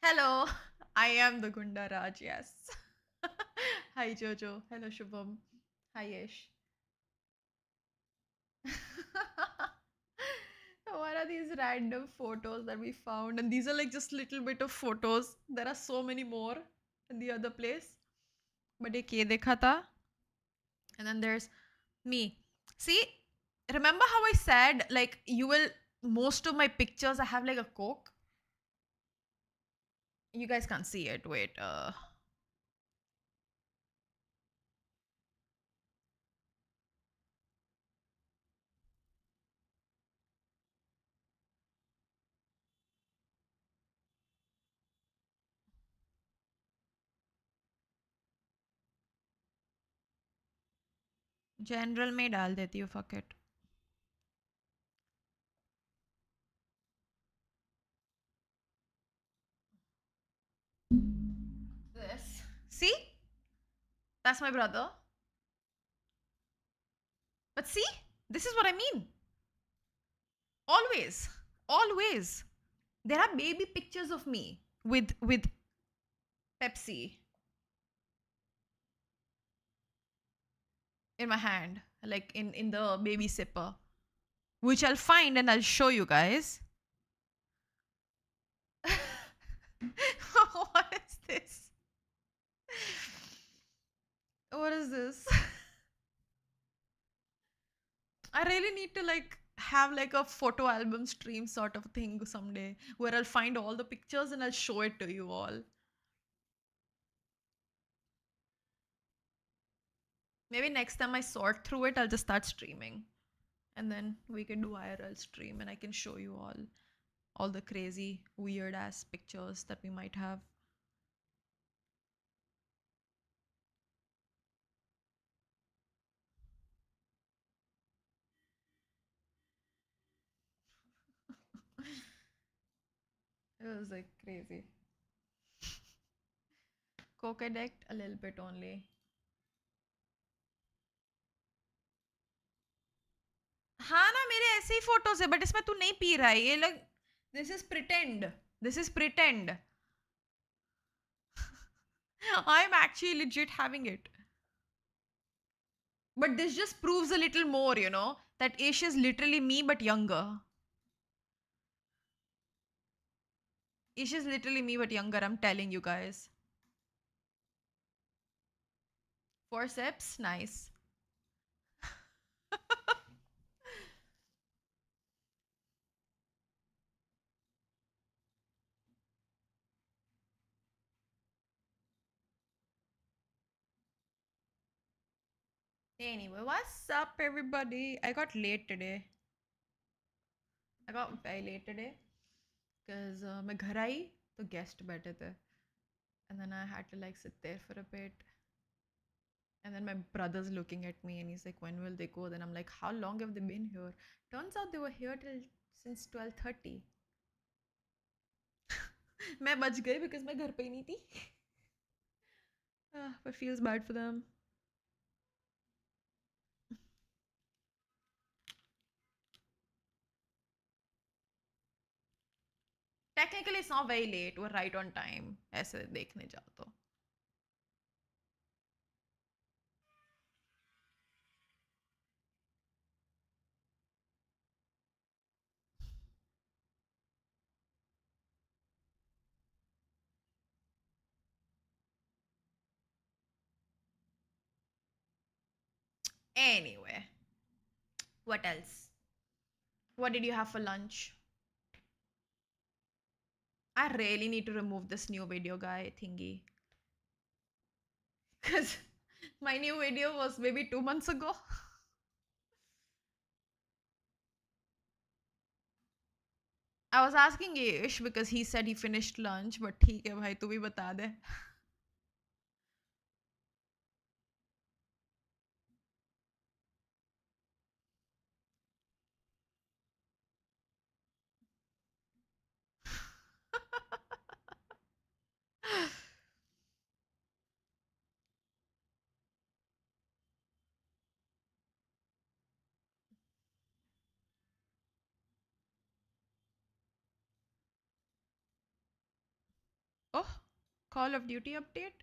Hello, I am the Gunda Raj, yes. Hi Jojo. Hello Shubham. Hi Yesh. What are these random photos that we found? And these are like just little bit of photos. There are so many more in the other place. But ek ye dekha tha. And then there's me. See, remember how I said like you will most of my pictures I have like a coke? You guys can't see it. Wait. General में डाल देती हूँ fuck it. This. See? That's my brother. But see? This is what I mean. Always. Always. There are baby pictures of me with Pepsi in my hand. Like in the baby sipper. Which I'll find and I'll show you guys. What is this? What is this? I really need to like have like a photo album stream sort of thing someday where I'll find all the pictures and I'll show it to you all. Maybe next time I sort through it, I'll just start streaming. And then we can do IRL stream and I can show you all the crazy weird ass pictures that we might have. It was like crazy. Coke addict a little bit only. हाँ ना मेरे ऐसे ही photos है but इसमें तू नहीं P रहा है ये लोग this is pretend this is pretend I am actually legit having it but this just proves a little more that Ish is literally me but younger. Ish is literally me but younger, I'm telling you guys. Forceps, nice. Anyway, what's up, everybody? I got late today. I got very late today because मैं घर आई तो guest बैठे थे, and then I had to like sit there for a bit. And then my brother's looking at me and he's like, "When will they go?" Then I'm like, "How long have they been here?" Turns out they were here till since 12:30. मैं बच गई because मैं घर पे ही नहीं थी. But feels bad for them. Technically, it's not very late. We're right on time. ऐसे देखने जाओ तो. Anyway, what else? What did you have for lunch? I really need to remove this new video guy thingy. Because my new video was maybe 2 months ago. I was asking Ish because he said he finished lunch, but ठीक है भाई तू भी बता दे. Oh, Call of Duty update.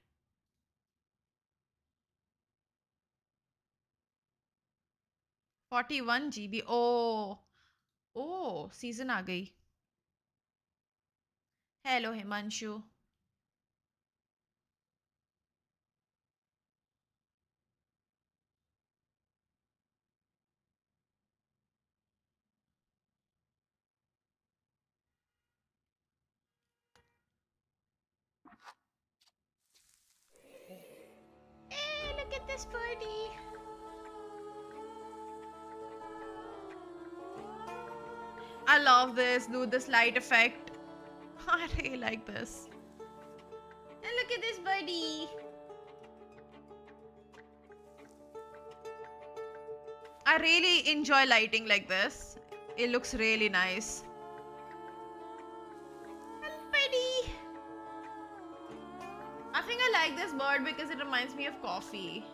$41 GB. Oh, season आ गई. Hello, Himanshu. Hey, look at this birdie. I love this, dude. This light effect. I really like this. And look at this birdie. I really enjoy lighting like this. It looks really nice. Hello, birdie. I think I like this bird because it reminds me of coffee.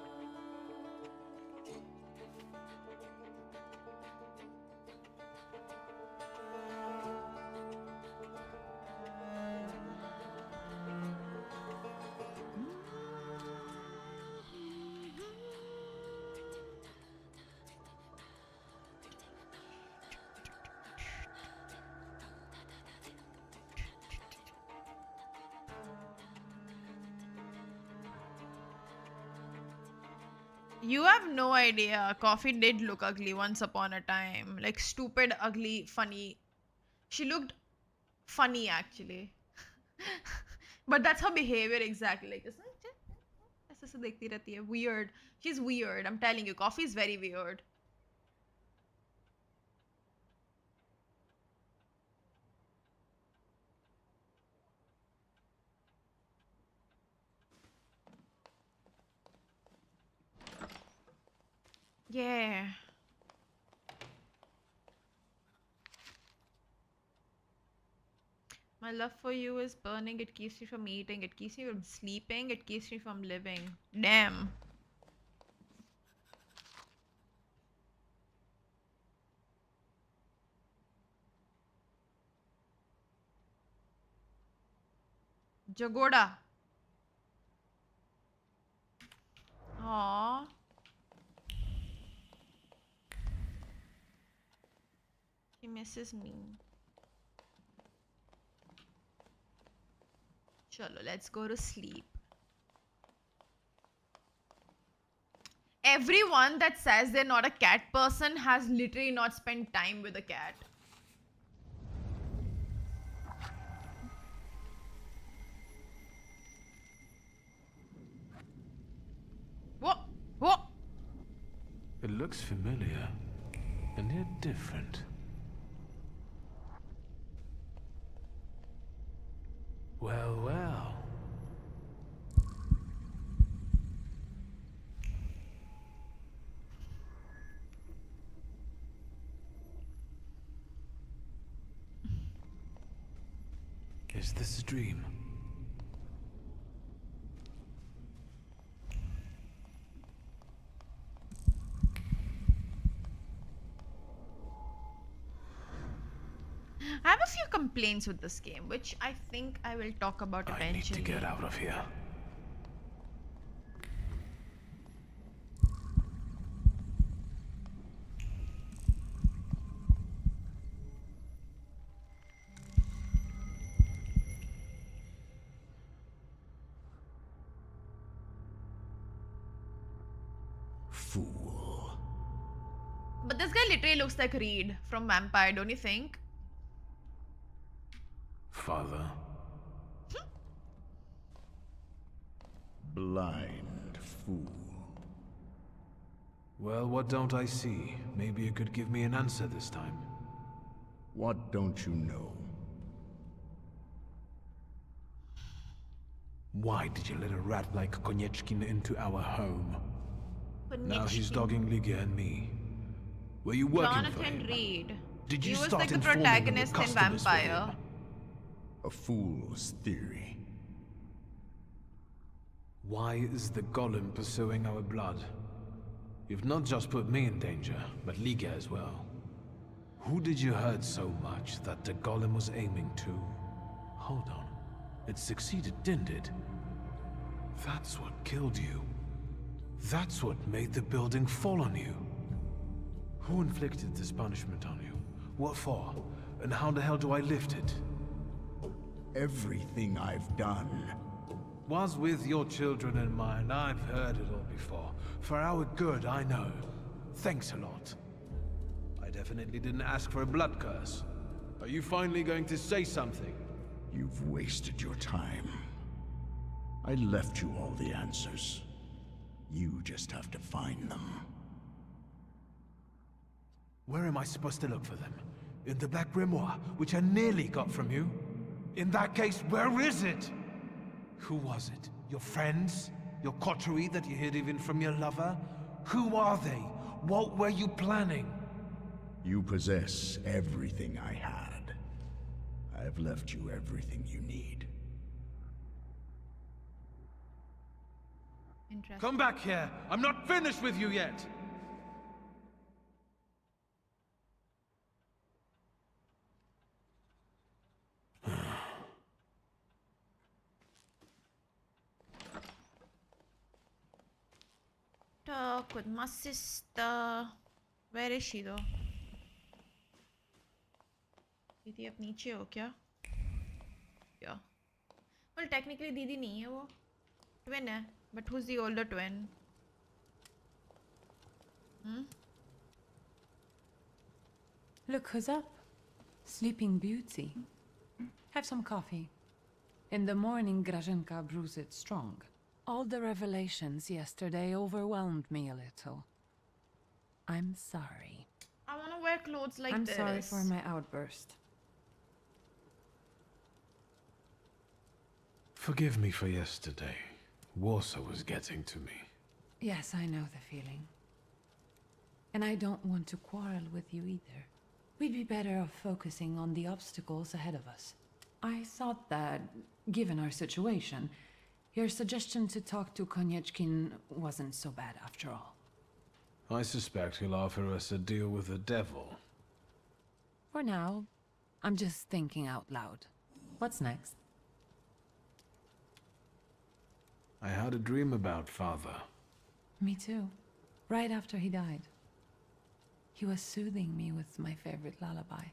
You have no idea. Coffee did look ugly once upon a time. Like stupid, ugly, funny. She looked funny actually. But that's her behavior exactly. Like this. ऐसे देखती रहती है. Weird. She's weird. I'm telling you. Coffee is very weird. Yeah. My love for you is burning. It keeps me from eating. It keeps me from sleeping. It keeps me from living. Damn. Jagoda. Aww. He misses me. Chalo, let's go to sleep. Everyone that says they're not a cat person has literally not spent time with a cat. What? What? It looks familiar, and yet different. Well, well. Is this a dream? I have a few complaints with this game, which I think I will talk about eventually. I need to get out of here. Fool. But this guy literally looks like Reed from Vampire, don't you think? Father. Blind fool. Well, what don't I see? Maybe you could give me an answer this time. What don't you know? Why did you let a rat like Konyechkin into our home? Now he's Konyechkin. dogging Liga and me. Were you working for Jonathan him? Reed. Did you He was start like the informing protagonist your in customers for Vampire. him? A fool's theory. Why is the golem pursuing our blood? You've not just put me in danger, but Liga as well. Who did you hurt so much that the golem was aiming to? Hold on. It succeeded, didn't it? That's what killed you. That's what made the building fall on you. Who inflicted this punishment on you? What for? And how the hell do I lift it? Everything I've done. Was with your children in mind. I've heard it all before. For our good, I know. Thanks a lot. I definitely didn't ask for a blood curse. Are you finally going to say something? You've wasted your time. I left you all the answers. You just have to find them. Where am I supposed to look for them? In the Black Grimoire, which I nearly got from you? In that case, where is it? Who was it? Your friends? Your coterie that you hid even from your lover? Who are they? What were you planning? You possess everything I had. I've left you everything you need. Interesting. Come back here! I'm not finished with you yet! Talk with my sister. Where is she though? दीदी अब नीचे हो क्या? Yeah. Well, technically दीदी नहीं है वो. Twin है. But who's the older twin? Hmm? Look who's up. Sleeping Beauty. Have some coffee. In the morning, Grażynka brews it strong. All the revelations yesterday overwhelmed me a little. I'm sorry. I want to wear clothes like I'm this. sorry for my outburst. Forgive me for yesterday. Warsaw was getting to me. Yes, I know the feeling. And I don't want to quarrel with you either. We'd be better off focusing on the obstacles ahead of us. I thought that, given our situation, your suggestion to talk to Konieczkin wasn't so bad after all. I suspect he'll offer us a deal with the devil. For now, I'm just thinking out loud. What's next? I had a dream about Father. Me too. Right after he died. He was soothing me with my favorite lullaby.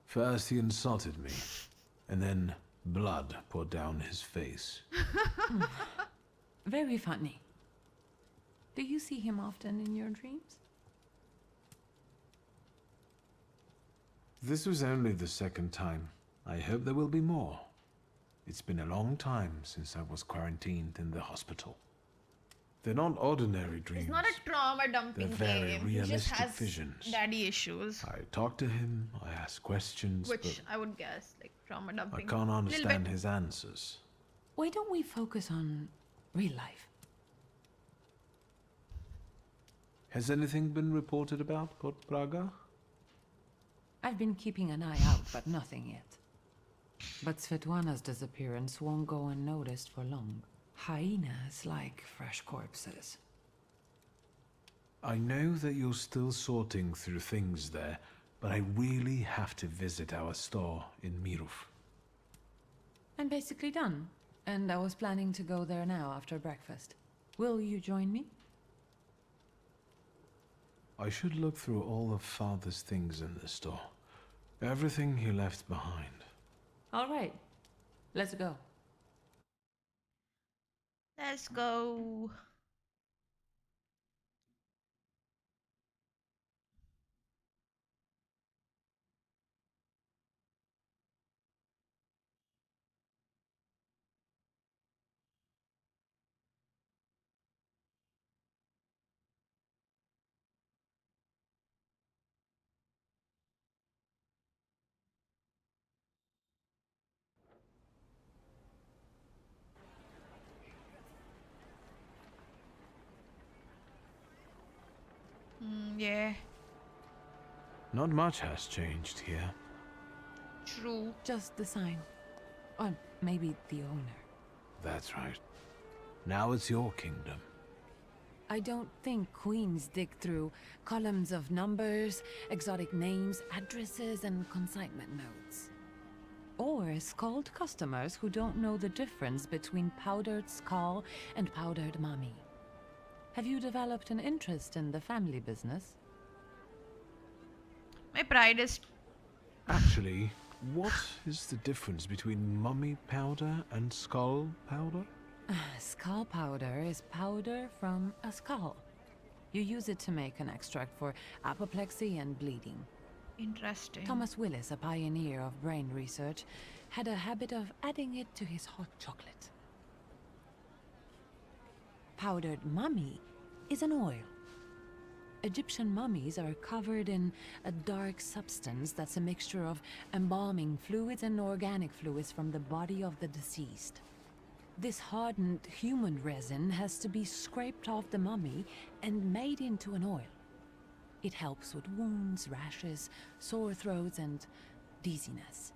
First he insulted me, and then blood poured down his face. Very funny. Do you see him often in your dreams? This was only the second time. I hope there will be more. It's been a long time since I was quarantined in the hospital. They're not ordinary dreams. It's not a trauma dumping They're very game. He just realistic has visions. daddy issues. I talk to him, I ask questions, Which but I would guess, like trauma I dumping. can't Little understand bit. his answers. Why don't we focus on real life? Has anything been reported about Port Praga? I've been keeping an eye out, but nothing yet. But Svetlana's disappearance won't go unnoticed for long. Hyenas like fresh corpses. I know that you're still sorting through things there, but I really have to visit our store in Mirów. I'm basically done, and I was planning to go there now after breakfast. Will you join me? I should look through all of Father's things in the store. Everything he left behind. All right, let's go. Let's go. Yeah, Not much has changed here. true. Just the sign. Or maybe the owner. That's right. Now it's your kingdom. I don't think queens dig through columns of numbers, exotic names, addresses, and consignment notes. or scald customers who don't know the difference between powdered skull and powdered mummy. Have you developed an interest in the family business? My pride is Actually, what is the difference between mummy powder and skull powder? Skull powder is powder from a skull. You use it to make an extract for apoplexy and bleeding. interesting. Thomas Willis, a pioneer of brain research, had a habit of adding it to his hot chocolate. Powdered mummy is an oil. Egyptian mummies are covered in a dark substance that's a mixture of embalming fluids and organic fluids from the body of the deceased. This hardened human resin has to be scraped off the mummy and made into an oil. It helps with wounds, rashes, sore throats, and dizziness.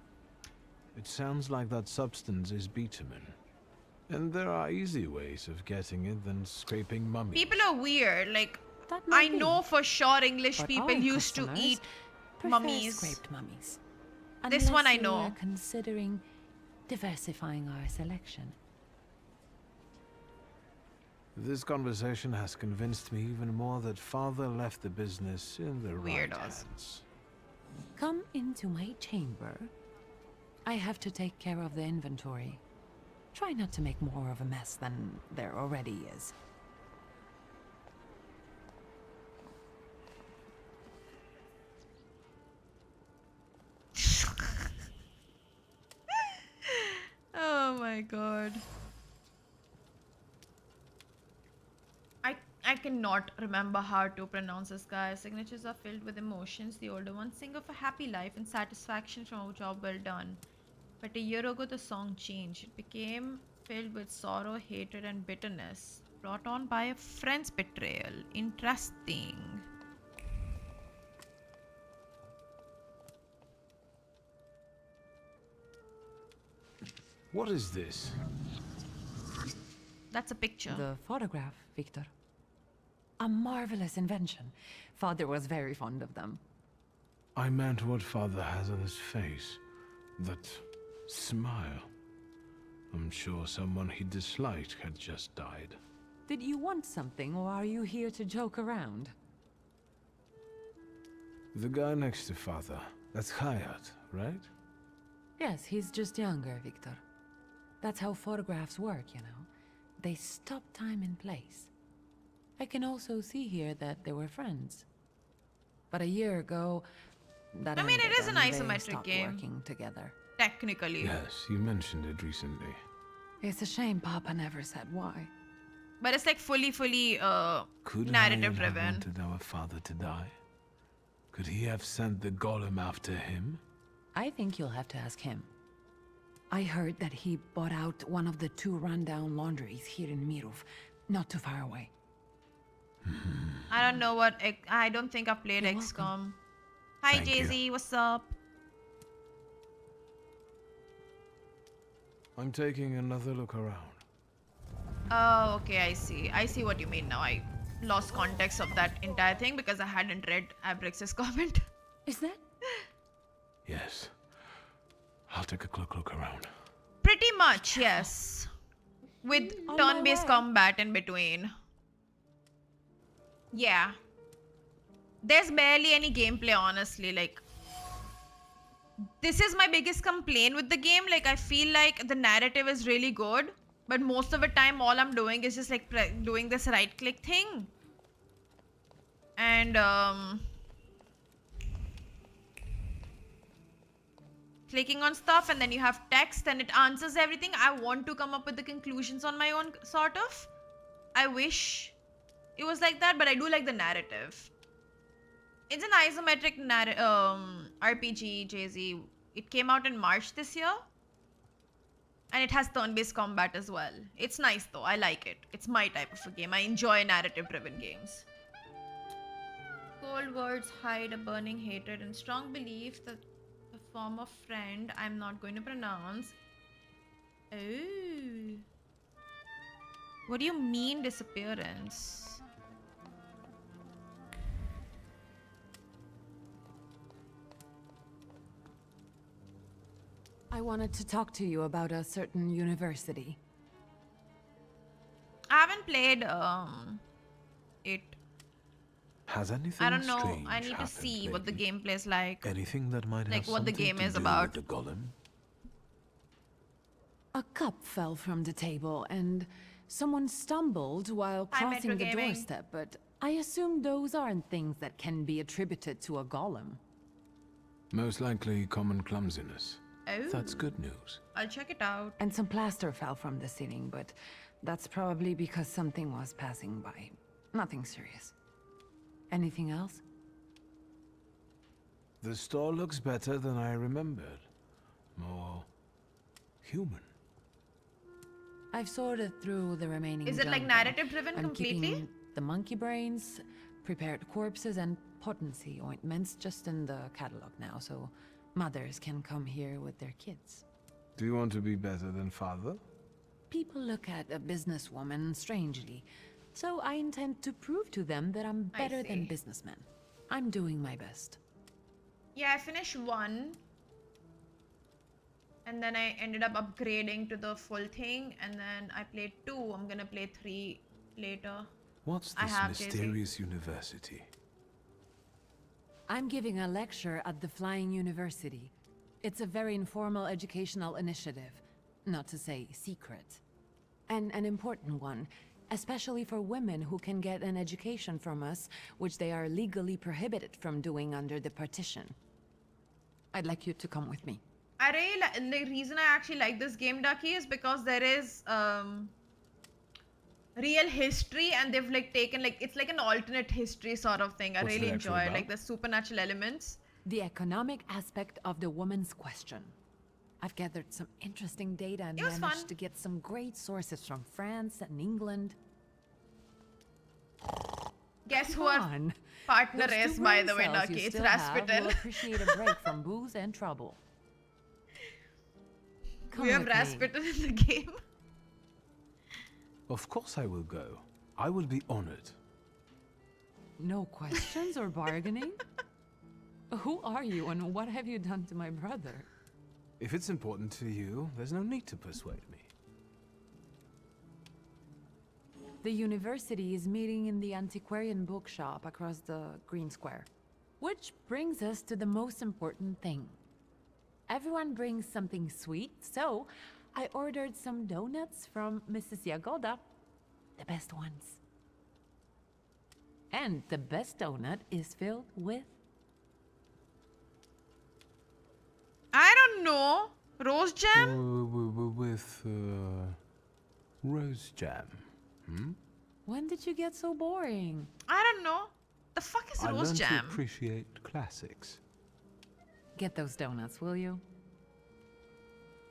It sounds like that substance is bitumen. And there are easier ways of getting it than scraping mummies. People are weird. Like, That I might be, know for sure English but people our used to customers eat prefer mummies. scraped mummies. This one I Unless know. you're considering diversifying our selection. This conversation has convinced me even more that father left the business in the right Weirdos. hands. Come into my chamber. I have to take care of the inventory. Try not to make more of a mess than there already is. Oh my god. I cannot remember how to pronounce this guy. Signatures are filled with emotions. The older ones sing of a happy life and satisfaction from a job well done. But a year ago the song changed. It became filled with sorrow, hatred and bitterness, brought on by a friend's betrayal. Interesting. What is this? That's a picture. The photograph, Victor. A marvelous invention. Father was very fond of them. I meant what father has on his face. That smile. I'm sure someone he disliked had just died. Did you want something, or are you here to joke around? The guy next to father. That's Hayat, right? Yes, he's just younger, Victor. That's how photographs work, you know. They stop time and place. I can also see here that they were friends. But a year ago, that I mean, it ended is an and they isometric stopped game. working together. Technically. Yes, you mentioned it recently. It's a shame Papa never said why. But it's like fully Could narrative Hayat have driven. wanted our father to die? Could he have sent the golem after him? I think you'll have to ask him. I heard that he bought out one of the 2 rundown laundries here in Mirov, not too far away. I don't know what. I don't think I've played You're XCOM. welcome. Hi, Thank you. Jay-Z. What's up? I'm taking another look around. Oh, okay. I see. I see what you mean now. I lost context of that entire thing because I hadn't read Abrix's comment. Is that? Yes. I'll take a quick look around. Pretty much, yes. With On my turn-based way. combat in between. Yeah. There's barely any gameplay, honestly. Like, this is my biggest complaint with the game. Like, I feel like the narrative is really good, but most of the time all I'm doing is just like doing this right click thing and clicking on stuff, and then you have text and it answers everything. I want to come up with the conclusions on my own, sort of. I wish it was like that, but I do like the narrative. It's an isometric RPG, Jay-Z. It came out in March this year. And it has turn-based combat as well. It's nice though, I like it. It's my type of a game. I enjoy narrative-driven games. Cold words hide a burning hatred and strong belief that the form of friend I'm not going to pronounce. Oh. What do you mean disappearance? I wanted to talk to you about a certain university. I haven't played it. Has anything I don't know. strange I need to happened see what the lately? gameplay is like. Anything that might Like have what the something game to is do about. with the golem? A cup fell from the table and someone stumbled while Hi, crossing Metro the Gaming. doorstep, but I assume those aren't things that can be attributed to a golem. Most likely common clumsiness. Oh, That's good news. I'll check it out. And some plaster fell from the ceiling, but that's probably because something was passing by. Nothing serious. Anything else? The store looks better than I remembered. More human. I've sorted through the remaining Is it like junk. narrative driven I'm completely? keeping the monkey brains, prepared corpses, and potency ointments just in the catalog now, so mothers can come here with their kids. Do you want to be better than father? People look at a businesswoman strangely, so I intend to prove to them that I'm I better than see. businessmen. I'm doing my best. Yeah, I finished 1. And then I ended up upgrading to the full thing. And then I played 2. I'm gonna play 3 later. What's I this have Jay-Z. mysterious university? I'm giving a lecture at the Flying University. It's a very informal educational initiative, not to say secret. And an important one, especially for women who can get an education from us, which they are legally prohibited from doing under the partition. I'd like you to come with me. I really the reason I actually like this game, Ducky, is because there is real history, and they've like taken like it's like an alternate history sort of thing. I What's the really lecture enjoy about? like the supernatural elements. The economic aspect of the woman's question. I've gathered some interesting data and It was managed fun. to get some great sources from France and England. Guess who Come our on. partner Those is, two by brain the way, cells you Ducky. It's still have Rasputin. will appreciate a break from booze and trouble. Come We have with me. Rasputin in the game. Of course I will go. I will be honored. No questions or bargaining? Who are you and what have you done to my brother? If it's important to you, there's no need to persuade me. The university is meeting in the antiquarian bookshop across the Green Square. Which brings us to the most important thing. Everyone brings something sweet, so I ordered some donuts from Mrs. Yagoda. The best ones. And the best donut is filled with... I don't know. Rose jam? With rose jam. When did you get so boring? I don't know. The fuck is I rose learned to jam? appreciate classics. Get those donuts, will you?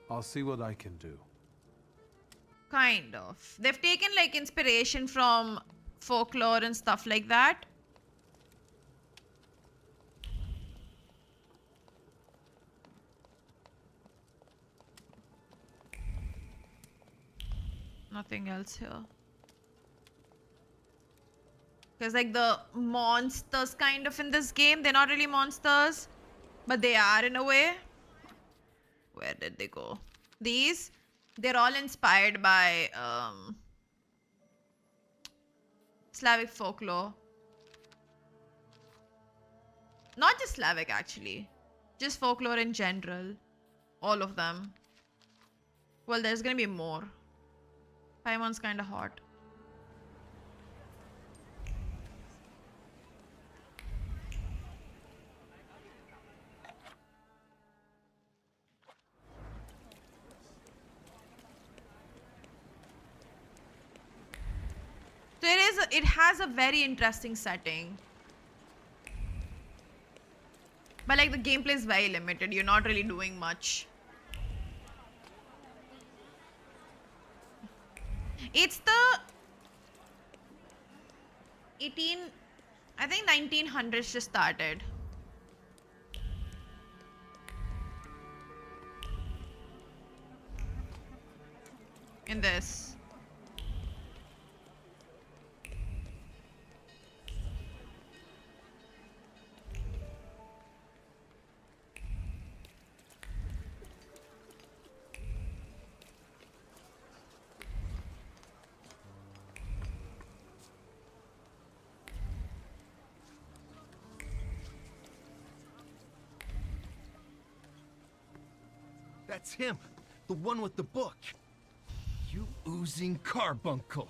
I'll see what I can do. Kind of. They've taken like inspiration from folklore and stuff like that. Nothing else here. Because like the monsters kind of in this game, they're not really monsters, but they are in a way. Where did they go? These, they're all inspired by Slavic folklore. Not just Slavic actually, just folklore in general. All of them. Well, there's gonna be more. Paimon's kinda hot. So it has a very interesting setting. But like the gameplay is very limited. You're not really doing much. It's the I think 1900s just started. In this. That's him. The one with the book. You oozing carbuncle.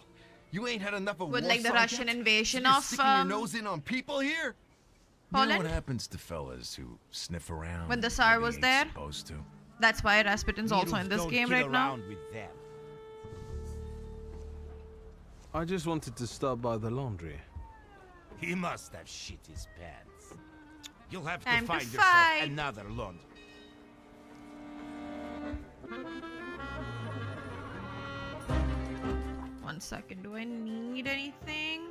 You ain't had enough of With like the Warsaw Russian yet? invasion You're of sticking your nose in on people here? You know Poland. what happens to fellas who sniff around When the where Tsar they was ain't there? supposed to? That's why Rasputin's also in this game right now. With them. I just wanted to stop by the laundry. He must have shit his pants. You'll have Time to to find fight. yourself another laundry. One second. Do I need anything?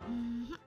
Mhm.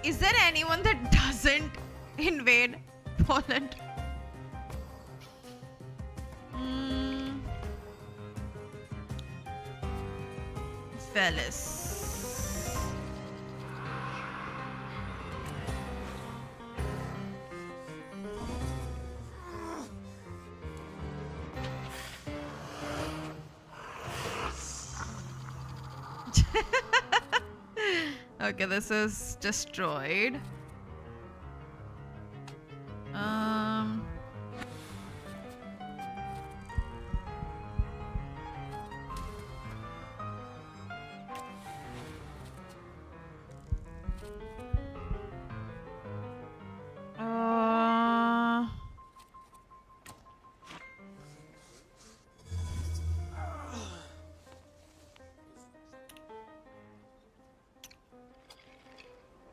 Is there anyone that doesn't invade Poland? Fellas. Okay, this is destroyed.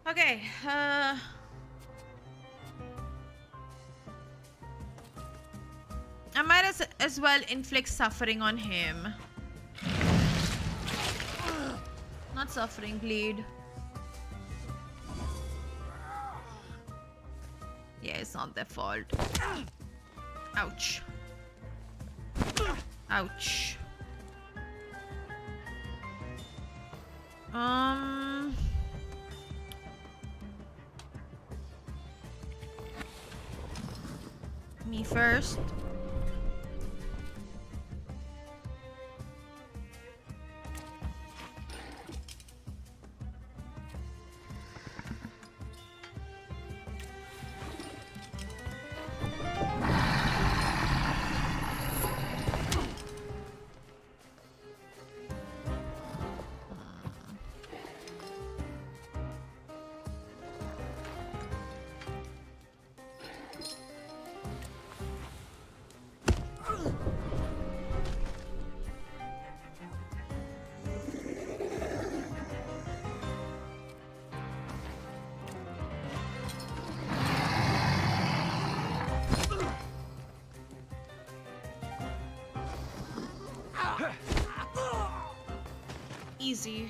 Okay, I might as well inflict suffering on him. Not suffering, bleed. Yeah, it's not their fault. Ouch. Ouch. Me first. Easy.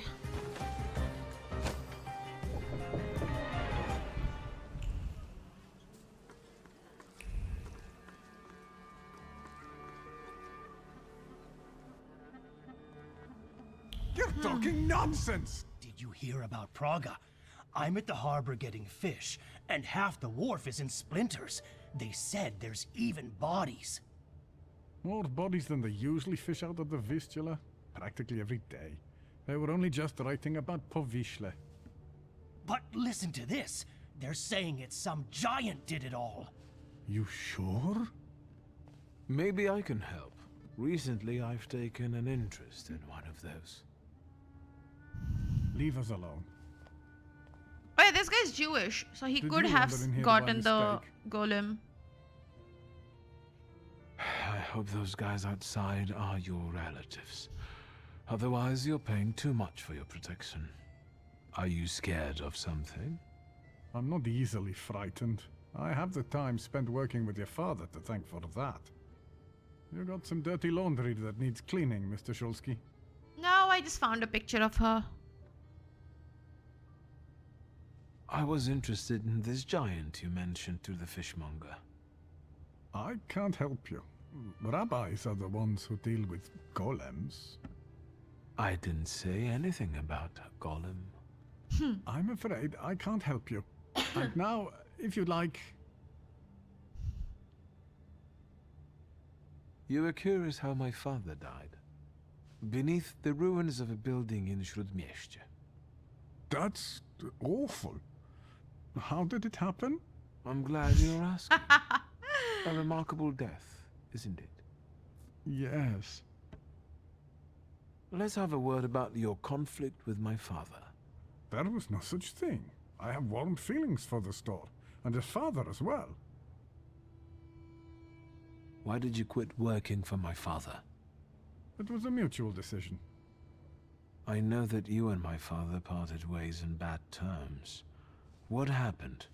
You're talking nonsense! Did you hear about Praga? I'm at the harbor getting fish, and half the wharf is in splinters. They said there's even bodies. More bodies than they usually fish out of the Vistula, practically every day. They were only just writing about Povishle. But listen to this. They're saying it's some giant did it all. You sure? Maybe I can help. Recently, I've taken an interest in one of those. Leave us alone. Wait, this guy's Jewish, so he Did could you have wander in here by gotten the mistake? golem. I hope those guys outside are your relatives. Otherwise, you're paying too much for your protection. Are you scared of something? I'm not easily frightened. I have the time spent working with your father to thank for that. You got some dirty laundry that needs cleaning, Mr. Shulsky. No, I just found a picture of her. I was interested in this giant you mentioned to the fishmonger. I can't help you. Rabbis are the ones who deal with golems. I didn't say anything about a golem. I'm afraid I can't help you. And now, if you'd like... You were curious how my father died. Beneath the ruins of a building in Śródmieście. That's awful. How did it happen? I'm glad you're asking. A remarkable death, isn't it? Yes. Let's have a word about your conflict with my father. There was no such thing. I have warm feelings for the store, and his father as well. Why did you quit working for my father? It was a mutual decision. I know that you and my father parted ways in bad terms. What happened?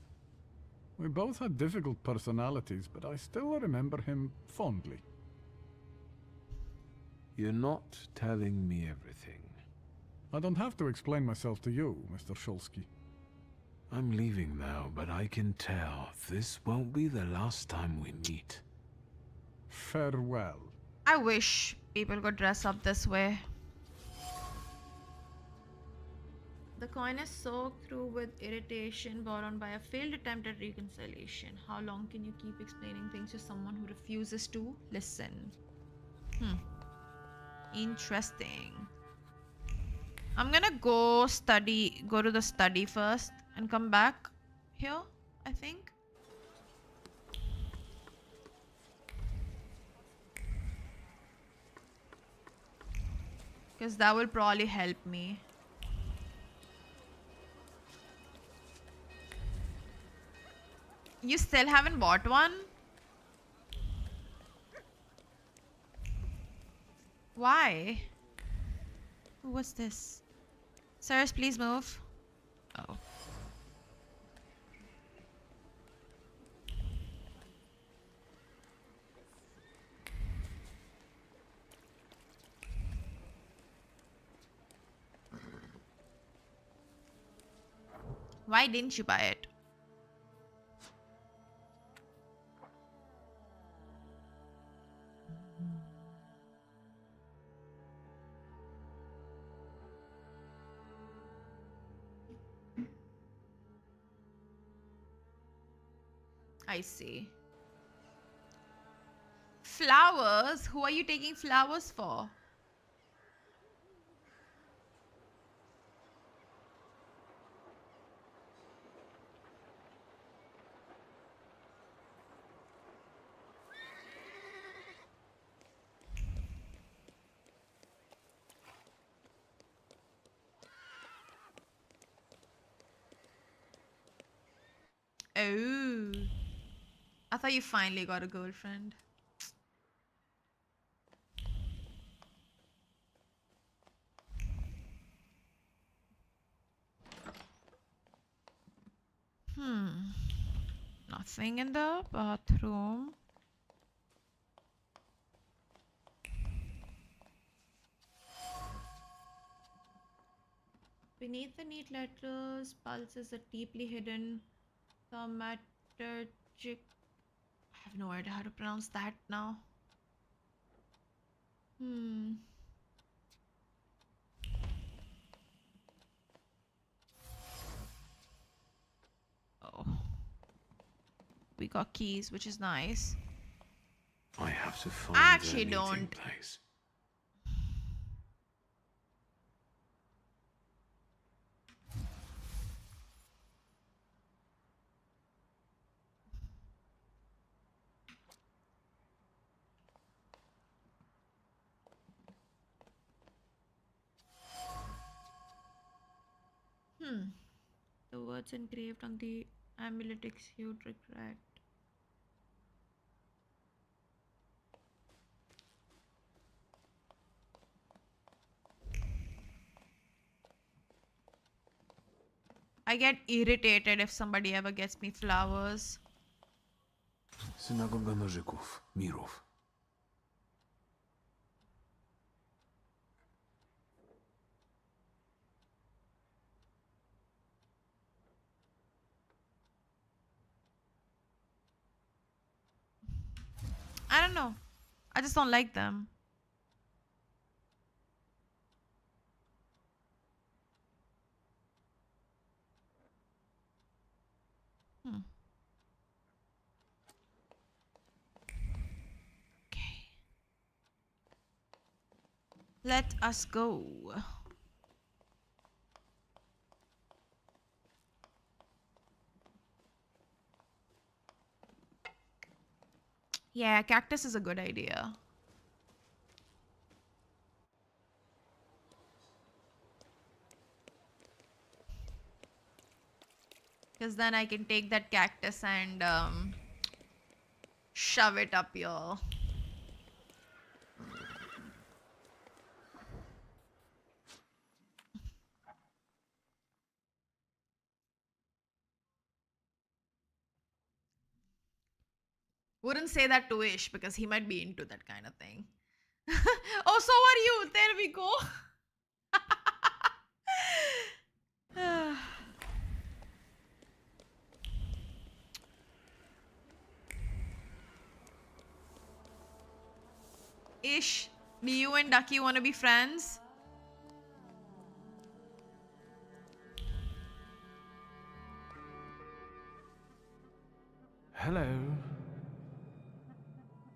We both had difficult personalities, but I still remember him fondly. You're not telling me everything. I don't have to explain myself to you, Mr. Shulsky. I'm leaving now, but I can tell this won't be the last time we meet. Farewell. I wish people could dress up this way. The coin is soaked through with irritation brought on by a failed attempt at reconciliation. How long can you keep explaining things to someone who refuses to listen? Interesting. I'm gonna go to the study first and come back here, I think. Because that will probably help me. You still haven't bought one? Why? What's this? Sirs, please move. Oh. Why didn't you buy it? I see. Flowers? Who are you taking flowers for? Oh. I thought you finally got a girlfriend. Nothing in the bathroom. Beneath the neat letters pulses a deeply hidden thaumaturge. I have no idea how to pronounce that now. Oh. We got keys, which is nice. I have to find I actually the meeting don't. place. The words engraved on the amulet exude regret. I get irritated if somebody ever gets me flowers. Synagoga Nożyków, Mirów. I don't know. I just don't like them. Okay. Let us go. Yeah, cactus is a good idea. Because then I can take that cactus and shove it up your... Wouldn't say that to Ish because he might be into that kind of thing. Oh, so are you. There we go. Ish, do you and Ducky want to be friends? Hello.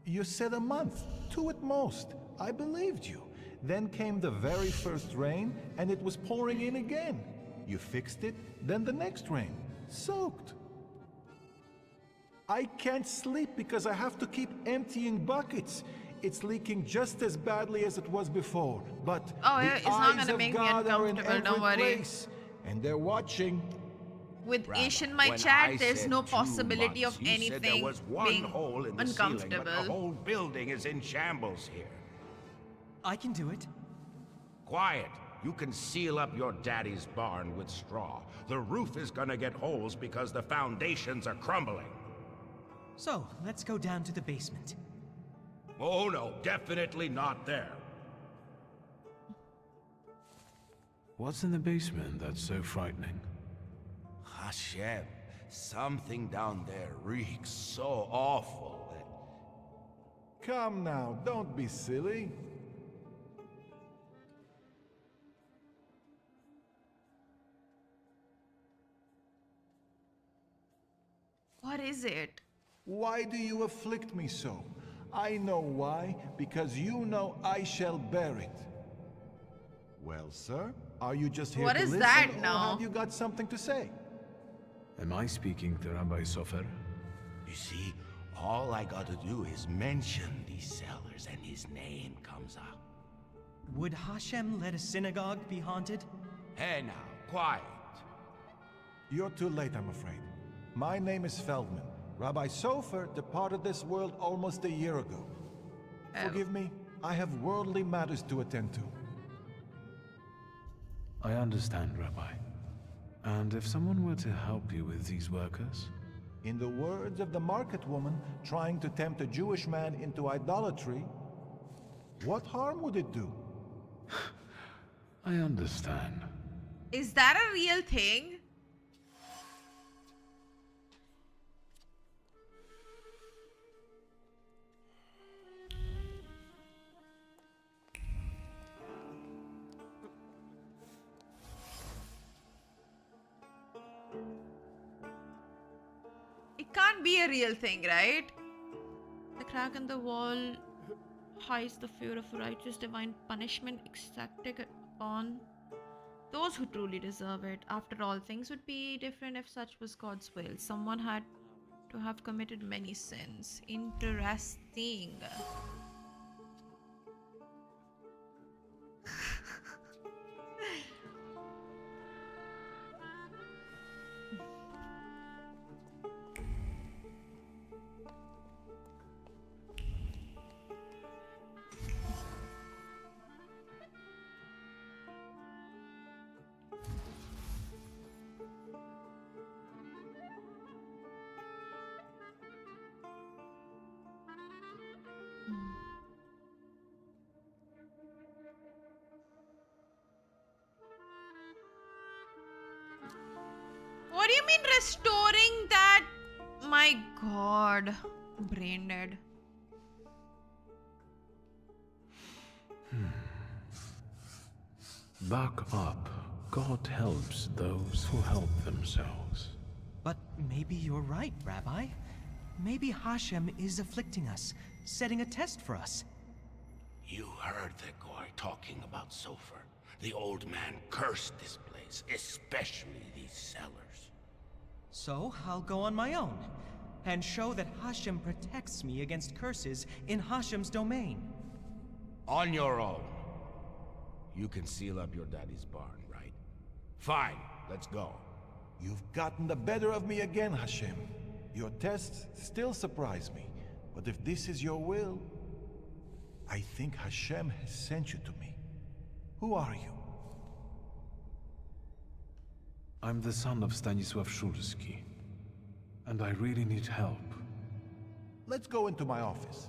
You said a month, 2 at most. I believed you. Then came the very first rain, and it was pouring in again. You fixed it, then the next rain. Soaked. I can't sleep because I have to keep emptying buckets. It's leaking just as badly as it was before, but oh, the it's not eyes gonna of make me God are in uncomfortable, don't every worry. place, and they're watching. With Rabbi, Ish in my when chat, I there's said no 2 possibility months, of you said there anything was one being hole in the ceiling, but the uncomfortable. whole building is in shambles here. I can do it. Quiet. You can seal up your daddy's barn with straw. The roof is gonna get holes because the foundations are crumbling. So, let's go down to the basement. Oh no, definitely not there. What's in the basement that's so frightening? Hashem, something down there reeks so awful that... Come now, don't be silly. What is it? Why do you afflict me so? I know why, because you know I shall bear it. Well, sir, are you just here What to is listen, that or now? have you got something to say? Am I speaking to Rabbi Sofer? You see, all I gotta do is mention these cellars and his name comes up. Would Hashem let a synagogue be haunted? Hey now, quiet. You're too late, I'm afraid. My name is Feldman. Rabbi Sofer departed this world almost a year ago. Forgive me, I have worldly matters to attend to. I understand, Rabbi. And if someone were to help you with these workers? In the words of the market woman trying to tempt a Jewish man into idolatry, what harm would it do? I understand. Is that a real thing? It can't be a real thing, right? The crack in the wall hides the fear of righteous divine punishment exacted upon those who truly deserve it. After all, things would be different if such was God's will. Someone had to have committed many sins. Interesting. What do you mean restoring that? My god. Brain dead. Buck up. God helps those who help themselves. But maybe you're right, Rabbi. Maybe Hashem is afflicting us, setting a test for us. You heard the guy talking about Sulfur. The old man cursed this place, especially these cellars. So I'll go on my own, and show that Hashem protects me against curses in Hashem's domain. On your own. You can seal up your daddy's barn, right? Fine, let's go. You've gotten the better of me again, Hashem. Your tests still surprise me, but if this is your will, I think Hashem has sent you to me. Who are you? I'm the son of Stanisław Szulski, and I really need help. Let's go into my office.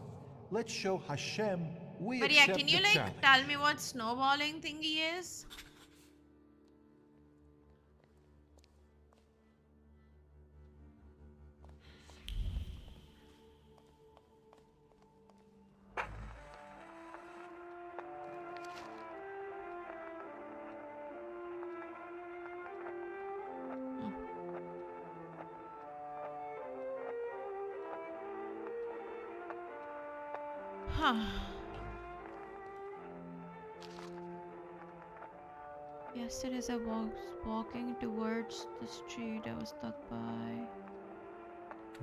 Let's show Hashem we But yeah, accept can you the like challenge. tell me what snowballing thingy is? Huh. Yesterday as I was walking towards the street I was stuck by.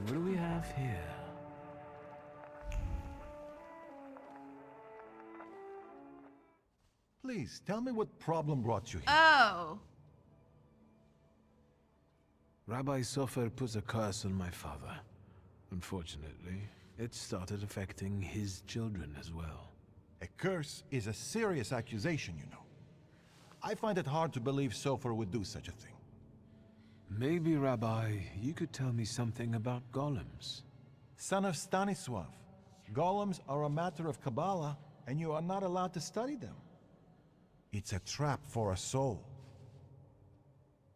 What do we have here? Please, tell me what problem brought you here. Oh. Rabbi Sofer put a curse on my father. Unfortunately, it started affecting his children as well. A curse is a serious accusation, you know. I find it hard to believe Sofer would do such a thing. Maybe, Rabbi, you could tell me something about golems. Son of Stanisław, golems are a matter of Kabbalah, and you are not allowed to study them. It's a trap for a soul.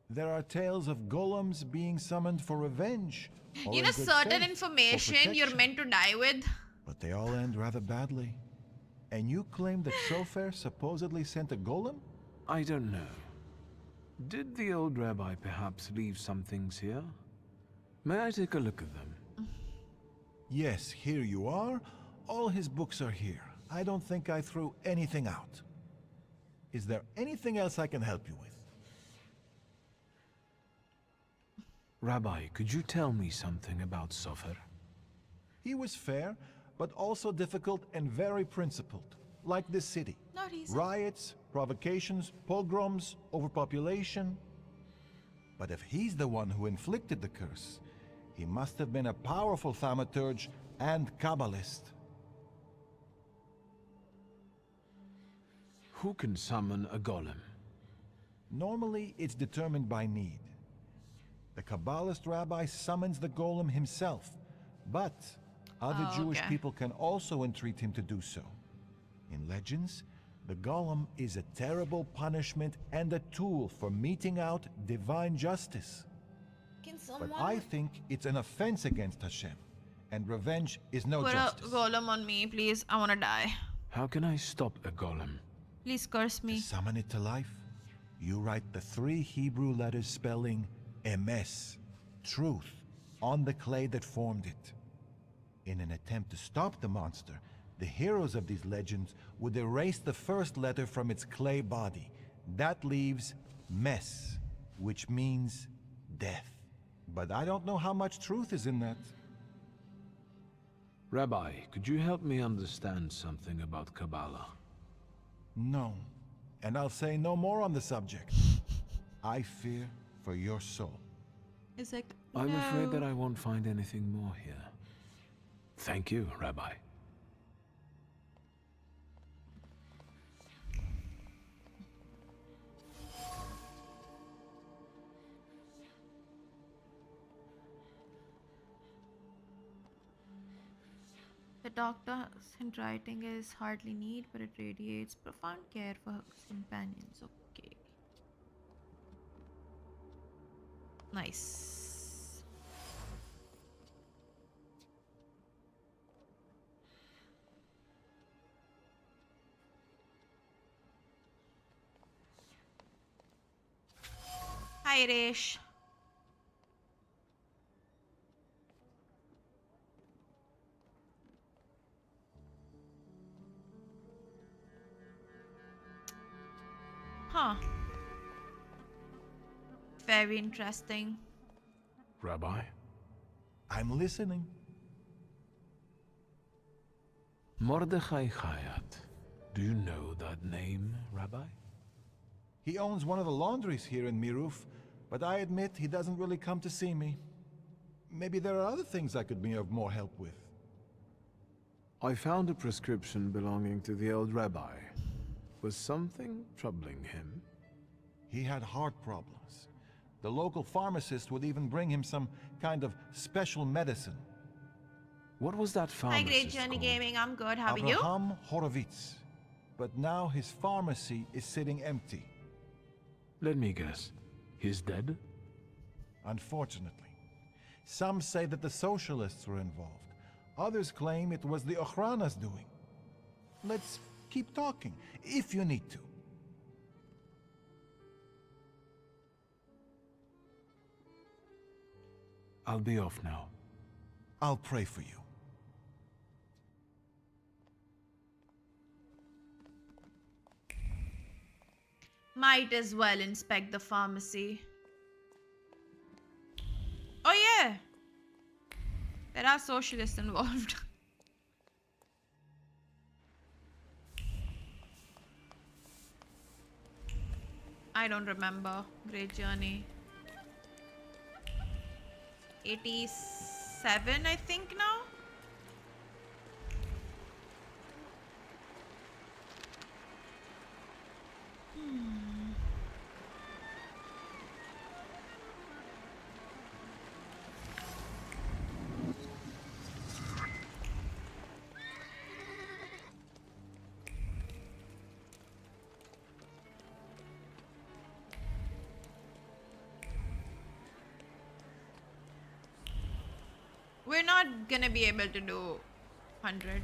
There are tales of golems being summoned for revenge. or You in know, good certain faith, or information you're protection. meant to die with. But they all end rather badly. And you claim that Sofer supposedly sent a golem? I don't know. Did the old rabbi perhaps leave some things here? May I take a look at them? Yes, here you are. All his books are here. I don't think I threw anything out. Is there anything else I can help you with? Rabbi, could you tell me something about Sofer? He was fair, but also difficult and very principled, like this city. Not easy. Riots, provocations, pogroms, overpopulation. But if he's the one who inflicted the curse, he must have been a powerful Thaumaturge and Kabbalist. Who can summon a golem? Normally, it's determined by need. The Kabbalist rabbi summons the golem himself, but other Jewish okay. people can also entreat him to do so. In legends, the golem is a terrible punishment and a tool for meting out divine justice. Can But someone I think it's an offense against Hashem, and revenge is no put justice. a golem on me, please? I wanna die. How can I stop a golem? Please curse To me. summon it to life, you write the 3 Hebrew letters spelling emes, truth, on the clay that formed it. In an attempt to stop the monster, the heroes of these legends would erase the first letter from its clay body. That leaves mes, which means death. But I don't know how much truth is in that. Rabbi, could you help me understand something about Kabbalah? No. And I'll say no more on the subject. I fear for your soul. It's like I'm afraid that no. I won't find anything more here. Thank you, Rabbi. The doctor's handwriting is hardly neat, but it radiates profound care for his companions. Okay. Nice. Irish. Huh. Very interesting. Rabbi? I'm listening. Mordechai Chayat. Do you know that name, Rabbi? He owns one of the laundries here in Miruf, but I admit he doesn't really come to see me. Maybe there are other things I could be of more help with. I found a prescription belonging to the old rabbi. Was something troubling him? He had heart problems. The local pharmacist would even bring him some kind of special medicine. What was that Hi, pharmacist Great Journey called? Gaming. I'm good. How are you? Abraham Horovitz. But now his pharmacy is sitting empty. Let me guess. He's dead? Unfortunately. Some say that the socialists were involved. Others claim it was the Ochrana's doing. Let's keep talking, if you need to. I'll be off now. I'll pray for you. Might as well inspect the pharmacy. Oh yeah! There are socialists involved. I don't remember. Great Journey. 87, I think now? We're not gonna be able to do 100.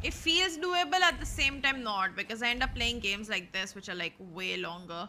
It feels doable, at the same time not, because I end up playing games like this which are like way longer.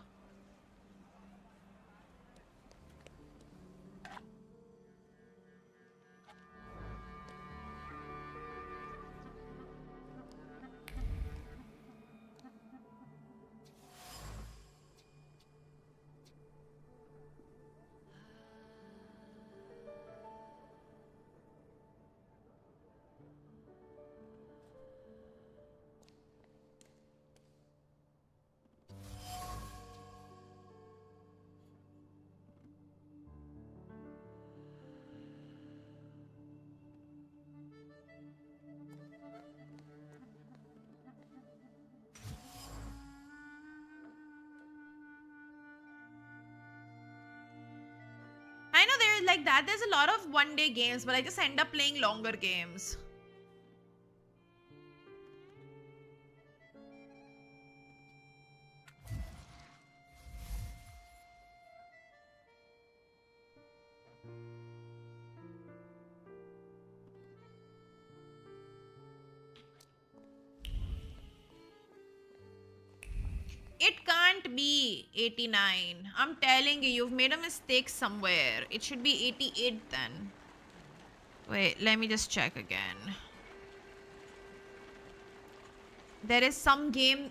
I know there is like that. There's a lot of one-day games, but I just end up playing longer games. It can't be 89. I'm telling you, you've made a mistake somewhere. It should be 88 then. Wait, let me just check again. There is some game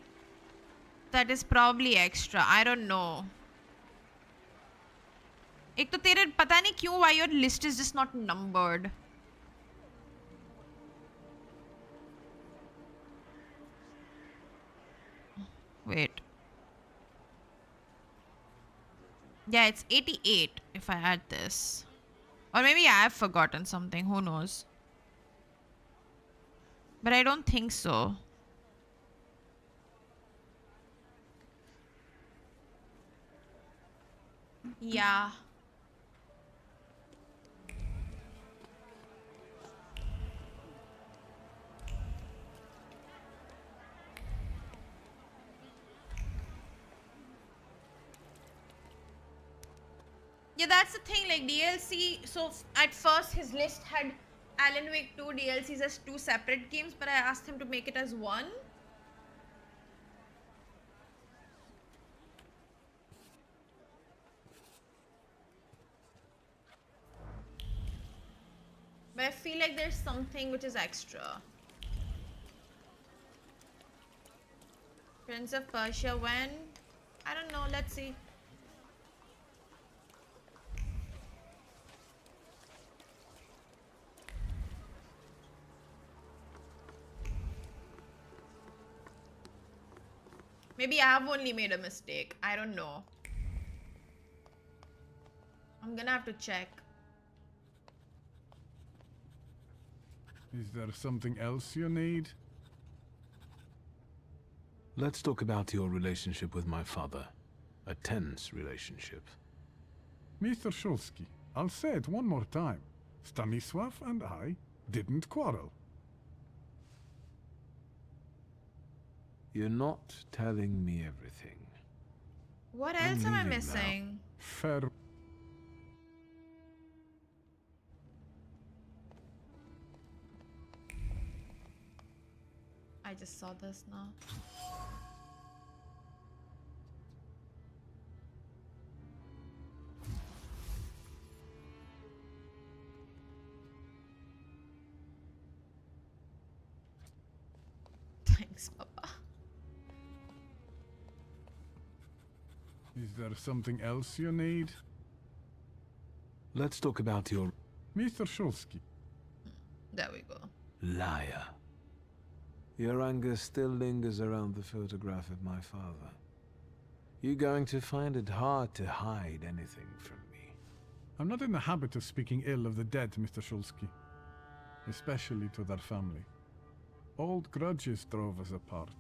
that is probably extra. I don't know. एक तो तेरे पता नहीं क्यों why your list is just not numbered. Wait. Yeah, it's 88 if I add this. Or maybe I have forgotten something. Who knows? But I don't think so. Yeah. Yeah, that's the thing, like DLC, so at first his list had Alan Wake 2 DLCs as 2 separate games, but I asked him to make it as one. But I feel like there's something which is extra. Prince of Persia, when? I don't know, let's see. Maybe I have only made a mistake. I don't know. I'm gonna have to check. Is there something else you need? Let's talk about your relationship with my father. A tense relationship. Mr. Shulsky, I'll say it one more time. Stanisław and I didn't quarrel. You're not telling me everything. What I'm else am I leaving now. missing? Fair. I just saw this now. Thanks, Papa. Is there something else you need? Let's talk about your Mr. Shulsky. There we go. liar. Your anger still lingers around the photograph of my father. You're going to find it hard to hide anything from me. I'm not in the habit of speaking ill of the dead, Mr. Shulsky. Especially to their family. Old grudges drove us apart.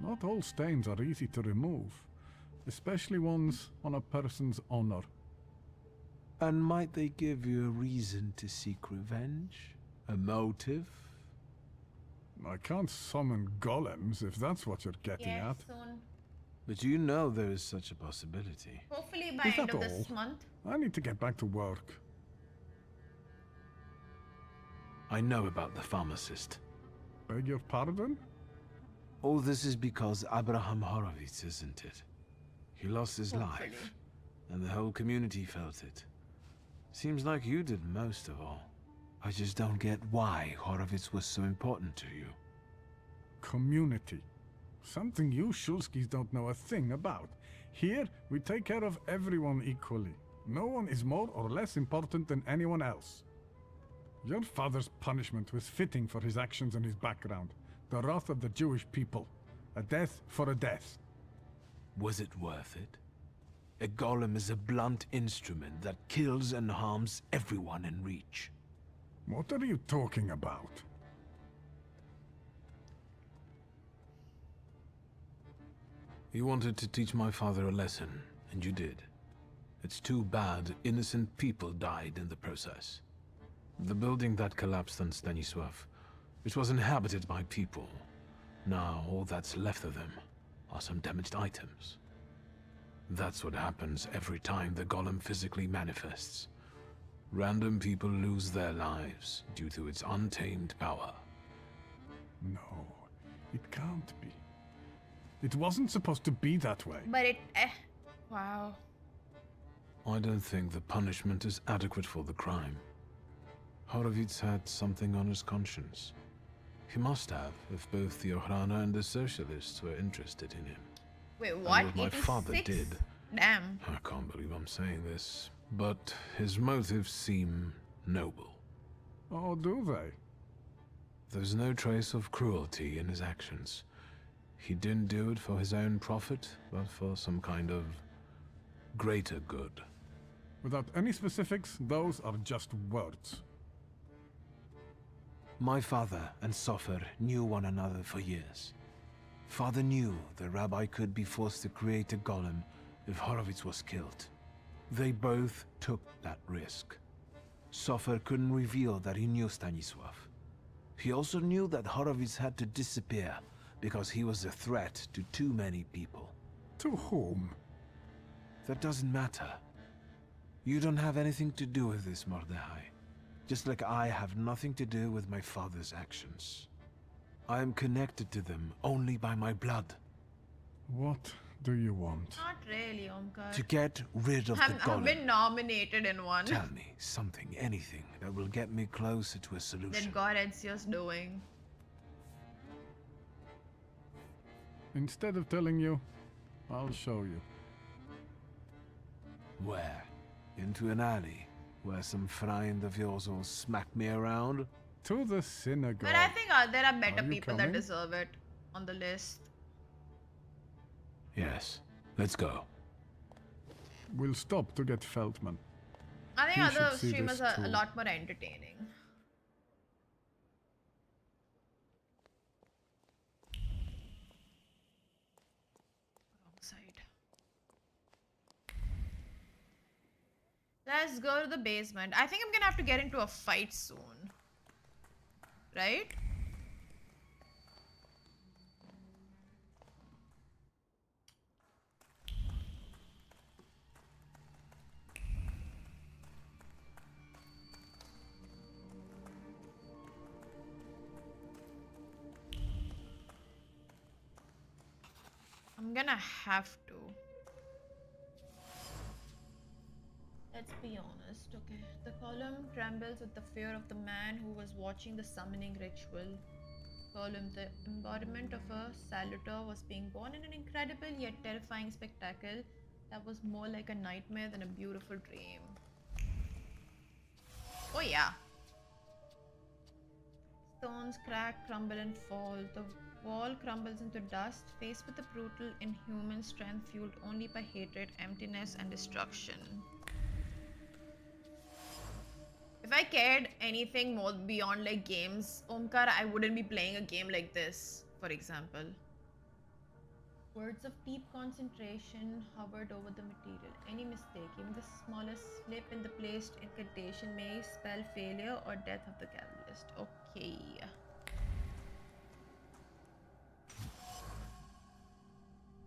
Not all stains are easy to remove. Especially ones on a person's honor. And might they give you a reason to seek revenge? A motive? I can't summon golems if that's what you're getting Yeah, at. soon. But you know there is such a possibility. Hopefully by Is end that of this all? month. I need to get back to work. I know about the pharmacist. Beg your pardon? All this is because Abraham Horowitz, isn't it? He lost his Hopefully. life, and the whole community felt it. Seems like you did most of all. I just don't get why Horowitz was so important to you. Community. Something you Shulskis don't know a thing about. Here, we take care of everyone equally. No one is more or less important than anyone else. Your father's punishment was fitting for his actions and his background. The wrath of the Jewish people. A death for a death. Was it worth it? A golem is a blunt instrument that kills and harms everyone in reach. What are you talking about? You wanted to teach my father a lesson, and you did. It's too bad innocent people died in the process. The building that collapsed on Stanisław, it was inhabited by people. Now all that's left of them are some damaged items. That's what happens every time the golem physically manifests. Random people lose their lives due to its untamed power. No, it can't be. It wasn't supposed to be that way. But it wow. I don't think the punishment is adequate for the crime. Horowitz had something on his conscience. He must have, if both the Ochrana and the Socialists were interested in him. Wait, And what? what my father 86? did. Damn. I can't believe I'm saying this, but his motives seem noble. Oh, do they? There's no trace of cruelty in his actions. He didn't do it for his own profit, but for some kind of greater good. Without any specifics, those are just words. My father and Sofer knew one another for years. Father knew the rabbi could be forced to create a golem if Horowitz was killed. They both took that risk. Sofer couldn't reveal that he knew Stanisław. He also knew that Horowitz had to disappear because he was a threat to too many people. To whom? That doesn't matter. You don't have anything to do with this, Mordechai. Just like I have nothing to do with my father's actions. I am connected to them only by my blood. What do you want? Not really, Omkar. To get rid of the I've golem. been nominated in one. Tell me something, anything, that will get me closer to a solution. That God Ezio's doing. Instead of telling you, I'll show you. Where? Into an alley? Where some friend of yours will smack me around? To the synagogue. But I think there are better you people that coming? deserve it on the list. Yes. Let's go. We'll stop to get Feldman. I think He other should see streamers this are a too. lot more entertaining. Wrong side. Let's go to the basement. I think I'm gonna have to get into a fight soon. Right? I'm gonna have to. Let's be honest, okay? The column trembles with the fear of the man who was watching the summoning ritual. Column, the embodiment of a salutor, was being born in an incredible yet terrifying spectacle that was more like a nightmare than a beautiful dream. Oh yeah. Stones crack, crumble and fall. The wall crumbles into dust, faced with a brutal, inhuman strength fueled only by hatred, emptiness and destruction. If I cared anything more beyond like games, Omkar, I wouldn't be playing a game like this, for example. Words of deep concentration hovered over the material. Any mistake, even the smallest slip in the placed incantation may spell failure or death of the catalyst. Okay.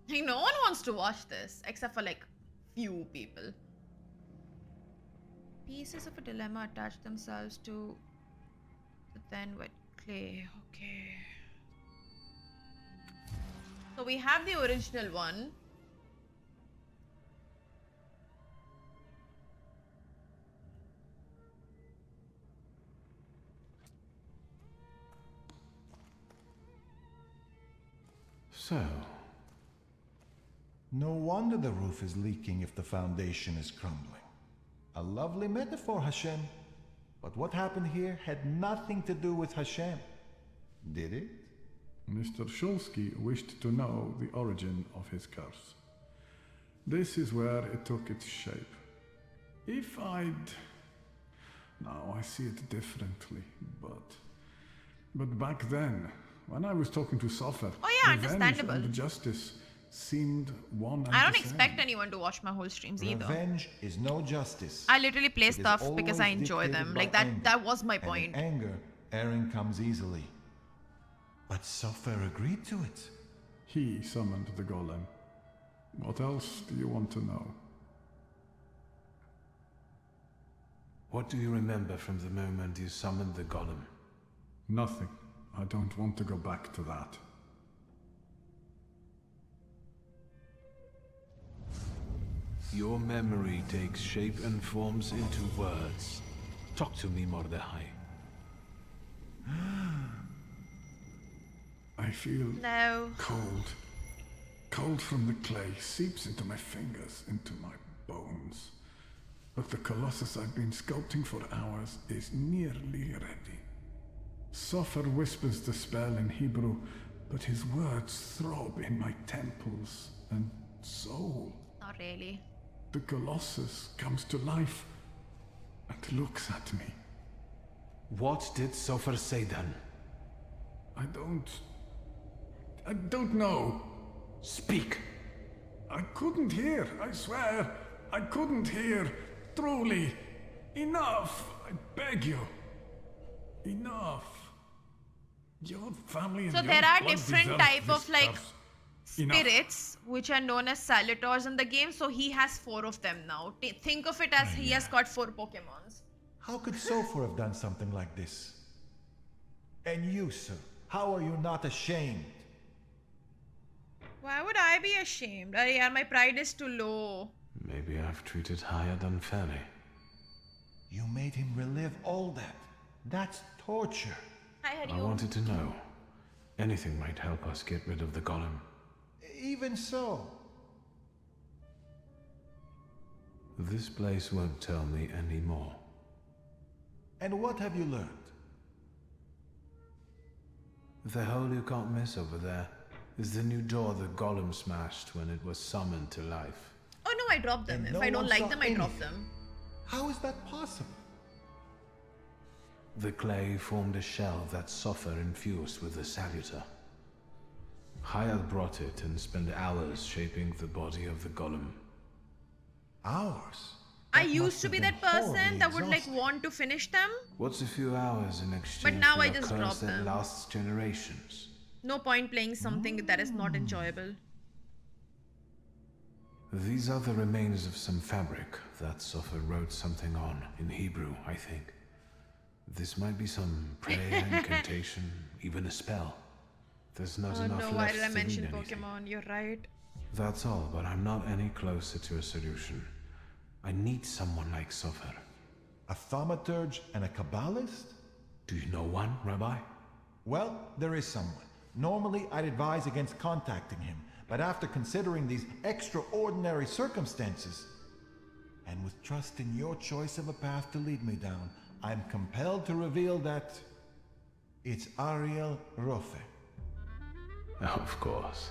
Like, no one wants to watch this, except for like few people. Pieces of a dilemma attach themselves to the then wet clay. Okay. So we have the original one. So, no wonder the roof is leaking if the foundation is crumbling. A lovely metaphor, Hashem. But what happened here had nothing to do with Hashem. Did it? Mr. Shulsky wished to know the origin of his curse. This is where it took its shape. If I'd... Now I see it differently, but back then, when I was talking to Sofer, Oh yeah, revenge understandable. and justice seemed one and I don't the same. expect anyone to watch my whole streams either. Revenge is no justice. I literally play It is stuff because I always enjoy dictated them. by Like that anger. that was my And point. in anger, erring comes easily. But Sofer agreed to it. He summoned the golem. What else do you want to know? What do you remember from the moment you summoned the golem? Nothing. I don't want to go back to that. Your memory takes shape and forms into words. Talk to me, Mordechai. I feel No. cold. Cold from the clay seeps into my fingers, into my bones. But the colossus I've been sculpting for hours is nearly ready. Sofer whispers the spell in Hebrew, but his words throb in my temples and soul. Not really. The colossus comes to life and looks at me. What did Sofer say then? I don't know. Speak! I couldn't hear, I swear. I couldn't hear. Truly. Enough. I beg you. Enough. Your family and So your there are blood different deserve type this of like curse. Enough. spirits which are known as salutors in the game. So he has 4 of them now. Think of it as he has got 4 Pokemons. How could Sofer have done something like this? And you, sir, how are you not ashamed? Why would I be ashamed? Yeah, my pride is too low. Maybe I've treated Hyad unfairly. You made him relive all that. That's torture. Hi, I wanted to know. Anything might help us get rid of the golem. Even so. This place won't tell me any more. And what have you learned? The hole you can't miss over there is the new door the golem smashed when it was summoned to life. Oh no, I dropped them. And If no I don't one like saw them, I drop anything. them. How is that possible? The clay formed a shell that Sopher infused with the saluter. Hyad brought it and spent hours shaping the body of the golem. Hours? I That used must to have be been that person horribly that would like exhausting. want to finish them. What's a few hours in exchange now for I a just curse drop that them. lasts generations? No point playing something that is not enjoyable. These are the remains of some fabric that Sopher wrote something on, in Hebrew, I think. This might be some prayer, incantation, even a spell. There's not Oh enough no, left why did I to mention read anything. Pokemon? You're right. That's all, but I'm not any closer to a solution. I need someone like Sopher. A thaumaturge and a kabbalist? Do you know one, Rabbi? Well, there is someone. Normally, I'd advise against contacting him, but after considering these extraordinary circumstances, and with trust in your choice of a path to lead me down, I'm compelled to reveal that it's Ariel Rofe. Of course.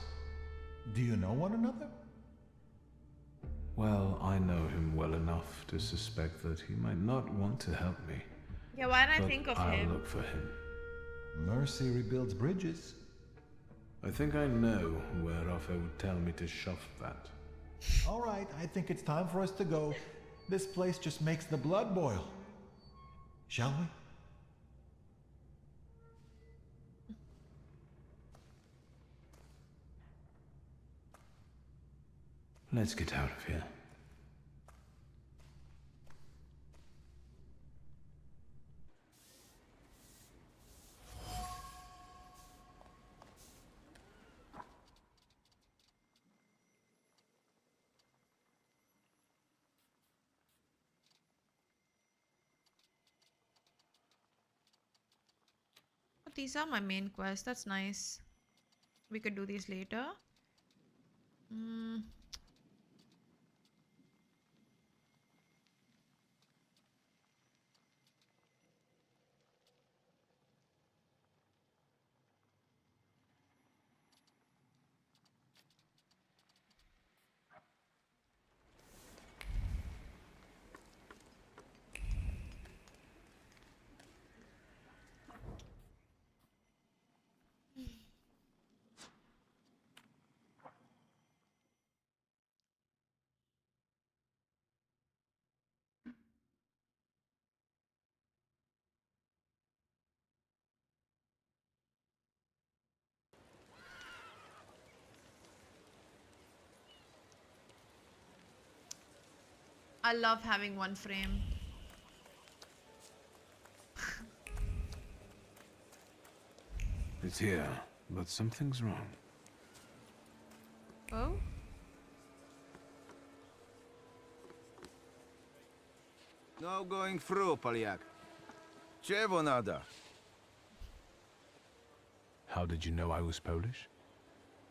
Do you know one another? Well, I know him well enough to suspect that he might not want to help me. Yeah, why didn't I But think of I'll him? look for him. Mercy rebuilds bridges. I think I know where Rafa would tell me to shove that. All right, I think it's time for us to go. This place just makes the blood boil. Shall we? Let's get out of here. But these are my main quests. That's nice. We could do these later. I love having one frame. It's here, but something's wrong. Oh? No going through, Poliak. Czego nada? How did you know I was Polish?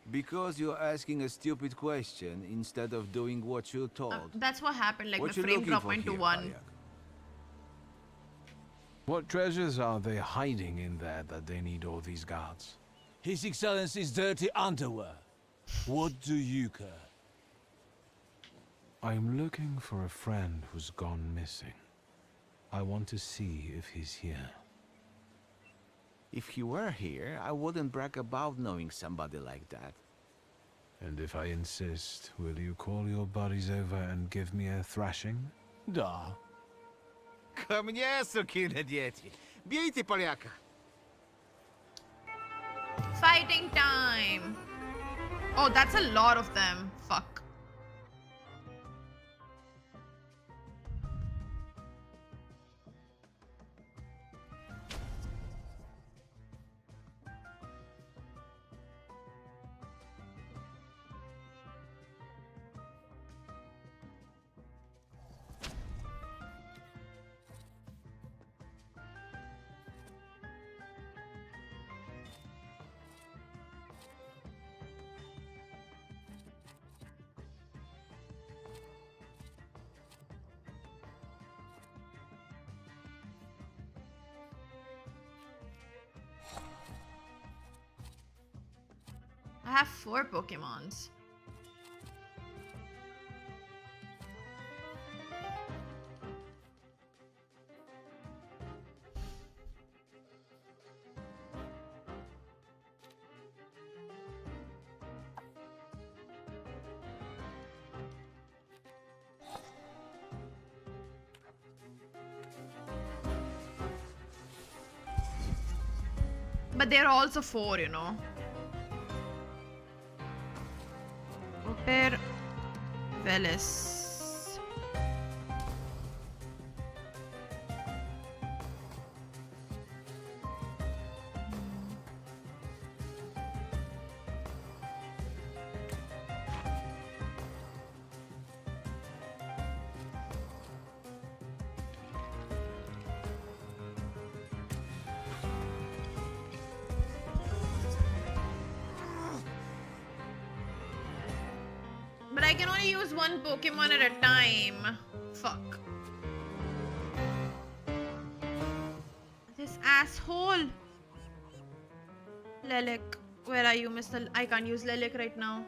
Because you're asking a stupid question instead of doing what you're told. That's what happened. Like What my you frame looking dropped for into here, one. Poliak? What treasures are they hiding in there that they need all these guards? His Excellency's dirty underwear. What do you care? I'm looking for a friend who's gone missing. I want to see if he's here. If he were here, I wouldn't brag about knowing somebody like that. And if I insist, will you call your buddies over and give me a thrashing? Da. Ко мне, сукины дети. Бейте поляка. Fighting time! Oh, that's a lot of them. Fuck. I have 4 Pokemons. But they're also 4, you know. Peripherals. But I can only use 1 Pokemon at a time. Fuck. This asshole. Lilac. Where are you, Mr. I can't use Lilac right now.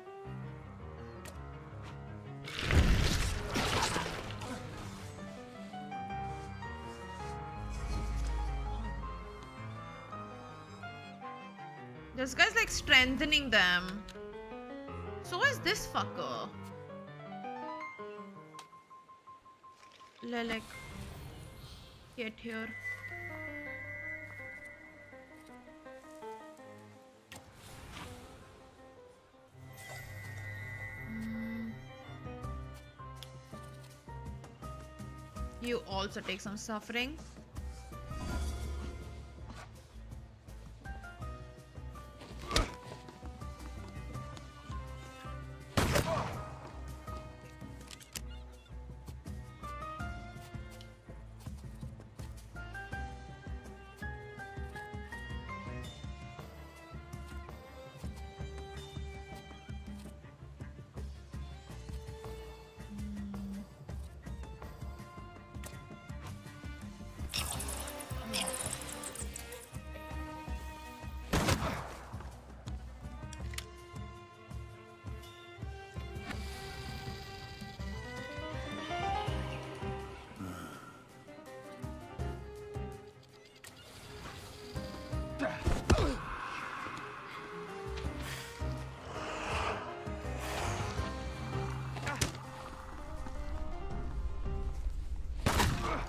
This guy's like strengthening them. So is this fucker. Lilac. Get here. You also take some suffering.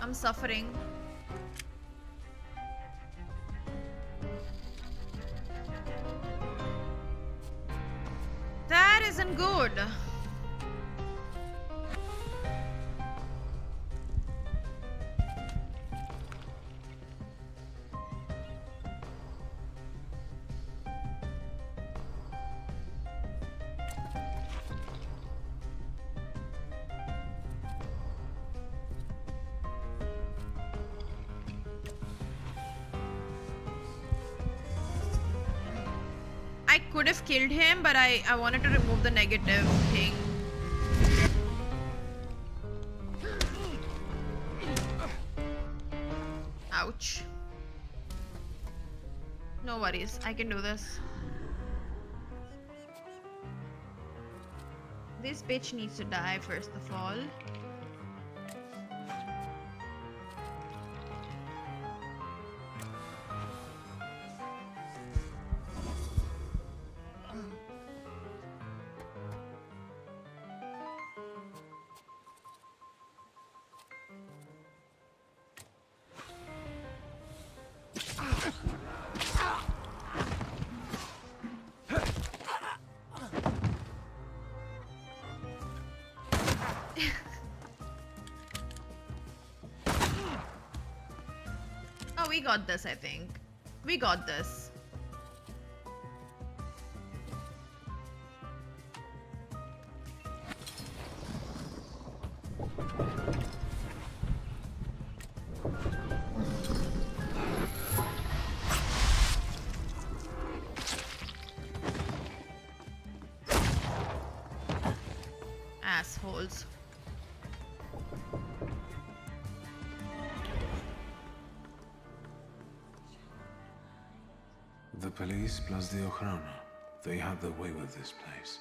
I'm suffering. That isn't good. I could have killed him, but I wanted to remove the negative thing. Ouch. No worries, I can do this. This bitch needs to die first of all. Oh, we got this, I think. We got this. Assholes. The police plus the Ochrana. They had their way with this place.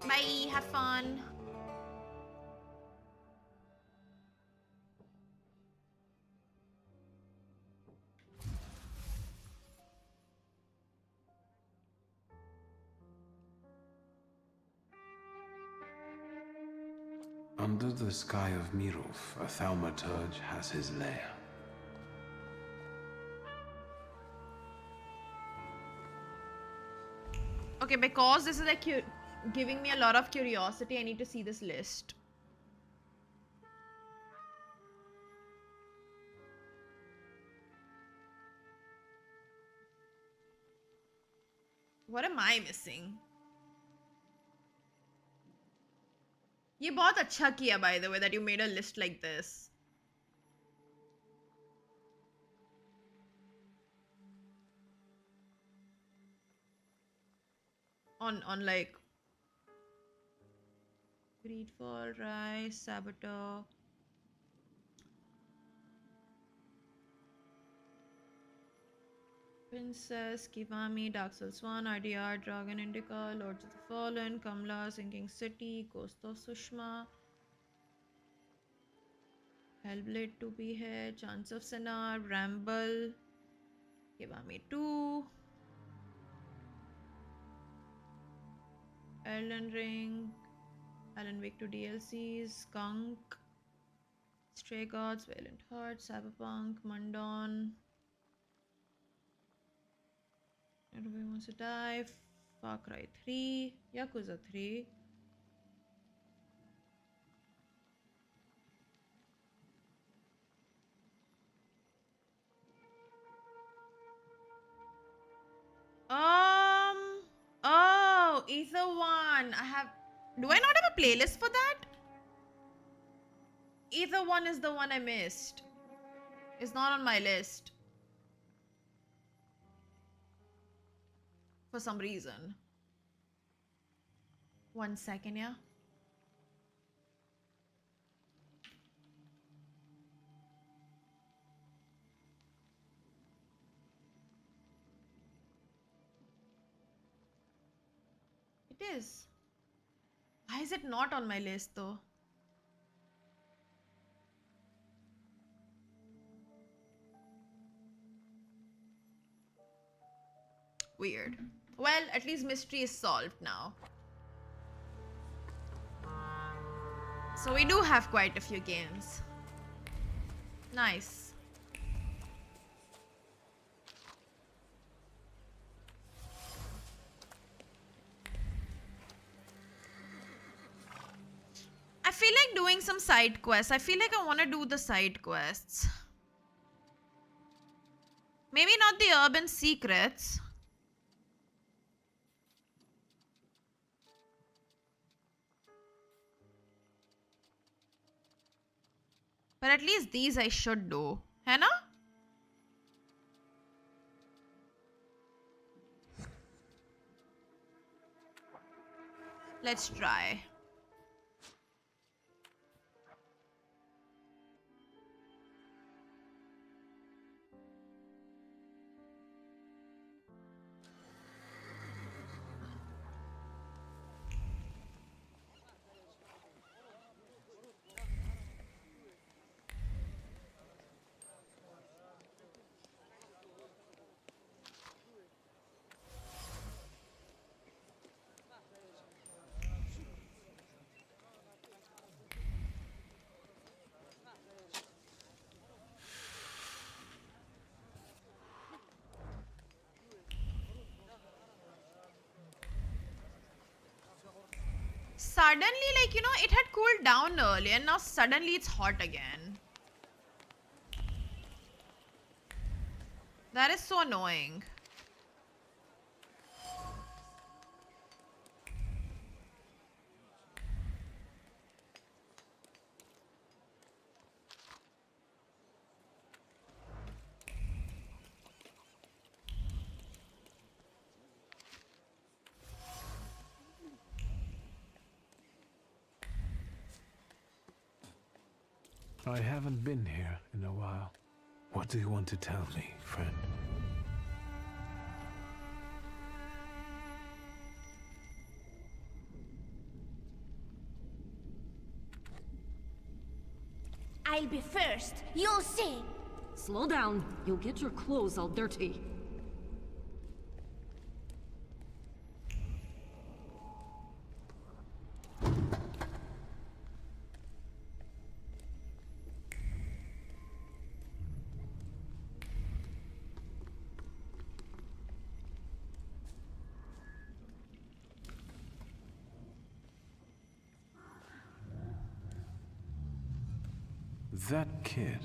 Bye, have fun. Under the sky of Mirov, a Thaumaturge has his lair. Okay, because this is like giving me a lot of curiosity, I need to see this list. What am I missing? ये बहुत अच्छा किया, by the way, that you made a list like this. On like Greedfall, Rise, Saboteur. Princess, Kiwami, Dark Souls 1, RDR, Dragon Indica, Lords of the Fallen, Kamla, Sinking City, Ghost of Sushma, Hellblade 2 भी है, Chance of Sennar, Ramble, Kiwami 2, Elden Ring, Alan Wake 2 DLCs, Skunk, Stray Gods, Valiant Heart, Cyberpunk, Mundon. Everybody wants to die. Far Cry 3, Yakuza 3. Oh, Ether 1. Do I not have a playlist for that? Ether 1 is the one I missed. It's not on my list. For some reason. 1 second, yeah. It is. Why is it not on my list though? Weird. Well, at least mystery is solved now. So we do have quite a few games. Nice. I feel like doing some side quests. I feel like I want to do the side quests. Maybe not the urban secrets. But at least these I should do. है ना? Let's try. Suddenly, like, you know, it had cooled down earlier and now suddenly it's hot again. That is so annoying. I haven't been here in a while. What do you want to tell me, friend? I'll be first. You'll see. Slow down. You'll get your clothes all dirty. That kid,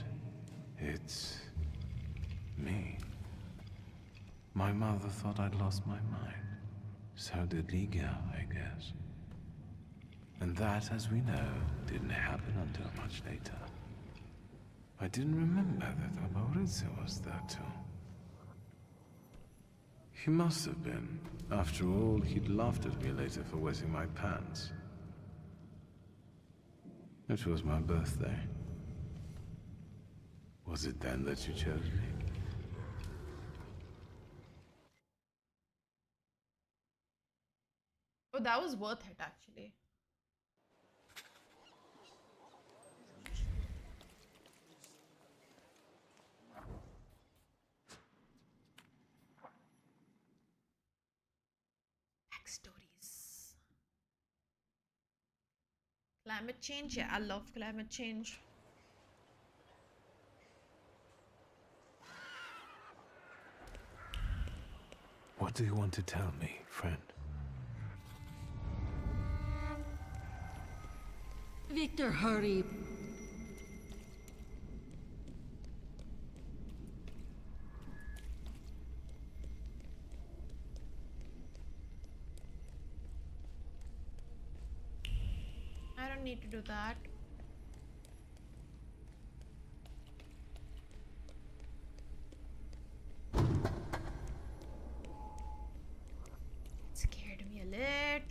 it's me. My mother thought I'd lost my mind. So did Liga, I guess. And that, as we know, didn't happen until much later. I didn't remember that Amoritza was there too. He must have been. After all, he'd laughed at me later for wetting my pants. It was my birthday. Was it then that you chose me? Oh, that was worth it, actually. Backstories. Climate change? Yeah, I love climate change. What do you want to tell me, friend? Victor, hurry. I don't need to do that.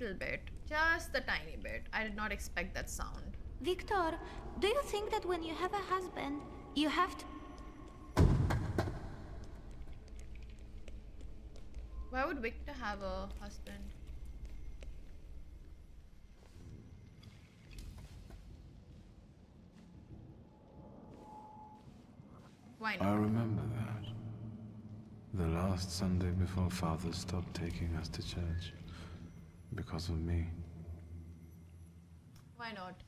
Little bit, just a tiny bit. I did not expect that sound. Victor, do you think that when you have a husband, you have to... Why would Victor have a husband? Why not? I remember that. The last Sunday before Father stopped taking us to church. Because of me. Why not?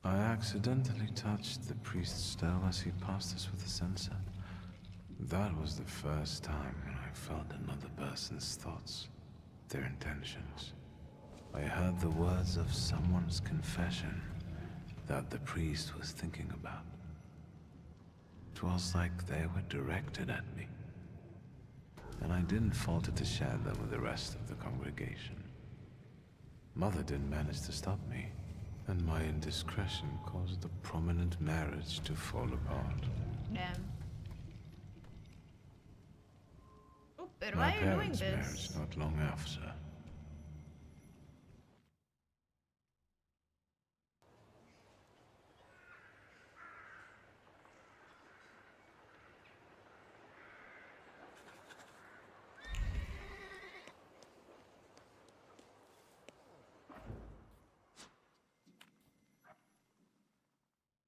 I accidentally touched the priest's stele as he passed us with a censer. That was the first time when I felt another person's thoughts, their intentions. I heard the words of someone's confession that the priest was thinking about. It was like they were directed at me. And I didn't falter to share them with the rest of the congregation. Mother didn't manage to stop me, and my indiscretion caused the prominent marriage to fall apart. Damn. Oh, but My why are you doing parents' this? marriage not long after.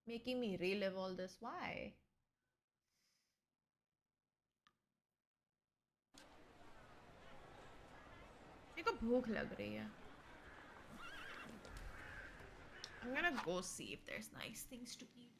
Making me relive all this. Why? मेरे को भूख लग रही है. I'm gonna go see if there's nice things to eat.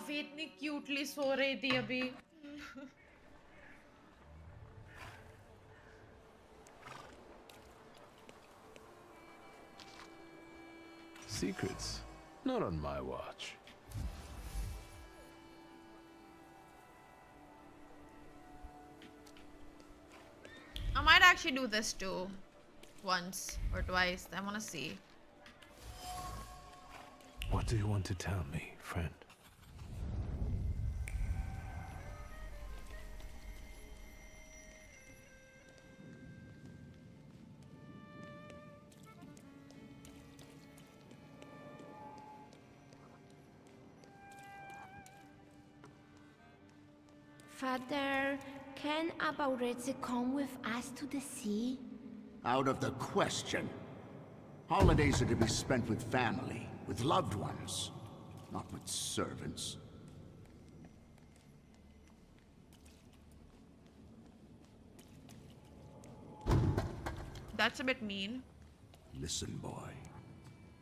वे इतनी cutely सो रही थी अभी. Secrets? Not on my watch. I might actually do this too. Once or twice. I wanna see. What do you want to tell me, friend? Father, can Abauretse come with us to the sea? Out of the question. Holidays are to be spent with family, with loved ones, not with servants. That's a bit mean. Listen, boy.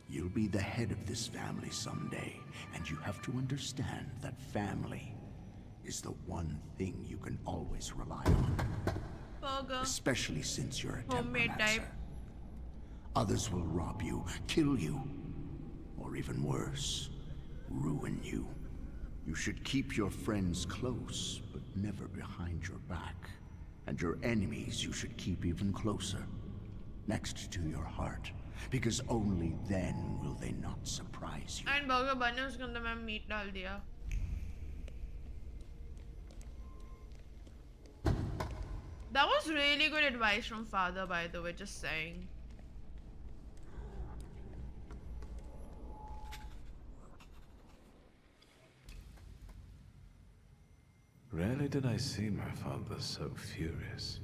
You'll be the head of this family someday, and you have to understand that family is the one thing you can always rely on. Burger. Especially since you're a Homemade type. Others will rob you, kill you, or even worse, ruin you. You should keep your friends close, but never behind your back. And your enemies you should keep even closer, next to your heart, because only then will they not surprise you. And burger bane uske andar main meat dal diya. That was really good advice from father, by the way, just saying. Rarely did I see my father so furious.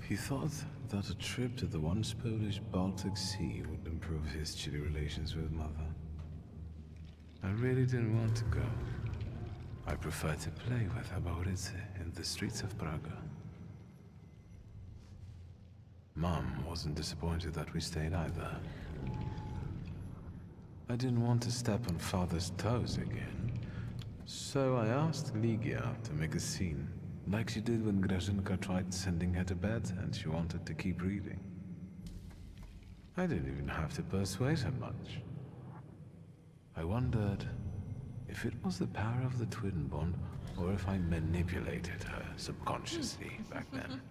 He thought that a trip to the once Polish Baltic Sea would improve his chilly relations with mother. I really didn't want to go. I preferred to play with Abauretse in the streets of Praga. Mom wasn't disappointed that we stayed either. I didn't want to step on father's toes again, so I asked Ligia to make a scene, like she did when Grażynka tried sending her to bed and she wanted to keep reading. I didn't even have to persuade her much. I wondered if it was the power of the twin bond or if I manipulated her subconsciously back then.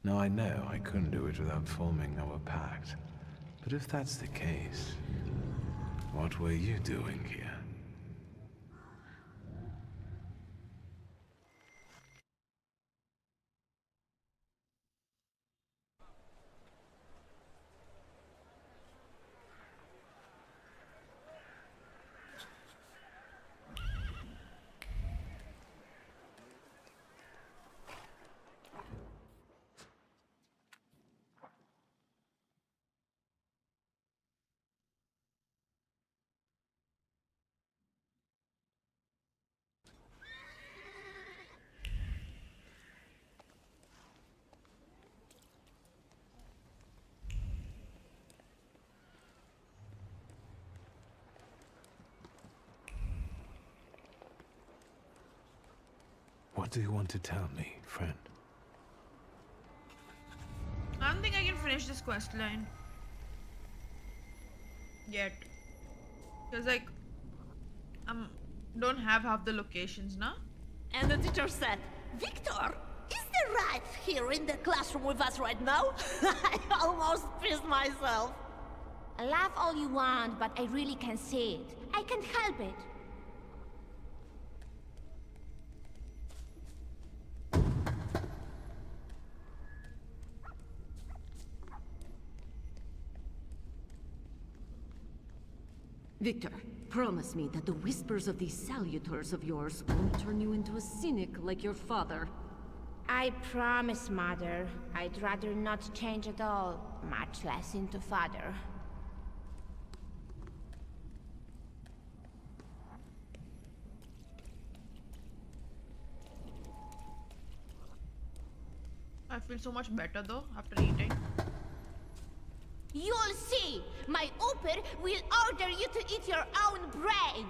Now I know I couldn't do it without forming our pact. But if that's the case, what were you doing here? What do you want to tell me, friend? I don't think I can finish this quest line yet, because like don't have half the locations now. And the teacher said, "Victor, is the right here in the classroom with us right now?" I almost pissed myself. Laugh all you want, but I really can't see it. I can't help it. Victor, promise me that the whispers of these salutors of yours won't turn you into a cynic like your father. I promise, Mother. I'd rather not change at all, much less into Father. I feel so much better though after eating. You'll see! My Uber will order you to eat your own brain!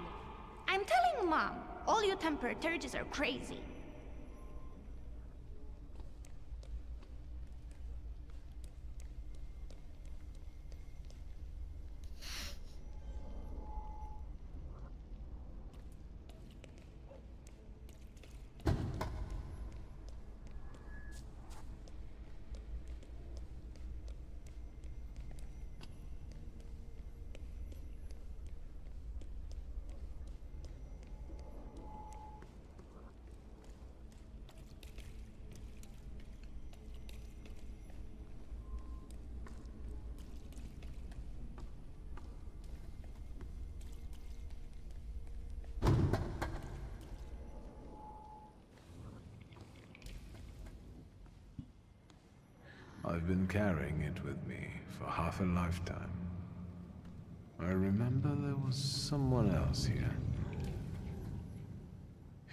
I'm telling Mom, all you Thaumaturges are crazy. I've been carrying it with me for half a lifetime. I remember there was someone else here.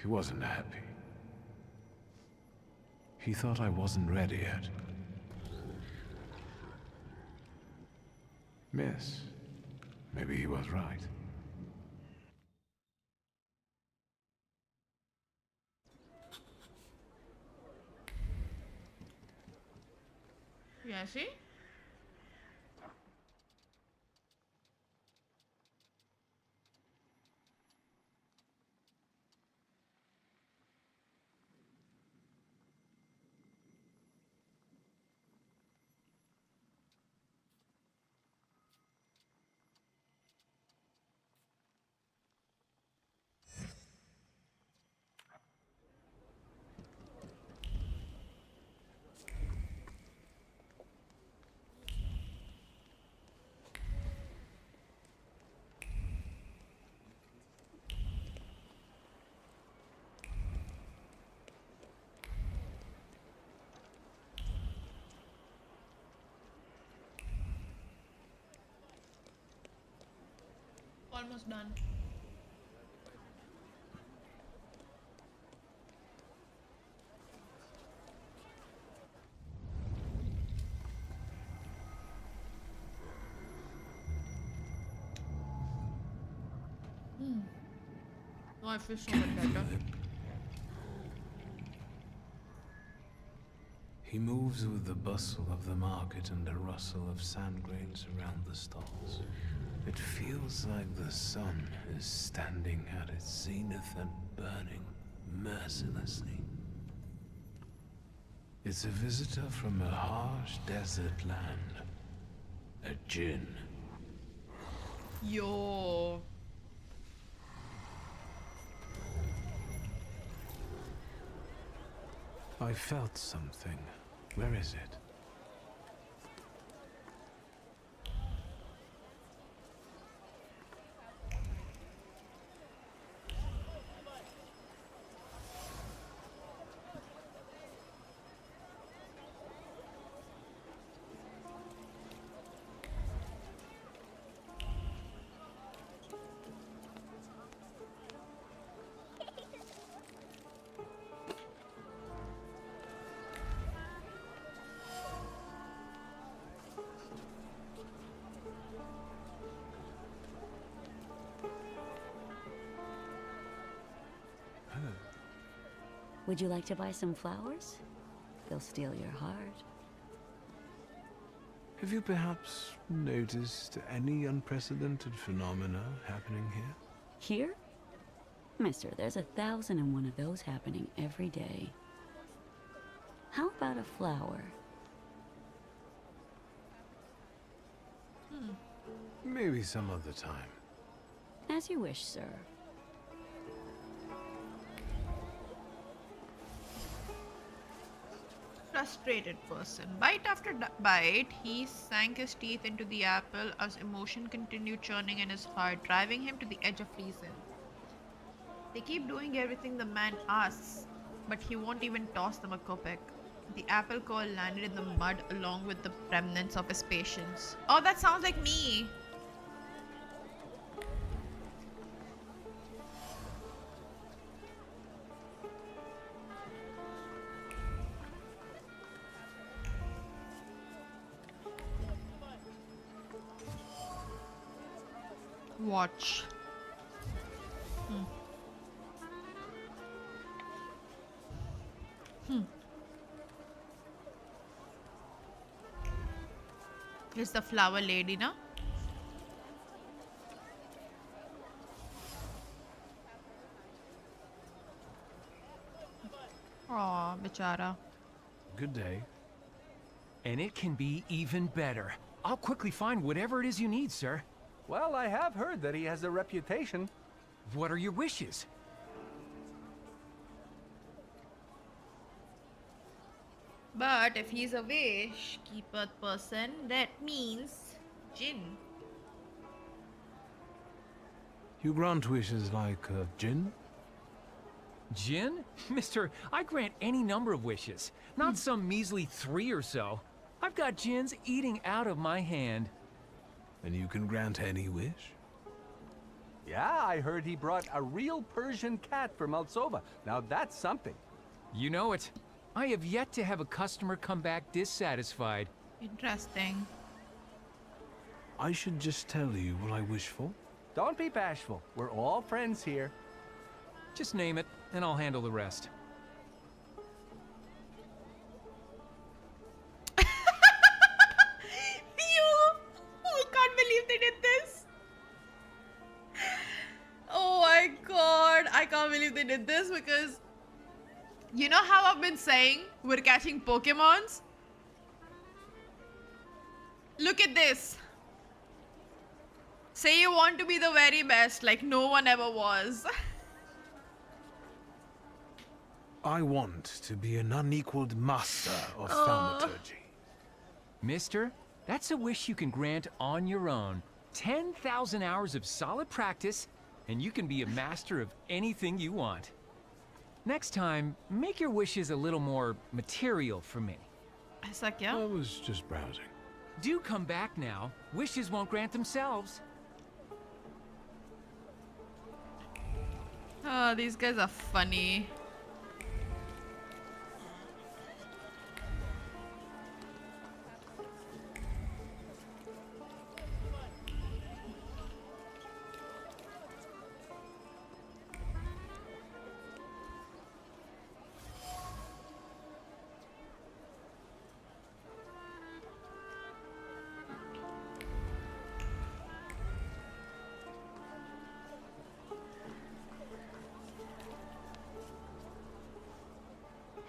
He wasn't happy. He thought I wasn't ready yet. Miss, maybe he was right. Yeah, see? Almost done. Oh, I feel so much better. He moves with the bustle of the market and the rustle of sand grains around the stalls. It feels like the sun is standing at its zenith and burning mercilessly. It's a visitor from a harsh desert land. A djinn. Yo. I felt something. Where is it? Would you like to buy some flowers? They'll steal your heart. Have you perhaps noticed any unprecedented phenomena happening here? Here? Mister, there's 1,001 of those happening every day. How about a flower? Maybe some other time. As you wish, sir. Frustrated person. Bite after bite, he sank his teeth into the apple as emotion continued churning in his heart, driving him to the edge of freezing. They keep doing everything the man asks, but he won't even toss them a kopeck. The apple core landed in the mud along with the remnants of his patience. Oh, that sounds like me! Watch. Here's the flower lady, na? Aw, bichara. Good day. And it can be even better. I'll quickly find whatever it is you need, sir. Well, I have heard that he has a reputation. What are your wishes? But if he's a wish keeper person, that means Jinn. You grant wishes like Jinn? Jinn? Mister, I grant any number of wishes. Not some measly 3 or so. I've got jinns eating out of my hand. And you can grant any wish? Yeah, I heard he brought a real Persian cat from Altsova. Now that's something. You know it. I have yet to have a customer come back dissatisfied. Interesting. I should just tell you what I wish for? Don't be bashful. We're all friends here. Just name it, and I'll handle the rest. I can't believe they did this. Oh my god, I can't believe they did this because you know how I've been saying we're catching Pokemons? Look at this. Say you want to be the very best like no one ever was. I want to be an unequaled master of thaumaturgy. Mister, that's a wish you can grant on your own. 10,000 hours of solid practice, and you can be a master of anything you want. Next time, make your wishes a little more material for me. I was just browsing. Do come back now. Wishes won't grant themselves. Oh, these guys are funny.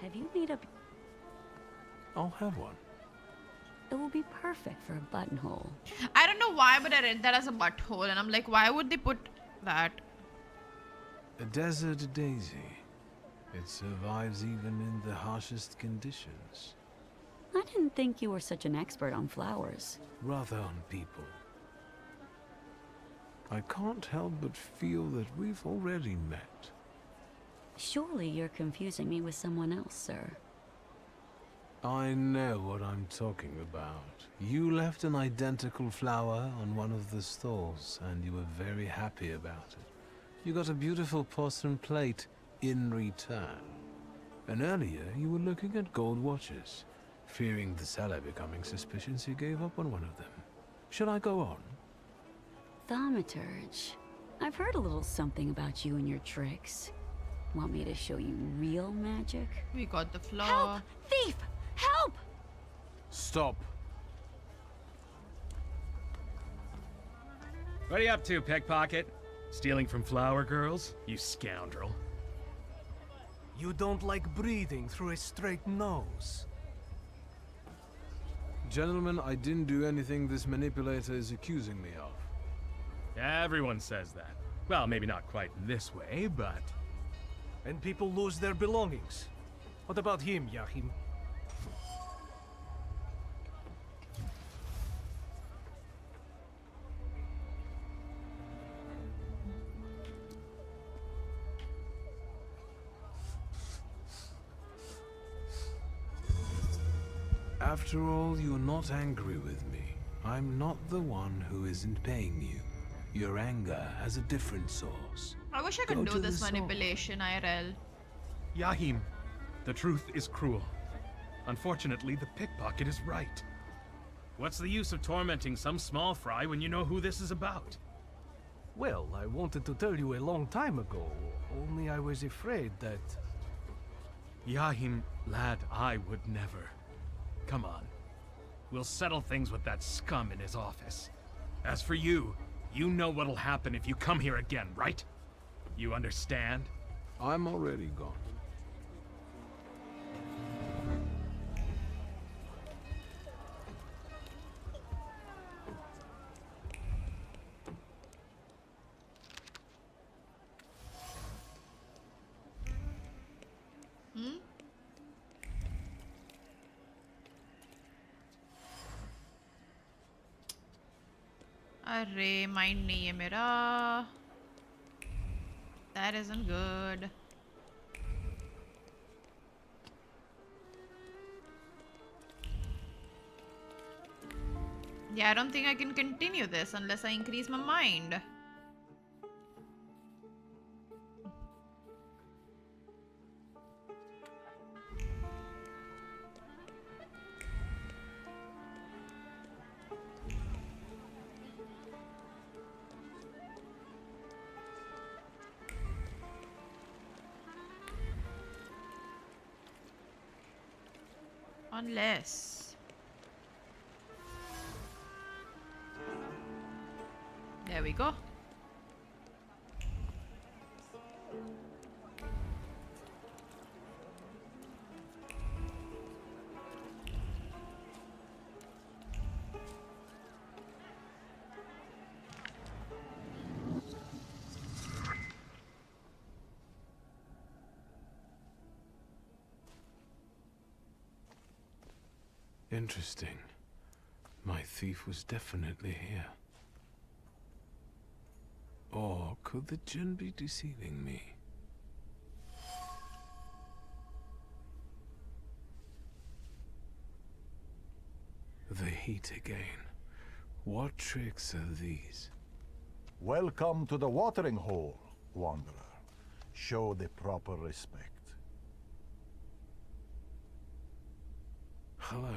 Have you made up? I'll have one. It will be perfect for a buttonhole. I don't know why, but I read that as a butthole, and I'm like, why would they put that? A desert daisy. It survives even in the harshest conditions. I didn't think you were such an expert on flowers. Rather on people. I can't help but feel that we've already met. Surely you're confusing me with someone else, sir. I know what I'm talking about. You left an identical flower on one of the stalls, and you were very happy about it. You got a beautiful porcelain plate in return. And earlier, you were looking at gold watches. Fearing the seller becoming suspicious, you gave up on one of them. Should I go on? Thaumaturge. I've heard a little something about you and your tricks. Want me to show you real magic? We got the flower. Help! Thief! Help! Stop. What are you up to, pickpocket? Stealing from flower girls? You scoundrel. You don't like breathing through a straight nose. Gentlemen, I didn't do anything this manipulator is accusing me of. Everyone says that. Well, maybe not quite in this way, but... And people lose their belongings. What about him, Yahim? After all, you're not angry with me. I'm not the one who isn't paying you. Your anger has a different source. I wish I could do this manipulation, IRL. Yahim, the truth is cruel. Unfortunately, the pickpocket is right. What's the use of tormenting some small fry when you know who this is about? Well, I wanted to tell you a long time ago, only I was afraid that... Yahim, lad, I would never. Come on. We'll settle things with that scum in his office. As for you, you know what'll happen if you come here again, right? You understand? I'm already gone. अरे mind नहीं है मेरा. That isn't good. Yeah, I don't think I can continue this unless I increase my mind. Unless... There we go. Interesting. My thief was definitely here. Or could the djinn be deceiving me? The heat again. What tricks are these? Welcome to the watering hole, Wanderer. Show the proper respect. Hello.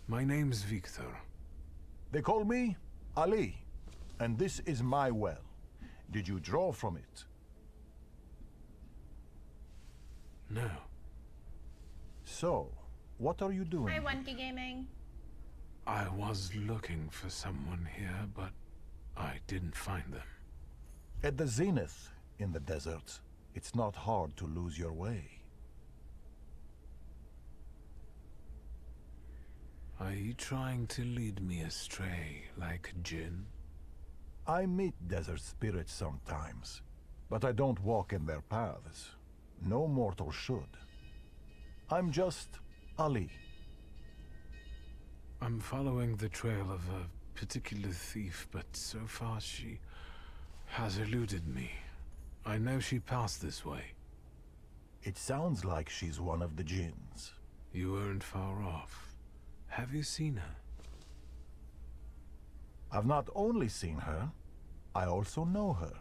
My name's Victor. They call me Ali, and this is my well. Did you draw from it? No. So, what are you doing? Hi, 1K Gaming. I was looking for someone here, but I didn't find them. At the zenith in the desert, it's not hard to lose your way. Are you trying to lead me astray like a djinn? I meet desert spirits sometimes, but I don't walk in their paths. No mortal should. I'm just Ali. I'm following the trail of a particular thief, but so far she has eluded me. I know she passed this way. It sounds like she's one of the jinns. You weren't far off. Have you seen her? I've not only seen her, I also know her.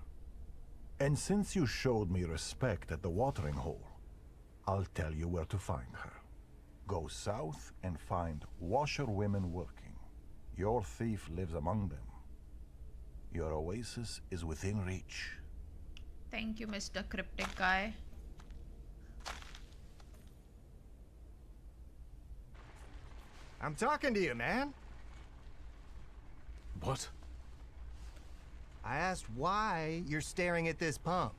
And since you showed me respect at the watering hole, I'll tell you where to find her. Go south and find washerwomen working. Your thief lives among them. Your oasis is within reach. Thank you, Mr. Cryptic Guy. I'm talking to you, man. What? I asked why you're staring at this pump.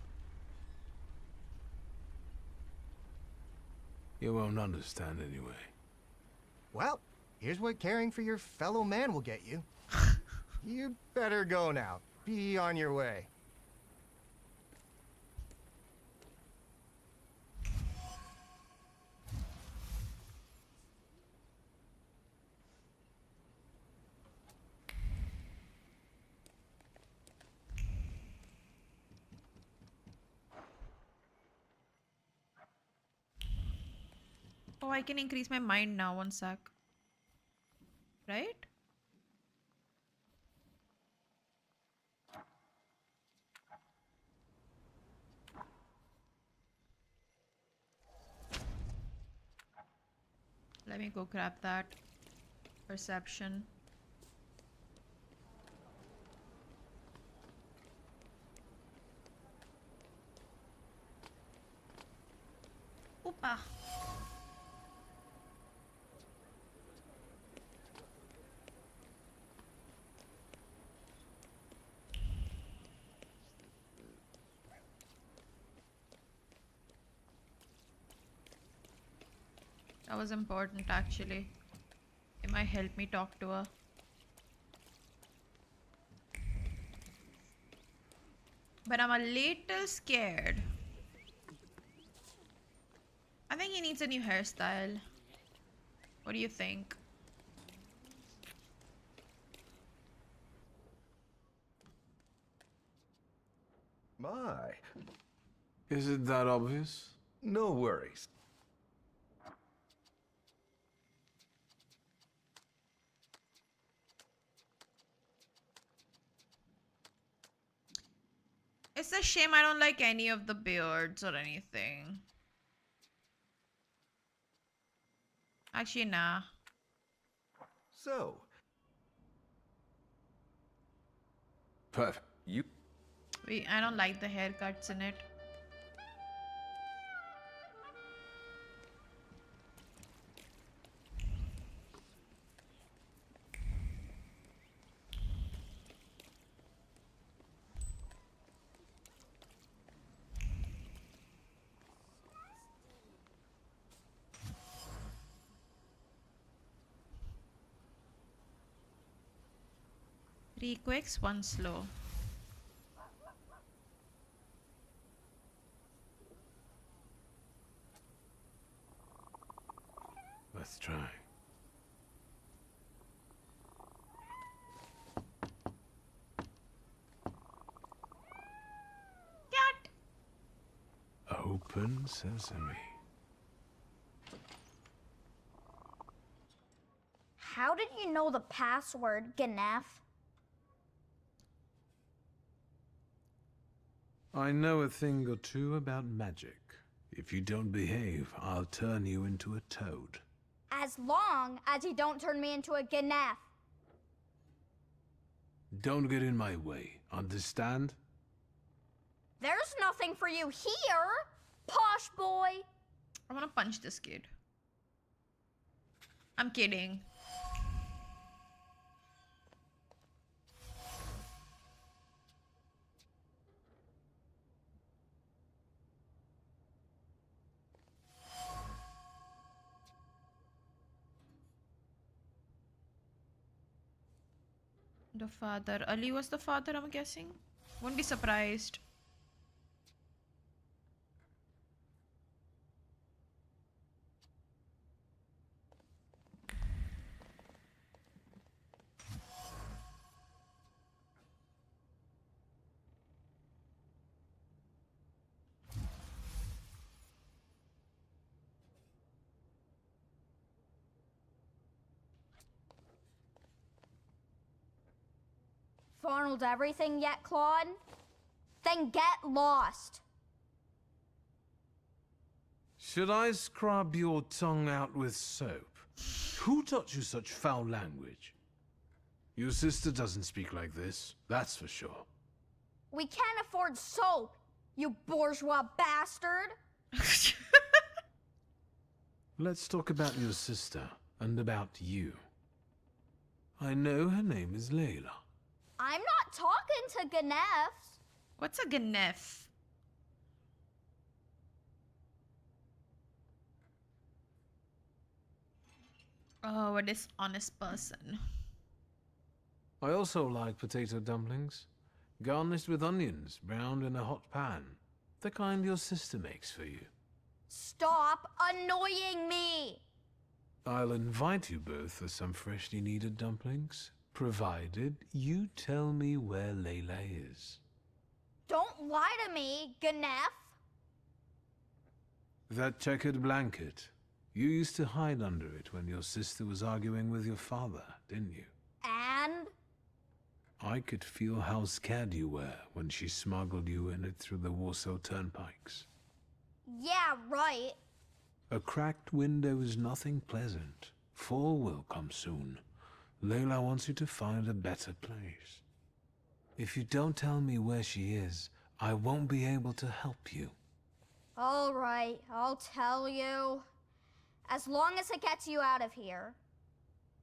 You won't understand anyway. Well, here's what caring for your fellow man will get you. You better go now. Be on your way. Oh, I can increase my mind now, 1 sec. Right? Let me go grab that. Perception. Ah. That was important actually. It might help me talk to her. But I'm a little scared. I think he needs a new hairstyle. What do you think? My. Is it that obvious? No worries. It's a shame I don't like any of the beards or anything. Actually, nah. So. Perfect. You. Wait, I don't like the haircuts in it. Three quicks, one slow. Let's try. Cat. Open sesame. How did you know the password, Ganef? I know a thing or two about magic. If you don't behave, I'll turn you into a toad. As long as you don't turn me into a Ganef. Don't get in my way, understand? There's nothing for you here, posh boy. I wanna punch this kid. I'm kidding. The father. Ali was the father, I'm guessing. Wouldn't be surprised. Farnelled everything yet, Claude? Then get lost. Should I scrub your tongue out with soap? Who taught you such foul language? Your sister doesn't speak like this, that's for sure. We can't afford soap, you bourgeois bastard. Let's talk about your sister and about you. I know her name is Layla. I'm not talking to Ganef. What's a Ganef? Oh, a dishonest person. I also like potato dumplings, garnished with onions, browned in a hot pan. The kind your sister makes for you. Stop annoying me. I'll invite you both for some freshly kneaded dumplings, provided you tell me where Layla is. Don't lie to me, Ganef. That checkered blanket. You used to hide under it when your sister was arguing with your father, didn't you? And? I could feel how scared you were when she smuggled you in it through the Warsaw turnpikes. Yeah, right. A cracked window is nothing pleasant. Fall will come soon. Layla wants you to find a better place. If you don't tell me where she is, I won't be able to help you. Alright, I'll tell you. As long as it gets you out of here.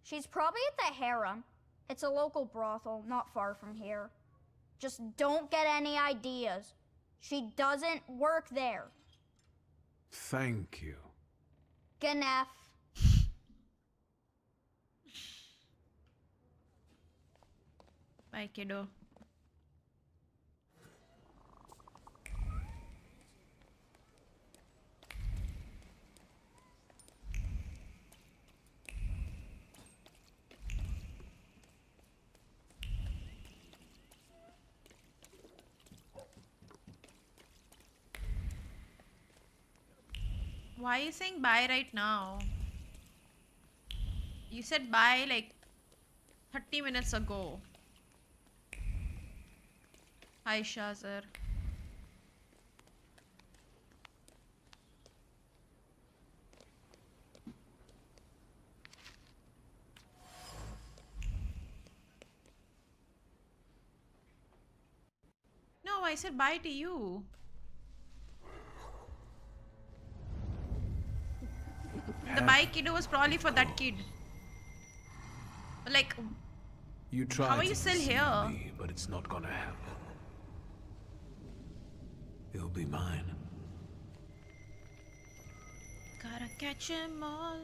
She's probably at the harem. It's a local brothel, not far from here. Just don't get any ideas. She doesn't work there. Thank you. Ganef. Bye, kiddo. Why are you saying bye right now? You said bye like 30 minutes ago. Hi, Shazar. No, I said bye to you. The bye kiddo was probably for that kid. Like, You tried how are you to still deceive here? me, but it's not gonna happen. It'll be mine. Gotta catch 'em all.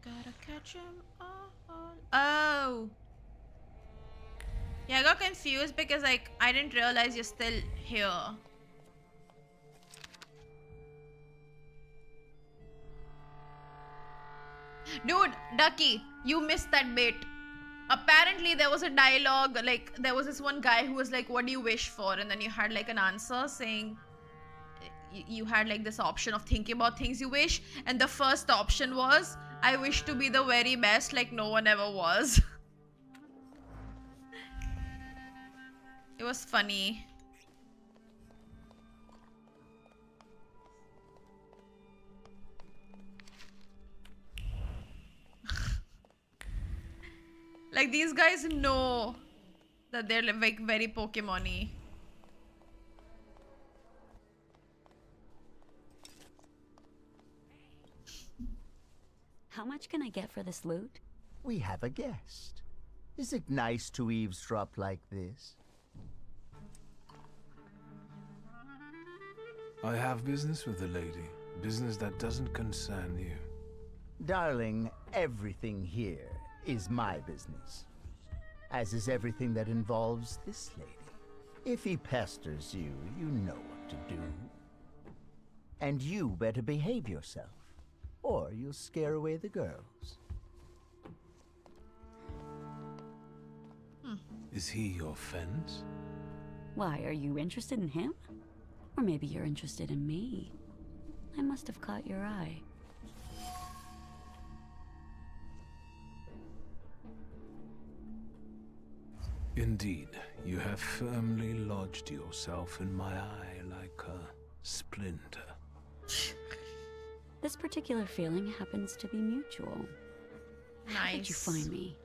Gotta catch 'em all. Oh. Yeah, I got confused because like I didn't realize you're still here. Dude, Ducky, you missed that bit. Apparently there was a dialogue, like there was this one guy who was like, what do you wish for? And then you had like an answer saying you had like this option of thinking about things you wish, and the first option was, I wish to be the very best like no one ever was. It was funny. Like these guys know that they're like very Pokemon-y. How much can I get for this loot? We have a guest. Is it nice to eavesdrop like this? I have business with the lady. Business that doesn't concern you. Darling, everything here is my business. As is everything that involves this lady. If he pesters you, you know what to do. And you better behave yourself, or you'll scare away the girls. Is he your fence? Why, are you interested in him? Or maybe you're interested in me. I must have caught your eye. Indeed, you have firmly lodged yourself in my eye like a splinter. This particular feeling happens to be mutual. How did you Nice. find me?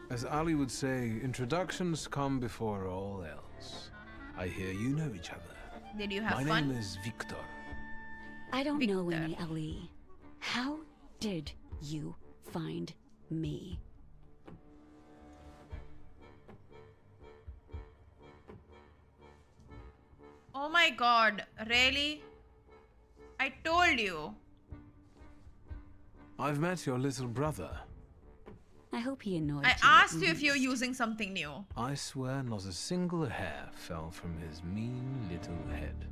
As Ali would say, introductions come before all else. I hear you know each other. Did you have My fun? name is Victor. I don't know any Ali. How did you find me? Oh my god, really? I told you. I've met your little brother. I hope he annoyed I you. asked you if you're using something new. I swear not a single hair fell from his mean little head.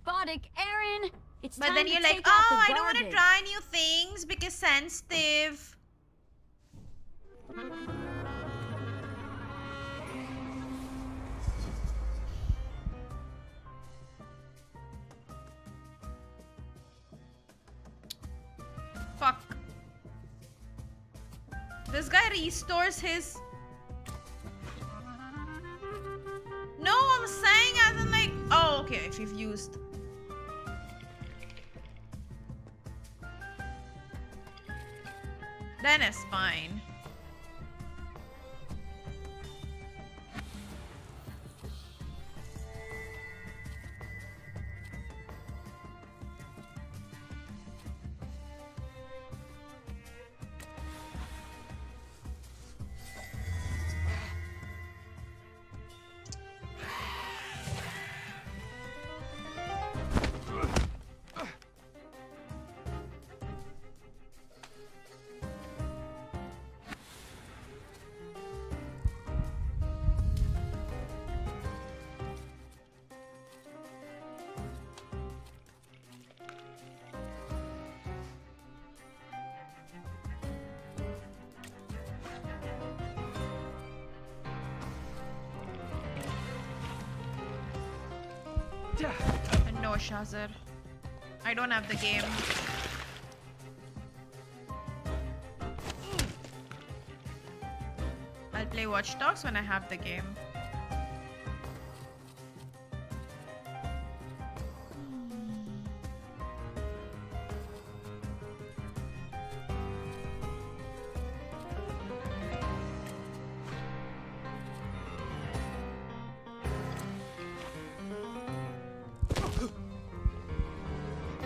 Boddick, Aaron! It's But time then to you're like, take out oh, the I don't want to garbage." try new things because sensitive. Fuck. This guy restores his... No, I'm saying as in like... Oh, okay, if you've used... Then it's fine. No, Shazir. I don't have the game. I'll play Watch Dogs when I have the game.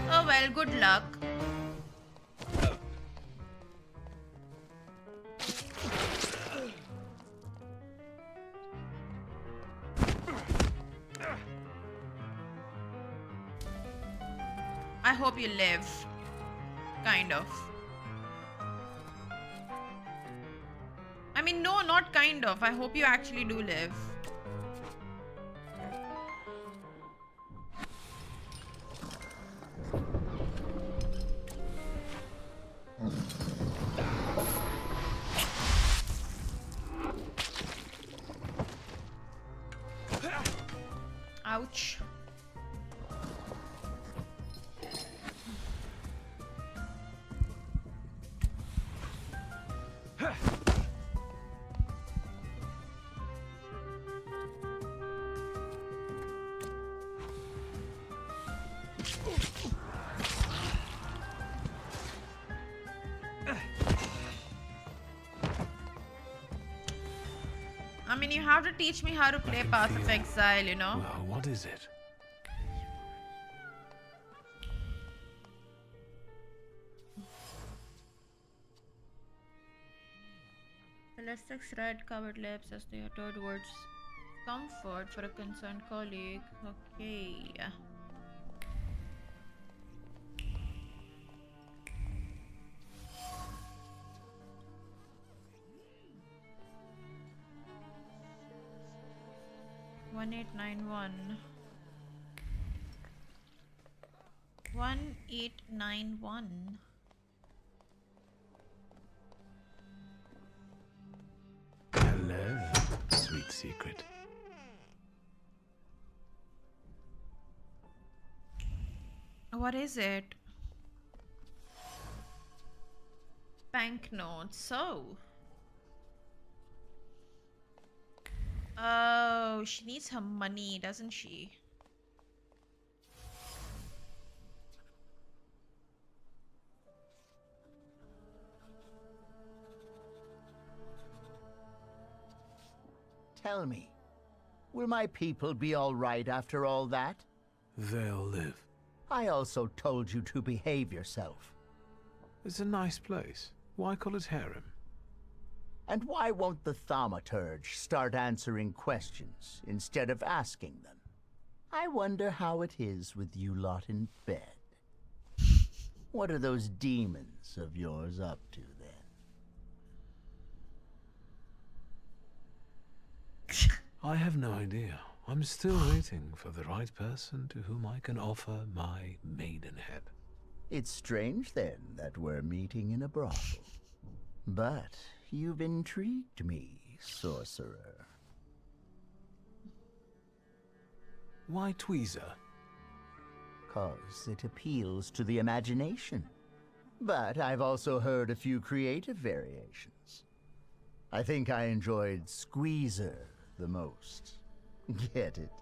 Oh well, good luck. I hope you live. Kind of. I mean, no, not kind of. I hope you actually do live. Ouch. I mean, you have to teach me how to play Path of Exile, you know? Well, what is it? Elastic's red covered lips as they uttered words comfort for a concerned colleague. Okay. One 1891. Hello, sweet secret. What is it? Banknotes. So. Oh, she needs her money, doesn't she? Tell me, will my people be all right after all that? They'll live. I also told you to behave yourself. It's a nice place. Why call it harem? And why won't the Thaumaturge start answering questions instead of asking them? I wonder how it is with you lot in bed. What are those demons of yours up to then? I have no idea. I'm still waiting for the right person to whom I can offer my maidenhead. It's strange then that we're meeting in a brothel. But you've intrigued me, sorcerer. Why tweezer? 'Cause it appeals to the imagination. But I've also heard a few creative variations. I think I enjoyed Squeezer the most. Get it?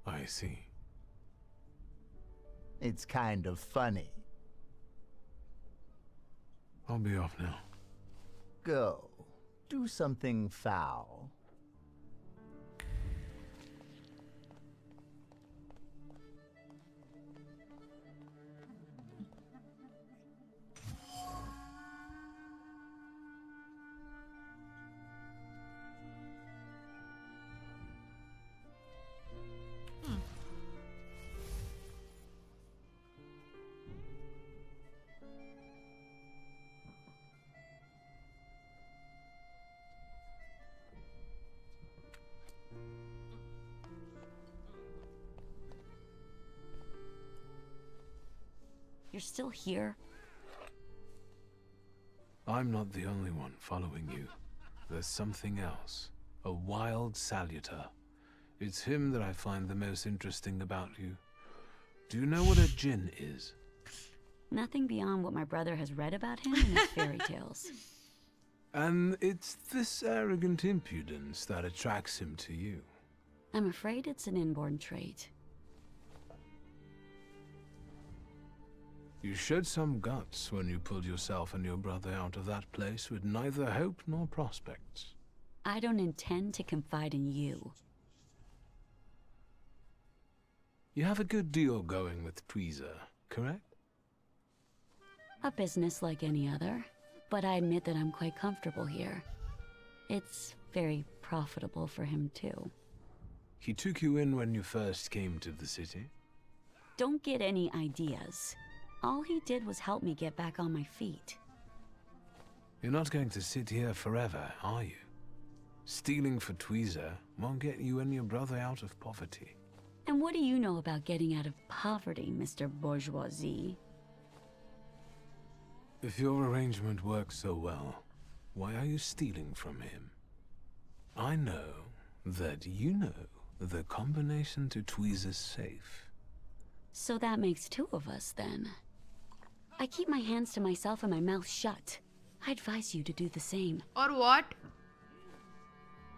I see. It's kind of funny. I'll be off now. Go. Do something foul. You're still here? I'm not the only one following you. There's something else. A wild salutor. It's him that I find the most interesting about you. Do you know what a djinn is? Nothing beyond what my brother has read about him in his fairy tales. And it's this arrogant impudence that attracts him to you. I'm afraid it's an inborn trait. You showed some guts when you pulled yourself and your brother out of that place with neither hope nor prospects. I don't intend to confide in you. You have a good deal going with Tweezer, correct? A business like any other, but I admit that I'm quite comfortable here. It's very profitable for him too. He took you in when you first came to the city? Don't get any ideas. All he did was help me get back on my feet. You're not going to sit here forever, are you? Stealing for Tweezer won't get you and your brother out of poverty. And what do you know about getting out of poverty, Mr. Bourgeoisie? If your arrangement works so well, why are you stealing from him? I know that you know the combination to Tweezer's safe. So that makes two of us, then. I keep my hands to myself and my mouth shut. I advise you to do the same. Or what?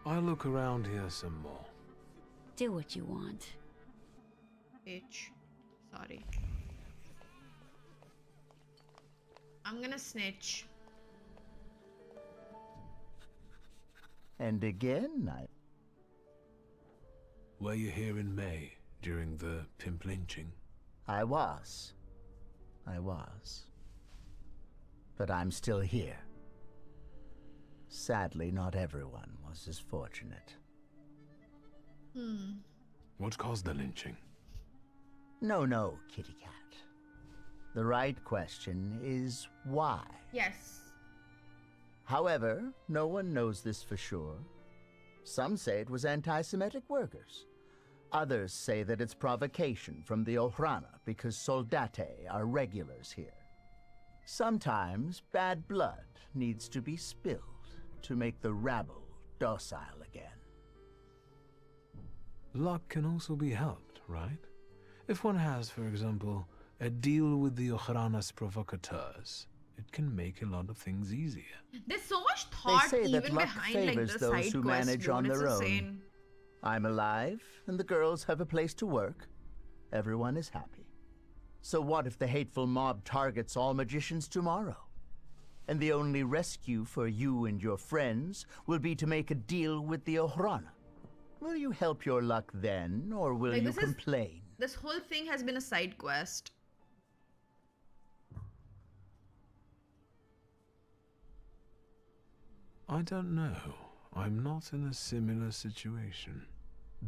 I'll look around here some more. Do what you want. Bitch. Sorry. I'm gonna snitch. And again, Were you here in May, during the pimp lynching? I was. But I'm still here. Sadly, not everyone was as fortunate. What caused the lynching? No, kitty cat. The right question is why? Yes. However, no one knows this for sure. Some say it was anti-Semitic workers. Others say that it's provocation from the Ohrana because soldate are regulars here. Sometimes bad blood needs to be spilled to make the rabble docile again. Luck can also be helped, right? If one has, for example, a deal with the Ohrana's provocateurs, it can make a lot of things easier. There's so much thought They say even that luck behind like favors the those side who quest, manage dude. on It's their insane. own. I'm alive, and the girls have a place to work. Everyone is happy. So what if the hateful mob targets all magicians tomorrow? And the only rescue for you and your friends will be to make a deal with the Ohrana. Will you help your luck then, or will Like, you this is- complain? This whole thing has been a side quest. I don't know. I'm not in a similar situation.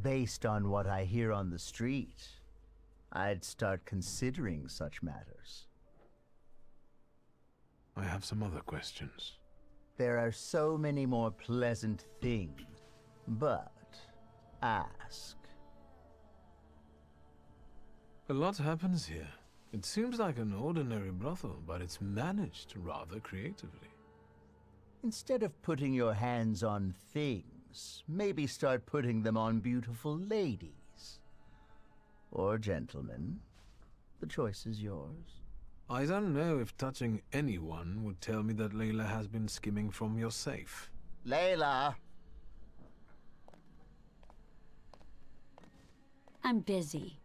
Based on what I hear on the street, I'd start considering such matters. I have some other questions. There are so many more pleasant things, but ask. A lot happens here. It seems like an ordinary brothel, but it's managed rather creatively. Instead of putting your hands on things, maybe start putting them on beautiful ladies. Or gentlemen. The choice is yours. I don't know if touching anyone would tell me that Layla has been skimming from your safe. Layla! I'm busy.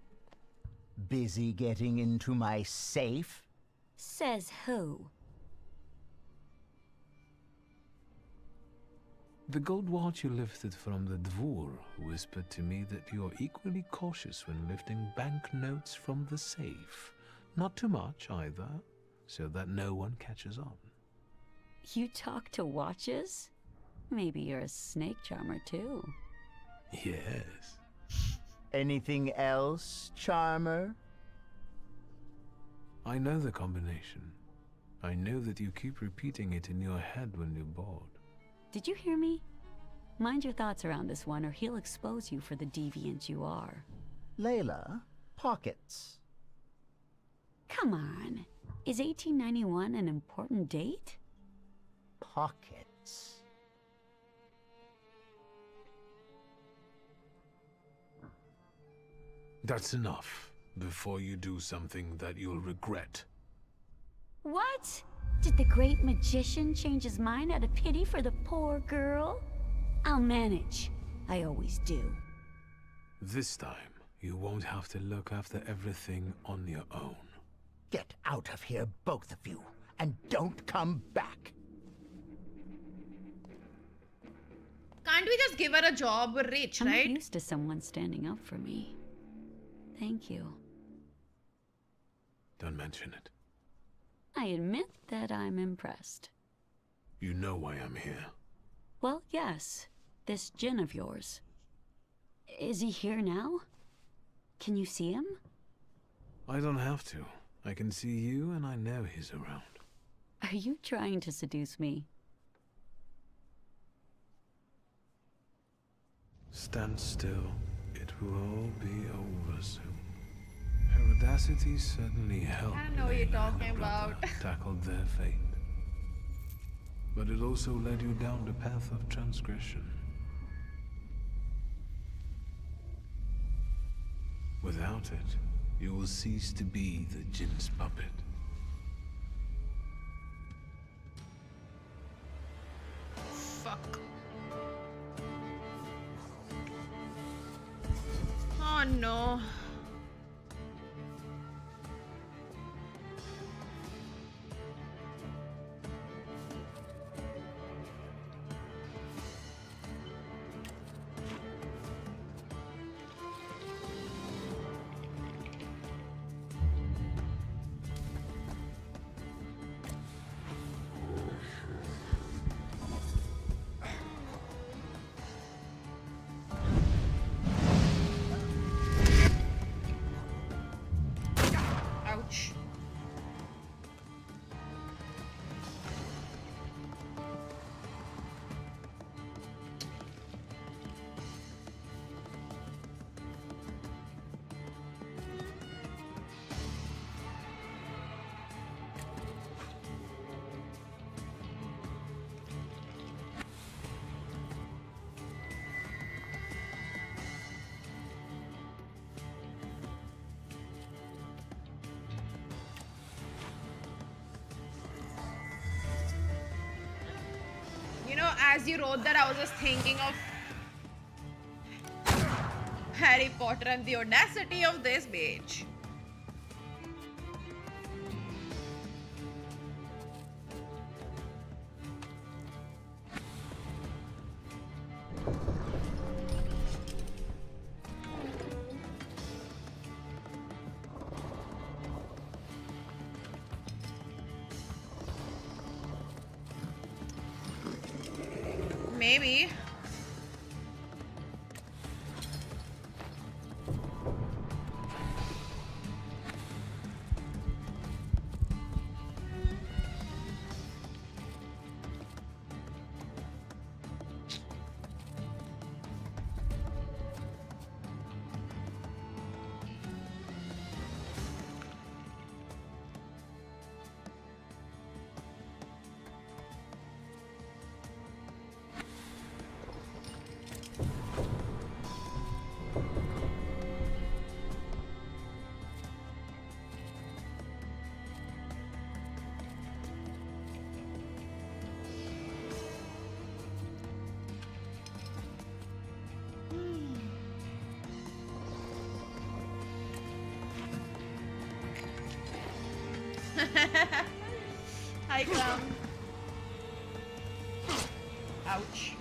Busy getting into my safe? Says who? The gold watch you lifted from the Dvor whispered to me that you're equally cautious when lifting banknotes from the safe. Not too much, either, so that no one catches on. You talk to watches? Maybe you're a snake charmer, too. Yes. Anything else, charmer? I know the combination. I know that you keep repeating it in your head when you're bored. Did you hear me? Mind your thoughts around this one, or he'll expose you for the deviant you are. Layla, pockets. Come on. Is 1891 an important date? Pockets. That's enough, before you do something that you'll regret. What? Did the great magician change his mind out of pity for the poor girl? I'll manage. I always do. This time, you won't have to look after everything on your own. Get out of here, both of you, and don't come back. Can't we just give her a job? We're rich, I'm right? not used to someone standing up for me. Thank you. Don't mention it. I admit that I'm impressed. You know why I'm here. Well, yes. This Jinn of yours. Is he here now? Can you see him? I don't have to. I can see you and I know he's around. Are you trying to seduce me? Stand still. It will all be over soon. Her audacity certainly helped I don't know what you're Layla and talking her brother about. tackle their fate. But it also led you down the path of transgression. Without it, you will cease to be the Jinn's puppet. Fuck. Oh no. Ouch. You know, as you wrote that, I was just thinking of Harry Potter and the audacity of this bitch. Maybe. Hi, Clown. Ouch.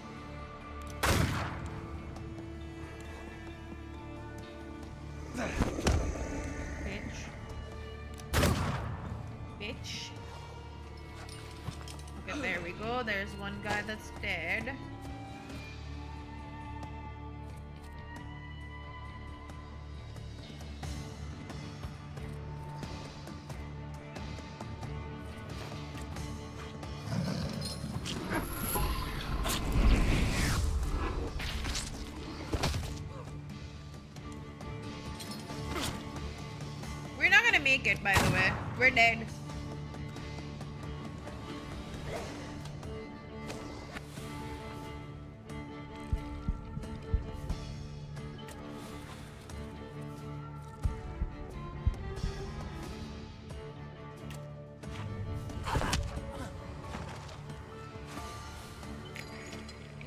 Bitch. Okay, there we go. There's one guy that's dead. We're not gonna make it, by the way. We're dead.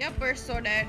Yep, we're so dead.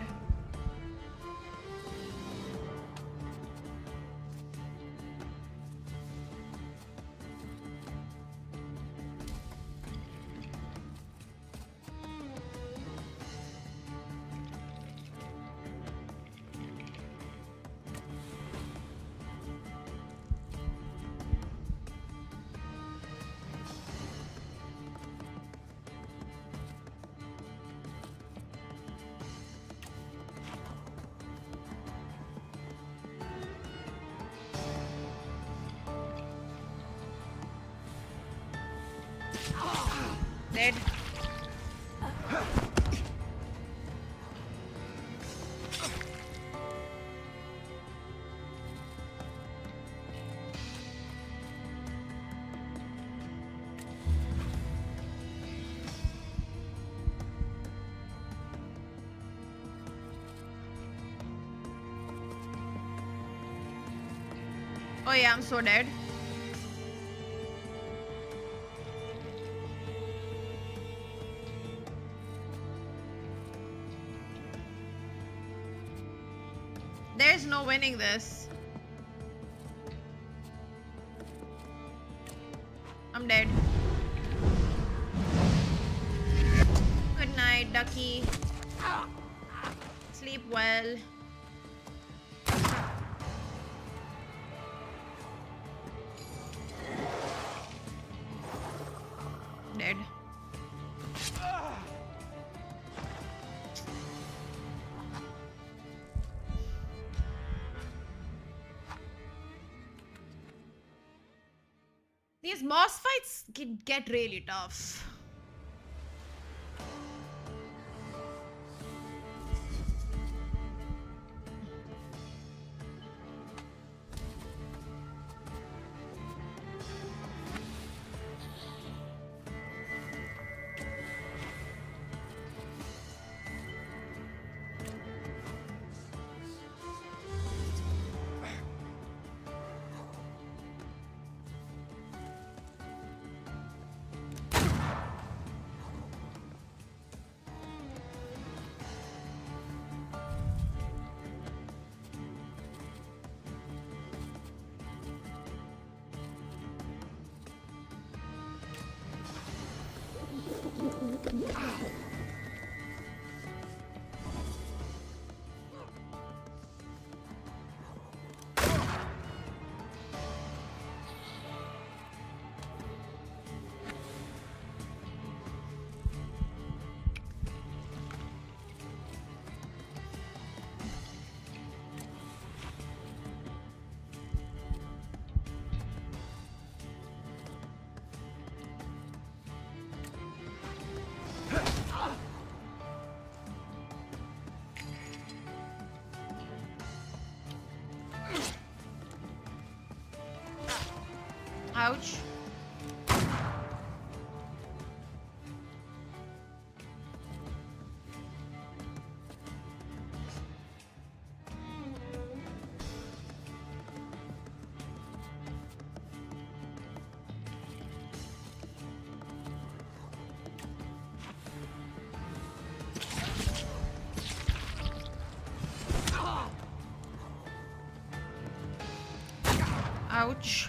Dead. Oh yeah, I'm so dead. There's no winning this. I'm dead. Good night, ducky. Sleep well. Dead. These boss fights can get really tough. Ouch. Ouch.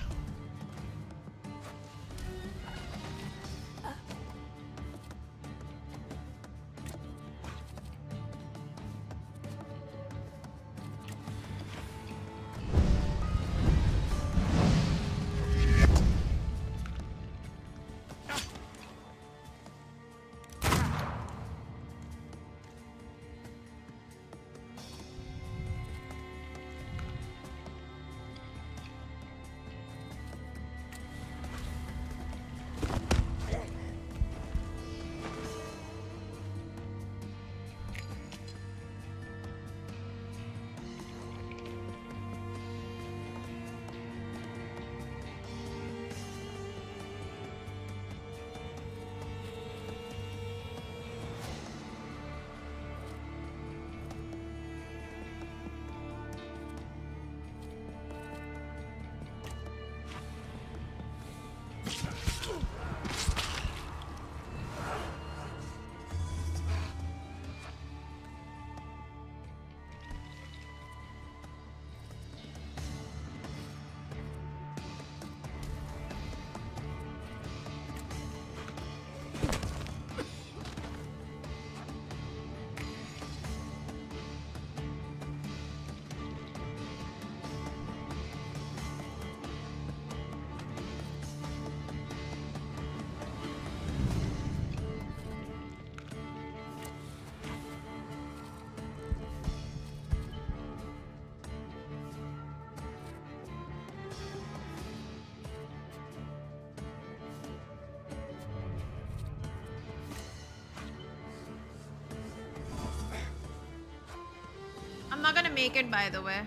make it, by the way.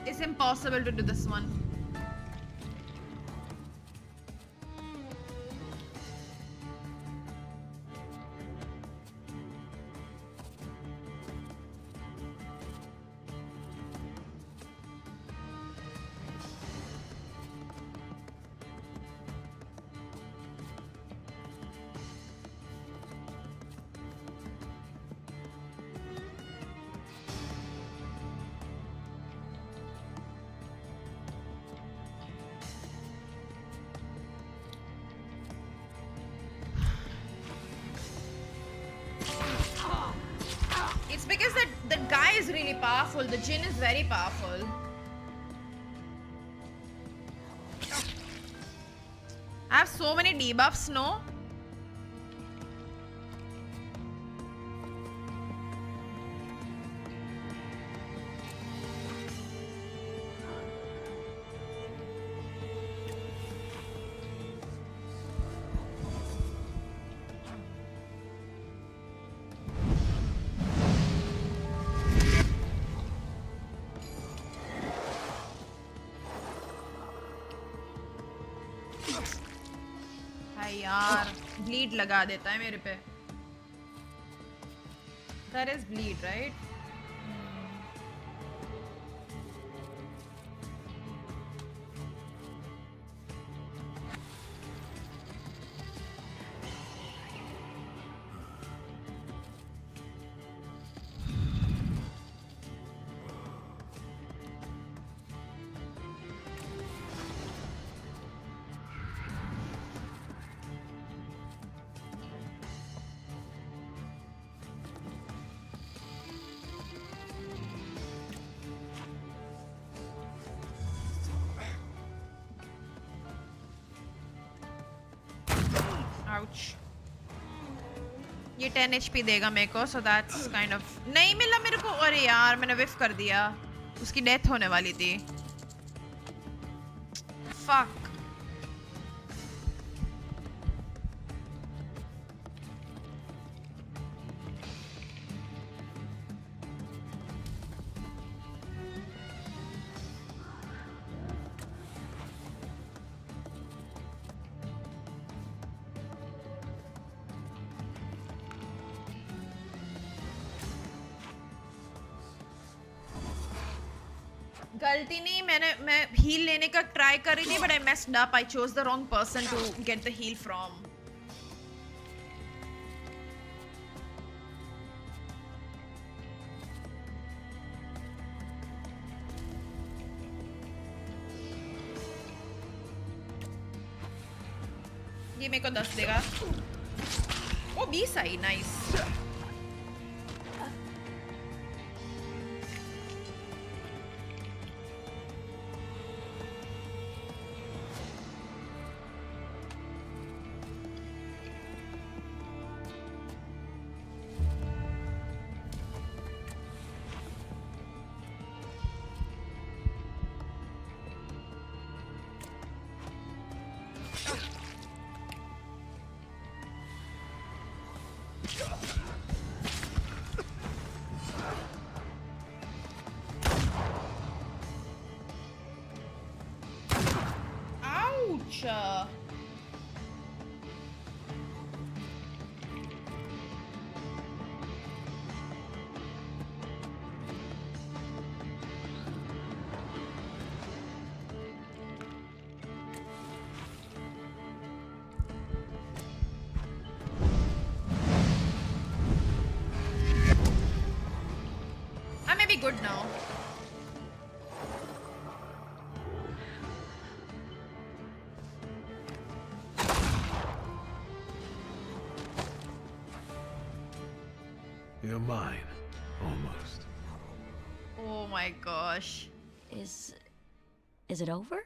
It's impossible to do this one. It's because the guy is really powerful. The Jinn is very powerful. I have so many debuffs, no? यार bleed लगा देता है मेरे पे. That is bleed, right? Ouch. ये 10 HP देगा मेरे को, so that's kind of नहीं मिला मेरे को. अरे यार मैंने whiff कर दिया. उसकी डेथ होने वाली थी. Fuck. गलती नहीं, मैं हील लेने का ट्राई कर रही थी, but I messed up. I chose the wrong person to get the heal from. ये मेरे को 10 देगा. ओ 20 आई, nice. Good now. You're mine, almost. Oh my gosh. Is it over?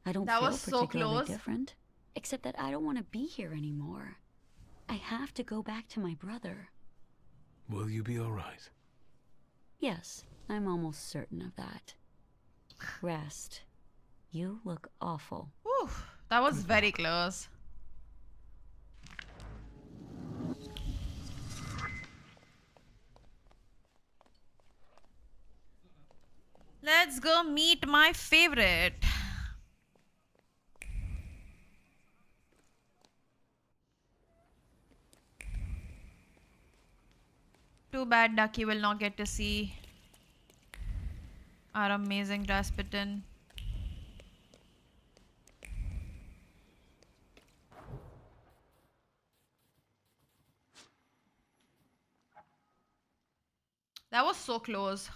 I don't That feel was so particularly close. different, except that I don't want to be here anymore. I have to go back to my brother. Will you be all right? Yes, I'm almost certain of that. Rest. You look awful. Whew, that was very close. Let's go meet my favorite. Too bad Ducky will not get to see our amazing Rasputin. That was so close.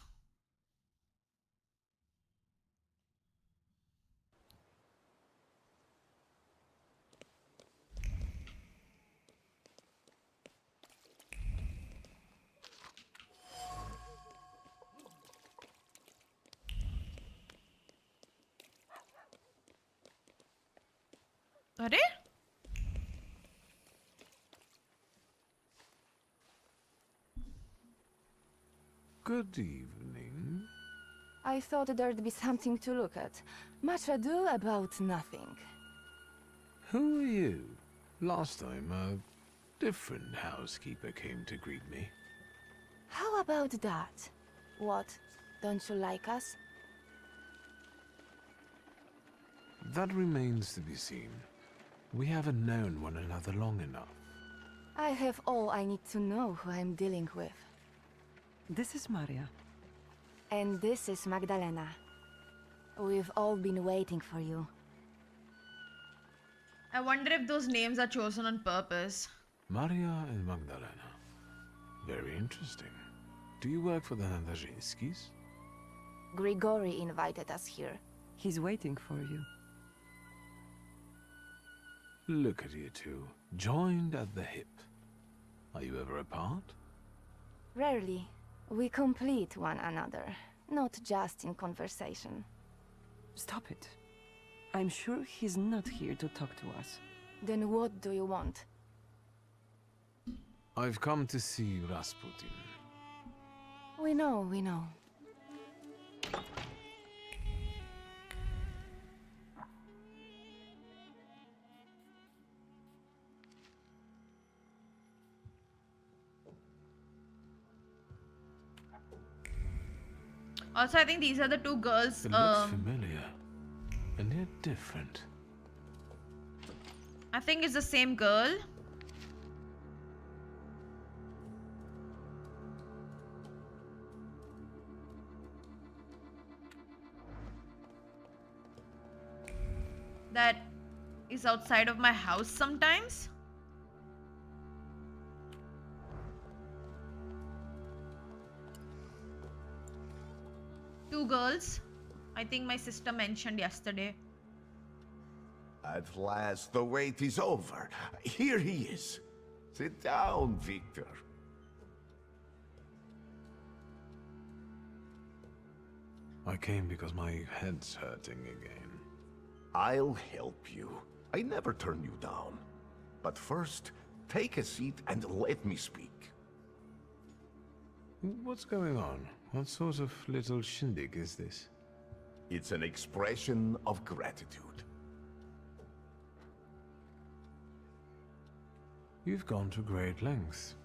Are? Good evening. I thought there'd be something to look at. Much ado about nothing. Who are you? Last time, a different housekeeper came to greet me. How about that? What? Don't you like us? That remains to be seen. We haven't known one another long enough. I have all I need to know who I'm dealing with. This is Maria. And this is Magdalena. We've all been waiting for you. I wonder if those names are chosen on purpose. Maria and Magdalena. Very interesting. Do you work for the Nazarzinskis? Grigori invited us here. He's waiting for you. Look at you two, joined at the hip. Are you ever apart? Rarely. We complete one another, not just in conversation. Stop it. I'm sure he's not here to talk to us. Then what do you want? I've come to see Rasputin. We know, we know. Also, I think these are the two girls. It looks familiar, and yet different. I think it's the same girl. That is outside of my house sometimes. Two girls. I think my sister mentioned yesterday. At last, the wait is over. Here he is. Sit down, Victor. I came because my head's hurting again. I'll help you. I never turn you down. But first, take a seat and let me speak. What's going on? What sort of little shindig is this? It's an expression of gratitude. You've gone to great lengths.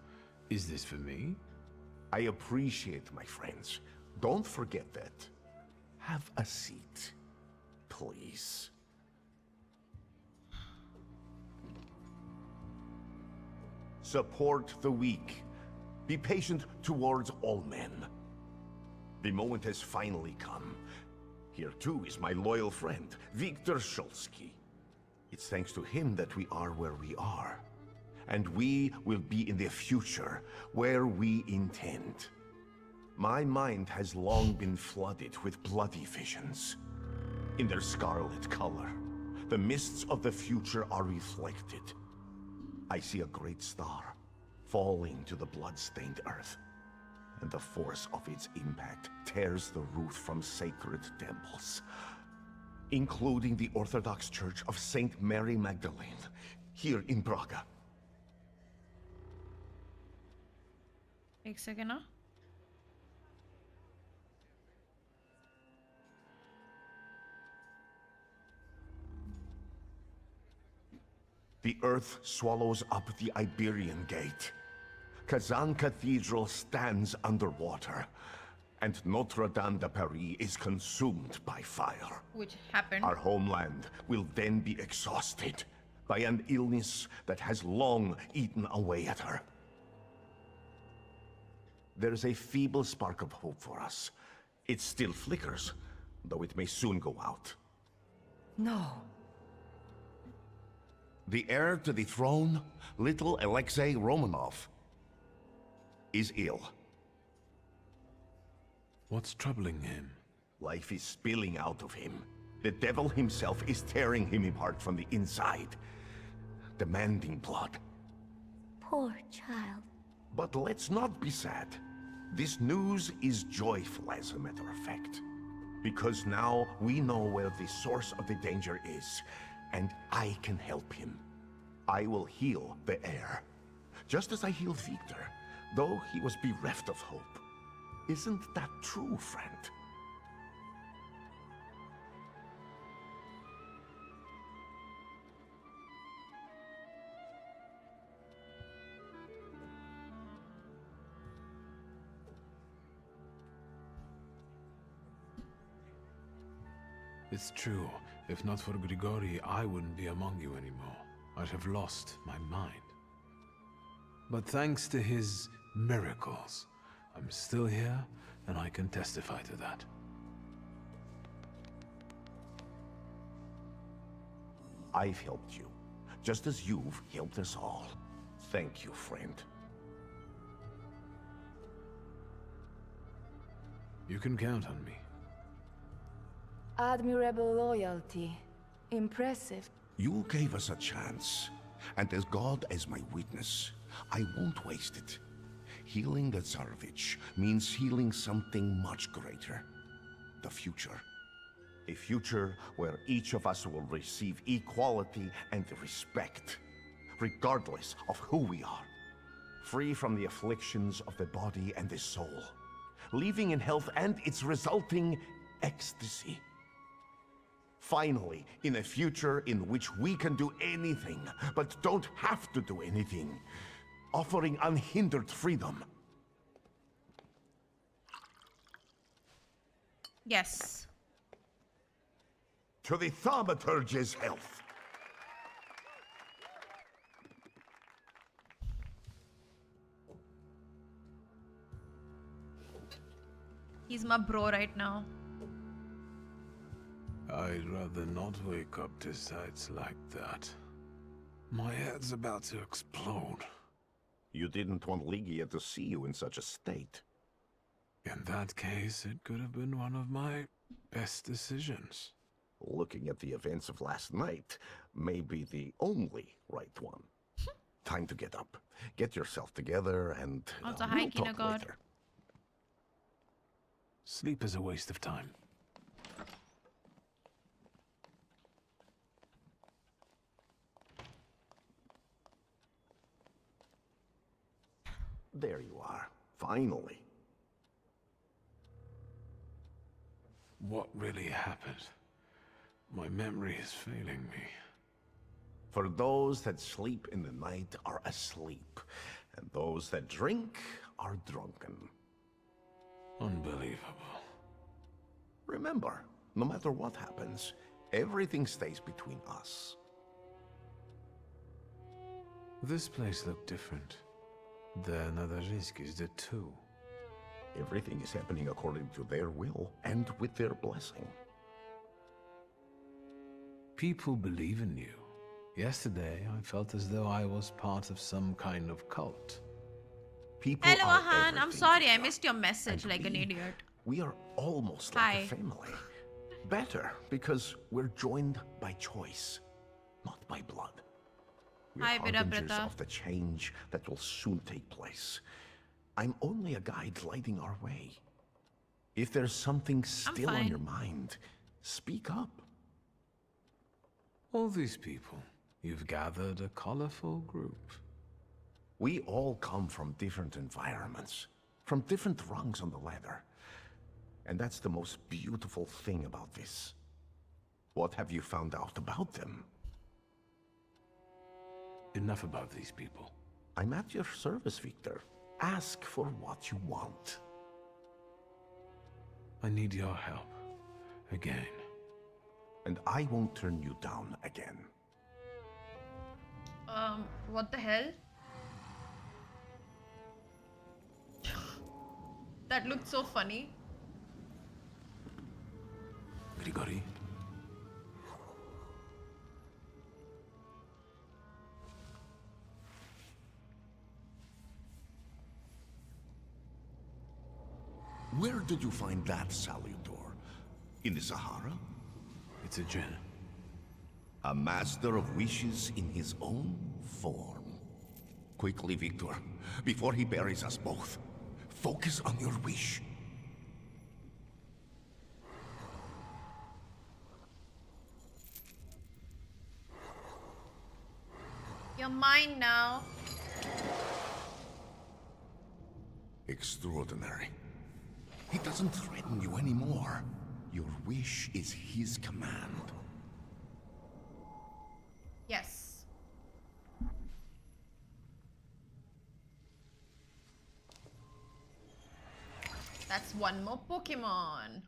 Is this for me? I appreciate my friends. Don't forget that. Have a seat, please. Support the weak. Be patient towards all men. The moment has finally come. Here too is my loyal friend, Viktor Shulsky. It's thanks to him that we are where we are. And we will be in the future, where we intend. My mind has long been flooded with bloody visions. In their scarlet color, the mists of the future are reflected. I see a great star falling to the blood-stained earth, and the force of its impact tears the roof from sacred temples, including the Orthodox Church of Saint Mary Magdalene, here in Braga. एक second ना. The earth swallows up the Iberian Gate. Kazan Cathedral stands underwater, and Notre Dame de Paris is consumed by fire. Which happened. Our homeland will then be exhausted by an illness that has long eaten away at her. There is a feeble spark of hope for us. It still flickers, though it may soon go out. No. The heir to the throne, little Alexei Romanov, is ill. What's troubling him? Life is spilling out of him. The devil himself is tearing him apart from the inside, demanding blood. Poor child. But let's not be sad. This news is joyful, as a matter of fact. Because now we know where the source of the danger is, and I can help him. I will heal the heir, just as I healed Victor, though he was bereft of hope. Isn't that true, friend? It's true. If not for Grigori, I wouldn't be among you anymore. I'd have lost my mind. But thanks to his miracles, I'm still here, and I can testify to that. I've helped you, just as you've helped us all. Thank you, friend. You can count on me. Admirable loyalty. Impressive. You gave us a chance, and as God as my witness, I won't waste it. Healing the Tsarevich means healing something much greater. The future. A future where each of us will receive equality and respect, regardless of who we are. Free from the afflictions of the body and the soul. Living in health and its resulting ecstasy. Finally, in a future in which we can do anything, but don't have to do anything. Offering unhindered freedom. Yes. To the Thaumaturge's health. He's my bro right now. I'd rather not wake up to sights like that. My head's about to explode. You didn't want Ligia to see you in such a state. In that case, it could have been one of my best decisions. Looking at the events of last night may be the only right one. Time to get up. Get yourself together and we'll talk later. Sleep is a waste of time. There you are. Finally. What really happened? My memory is failing me. For those that sleep in the night are asleep, and those that drink are drunken. Unbelievable. Remember, no matter what happens, everything stays between us. This place looked different. The Nadariskis did too. Everything is happening according to their will and with their blessing. People believe in you. Yesterday, I felt as though I was part of some kind of cult. People Hello, are Ahan. I'm everything sorry, to I us. missed your message And like an idiot. We are almost like Hi. a family. Better, because we're joined by choice, not by blood. We're Hi, Bida harbingers Brita. of the change that will soon take place. I'm only a guide lighting our way. If there's something still on fine. your mind, speak up. All these people, you've gathered a colorful group. We all come from different environments, from different rungs on the ladder. And that's the most beautiful thing about this. What have you found out about them? Enough about these people. I'm at your service, Victor. Ask for what you want. I need your help. Again. And I won't turn you down again. What the hell? That looked so funny. Grigori? Where did you find that salutor? In the Sahara? It's a djinn. A master of wishes in his own form. Quickly, Victor, before he buries us both. Focus on your wish. You're mine now. Extraordinary. He doesn't threaten you anymore. Your wish is his command. Yes. That's one more Pokemon.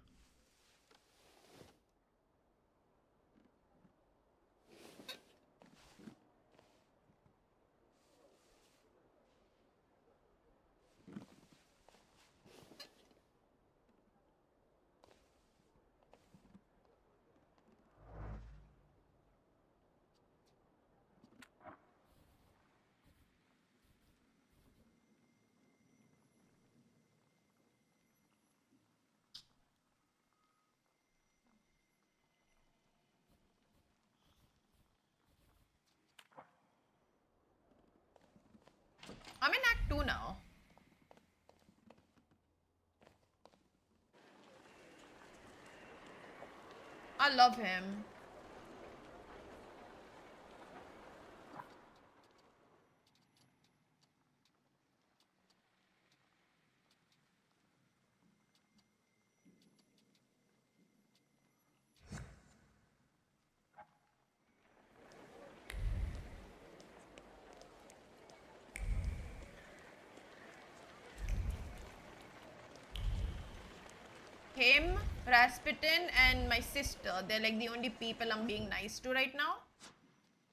I'm in Act 2 now. I love him. Him, Rasputin, and my sister, they're like the only people I'm being nice to right now.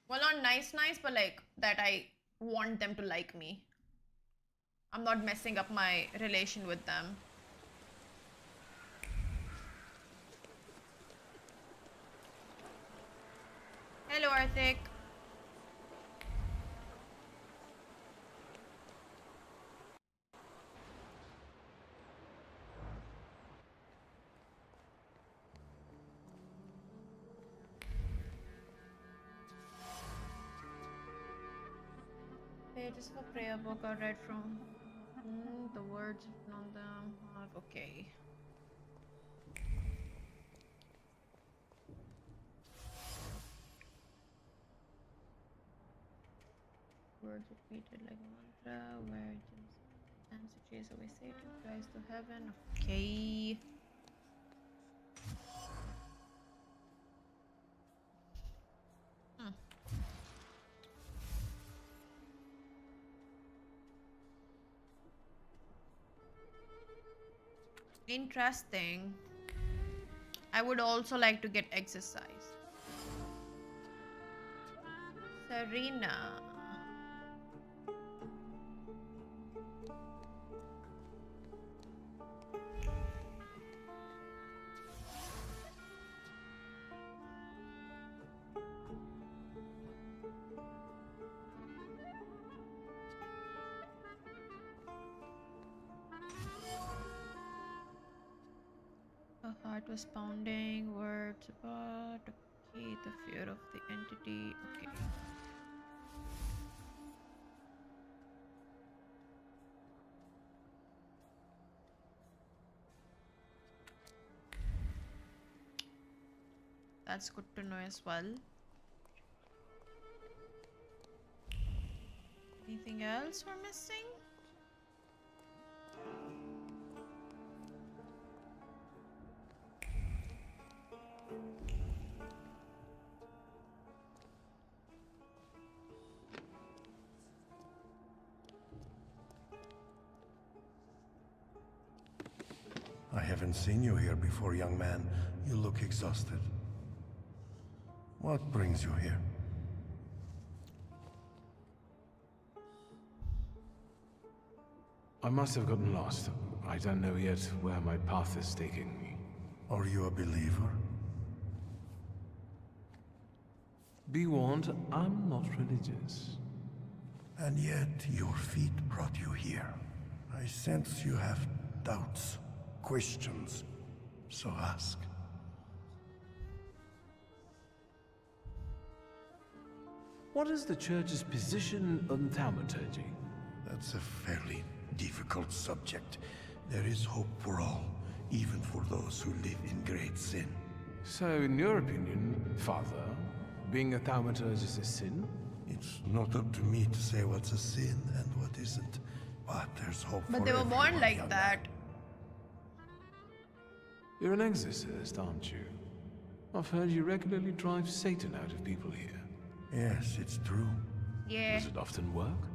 Well, not nice, but like that I want them to like me. I'm not messing up my relation with them. Hello, Arthik. Pages for prayer book are read from the words on them. Okay. Words repeated like a mantra, where it stands to chase away Satan, flies to heaven. Okay. Interesting. I would also like to get exercise. Serena. Her heart was pounding, words about, okay, the fear of the entity, okay. That's good to know as well. Anything else we're missing? I have haven't seen you here before, young man. You look exhausted. What brings you here? I must have gotten lost. I don't know yet where my path is taking me. Are you a believer? Be warned, I'm not religious. And yet, your feet brought you here. I sense you have doubts, questions, so ask. What is the church's position on thaumaturgy? That's a fairly difficult subject. There is hope for all, even for those who live in great sin. So, in your opinion, Father, being a thaumaturge is a sin? It's not up to me to say what's a sin and what isn't, but there's hope for But they were born like that. You're an exorcist, aren't you? I've heard you regularly drive Satan out of people here. Yes, it's true. Yeah. Does it often work?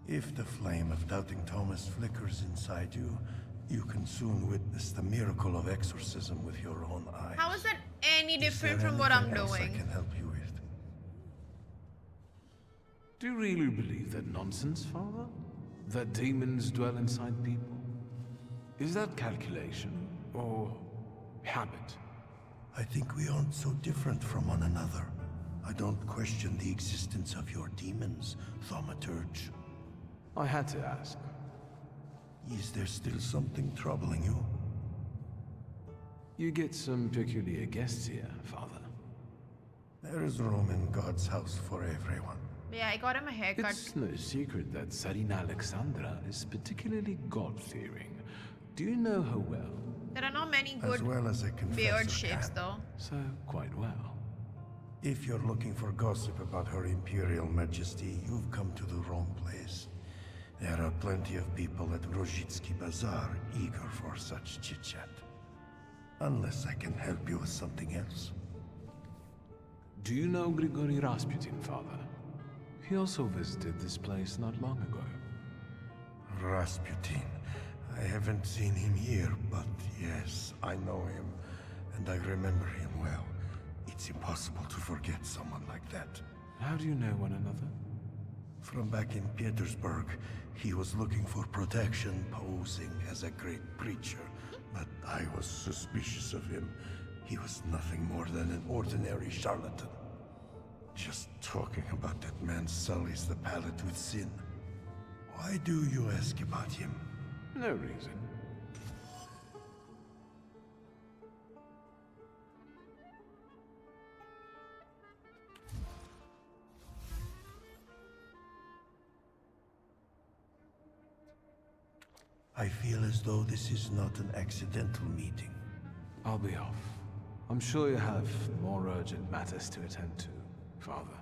If the flame of doubting Thomas flickers inside you, you can soon witness the miracle of exorcism with your own eyes. How is that any Is different there from what I'm anything else doing? I can help you with? Do you really believe that nonsense, Father? That demons dwell inside people? Is that calculation or habit? I think we aren't so different from one another. I don't question the existence of your demons, Thaumaturge. I had to ask. Is there still something troubling you? You get some peculiar guests here, Father. There is room in God's house for everyone. Yeah, I got him a haircut. It's no secret that Tsarina Alexandra is particularly God-fearing. Do you know her well? There are not many good As well as a confessor beard shapes, can. though. So, quite well. If you're looking for gossip about Her Imperial Majesty, you've come to the wrong place. There are plenty of people at Rozhitsky Bazaar eager for such chit-chat. Unless I can help you with something else. Do you know Grigory Rasputin, Father? He also visited this place not long ago. Rasputin. I haven't seen him here, but yes, I know him, and I remember him well. It's impossible to forget someone like that. How do you know one another? From back in Petersburg, he was looking for protection, posing as a great preacher, but I was suspicious of him. He was nothing more than an ordinary charlatan. Just talking about that man sullies the palate with sin. Why do you ask about him? No reason. I feel as though this is not an accidental meeting. I'll be off. I'm sure you have more urgent matters to attend to, Father.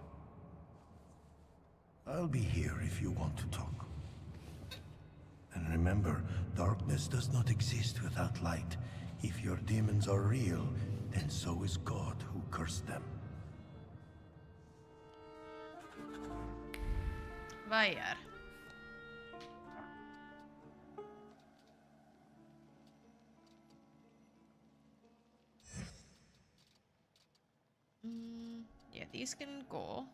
I'll be here if you want to talk. And remember, darkness does not exist without light. If your demons are real, then so is God who cursed them. Vai yaar. Yeah, these can go.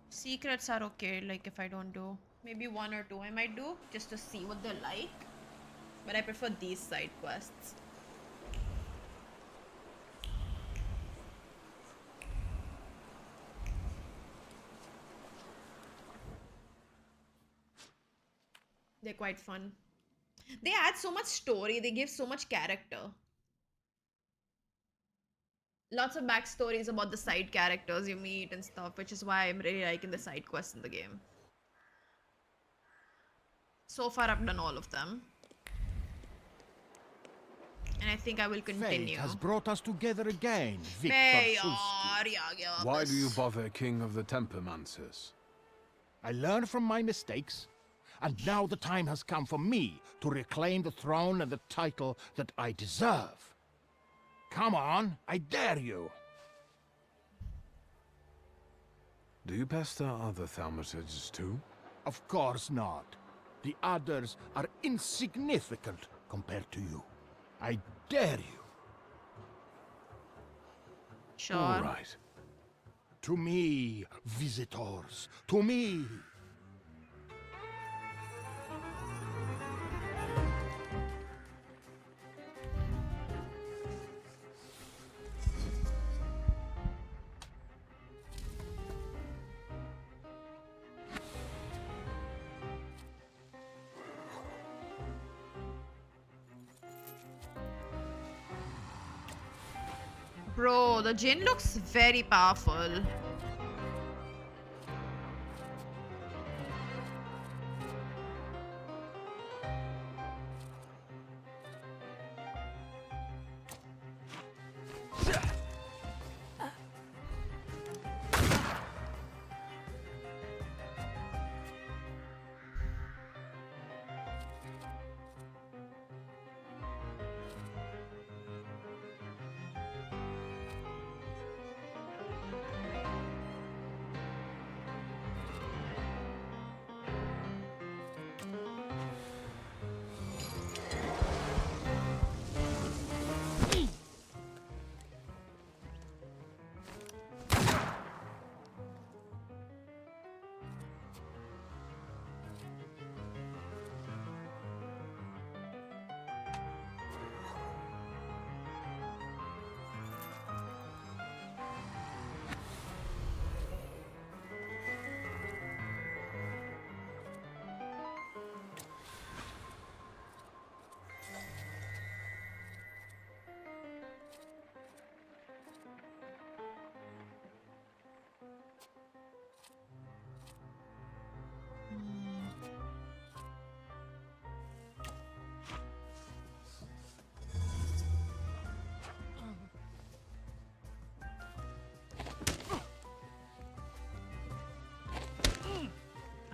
Secrets are okay, like if I don't do. Maybe one or two I might do, just to see what they're like. But I prefer these side quests. They're quite fun. They add so much story, they give so much character. Lots of backstories about the side characters you meet and stuff, which is why I'm really liking the side quests in the game. So far I've done all of them. And I think I will continue. Fate has brought us together again, Victor Sulsky. Why do you bother, King of the Tempermancers? I learned from my mistakes, and now the time has come for me to reclaim the throne and the title that I deserve. Come on, I dare you. Do you pester other thaumaturges too? Of course not. The others are insignificant compared to you. I dare you. Sure. All right. To me, visitors. To me. Bro, the Jinn looks very powerful.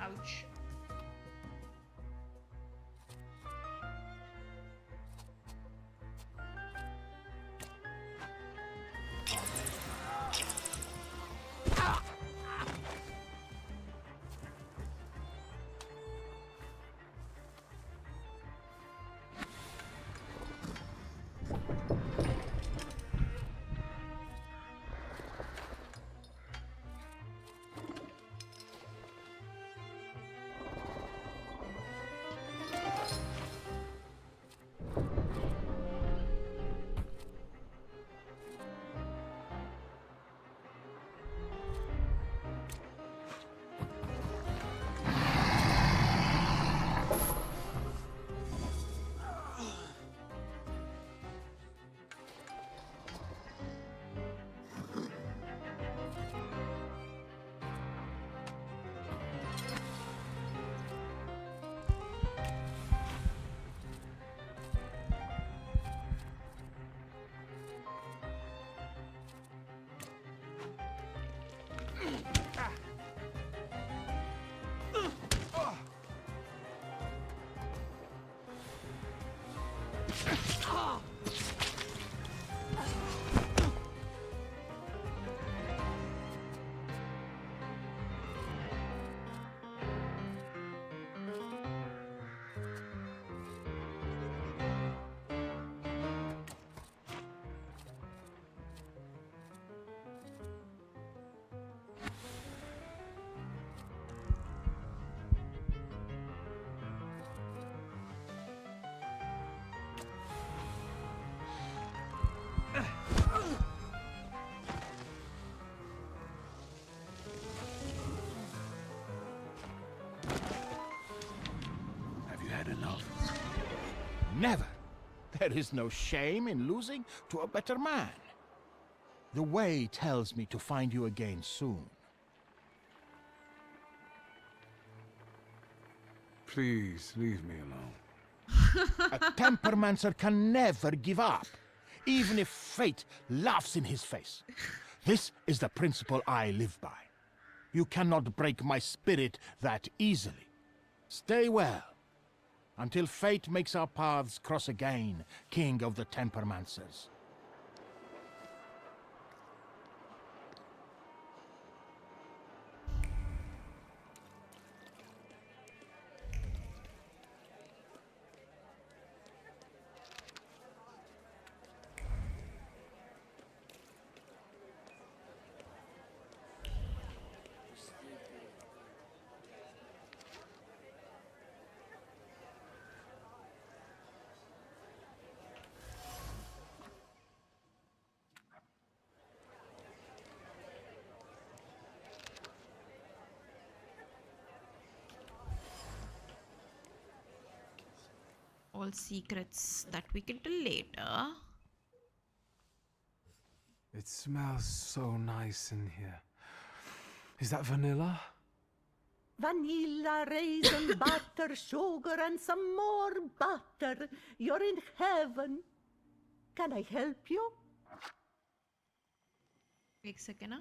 Ouch. Never. There is no shame in losing to a better man. The way tells me to find you again soon. Please, leave me alone. A Tempermancer can never give up, even if fate laughs in his face. This is the principle I live by. You cannot break my spirit that easily. Stay well, until fate makes our paths cross again, King of the Tempermancers. all secrets that we can do later. It smells so nice in here. Is that vanilla? Vanilla, raisin, butter, sugar, and some more butter. You're in heaven. Can I help you? Wait a second, huh?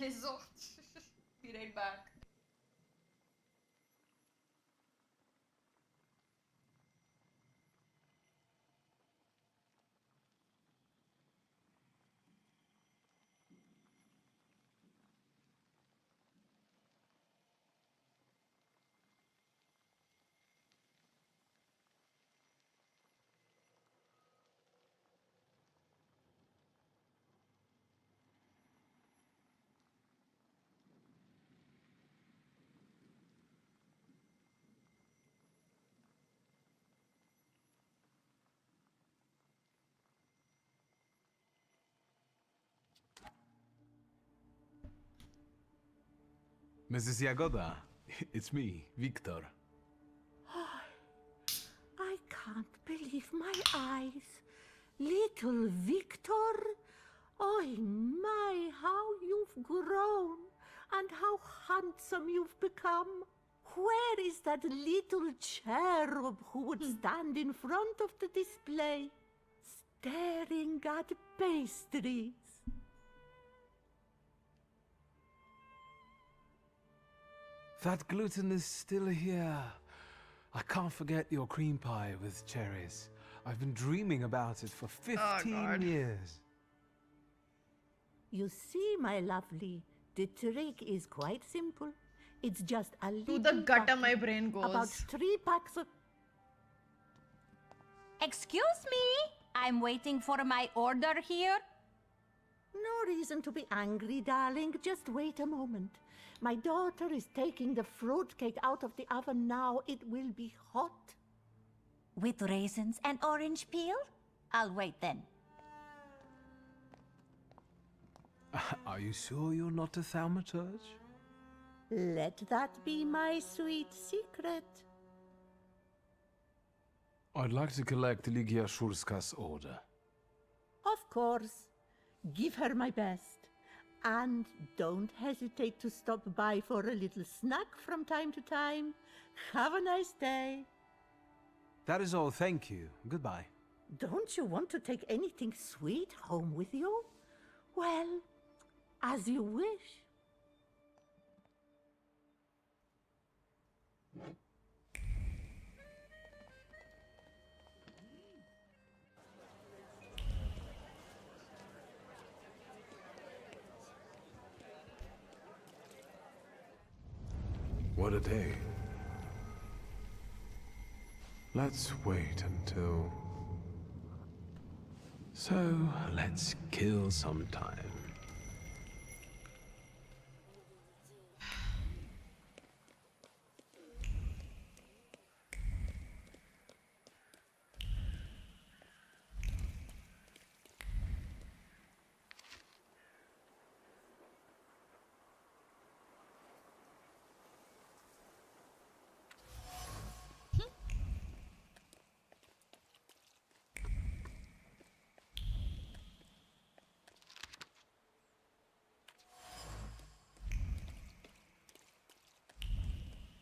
Lizzo. Be right back. Mrs. Jagoda, it's me, Victor. I can't believe my eyes. Little Victor? Oh my, how you've grown and how handsome you've become. Where is that little cherub who would stand in front of the display, staring at pastries? That gluten is still here. I can't forget your cream pie with cherries. I've been dreaming about it for 15 years. You see, my lovely, the trick is quite simple. It's just a little To the gutter butter, my brain goes. About 3 packs of... Excuse me? I'm waiting for my order here. No reason to be angry, darling. Just wait a moment. My daughter is taking the fruitcake out of the oven now. It will be hot. With raisins and orange peel? I'll wait then. Are you sure you're not a thaumaturge? Let that be my sweet secret. I'd like to collect Ligia Shurska's order. Of course. Give her my best. And don't hesitate to stop by for a little snack from time to time. Have a nice day. That is all, thank you. Goodbye. Don't you want to take anything sweet home with you? Well, as you wish. What a day. Let's wait until... So, let's kill some time.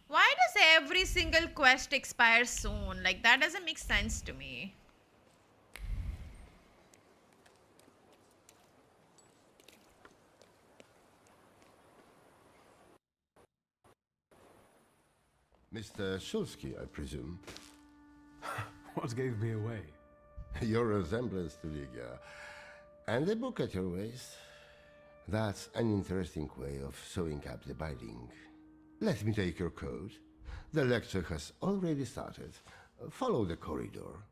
Why does every single quest expire soon? Like, that doesn't make sense to me. Mr. Shulsky, I presume. What gave me away? Your resemblance to Ligia. And the book at your waist. That's an interesting way of sewing up the binding. Let me take your coat. The lecture has already started. Follow the corridor.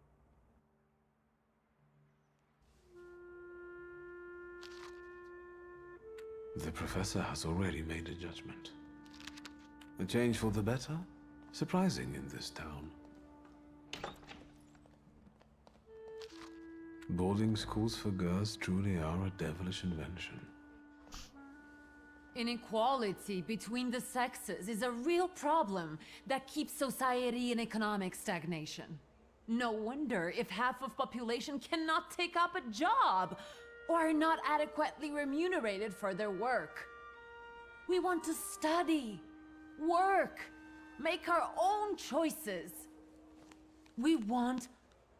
The professor has already made a judgment. A change for the better? Surprising in this town. Boarding schools for girls truly are a devilish invention. Inequality between the sexes is a real problem that keeps society in economic stagnation. No wonder if half of population cannot take up a job or are not adequately remunerated for their work. We want to study, work, make our own choices. We want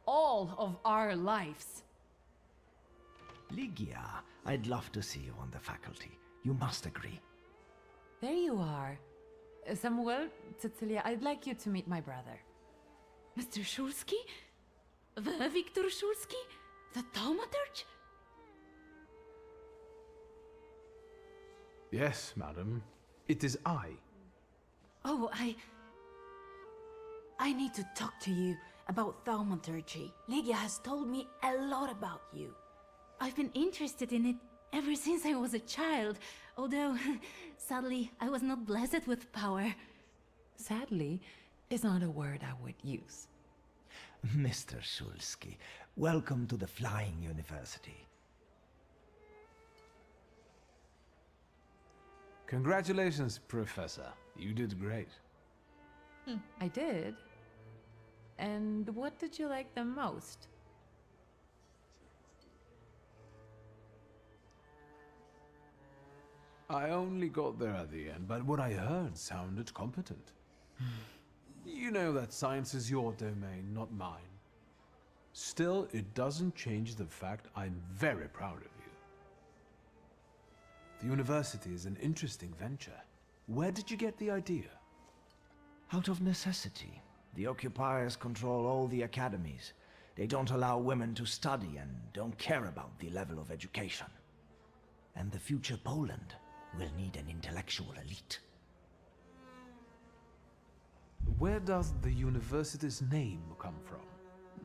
all of our lives. Ligia, I'd love to see you on the faculty. You must agree. There you are. Samuel, Cecilia, I'd like you to meet my brother. Mr. Shulsky? The Victor Shulsky? The Thaumaturge? Yes, madam. It is I. Oh, I need to talk to you about Thaumaturgy. Ligia has told me a lot about you. I've been interested in it ever since I was a child, although, sadly, I was not blessed with power. Sadly is not a word I would use. Mr. Shulsky, welcome to the Flying University. Congratulations, Professor. You did great. I did. And what did you like the most? I only got there at the end, but what I heard sounded competent. You know that science is your domain, not mine. Still, it doesn't change the fact I'm very proud of you. The university is an interesting venture. Where did you get the idea? Out of necessity. The occupiers control all the academies. They don't allow women to study and don't care about the level of education. And the future Poland will need an intellectual elite. Where does the university's name come from?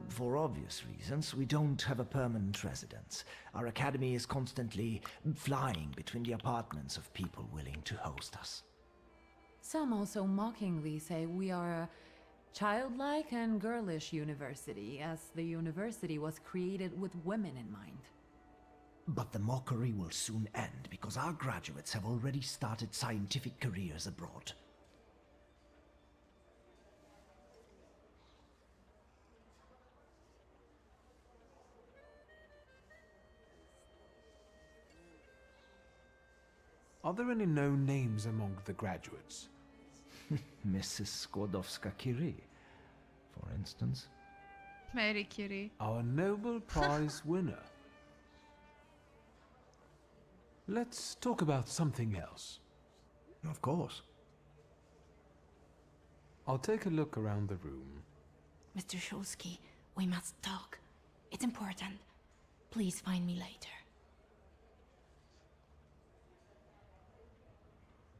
For obvious reasons, we don't have a permanent residence. Our academy is constantly flying between the apartments of people willing to host us. Some also mockingly say we are a childlike and girlish university, as the university was created with women in mind. But the mockery will soon end, because our graduates have already started scientific careers abroad. Are there any known names among the graduates? Mrs. Skłodowska-Curie, for instance. Mary Curie. Our Nobel Prize winner. Let's talk about something else. Of course. I'll take a look around the room. Mr. Shulsky, we must talk. It's important. Please find me later.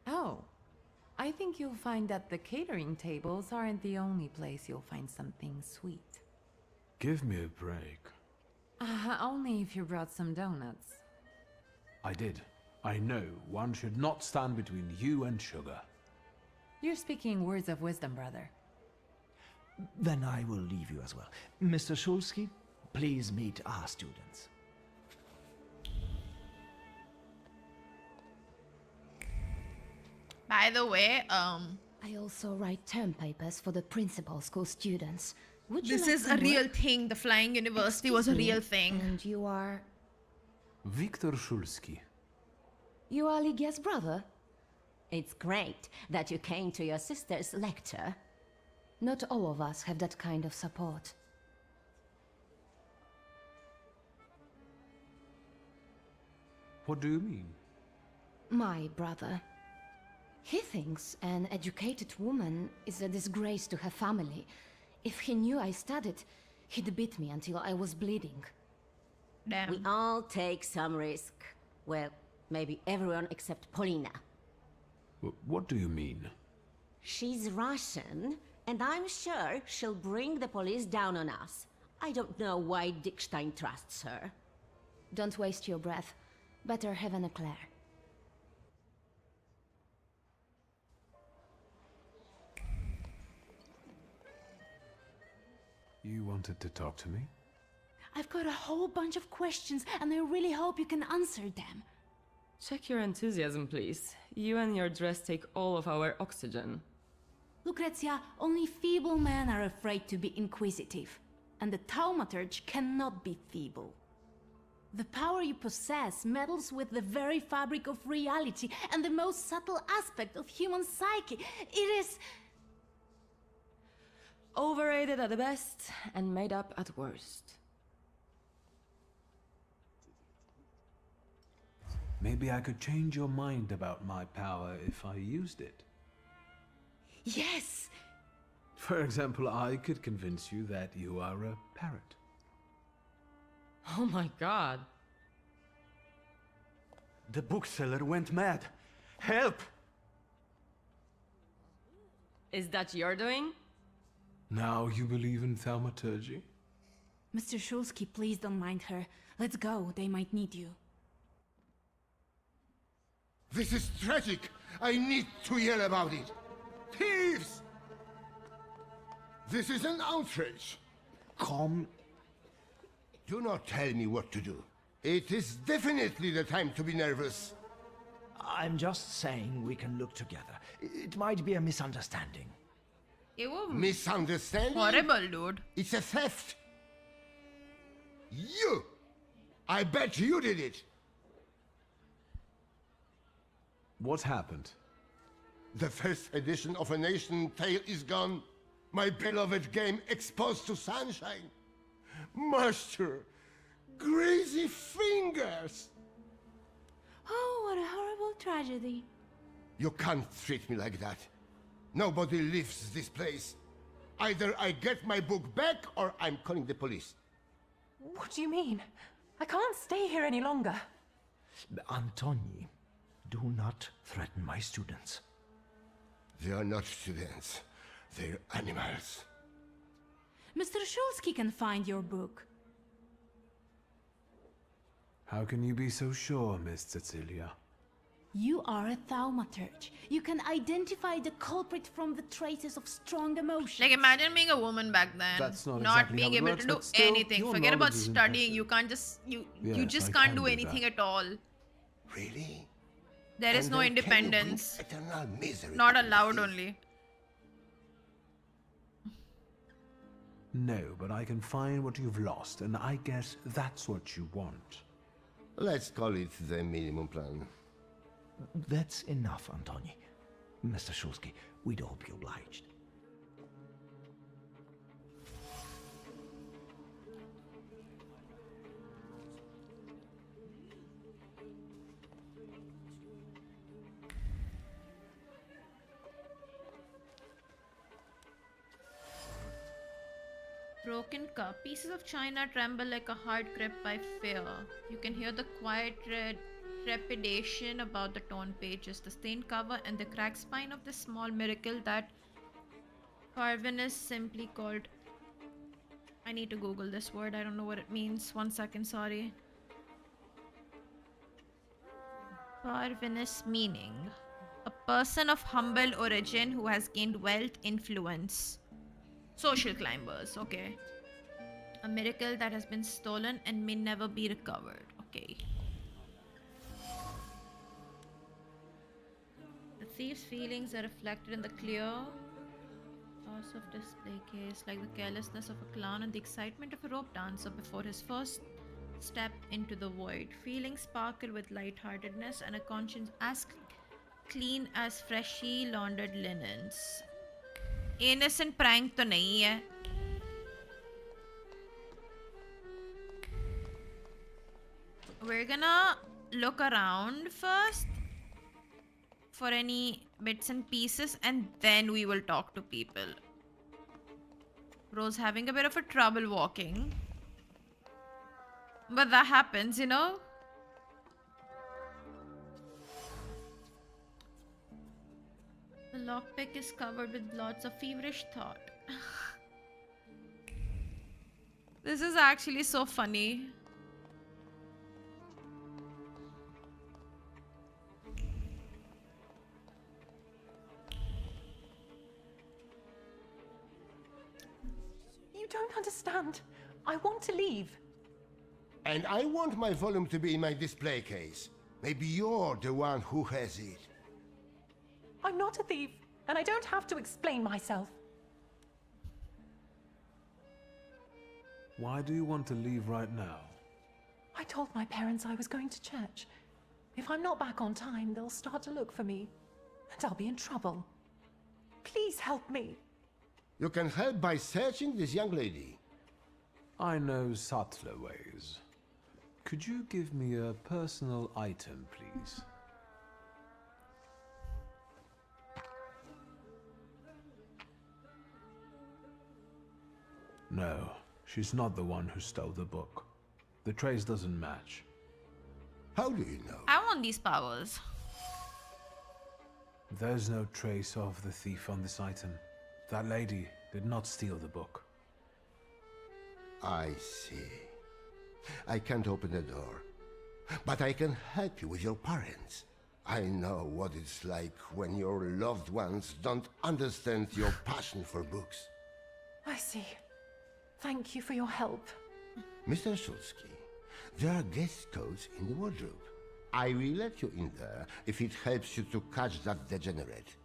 Oh, I think you'll find that the catering tables aren't the only place you'll find something sweet. Give me a break. Only if you brought some donuts. I did. I know one should not stand between you and sugar. You're speaking words of wisdom, brother. Then I will leave you as well. Mr. Shulsky, please meet our students. By the way, I also write term papers for the principal school students. Would you this like is a some real work? thing. The Flying University was a Excuse me, real thing. And you are... Victor Shulsky. You are Ligia's brother? It's great that you came to your sister's lecture. Not all of us have that kind of support. What do you mean? My brother. He thinks an educated woman is a disgrace to her family. If he knew I studied, he'd beat me until I was bleeding. Damn. We all take some risk. Well, maybe everyone except Polina. What do you mean? She's Russian, and I'm sure she'll bring the police down on us. I don't know why Dickstein trusts her. Don't waste your breath. Better have an eclair. You wanted to talk to me? I've got a whole bunch of questions, and I really hope you can answer them. Check your enthusiasm, please. You and your dress take all of our oxygen. Lucrezia, only feeble men are afraid to be inquisitive, and the Thaumaturge cannot be feeble. The power you possess meddles with the very fabric of reality and the most subtle aspect of human psyche. It is... overrated at the best and made up at worst. Maybe I could change your mind about my power if I used it. Yes! For example, I could convince you that you are a parrot. Oh my god. The bookseller went mad. Help! Is that your doing? Now you believe in thaumaturgy? Mr. Shulsky, please don't mind her. Let's go, they might need you. This is tragic. I need to yell about it. Thieves! This is an outrage. Calm. Do not tell me what to do. It is definitely the time to be nervous. I'm just saying we can look together. It might be a misunderstanding. Misunderstanding? Horrible, dude. It's a theft. You! I bet you did it. What happened? The first edition of A Nation Tale is gone. My beloved game exposed to sunshine. Master, greasy fingers. Oh, what a horrible tragedy. You can't treat me like that. Nobody leaves this place. Either I get my book back or I'm calling the police. What do you mean? I can't stay here any longer. Antoni, do not threaten my students. They are not students. They're animals. Mr. Shulsky can find your book. How can you be so sure, Miss Cecilia? You are a thaumaturge. You can identify the culprit from the traces of strong emotion. Like, imagine being a woman back then. That's not not exactly being how it able works, to do but still, anything. your Forget about knowledge is studying. You can't just you Yes, just I can't can do do anything that. at all. Really? There is And no then can you bring independence. eternal misery Not upon the allowed thief? only. No, but I can find what you've lost, and I guess that's what you want. Let's call it the minimum plan. That's enough, Antoni. Mr. Shulsky, we'd all be obliged. Broken cup. Pieces of china tremble like a heart gripped by fear. You can hear the quiet trepidation about the torn pages, the stained cover, and the cracked spine of the small miracle that Parvinus simply called. I need to Google this word. I don't know what it means. 1 second, sorry. Parvinus meaning a person of humble origin who has gained wealth, influence. Social climbers, okay. A miracle that has been stolen and may never be recovered, okay. The thief's feelings are reflected in the clear toss of display case, like the carelessness of a clown and the excitement of a rope dancer before his first step into the void. Feelings sparkle with lightheartedness and a conscience as clean as freshly laundered linens. Innocent prank तो नहीं है. We're gonna look around first. for any bits and pieces and then we will talk to people. Bro's having a bit of a trouble walking. But that happens, you know? The lockpick is covered with lots of feverish thought. This is actually so funny. You don't understand. I want to leave. And I want my volume to be in my display case. Maybe you're the one who has it. I'm not a thief, and I don't have to explain myself. Why do you want to leave right now? I told my parents I was going to church. If I'm not back on time, they'll start to look for me, and I'll be in trouble. Please help me. You can help by searching this young lady. I know subtler ways. Could you give me a personal item, please? No, she's not the one who stole the book. The trace doesn't match. How do you know? I want these powers. There's no trace of the thief on this item. That lady did not steal the book. I see. I can't open the door, but I can help you with your parents. I know what it's like when your loved ones don't understand your passion for books. I see. Thank you for your help. Mr. Shulsky, there are guest codes in the wardrobe. I will let you in there if it helps you to catch that degenerate.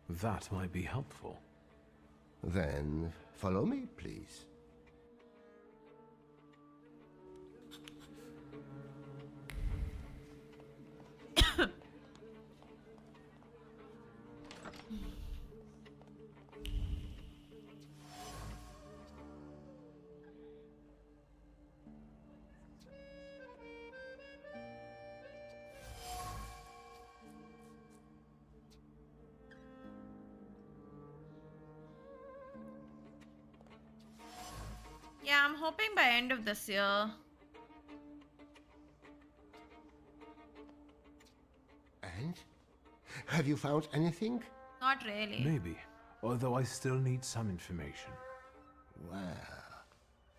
That might be helpful. Then follow me, please. Yeah, I'm hoping by end of this year. And? Have you found anything? Not really. Maybe, although I still need some information. Well,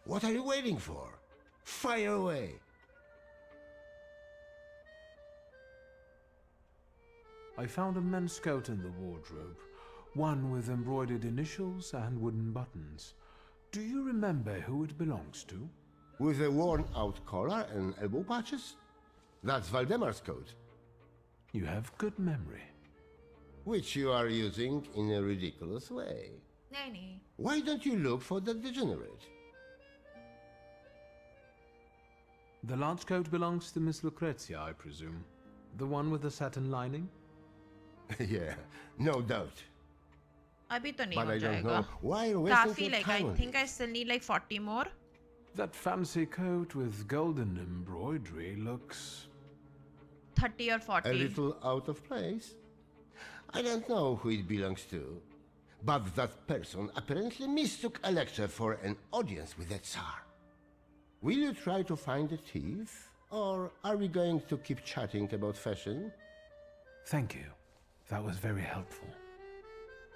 what are you waiting for? Fire away! I found a men's coat in the wardrobe, one with embroidered initials and wooden buttons. Do you remember who it belongs to? With a worn-out collar and elbow patches? That's Valdemar's coat. You have good memory. Which you are using in a ridiculous way. Nanny. Why don't you look for the degenerate? The large coat belongs to Miss Lucrezia, I presume. The one with the satin lining? Yeah, no doubt. अभी तो नहीं But हो I don't जाएगा. know why you're wasting काफी your like I time on think I still need like 40 more. That fancy coat with golden embroidery looks 30 or 40. A little out of place. I don't know who it belongs to, but that person apparently mistook a lecture for an audience with the Tsar. Will you try to find the thief, or are we going to keep chatting about fashion? Thank you. That was very helpful.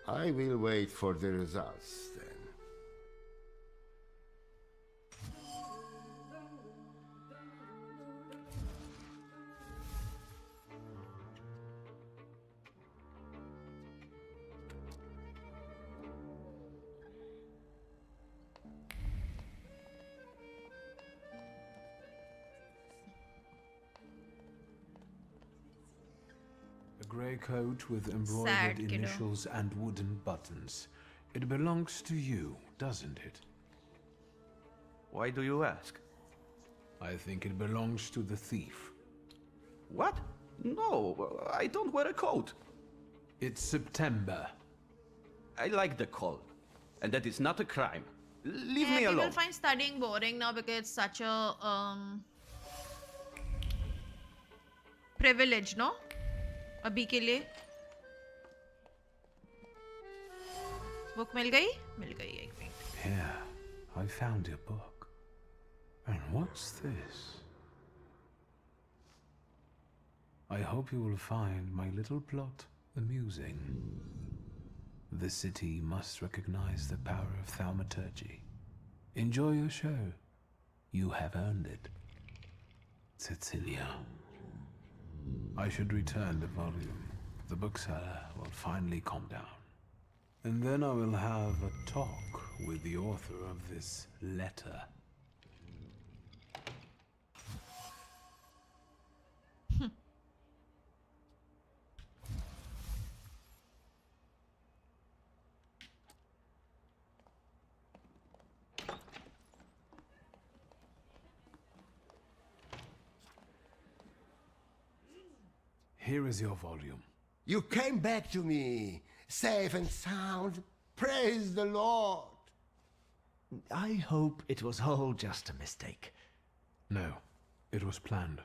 I will wait for the results then. A grey coat with embroidered initials and wooden buttons. It belongs to you, doesn't it? Why do you ask? I think it belongs to the thief. What? No, I don't wear a coat. It's September. I like the cold, and that is not a crime. Leave me People alone. find studying boring now because it's such a privilege, no? अभी के लिए Book मिल गई? मिल गई एक minute. Here, I found your book. And what's this? I hope you will find my little plot amusing. The city must recognize the power of Thaumaturge. Enjoy your show. You have earned it. Cecilia. I should return the volume. The bookseller will finally calm down. And then I will have a talk with the author of this letter. Here is your volume. You came back to me, safe and sound. Praise the Lord. I hope it was all just a mistake. No, it was planned.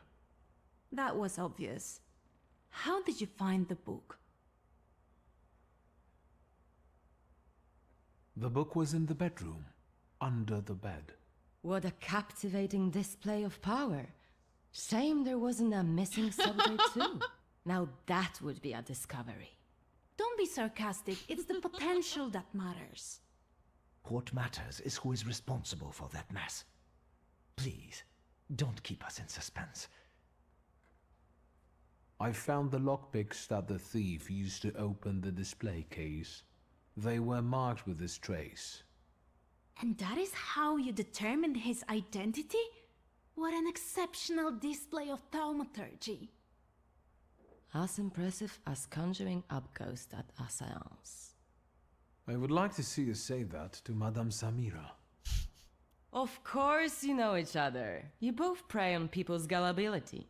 That was obvious. How did you find the book? The book was in the bedroom, under the bed. What a captivating display of power. Shame there wasn't a missing subject too. Now that would be a discovery. Don't be sarcastic. It's the potential that matters. What matters is who is responsible for that mess. Please, don't keep us in suspense. I found the lockpicks that the thief used to open the display case. They were marked with this trace. And that is how you determined his identity? What an exceptional display of thaumaturgy. As impressive as conjuring up ghosts at a seance. I would like to see you say that to Madame Samira. Of course you know each other. You both prey on people's gullibility.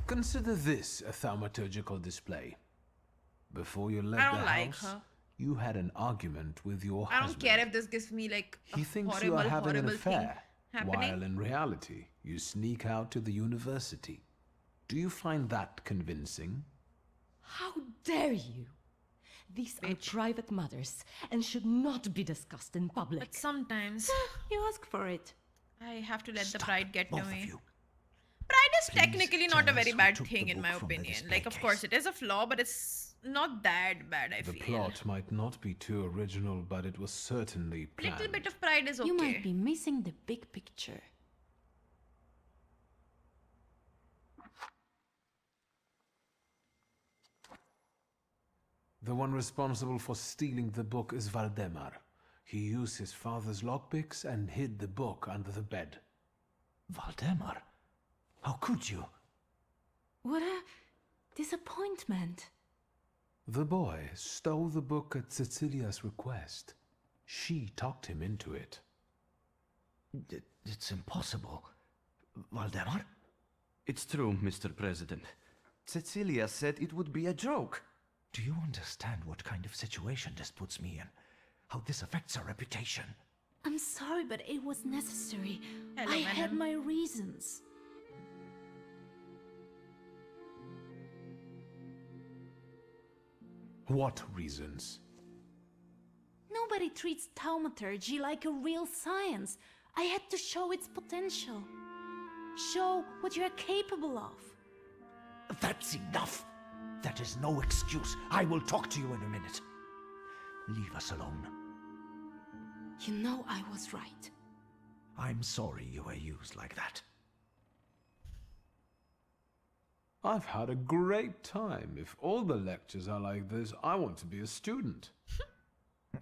Consider this a thaumaturgical display. Before you left I the don't like house, her. you had an argument with your I husband. don't care if this gives me like a He thinks horrible, you are having an horrible thing affair, happening. while in reality, you sneak out to the university. Do you find that convincing? How dare you? These are private matters and should not be discussed in public. But sometimes you ask for it. I have to let the pride get to both of me. you. Pride is technically not a tell very us who bad took thing the in my book from the opinion. display Like, of case. course, it is a flaw, but it's not that bad, I The feel. plot might not be too original, but it was certainly planned. Little bit of pride is okay. You might be missing the big picture. The one responsible for stealing the book is Valdemar. He used his father's lockpicks and hid the book under the bed. Valdemar? How could you? What a disappointment. The boy stole the book at Cecilia's request. She talked him into it. It's impossible. Valdemar? It's true, Mr. President. Cecilia said it would be a joke. Do you understand what kind of situation this puts me in? How this affects our reputation? I'm sorry, but it was necessary. Hello, I had madam. my reasons. What reasons? Nobody treats thaumaturgy like a real science. I had to show its potential. Show what you're capable of. That's enough! That is no excuse. I will talk to you in a minute. Leave us alone. You know I was right. I'm sorry you were used like that. I've had a great time. If all the lectures are like this, I want to be a student.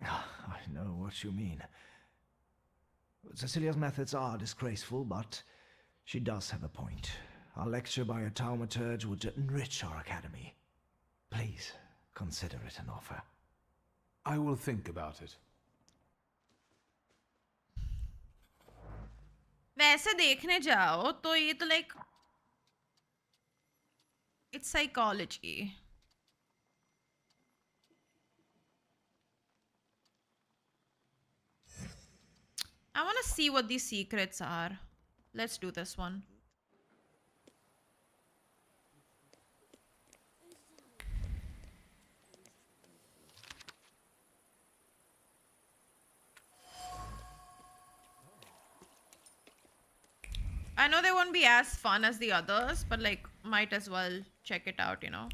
I know what you mean. Cecilia's methods are disgraceful, but she does have a point. A lecture by a thaumaturge would enrich our academy. Please, consider it an offer. I will think about it. वैसे देखने जाओ तो ये तो like it's psychology. I want to see what these secrets are. Let's do this one. I know they won't be as fun as the others, but like might as well check it out, you know.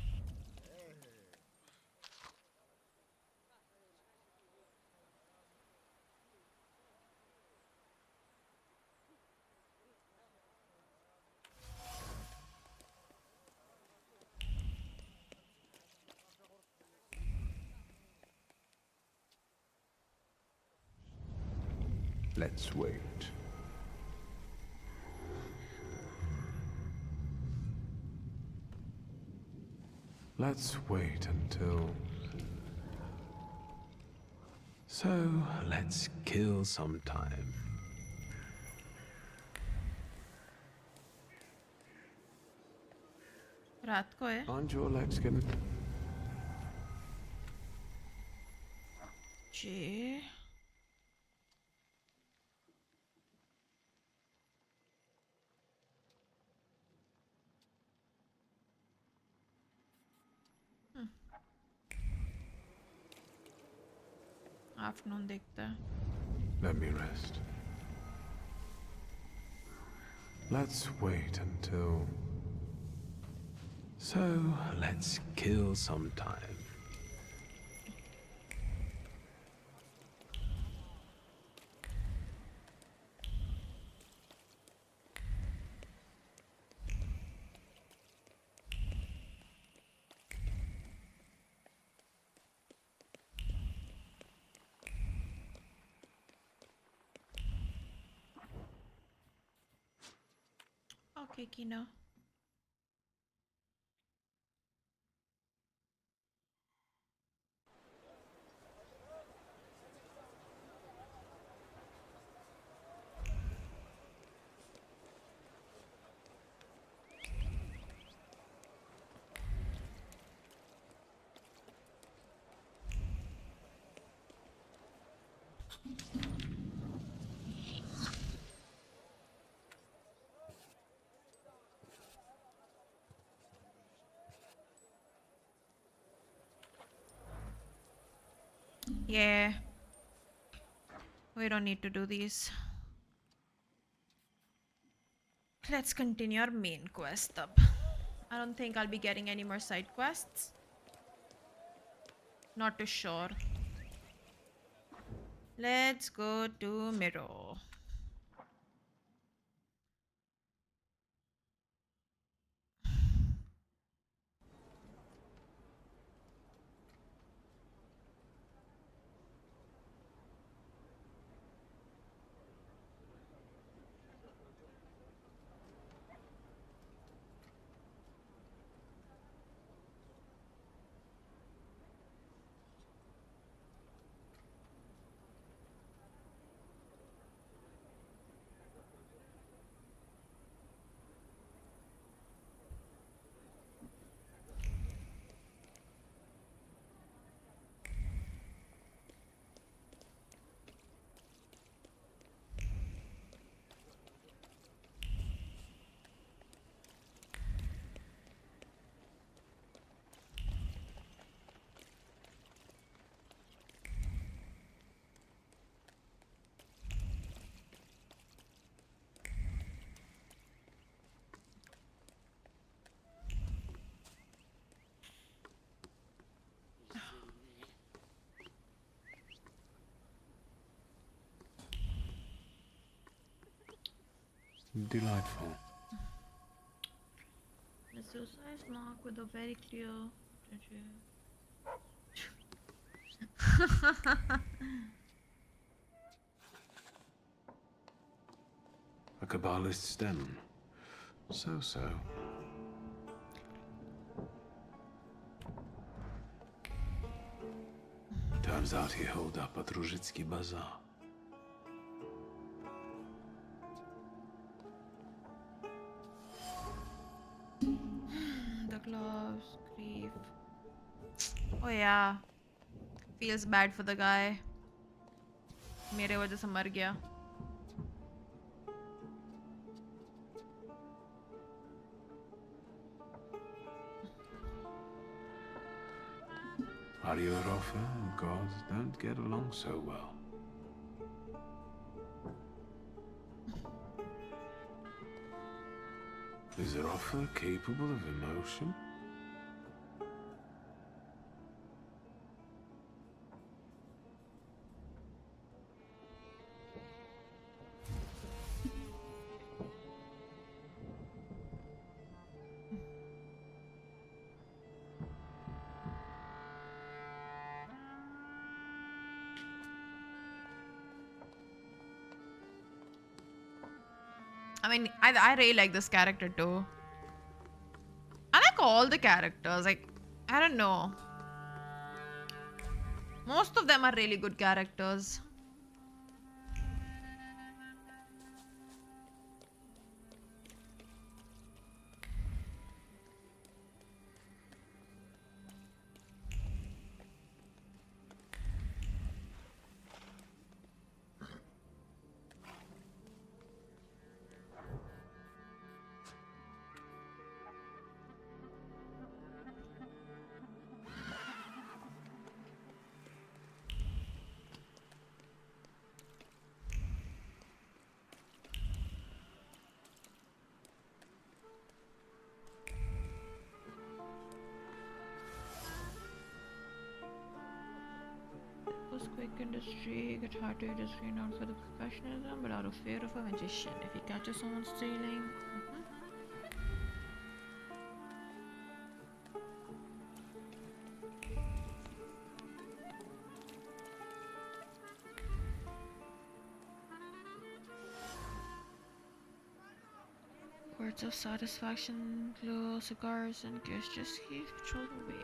Let's wait. Let's wait until... So, let's kill some time. रात को है. Aren't your legs gonna... जी. Afternoon देखते हैं. Let me rest. Let's wait until... So, let's kill some time. Okay, Kino. Yeah. We don't need to do these. Let's continue our main quest up. I don't think I'll be getting any more side quests. Not too sure. Let's go to Mirror. Delightful. The suicide mark with a very clear. A Kabbalist stem. So. Turns out he held up at Ruzhitsky Bazaar. The gloves, grief. Oh yeah. Feels bad for the guy. मेरे वजह से मर गया. Arioropha and gods don't get along so well. Is her offer capable of emotion? I mean, I really like this character too. I like all the characters. Like, I don't know. Most of them are really good characters. Was quick industry, Khatri is renowned for the professionalism, but out of fear of a magician. If he catches someone stealing, words of satisfaction, glow, cigars, and gifts just keep patrol away.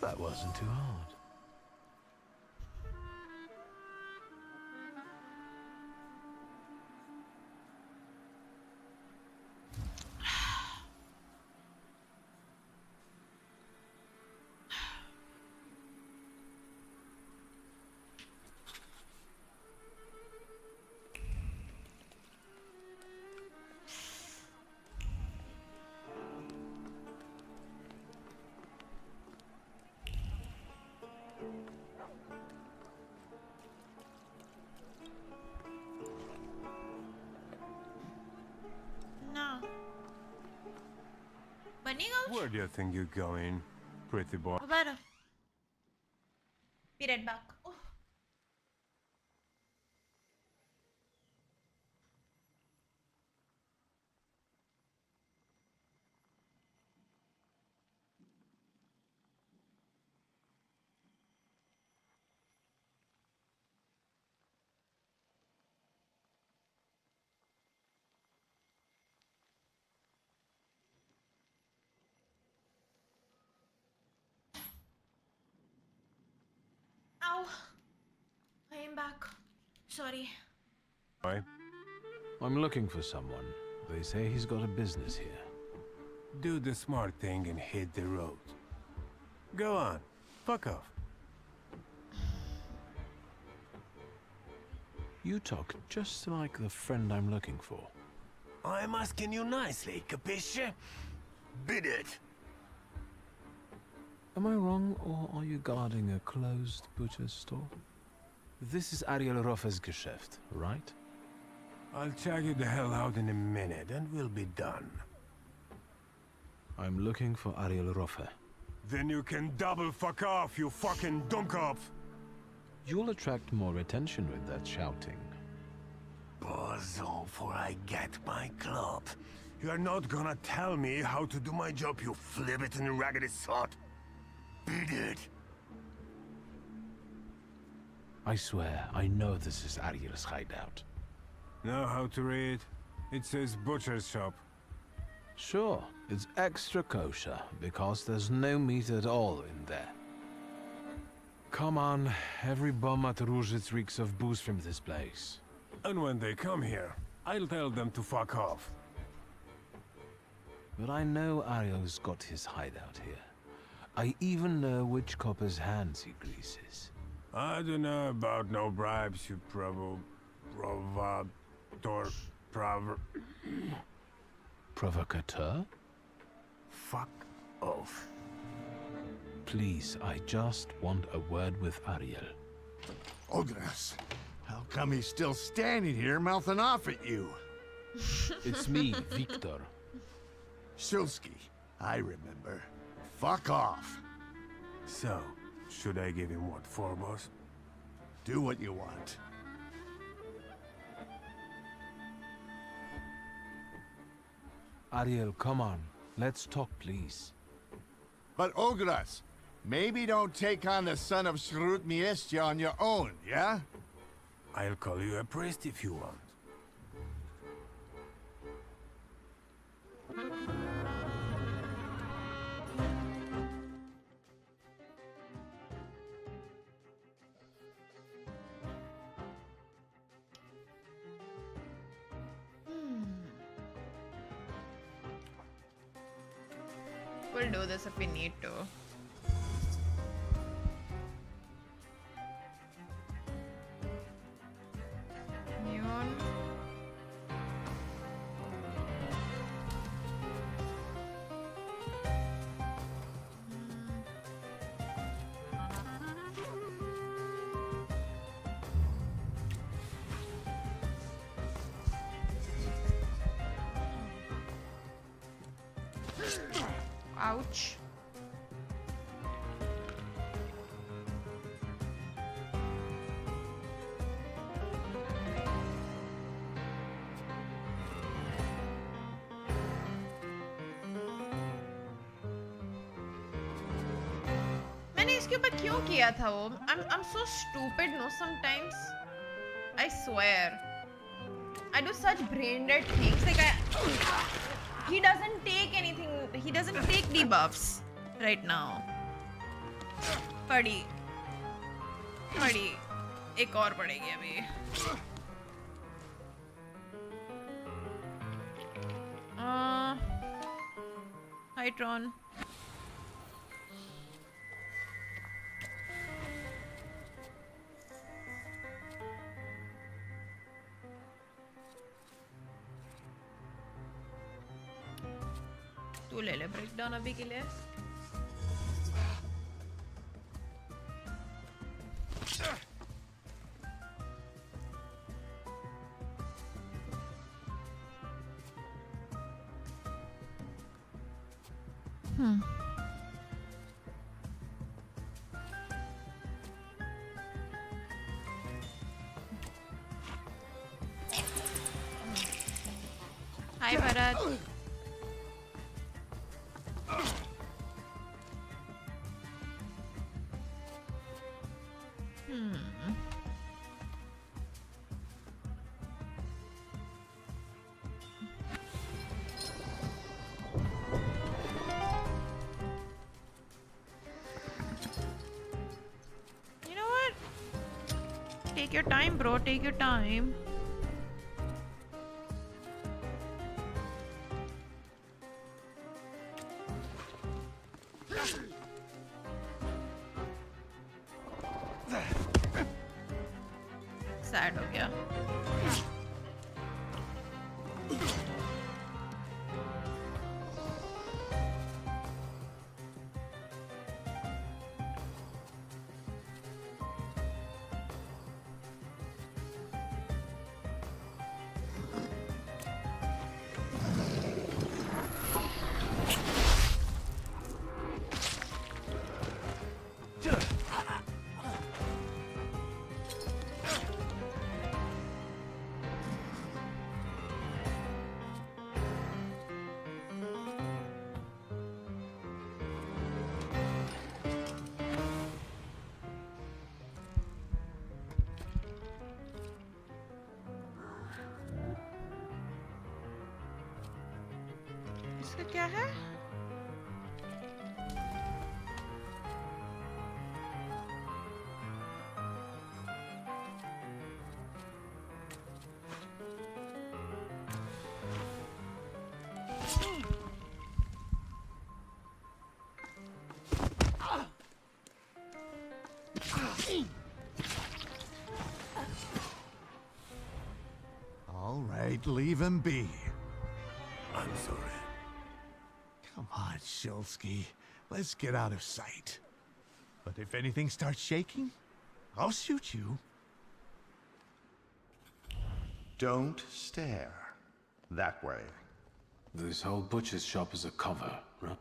That wasn't too hard. No. Where do you think you're going, pretty boy? Better. Be right back. Oh. Ow. back. Sorry. Why? I'm looking for someone. They say he's got a business here. Do the smart thing and hit the road. Go on. Fuck off. You talk just like the friend I'm looking for. I'm asking you nicely, capisce? Bid it. Am I wrong, or are you guarding a closed butcher's store? This is Ariel Roffe's Geschäft, right? I'll check you the hell out in a minute, and we'll be done. I'm looking for Ariel Roffe. Then you can double fuck off, you fucking dummkopf! You'll attract more attention with that shouting. Bozo, for I get my club. You're not gonna tell me how to do my job, you flibbit and raggedy sot. Beat it. I swear, I know this is Ariel's hideout. Know how to read? It says butcher's shop. Sure, it's extra kosher, because there's no meat at all in there. Come on, every bum at Rouget reeks of booze from this place. And when they come here, I'll tell them to fuck off. But I know Ariel's got his hideout here. I even know which copper's hands he greases. I don't know about no bribes, you Provocateur? Fuck off. Please, I just want a word with Ariel. Ogres, how come he's still standing here mouthing off at you? It's me, Victor. Shulsky, I remember. Fuck off. So, should I give him what for, boss? Do what you want. Ariel, come on. Let's talk, please. But Ogres, maybe don't take on the son of Shrut Miestia on your own, yeah? I'll call you a priest if you want. We'll do this if we need to. Neon. Ouch. मैंने इसके ऊपर क्यों किया था वो? I'm so stupid, no, sometimes. I swear. I do such brain dead things. Like he doesn't take anything. He doesn't take debuffs right now. पड़ी एक और पड़ेगी अभी. Hi Tron. तू ले ले ब्रेकडाउन अभी के लिए. Hi Bharat. Take your time, bro. Take your time. Sad हो गया. इसका क्या है? All right, leave him be. I'm sorry. Come on, Shulsky. Let's get out of sight. But if anything starts shaking, I'll shoot you. Don't stare. That way. This whole butcher's shop is a cover, right?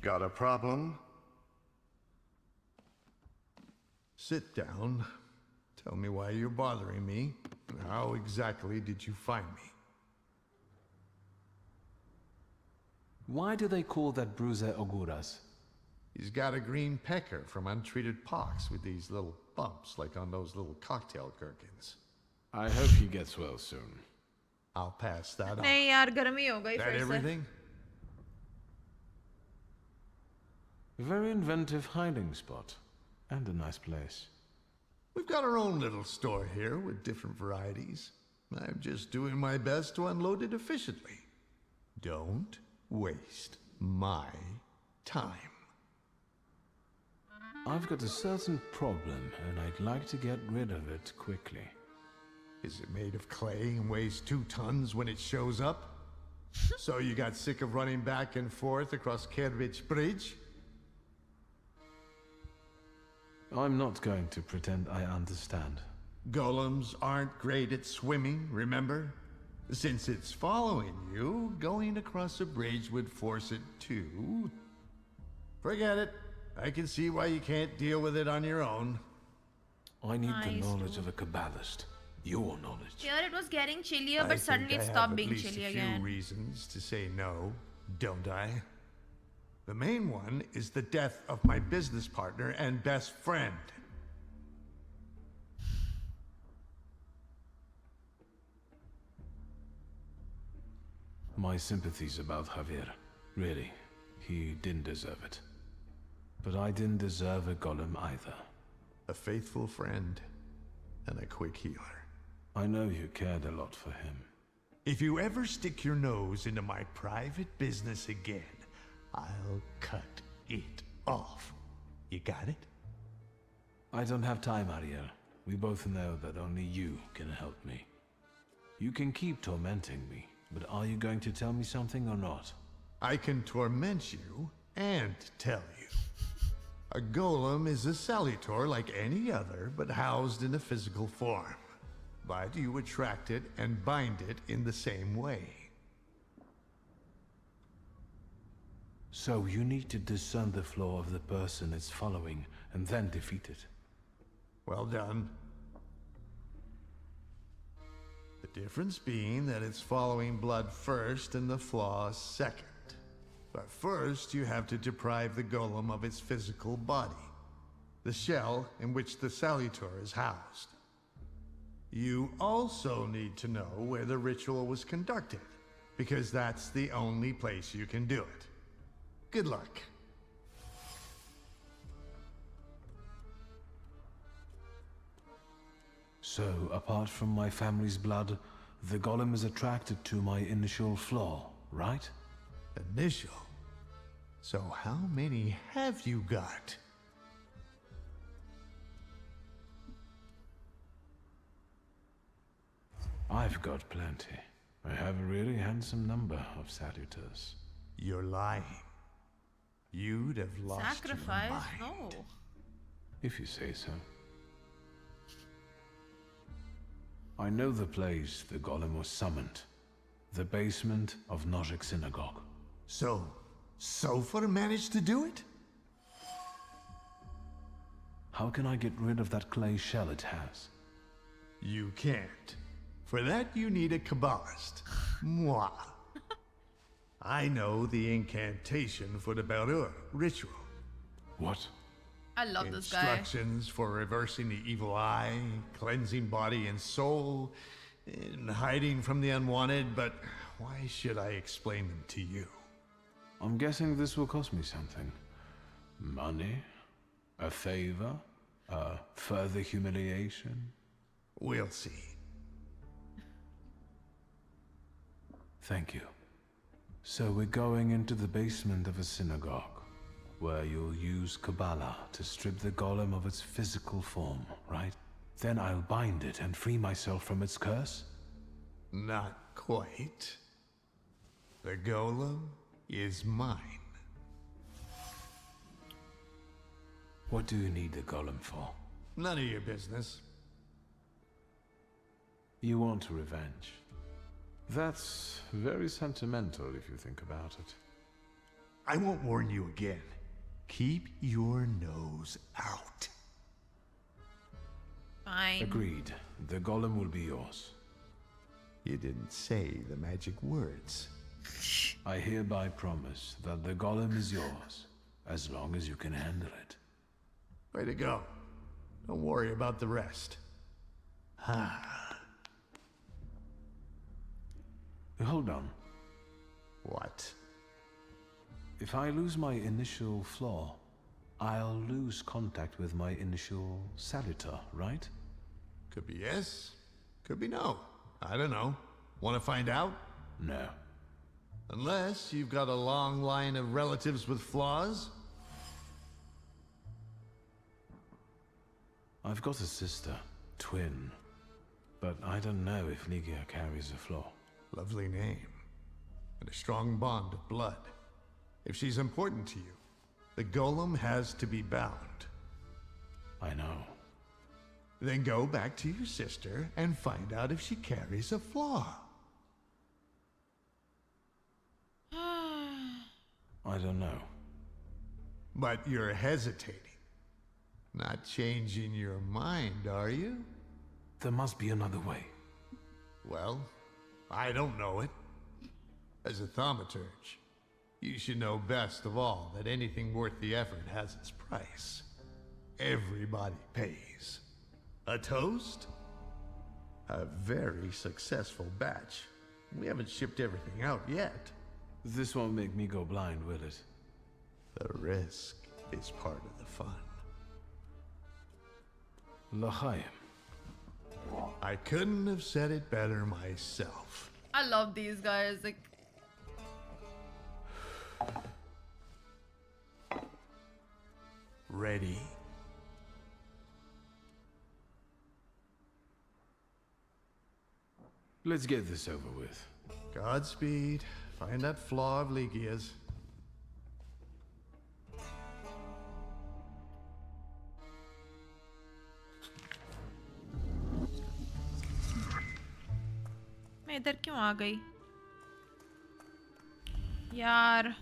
Got a problem? Sit down. Tell me why you're bothering me. How exactly did you find me? Why do they call that bruiser Oguras? He's got a green pecker from untreated pox with these little bumps like on those little cocktail gherkins. I hope he gets well soon. I'll pass that on. नहीं यार गर्मी हो गई That फिर से. everything? A very inventive hiding spot. And a nice place. We've got our own little store here with different varieties. I'm just doing my best to unload it efficiently. Don't waste my time. I've got a certain problem, and I'd like to get rid of it quickly. Is it made of clay and weighs 2 tons when it shows up? So you got sick of running back and forth across Kervich Bridge? I'm not going to pretend I understand. Golems aren't great at swimming, remember? Since it's following you, going across a bridge would force it to. Forget it. I can see why you can't deal with it on your own. I need the Nice. knowledge of a Kabbalist. Your knowledge. Here it was getting chillier, I but suddenly think it I stopped have being at least chilly a few again. reasons to say no, don't I? The main one is the death of my business partner and best friend. My sympathies about Javier. Really, he didn't deserve it. But I didn't deserve a golem either. A faithful friend and a quick healer. I know you cared a lot for him. If you ever stick your nose into my private business again, I'll cut it off. You got it? I don't have time, Ariel. We both know that only you can help me. You can keep tormenting me, but are you going to tell me something or not? I can torment you and tell you. A golem is a salutor like any other, but housed in a physical form. But you attract it and bind it in the same way. So you need to discern the flaw of the person it's following and then defeat it. Well done. The difference being that it's following blood first and the flaw second. But first you have to deprive the golem of its physical body, the shell in which the salutor is housed. You also need to know where the ritual was conducted, because that's the only place you can do it. Good luck. So, apart from my family's blood, the golem is attracted to my initial flaw, right? Initial? So how many have you got? I've got plenty. I have a really handsome number of salutors. You're lying. You'd have lost Sacrifice? your mind. No. If you say so. I know the place the golem was summoned. The basement of Nozick Synagogue. So, Sofer managed to do it? How can I get rid of that clay shell it has? You can't. For that you need a Kabbalist. Moi. I know the incantation for the Berur ritual. What? I love this guy. Instructions for reversing the evil eye, cleansing body and soul, and hiding from the unwanted, but why should I explain them to you? I'm guessing this will cost me something. Money? A favor? A further humiliation? We'll see. Thank you. So we're going into the basement of a synagogue, where you'll use Kabbalah to strip the golem of its physical form, right? Then I'll bind it and free myself from its curse? Not quite. The golem is mine. What do you need the golem for? None of your business. You want revenge. That's very sentimental if you think about it. I won't warn you again. Keep your nose out. Fine. Agreed. The golem will be yours. You didn't say the magic words. I hereby promise that the golem is yours, as long as you can handle it. Way to go. Don't worry about the rest. Hold on. What? If I lose my initial flaw, I'll lose contact with my initial salutor, right? Could be yes, could be no. I don't know. Want to find out? No. Unless you've got a long line of relatives with flaws? I've got a sister, twin, but I don't know if Ligia carries a flaw. Lovely name. And a strong bond of blood. If she's important to you, the golem has to be bound. I know. Then go back to your sister and find out if she carries a flaw. I don't know. But you're hesitating. Not changing your mind, are you? There must be another way. Well, I don't know it. As a thaumaturge, you should know best of all that anything worth the effort has its price. Everybody pays. A toast? A very successful batch. We haven't shipped everything out yet. This won't make me go blind, will it? The risk is part of the fun. L'chaim. I couldn't have said it better myself. I love these guys. Like, Ready? Let's get this over with. Godspeed. Find that flaw of Ligia's. मैं इधर क्यों आ गई यार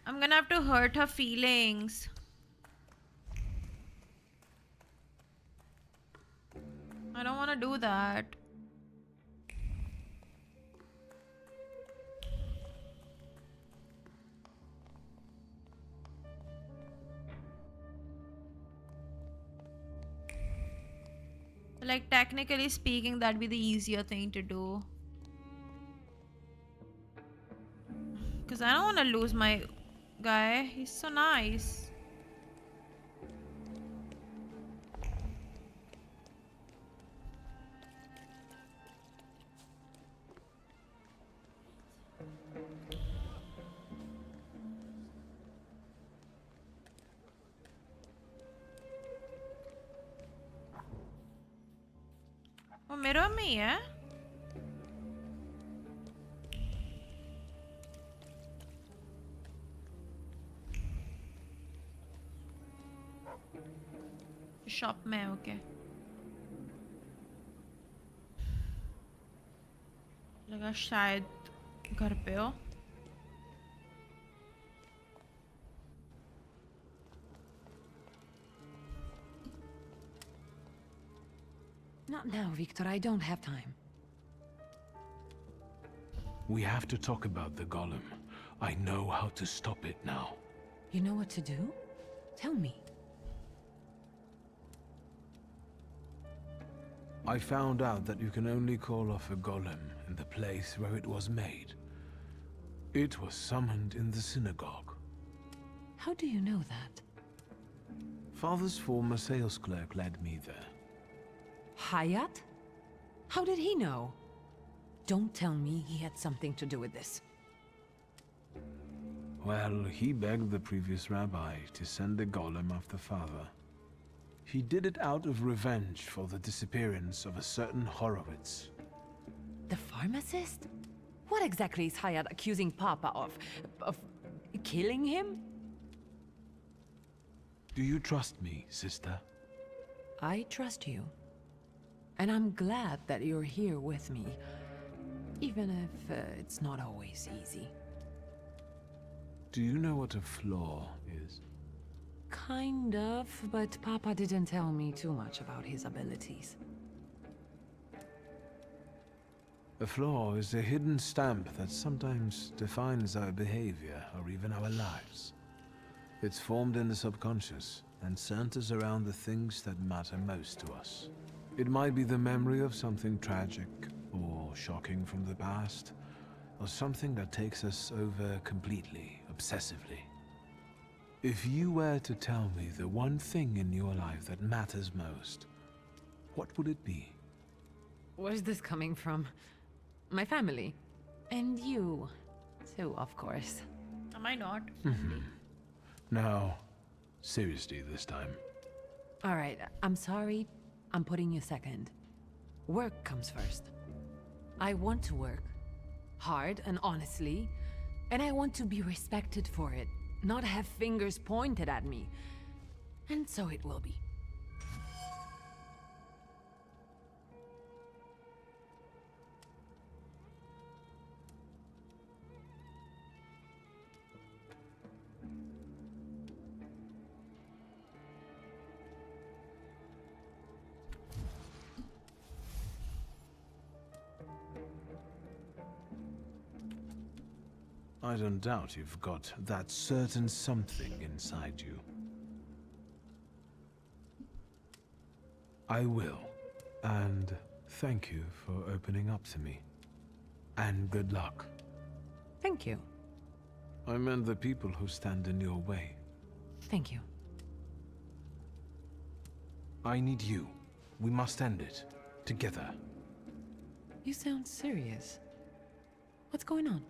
I'm gonna have to hurt her feelings. I don't want to do that. Like, technically speaking, that'd be the easier thing to do. Because I don't want to lose my guy. He's so nice. mirror में ही है. Shop में है, okay. लगा शायद घर पे हो. Not now, Victor. I don't have time. We have to talk about the golem. I know how to stop it now. You know what to do? Tell me. I found out that you can only call off a golem in the place where it was made. It was summoned in the synagogue. How do you know that? Father's former sales clerk led me there. Hayat? How did he know? Don't tell me he had something to do with this. Well, he begged the previous rabbi to send the golem after father. He did it out of revenge for the disappearance of a certain Horowitz. The pharmacist? What exactly is Hayat accusing Papa of? Of killing him? Do you trust me, sister? I trust you. And I'm glad that you're here with me. Even if it's not always easy. Do you know what a flaw is? Kind of, but Papa didn't tell me too much about his abilities. A flaw is a hidden stamp that sometimes defines our behavior or even our lives. It's formed in the subconscious and centers around the things that matter most to us. It might be the memory of something tragic or shocking from the past, or something that takes us over completely, obsessively. If you were to tell me the one thing in your life that matters most, what would it be? Where's this coming from? My family. And you, too, of course. Am I not? Now, seriously this time. Alright, I'm sorry. I'm putting you second. Work comes first. I want to work. Hard and honestly. And I want to be respected for it. Not have fingers pointed at me. And so it will be. I don't doubt you've got that certain something inside you. I will. And thank you for opening up to me. And good luck. Thank you. I meant the people who stand in your way. Thank you. I need you. We must end it. Together. You sound serious. What's going on?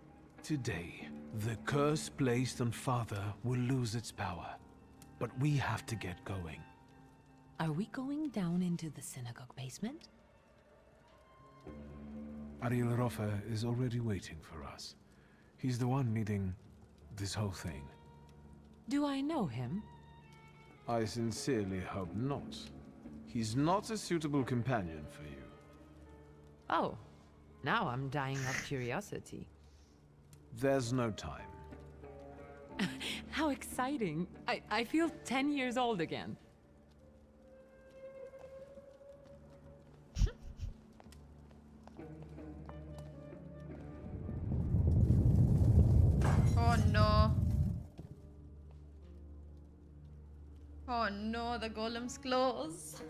Today, the curse placed on Father will lose its power. But we have to get going. Are we going down into the synagogue basement? Ariel Roffa is already waiting for us. He's the one leading this whole thing. Do I know him? I sincerely hope not. He's not a suitable companion for you. Oh, now I'm dying of curiosity. There's no time. How exciting. I feel 10 years old again. Oh no. Oh no, the golem's close.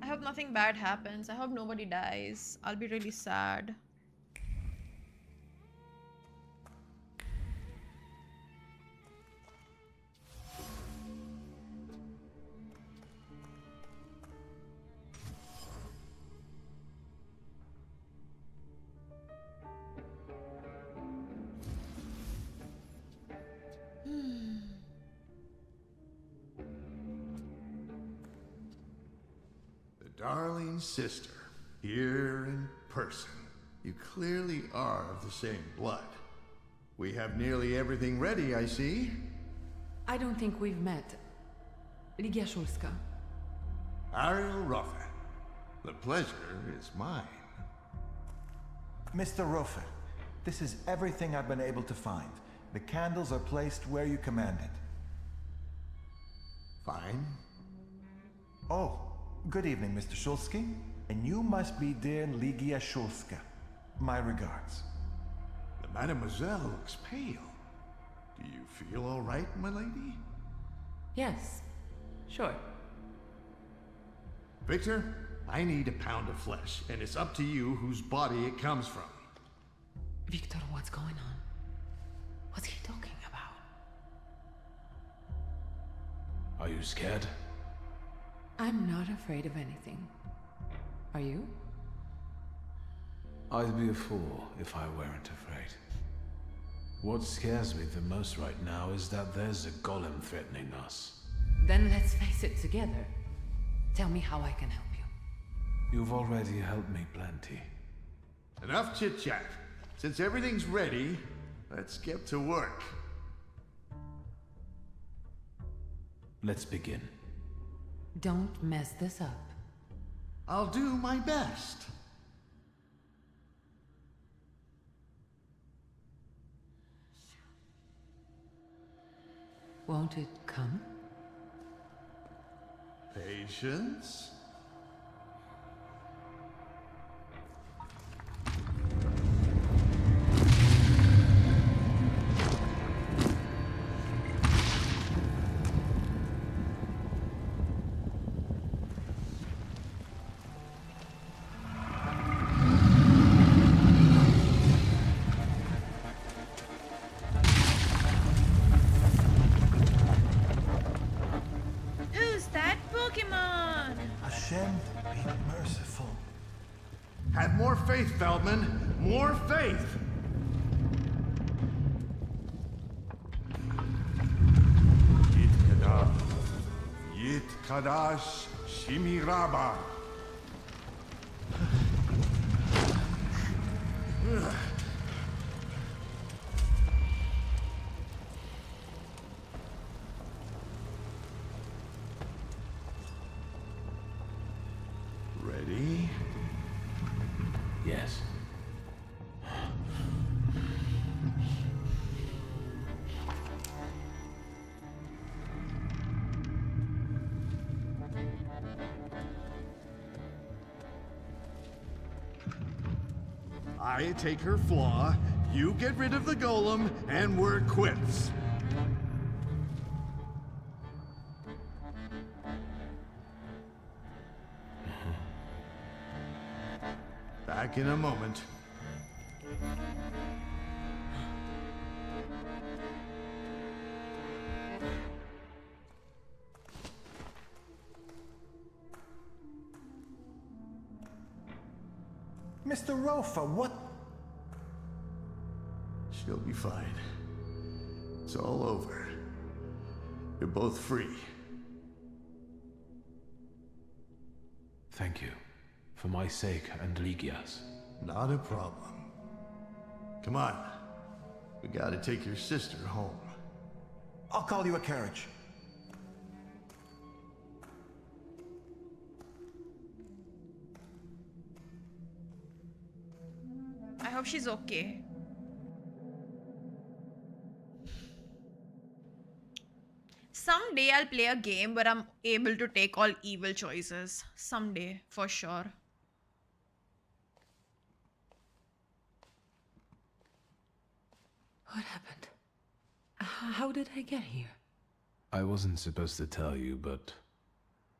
I hope nothing bad happens. I hope nobody dies. I'll be really sad. Darling sister, Here in person. You clearly are of the same blood. We have nearly everything ready, I see. I don't think we've met. Ligia Shulska. Ariel Roffe. The pleasure is mine. Mr. Roffe, this is everything I've been able to find. The candles are placed where you commanded. Fine. Oh, good evening, Mr. Shulsky. And you must be dear Ligia Shulska. My regards. The Mademoiselle looks pale. Do you feel all right, my lady? Yes, sure. Victor, I need a pound of flesh, and it's up to you whose body it comes from. Victor, what's going on? What's he talking about? Are you scared? I'm not afraid of anything. Are you? I'd be a fool if I weren't afraid. What scares me the most right now is that there's a golem threatening us. Then let's face it together. Tell me how I can help you. You've already helped me plenty. Enough chit-chat. Since everything's ready, let's get to work. Let's begin. Don't mess this up. I'll do my best. Won't it come? Patience. Who's that Pokemon? Hashem, be merciful. Have more faith, Feldman. More faith. Yit Kadash Shimiraba. Ready? Yes. I take her flaw, you get rid of the golem, and we're quits. Back in a moment. Mr. Rofa, what? She'll be fine. It's all over. You're both free. Thank you. For my sake and Ligia's. Not a problem. Come on. We gotta take your sister home. I'll call you a carriage. I hope she's okay. Someday I'll play a game where I'm able to take all evil choices. Someday, for sure. What happened? How did I get here? I wasn't supposed to tell you, but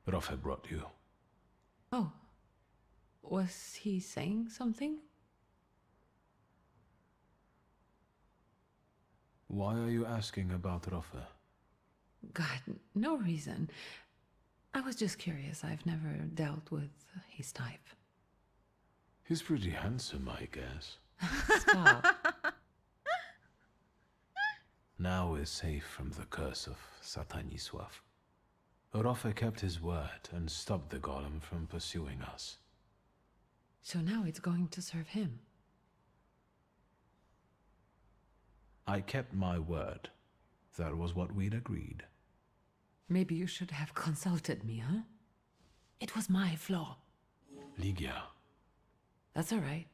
Roffe brought you. Oh. Was he saying something? Why are you asking about Roffe? God, no reason. I was just curious. I've never dealt with his type. He's pretty handsome, I guess. Stop. Now we're safe from the curse of Satanisław. Roffe kept his word and stopped the golem from pursuing us. So now it's going to serve him. I kept my word. That was what we'd agreed. Maybe you should have consulted me, huh? It was my flaw. Ligia. That's all right.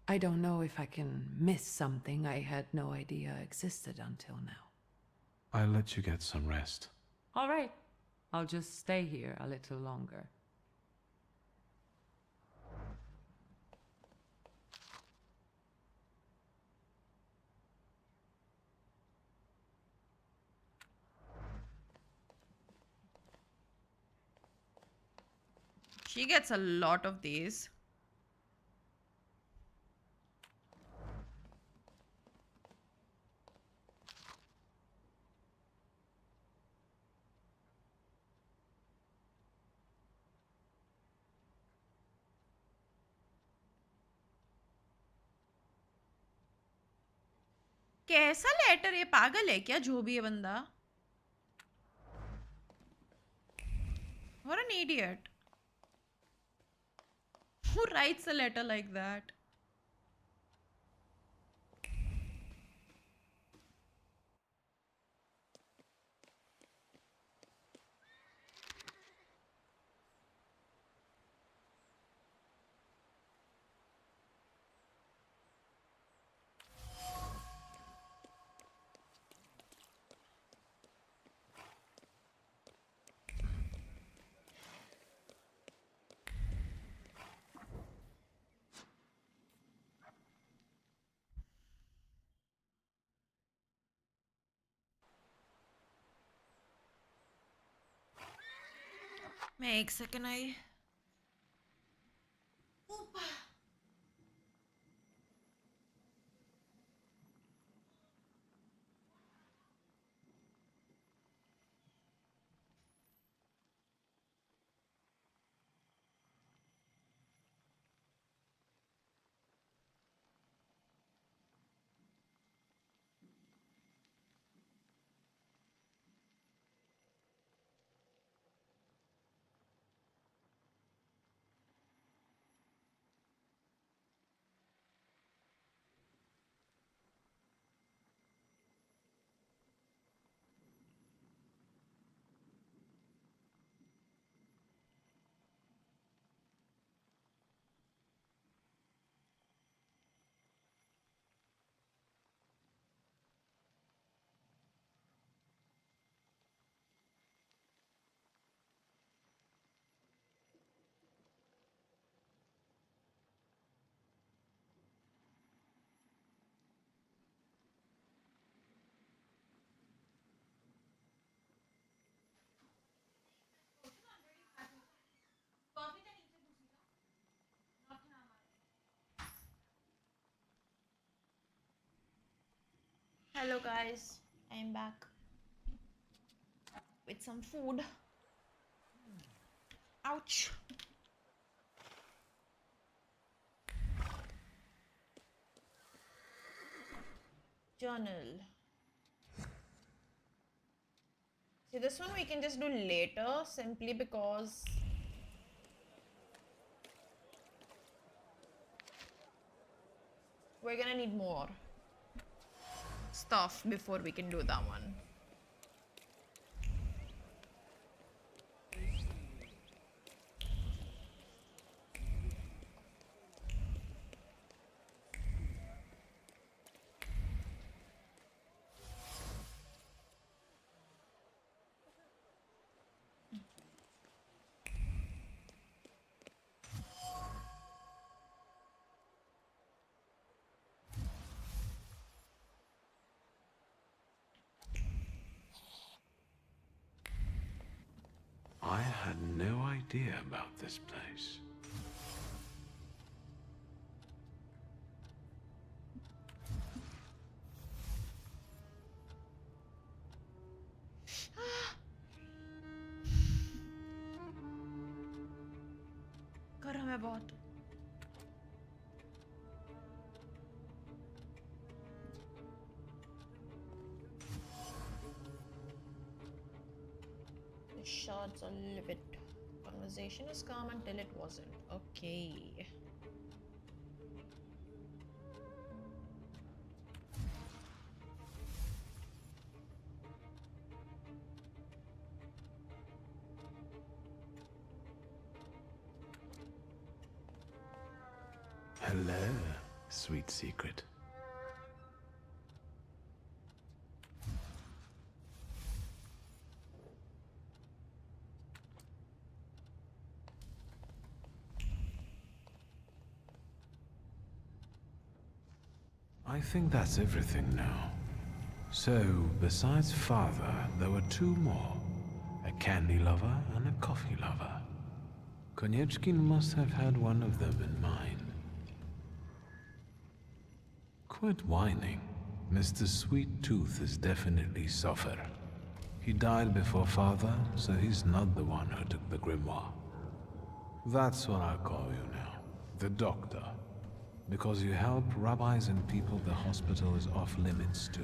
I don't know if I can miss something I had no idea existed until now. I'll let you get some rest. All right. I'll just stay here a little longer. She gets a lot of these. कैसा letter ये पागल है क्या जो भी है बंदा What an idiot. Who writes a letter like that? मैं एक second I Hello guys, I am back with some food. Ouch. Journal. See, this one we can just do later simply because we're gonna need more stuff before we can do that one. I had no idea about this place. गरम है बहुत Shards are livid. Conversation is calm until it wasn't. Okay. Hello, sweet secret. I think that's everything now. So, besides father, there were two more. A candy lover and a coffee lover. Konieczkin must have had one of them in mind. Quit whining. Mr. Sweet Tooth is definitely suffer. He died before father, so he's not the one who took the grimoire. That's what I call you now. The doctor. Because you help rabbis and people the hospital is off limits to.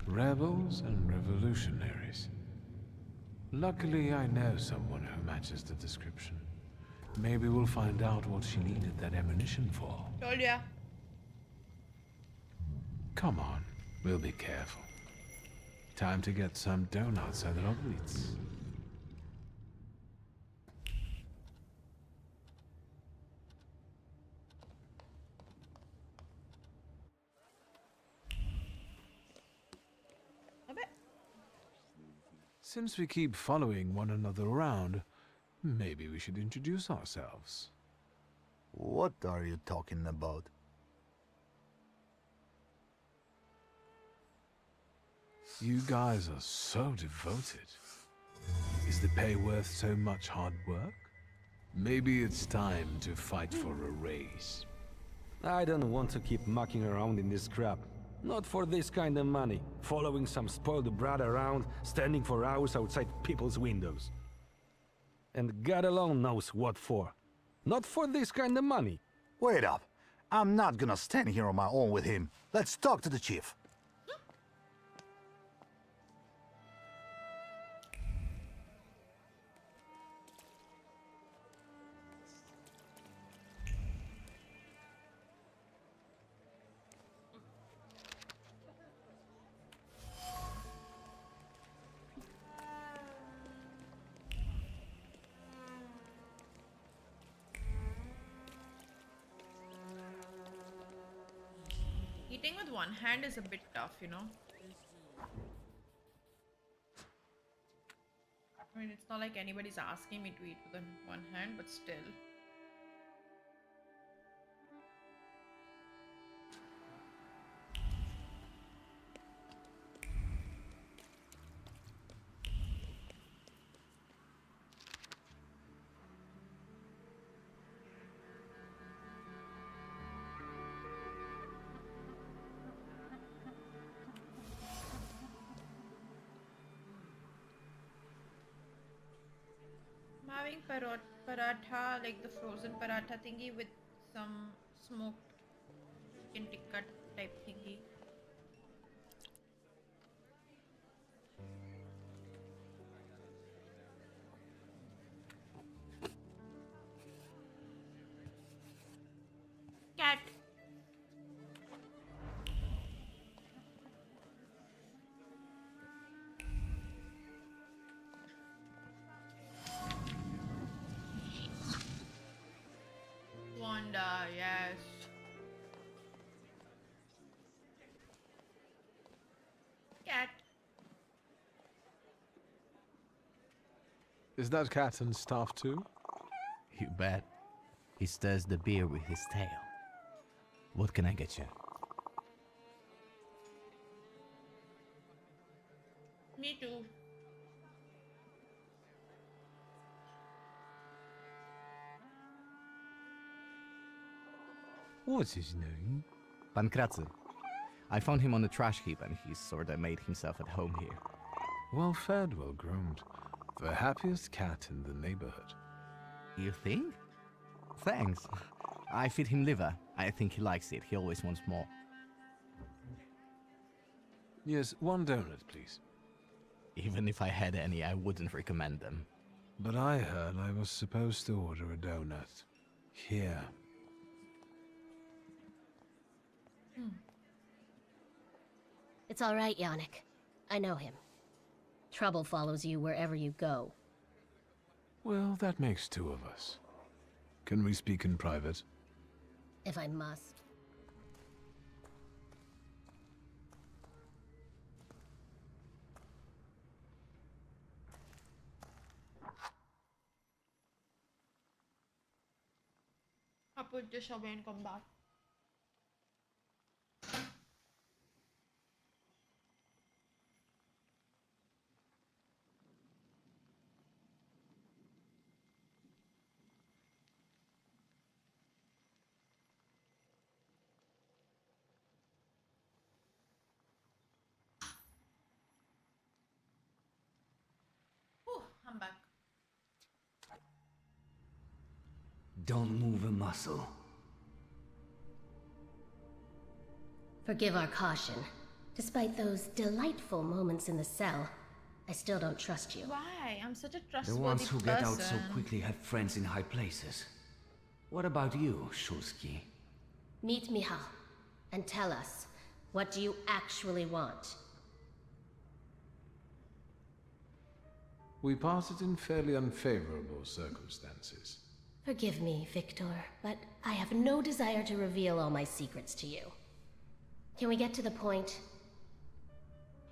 Rebels and revolutionaries. Luckily, I know someone who matches the description. Maybe we'll find out what she needed that ammunition for. Told ya. Come on, we'll be careful. Time to get some donuts at Optix. Since we keep following one another around, maybe we should introduce ourselves. What are you talking about? You guys are so devoted. Is the pay worth so much hard work? Maybe it's time to fight for a raise. I don't want to keep mucking around in this crap. Not for this kind of money. Following some spoiled brat around, standing for hours outside people's windows. And God alone knows what for. Not for this kind of money. Wait up. I'm not gonna stand here on my own with him. Let's talk to the chief. Eating with one hand is a bit tough, you know. I mean, it's not like anybody's asking me to eat with one hand, but still. Having paratha, like the frozen paratha thingy with some smoked chicken tikka type thingy. Cat. Wanda, yes. Cat. Is that cat and stuff too? You bet. He stirs the beer with his tail. What can I get you? Me too. What's his name? Pankratzy. I found him on the trash heap and he's sorta made himself at home here. Well fed, well groomed. The happiest cat in the neighborhood. You think? Thanks. I feed him liver. I think he likes it. He always wants more. Yes, one donut, please. Even if I had any, I wouldn't recommend them. But I heard I was supposed to order a donut. Here. It's all right, Yannick. I know him. Trouble follows you wherever you go. Well, that makes two of us. Can we speak in private? if I must. I'll put this away and come back. Whew, I'm back. Don't move a muscle. Forgive our caution. Despite those delightful moments in the cell, I still don't trust you. Why? I'm such a The trustworthy ones who get out so person. quickly have friends in high places. What about you, Shulsky? Meet Michal, and tell us, what do you actually want? We parted in fairly unfavorable circumstances. Forgive me, Victor, but I have no desire to reveal all my secrets to you. Can we get to the point?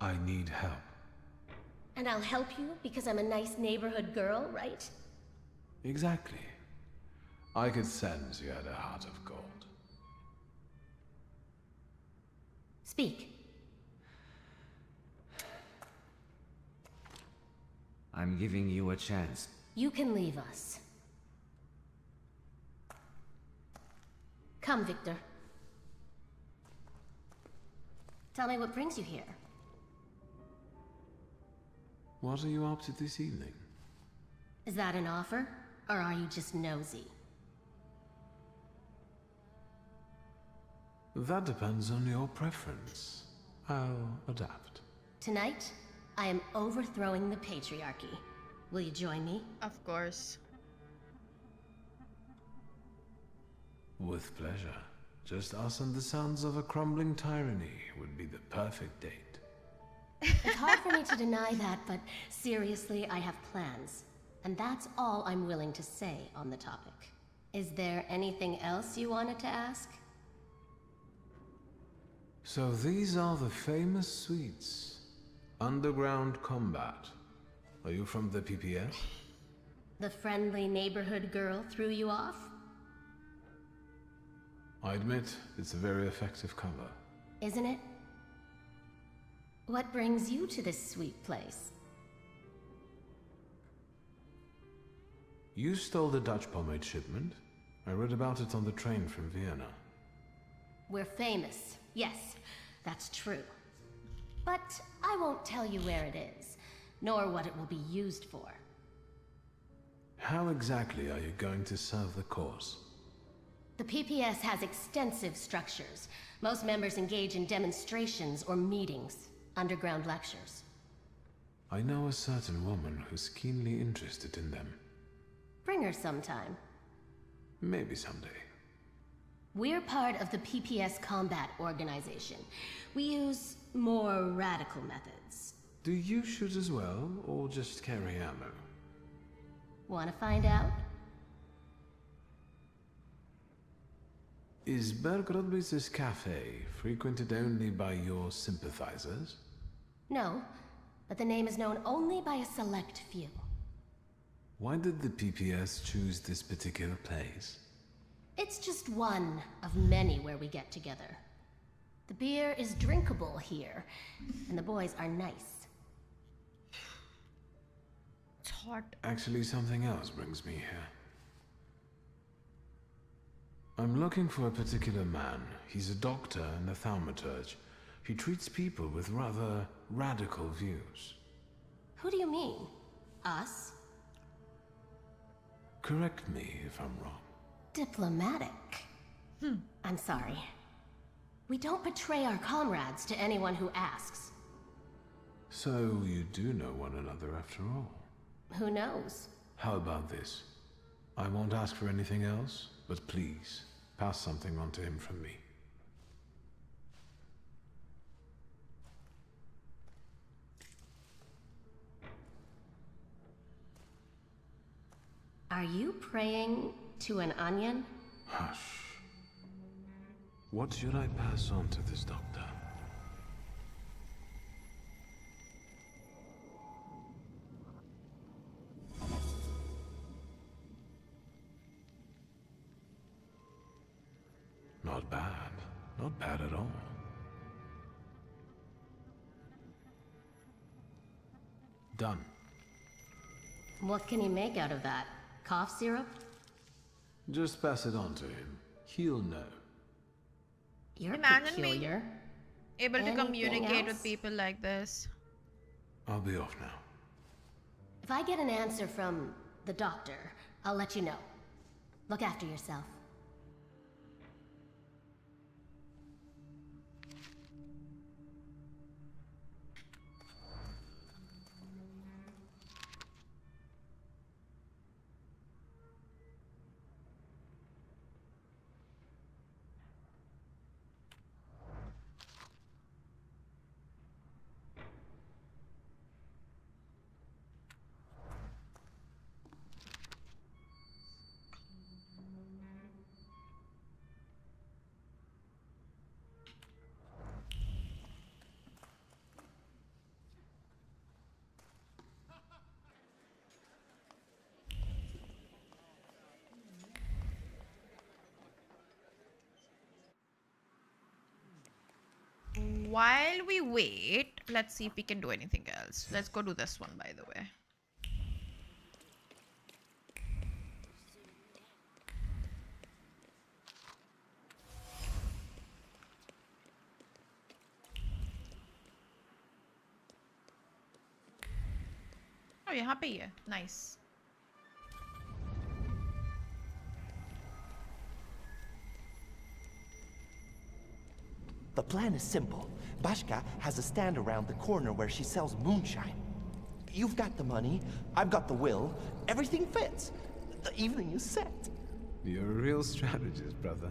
I need help. And I'll help you because I'm a nice neighborhood girl, right? Exactly. I could sense you had a heart of gold. Speak. I'm giving you a chance. You can leave us. Come, Victor. Tell me what brings you here. What are you up to this evening? Is that an offer, or are you just nosy? That depends on your preference. I'll adapt. Tonight, I am overthrowing the patriarchy. Will you join me? Of course. With pleasure. Just us and the sounds of a crumbling tyranny would be the perfect date. It's hard for me to deny that, but seriously, I have plans. And that's all I'm willing to say on the topic. Is there anything else you wanted to ask? So these are the famous suites. Underground combat. Are you from the PPS? The friendly neighborhood girl threw you off? I admit, it's a very effective cover. Isn't it? What brings you to this sweet place? You stole the Dutch pomade shipment. I read about it on the train from Vienna. We're famous. Yes, that's true. But I won't tell you where it is, nor what it will be used for. How exactly are you going to serve the cause? The PPS has extensive structures. Most members engage in demonstrations or meetings, underground lectures. I know a certain woman who's keenly interested in them. Bring her sometime. Maybe someday. We're part of the PPS Combat Organization. We use more radical methods. Do you shoot as well, or just carry ammo? Want to find out? Is Bergrodby's cafe frequented only by your sympathizers? No, but the name is known only by a select few. Why did the PPS choose this particular place? It's just one of many where we get together. The beer is drinkable here, and the boys are nice. It's hot. Actually, something else brings me here. I'm looking for a particular man. He's a doctor and a thaumaturge. He treats people with rather radical views. Who do you mean? Us? Correct me if I'm wrong. Diplomatic. I'm sorry. We don't betray our comrades to anyone who asks. So you do know one another after all. Who knows? How about this? I won't ask for anything else, but please, pass something on to him from me. Are you praying to an onion? Hush. What should I pass on to this doctor? Not bad. Not bad at all. Done. What can you make out of that? Cough syrup? Just pass it on to him. He'll know. You're Imagine peculiar. being able to Anything communicate with else? people like this. I'll be off now. If I get an answer from the doctor, I'll let you know. Look after yourself. While we wait, let's see if we can do anything else. Let's go do this one, by the way. Oh, यहाँ पे ही है. Nice. The plan is simple. Bashka has a stand around the corner where she sells moonshine. You've got the money, I've got the will, everything fits. The evening is set. You're a real strategist, brother.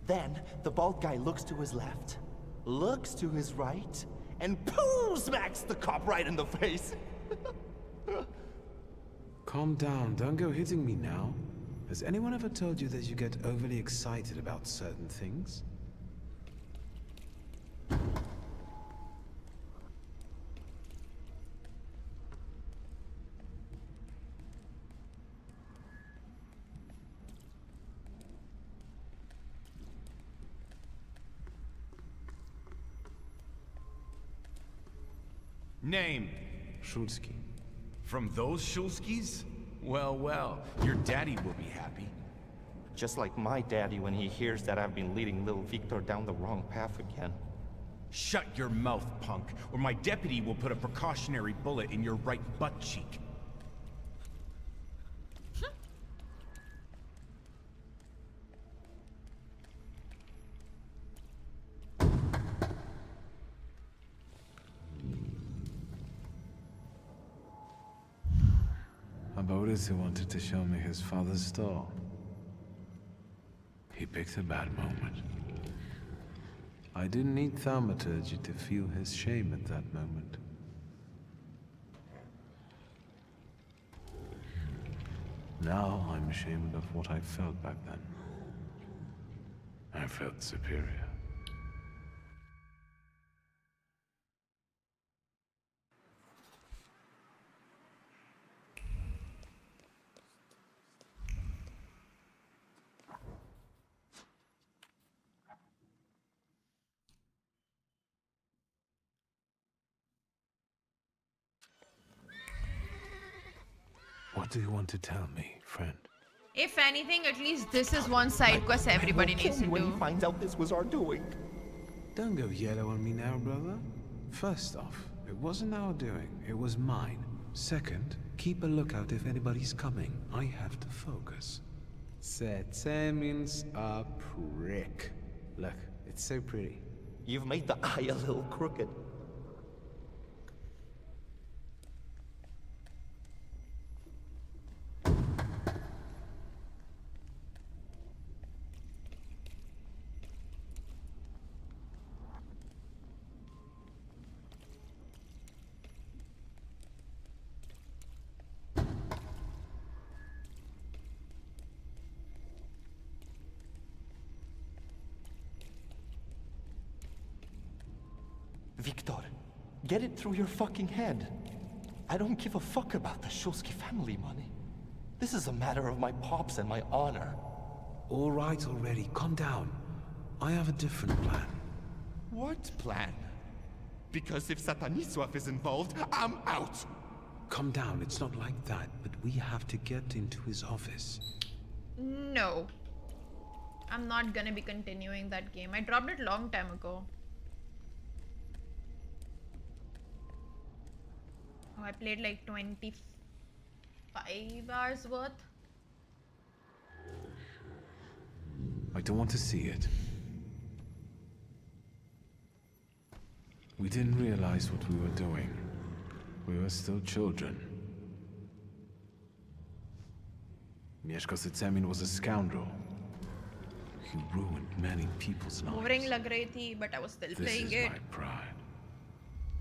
Then, the bald guy looks to his left, looks to his right, and pooh, smacks the cop right in the face. Calm down, don't go hitting me now. Has anyone ever told you that you get overly excited about certain things? Name? Shulsky. From those Shulskis? Well, well, your daddy will be happy. Just like my daddy when he hears that I've been leading little Victor down the wrong path again. Shut your mouth, punk, or my deputy will put a precautionary bullet in your right butt cheek. Boris wanted to show me his father's store. He picked a bad moment. I didn't need Thaumaturge to feel his shame at that moment. Now I'm ashamed of what I felt back then. I felt superior. What do you want to tell me, friend? If anything, at least this is one side quest everybody needs to When do. he finds out this was our doing. Don't go yellow on me now, brother. First off, it wasn't our doing, it was mine. Second, keep a lookout if anybody's coming. I have to focus. Setse means a prick. Look, it's so pretty. You've made the eye a little crooked. Victor, get it through your fucking head. I don't give a fuck about the Shulsky family money. This is a matter of my pops and my honor. All right already, calm down. I have a different plan. What plan? Because if Sataniswaf is involved, I'm out! Calm down, it's not like that, but we have to get into his office. No. I'm not gonna be continuing that game. I dropped it long time ago. Oh, I played like 25 hours worth. I don't want to see it. We didn't realize what we were doing. We were still children. Mieszko Setsemin was a scoundrel. He ruined many people's lives. Boring lag rahi thi, but I was still playing it. My pride.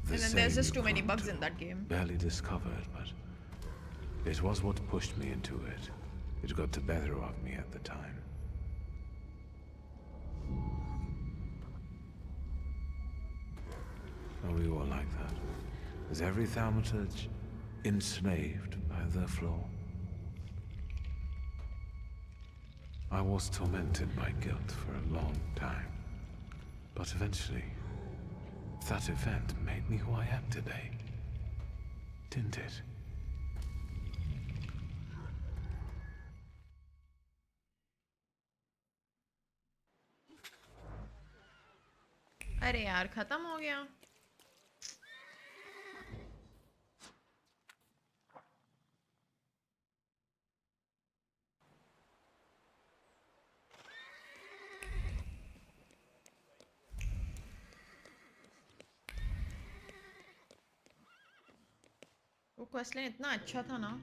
And then there's just too many bugs in that game. Barely discovered, but it was what pushed me into it. It got the better of me at the time. Are we all like that? Is every Thaumaturge enslaved by their flaw? I was tormented by guilt for a long time. But eventually, that event made me who I am today. Didn't it? अरे यार खत्म हो गया. वो question इतना अच्छा था ना.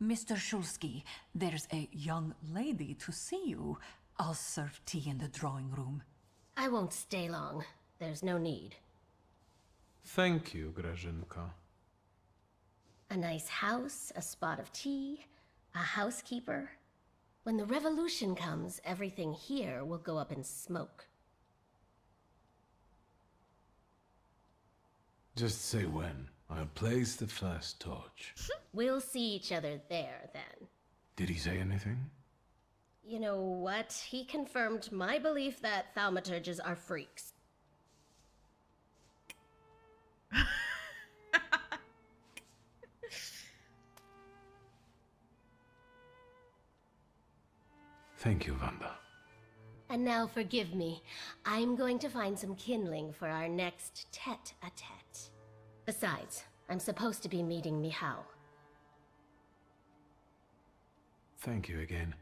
Mr. Shulsky, there's a young lady to see you. I'll serve tea in the drawing room. I won't stay long. There's no need. Thank you, Grażynka. A nice house, a spot of tea, a housekeeper. When the revolution comes, everything here will go up in smoke. Just say when. I'll place the first torch. We'll see each other there, then. Did he say anything? You know what? He confirmed my belief that thaumaturges are freaks. Thank you, Vanda. And now forgive me. I'm going to find some kindling for our next tete-a-tete. Besides, I'm supposed to be meeting Michał. Thank you again.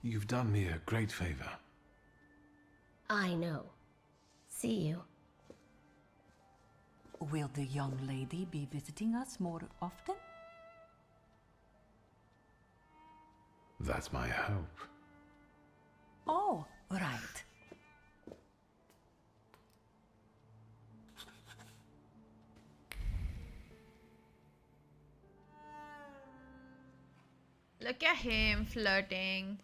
You've done me a great favor. I know. See you. Will the young lady be visiting us more often? That's my hope. Oh, right. Look at him flirting.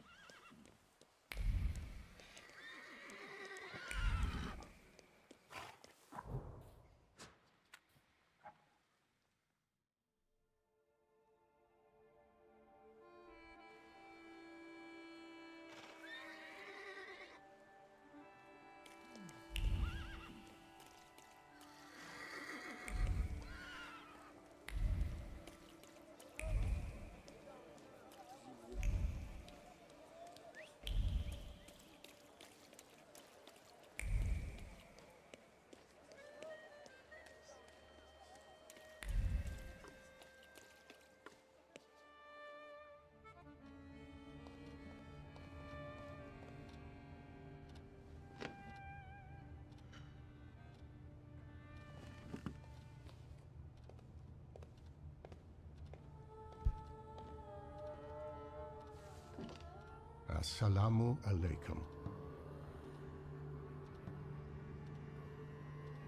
Assalamu alaikum.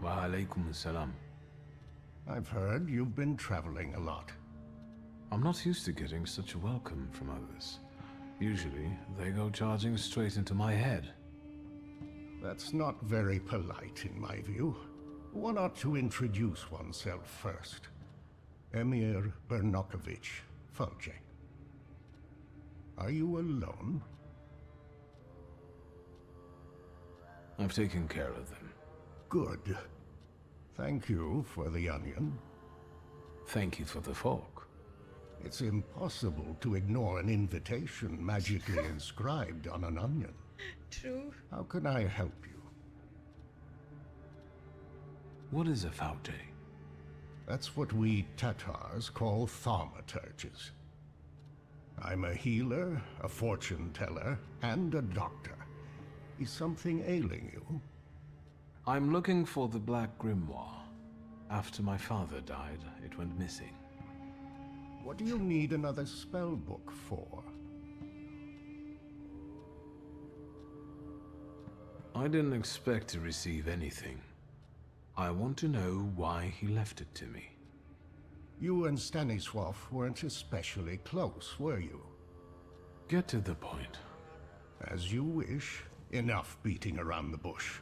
Wa alaikum salam. I've heard you've been traveling a lot. I'm not used to getting such a welcome from others. Usually, they go charging straight into my head. That's not very polite in my view. One ought to introduce oneself first. Emir Bernokovich, Fulge. Are you alone? I've taken care of them. Good. Thank you for the onion. Thank you for the fork. It's impossible to ignore an invitation magically inscribed on an onion. True. How can I help you? What is a Faude? That's what we Tatars call thaumaturges. I'm a healer, a fortune teller, and a doctor. Is something ailing you? I'm looking for the Black Grimoire. After my father died, it went missing. What do you need another spell book for? I didn't expect to receive anything. I want to know why he left it to me. You and Stanisław weren't especially close, were you? Get to the point. As you wish. Enough beating around the bush.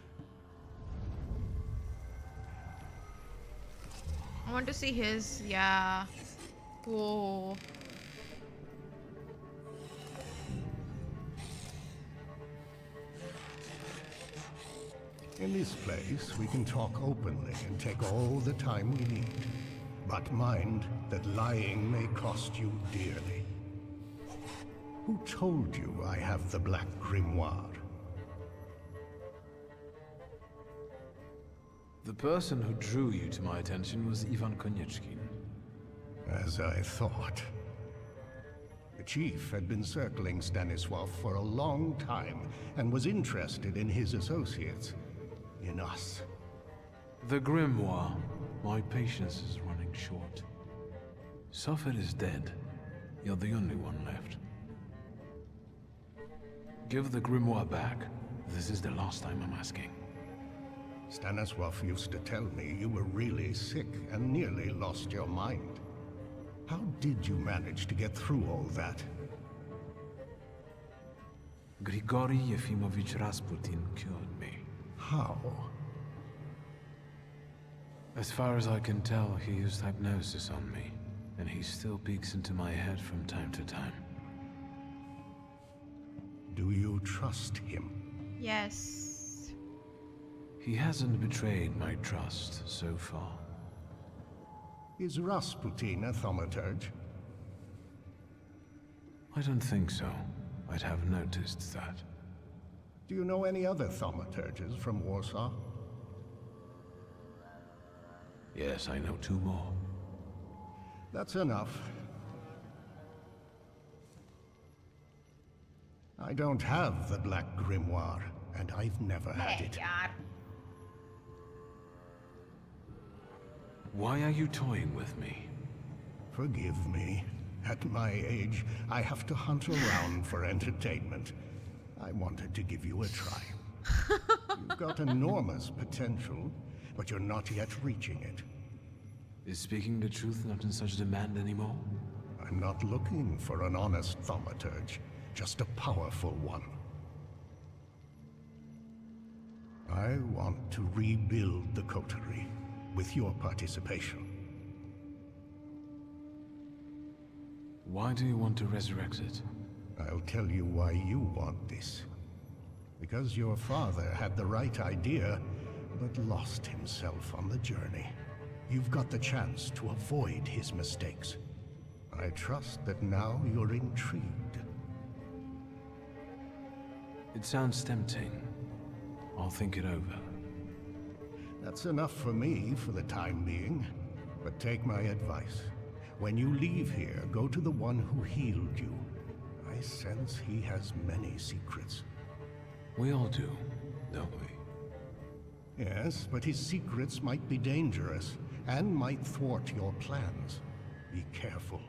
I want to see his, yeah. Whoa. In this place, we can talk openly and take all the time we need. But mind that lying may cost you dearly. Who told you I have the Black Grimoire? The person who drew you to my attention was Ivan Konieczkin. As I thought. The chief had been circling Stanisław for a long time and was interested in his associates. In us. The Grimoire. My patience is running short. Suffolk is dead. You're the only one left. Give the Grimoire back. This is the last time I'm asking. Stanisław used to tell me you were really sick and nearly lost your mind. How did you manage to get through all that? Grigory Yefimovich Rasputin cured me. How? As far as I can tell, he used hypnosis on me, and he still peeks into my head from time to time. Do you trust him? Yes. He hasn't betrayed my trust so far. Is Rasputin a thaumaturge? I don't think so. I'd have noticed that. Do you know any other thaumaturges from Warsaw? Yes, I know 2 more. That's enough. I don't have the Black Grimoire, and I've never had it. Why are you toying with me? Forgive me. At my age, I have to hunt around for entertainment. I wanted to give you a try. You've got enormous potential, but you're not yet reaching it. Is speaking the truth not in such demand anymore? I'm not looking for an honest thaumaturge, just a powerful one. I want to rebuild the coterie, with your participation. Why do you want to resurrect it? I'll tell you why you want this. Because your father had the right idea, but lost himself on the journey. You've got the chance to avoid his mistakes. I trust that now you're intrigued. It sounds tempting. I'll think it over. That's enough for me for the time being. But take my advice. When you leave here, go to the one who healed you. I sense he has many secrets. We all do, don't we? Yes, but his secrets might be dangerous, and might thwart your plans. Be careful.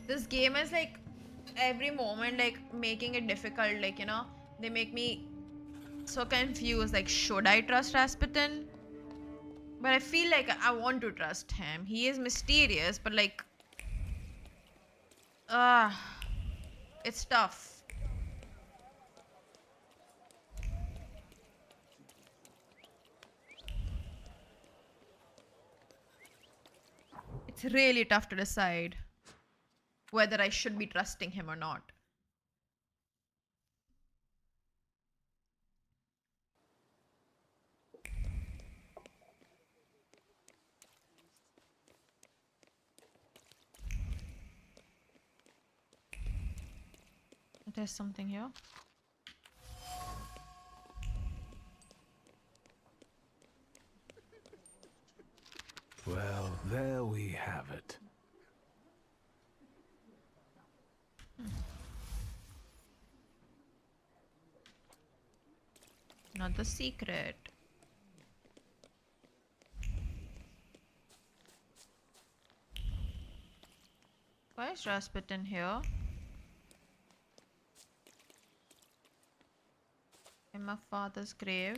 This game is like, every moment, like, making it difficult, like, you know, they make me so confused, like, should I trust Rasputin? But I feel like I want to trust him. He is mysterious, but like, Ah, it's tough. It's really tough to decide whether I should be trusting him or not. There's something here. Well, there we have it. Not the secret. Why is Rasputin here? In my father's grave.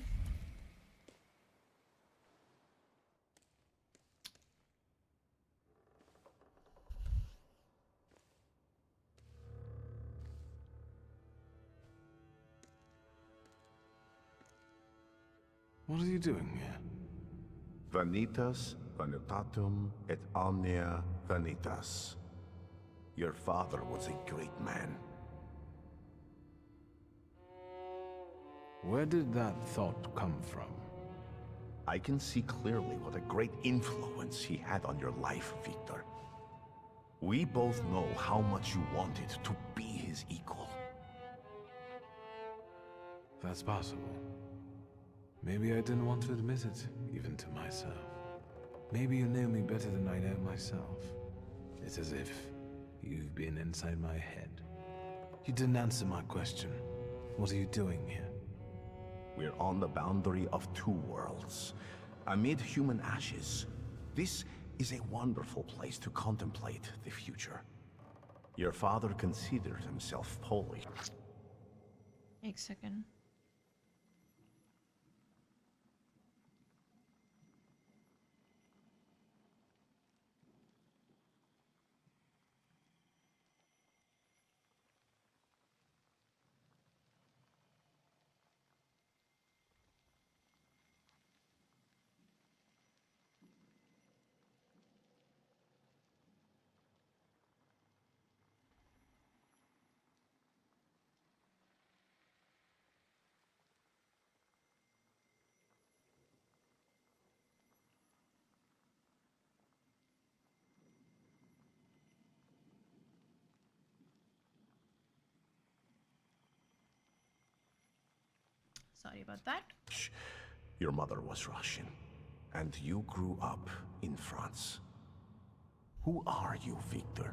What are you doing here? Vanitas, vanitatum, et omnia vanitas. Your father was a great man. Where did that thought come from? I can see clearly what a great influence he had on your life, Victor. We both know how much you wanted to be his equal. That's possible. Maybe I didn't want to admit it, even to myself. Maybe you know me better than I know myself. It's as if you've been inside my head. You didn't answer my question. What are you doing here? We're on the boundary of two worlds, amid human ashes. This is a wonderful place to contemplate the future. Your father considered himself Polish. Wait a second. Sorry about that. Your mother was Russian, and you grew up in France. Who are you, Victor?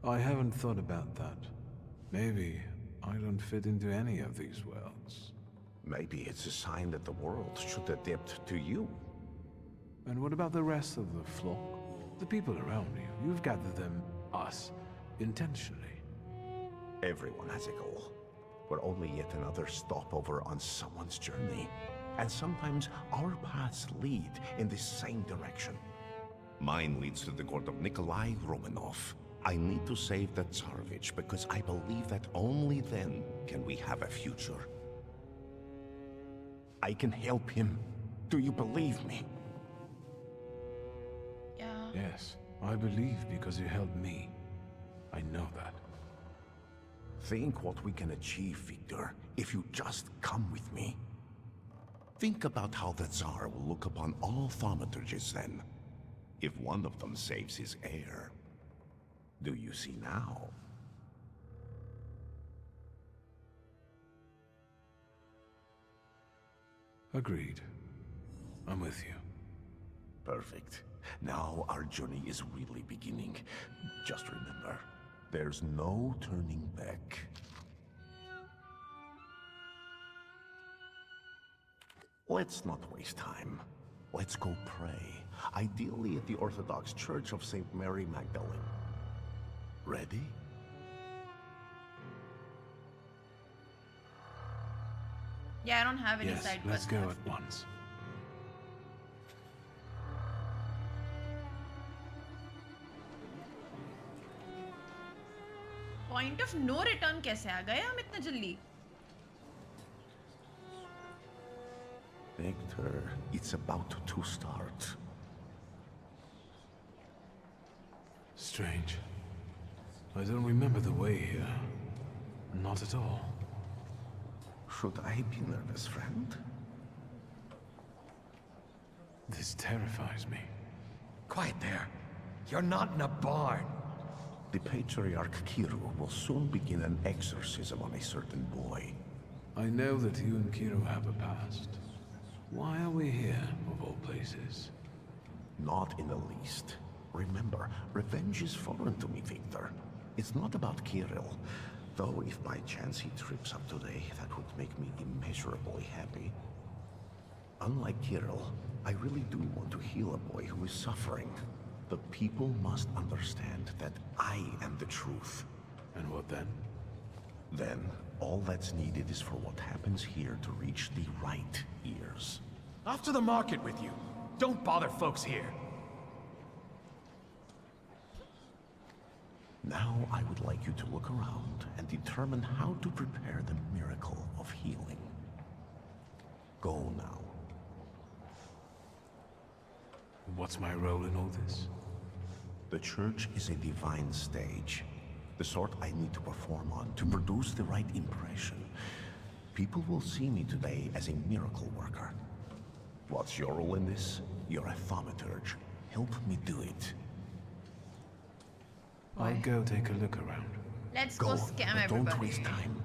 I haven't thought about that. Maybe I don't fit into any of these worlds. Maybe it's a sign that the world should adapt to you. And what about the rest of the flock? The people around you. You've gathered them, us, intentionally. Everyone has a goal. We're only yet another stopover on someone's journey. And sometimes our paths lead in the same direction. Mine leads to the court of Nikolai Romanov. I need to save the Tsarevich because I believe that only then can we have a future. I can help him. Do you believe me? Yeah. Yes, I believe because you helped me. I know that. Think what we can achieve, Victor, if you just come with me. Think about how the Tsar will look upon all Thaumaturges then, if one of them saves his heir. Do you see now? Agreed. I'm with you. Perfect. Now our journey is really beginning. Just remember, there's no turning back. Let's not waste time. Let's go pray. Ideally at the Orthodox Church of St. Mary Magdalene. Ready? Yeah, I don't have any Yes, side let's quests go left. at once. Point of no return कैसे आ गए हम इतना जल्दी? Victor, it's about to start. Strange. I don't remember the way here. Not at all. Should I be nervous, friend? This terrifies me. Quiet there. You're not in a barn. The Patriarch Kiru will soon begin an exorcism on a certain boy. I know that you and Kiru have a past. Why are we here, of all places? Not in the least. Remember, revenge is foreign to me, Victor. It's not about Kirill. Though if by chance he trips up today, that would make me immeasurably happy. Unlike Kirill, I really do want to heal a boy who is suffering. The people must understand that I am the truth. And what then? Then, all that's needed is for what happens here to reach the right ears. Off to the market with you. Don't bother folks here. Now I would like you to look around and determine how to prepare the miracle of healing. Go now. What's my role in all this? The church is a divine stage. The sort I need to perform on to produce the right impression. People will see me today as a miracle worker. What's your role in this? You're a Thaumaturge. Help me do it. I'll go take a look around. Let's go scam but everybody. Don't waste time.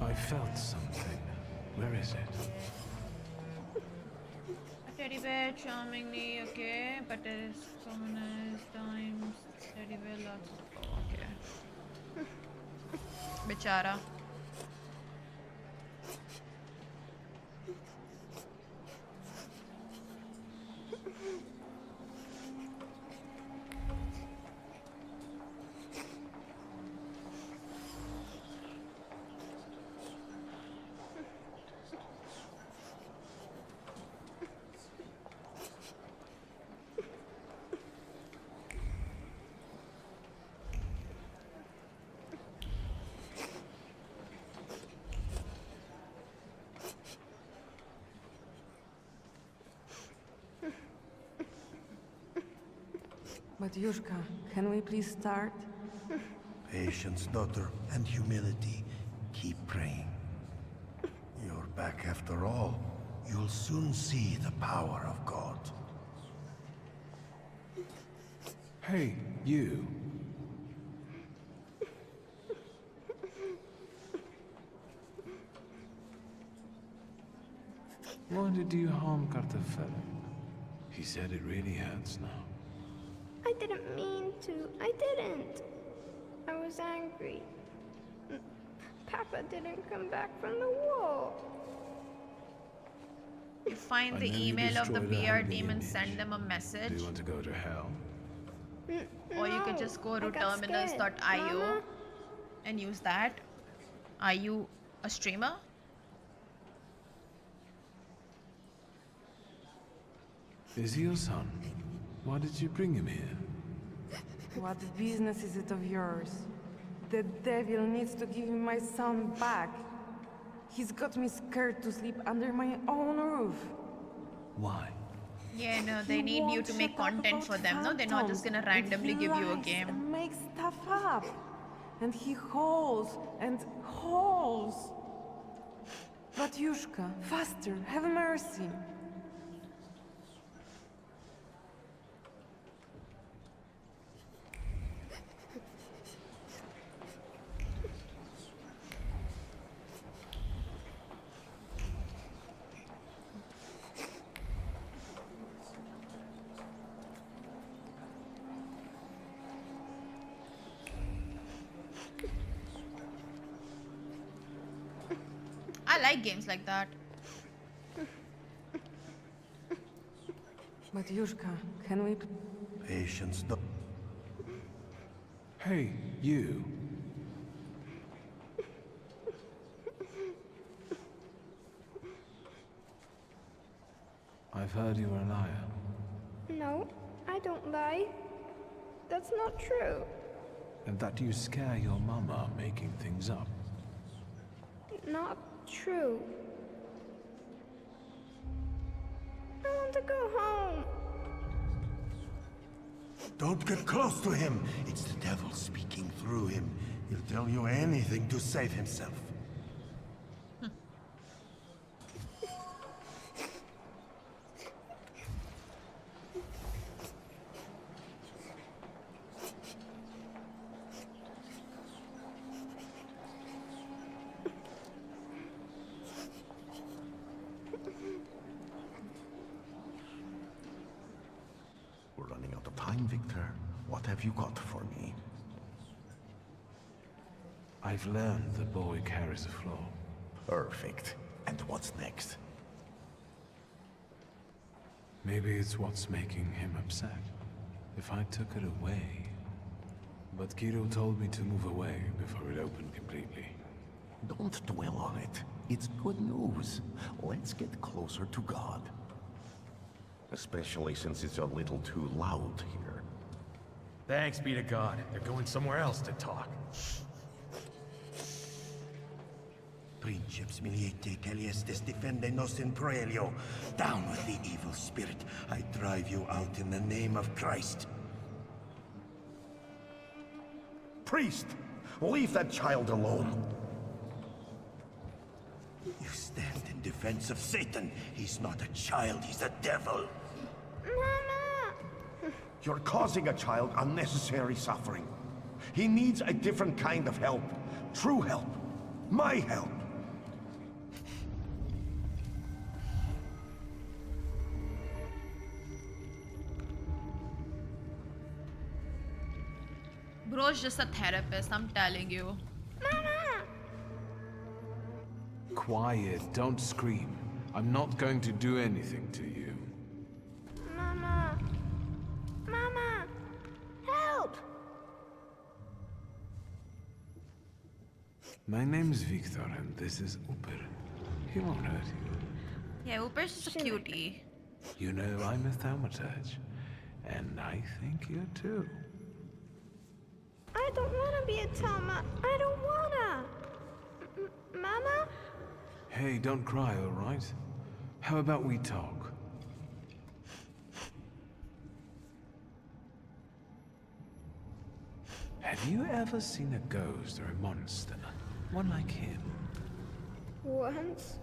I felt something. Where is it? A teddy bear, charmingly, okay, but it is commoners, times, teddy bear, lots of, oh, okay. Bichara. But Yushka, can we please start? Patience, daughter, and humility. Keep praying. You're back after all. You'll soon see the power of God. Hey, you. Why did you harm Kartafel? He said it really hurts now. I didn't mean to. I didn't. I was angry. Papa didn't come back from the war. You find the email of the PR team and send them a message. Do you want to go to hell? Or you could just go to terminals.io and use that. Are you a streamer? Is he your son? Why did you bring him here? What business is it of yours? The devil needs to give me my son back. He's got me scared to sleep under my own roof. Why? Yeah, no, they need you to make content for them, no? They're not just gonna randomly give you a game. And make stuff up. And he hauls and hauls. But Yushka, faster, have mercy. I like games like that. But Yushka, can we... Patience, Hey, you. I've heard you were a liar. don't lie. That's not true. And that you scare your mama making things up. Not true. I want to go home. Don't get close to him. It's the devil speaking through him. He'll tell you anything to save himself. We're running out of time, Victor. What have you got for me? I've learned the boy carries a flaw. Perfect. And what's next? Maybe it's what's making him upset. If I took it away... But Kiro told me to move away before it opened completely. Don't dwell on it. It's good news. Let's get closer to God. Especially since it's a little too loud here. Thanks be to God. They're going somewhere else to talk. Princeps miliete caliestes defendenos in proelio. Down with the evil spirit. I drive you out in the name of Christ. Priest! Leave that child alone! You stand in defense of Satan. He's not a child, he's a devil. Mama! You're causing a child unnecessary suffering. He needs a different kind of help. True help. My help. Bro's just a therapist, I'm telling you. Mama! Quiet, don't scream. I'm not going to do anything to you. Mama! Mama! Help! My name's Victor and this is Uper. He won't hurt you. Yeah, Uper's just a cutie. You know I'm a Thaumaturge, and I think you too. I don't wanna be a Tama. I don't wanna. Mama? Hey, don't cry, alright? How about we talk? Have you ever seen a ghost or a monster? One like him? Once.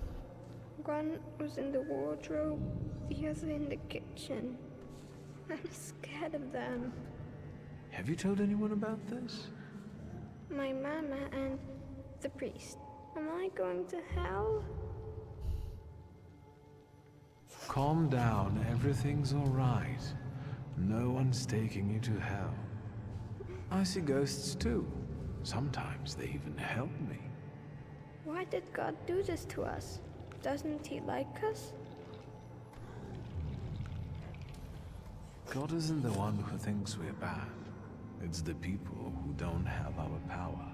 One was in the wardrobe, the other in the kitchen. I'm scared of them. Have you told anyone about this? My mama and the priest. Am I going to hell? Calm down, everything's alright. No one's taking you to hell. I see ghosts too. Sometimes they even help me. Why did God do this to us? Doesn't he like us? God isn't the one who thinks we're bad. It's the people who don't have our power.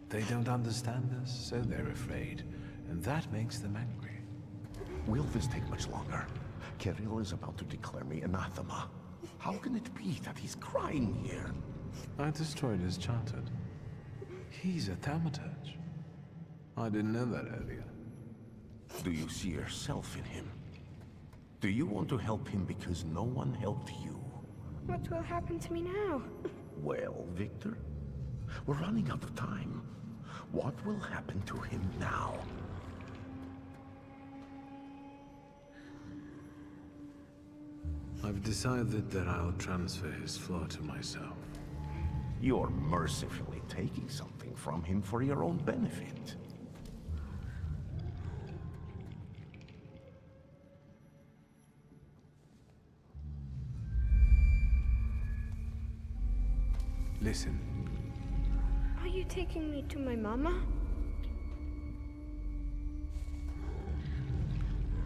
They don't understand us, so they're afraid, and that makes them angry. Will this take much longer? Kirill is about to declare me anathema. How can it be that he's crying here? I destroyed his chartered. He's a Thaumaturge. I didn't know that earlier. Do you see yourself in him? Do you want to help him because no one helped you? What will happen to me now? Well, Victor, we're running out of time. What will happen to him now? I've decided that I'll transfer his flaw to myself. You're mercifully taking something from him for your own benefit. Listen. Are you taking me to my mama?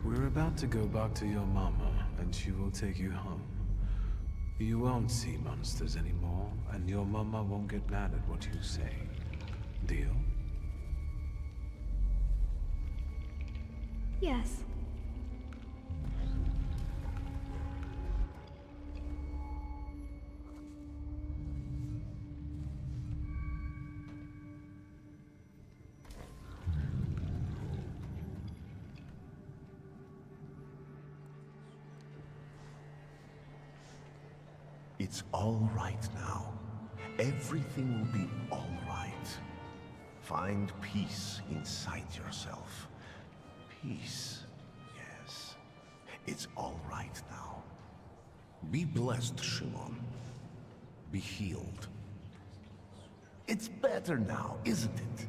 We're about to go back to your mama, and she will take you home. You won't see monsters anymore, and your mama won't get mad at what you say. Deal? Yes. It's all right now. Everything will be all right. Find peace inside yourself. Peace, yes. It's all right now. Be blessed, Shimon. Be healed. It's better now, isn't it?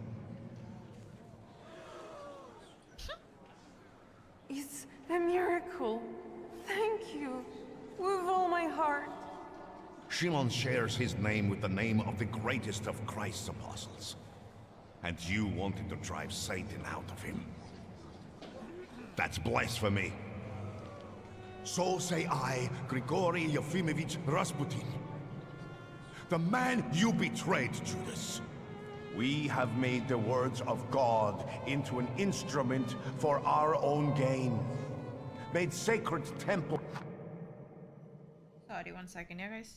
It's a miracle. Thank you. With all my heart. Shimon shares his name with the name of the greatest of Christ's apostles. And you wanted to drive Satan out of him. That's blasphemy. So say I, Grigory Yefimovich Rasputin. The man you betrayed, Judas. We have made the words of God into an instrument for our own gain. Made sacred temple. Sorry, 1 second, yeah, guys.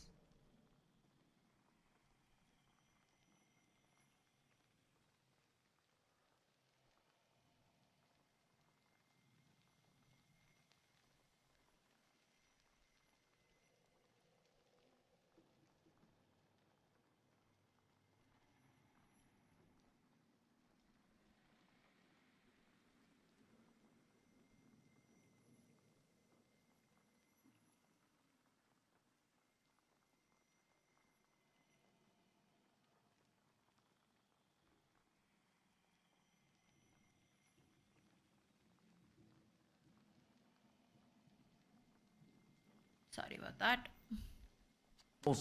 Sorry about that.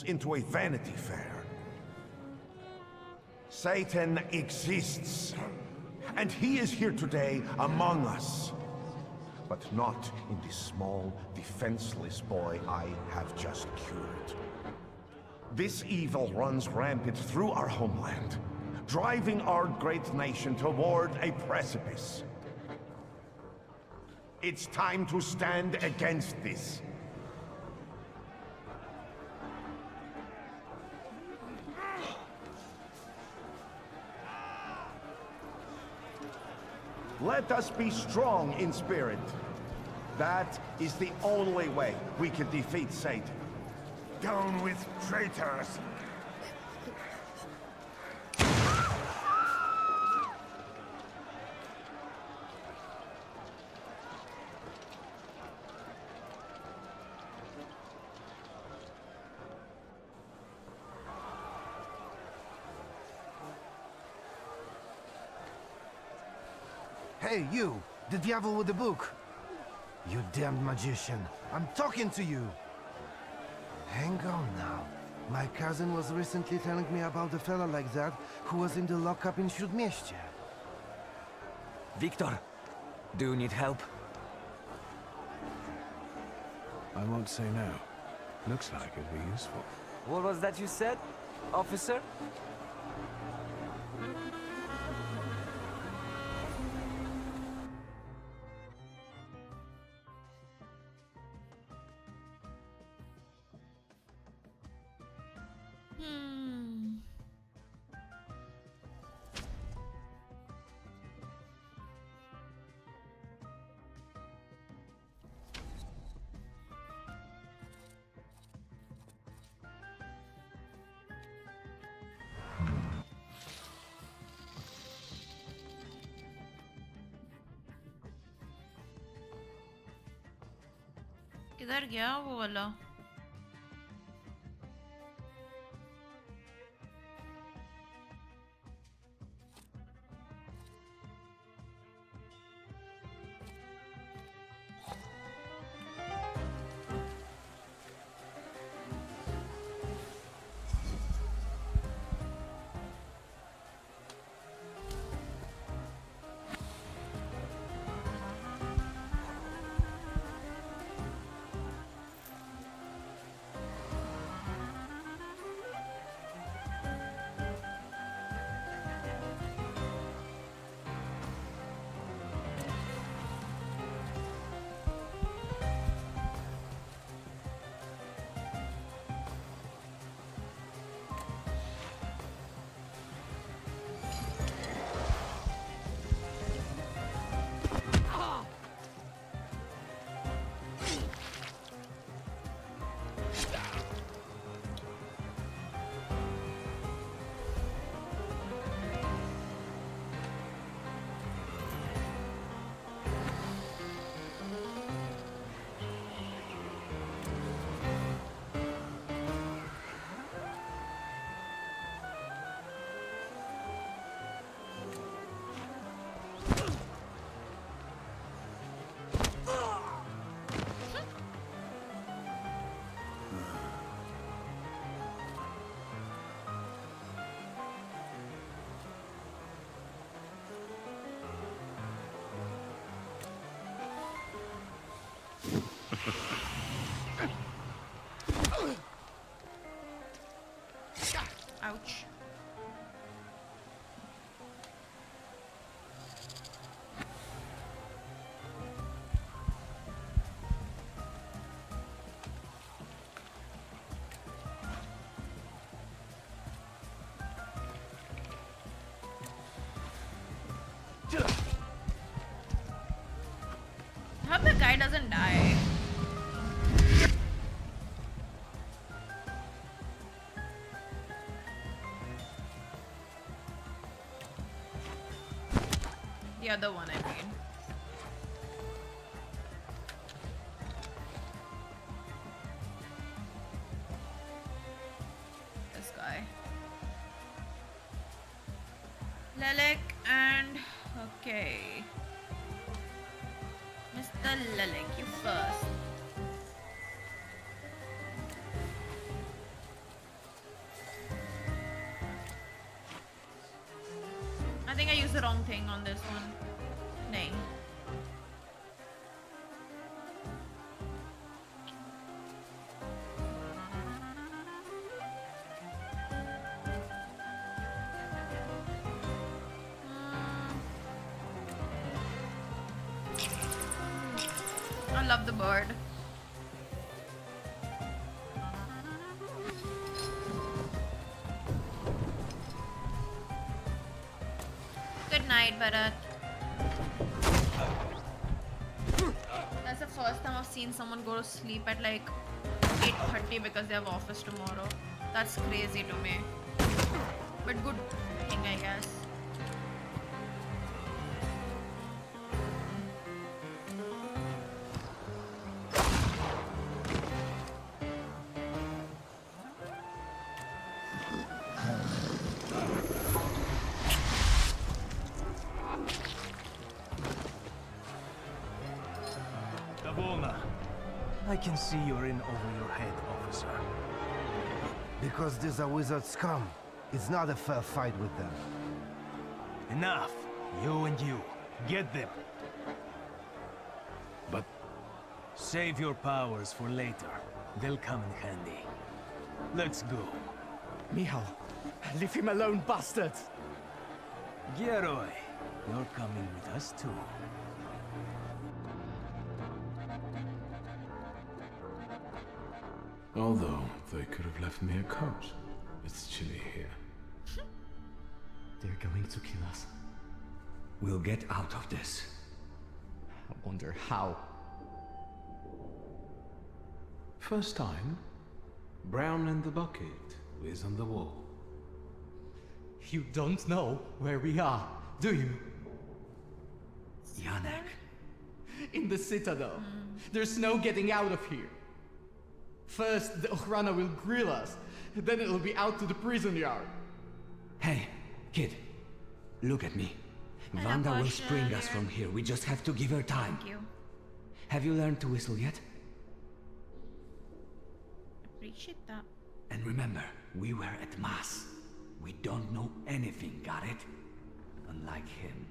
Into a Vanity Fair. Satan exists, and he is here today among us. But not in the small, defenseless boy I have just cured. This evil runs rampant through our homeland, driving our great nation toward a precipice. It's time to stand against this. Let us be strong in spirit. That is the only way we can defeat Satan. Down with traitors! Hey, you! The devil with the book! You damned magician! I'm talking to you! Hang on now. My cousin was recently telling me about a fella like that who was in the lockup in Śródmieście. Victor, do you need help? I won't say no. Looks like it'd be useful. What was that you said, officer? किधर गया वो वाला? Ouch. I hope the guy doesn't die. The other one, I mean. This guy. Lelek and... okay. Mr. Lelek, you first. I think I used the wrong thing on this one. Nay. I love the bird. Good night, Bharat. That's the first time I've seen someone go to sleep at like 8:30 because they have office tomorrow. That's crazy to me. But good thing, I guess. I can see you're in over your head, officer. Because these are wizard scum. It's not a fair fight with them. Enough. You and you. Get them. But save your powers for later. They'll come in handy. Let's go. Mihal, leave him alone, bastard! Geroy, you're coming with us too. Although, they could have left me a coat. It's chilly here. They're going to kill us. We'll get out of this. I wonder how. First time, brown in the bucket is on the wall. You don't know where we are, do you? Janek. In the Citadel. There's no getting out of here. First, the Okhrana will grill us, then it'll be out to the prison yard. Hey, kid. Look at me. Vanda will spring us from here. We just have to give her time. Thank you. Have you learned to whistle yet? Appreciate that. And remember, we were at Mass. We don't know anything, got it? Unlike him.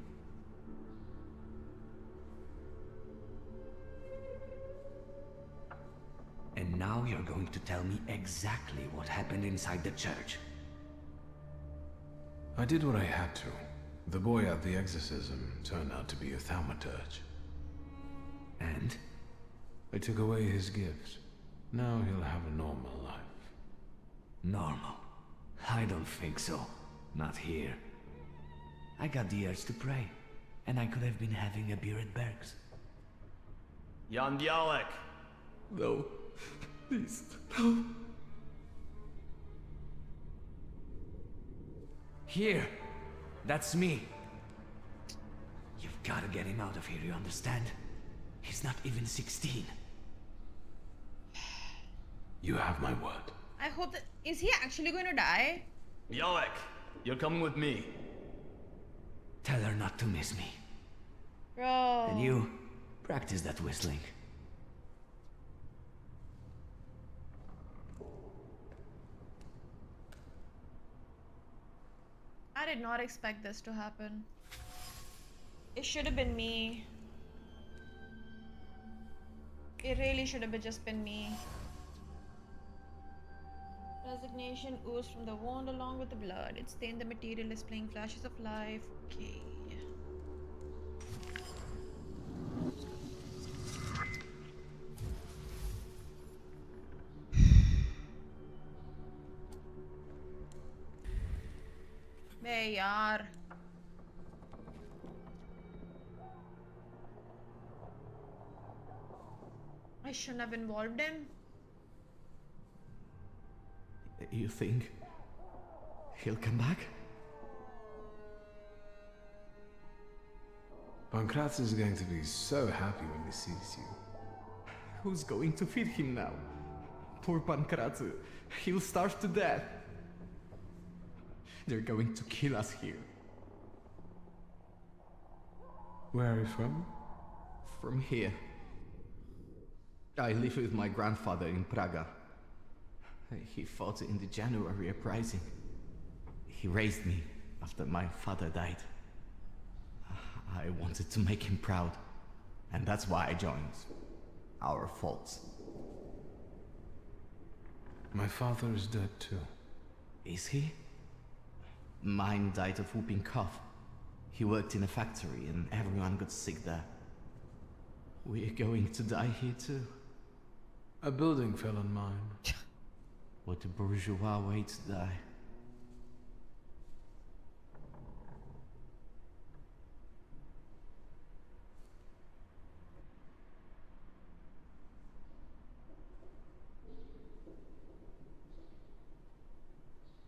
And now you're going to tell me exactly what happened inside the church. I did what I had to. The boy at the exorcism turned out to be a Thaumaturge. And? I took away his gift. Now he'll have a normal life. Normal? I don't think so. Not here. I got the urge to pray, and I could have been having a beer at Berg's. Jan Bialek! No. Please, no. Here! That's me! You've gotta get him out of here, you understand? He's not even 16. You have my word. I hope that... Is he actually going to die? Bialek, you're coming with me. Tell her not to miss me. Bro. And you, practice that whistling. I did not expect this to happen. It should have been me. It really should have just been me. Resignation oozed from the wound along with the blood. It stained the material, displaying flashes of life. Okay. बे यार I shouldn't have involved him. You think he'll come back? Pankratz is going to be so happy when he sees you. Who's going to feed him now? Poor Pankratz. He'll starve to death. They're going to kill us here. Where are you from? From here. I live with my grandfather in Praga. He fought in the January uprising. He raised me after my father died. I wanted to make him proud, and that's why I joined our faults. My father is dead too. Is he? Mine died of whooping cough. He worked in a factory and everyone got sick there. We're going to die here too. A building fell on mine. What a bourgeois way to die.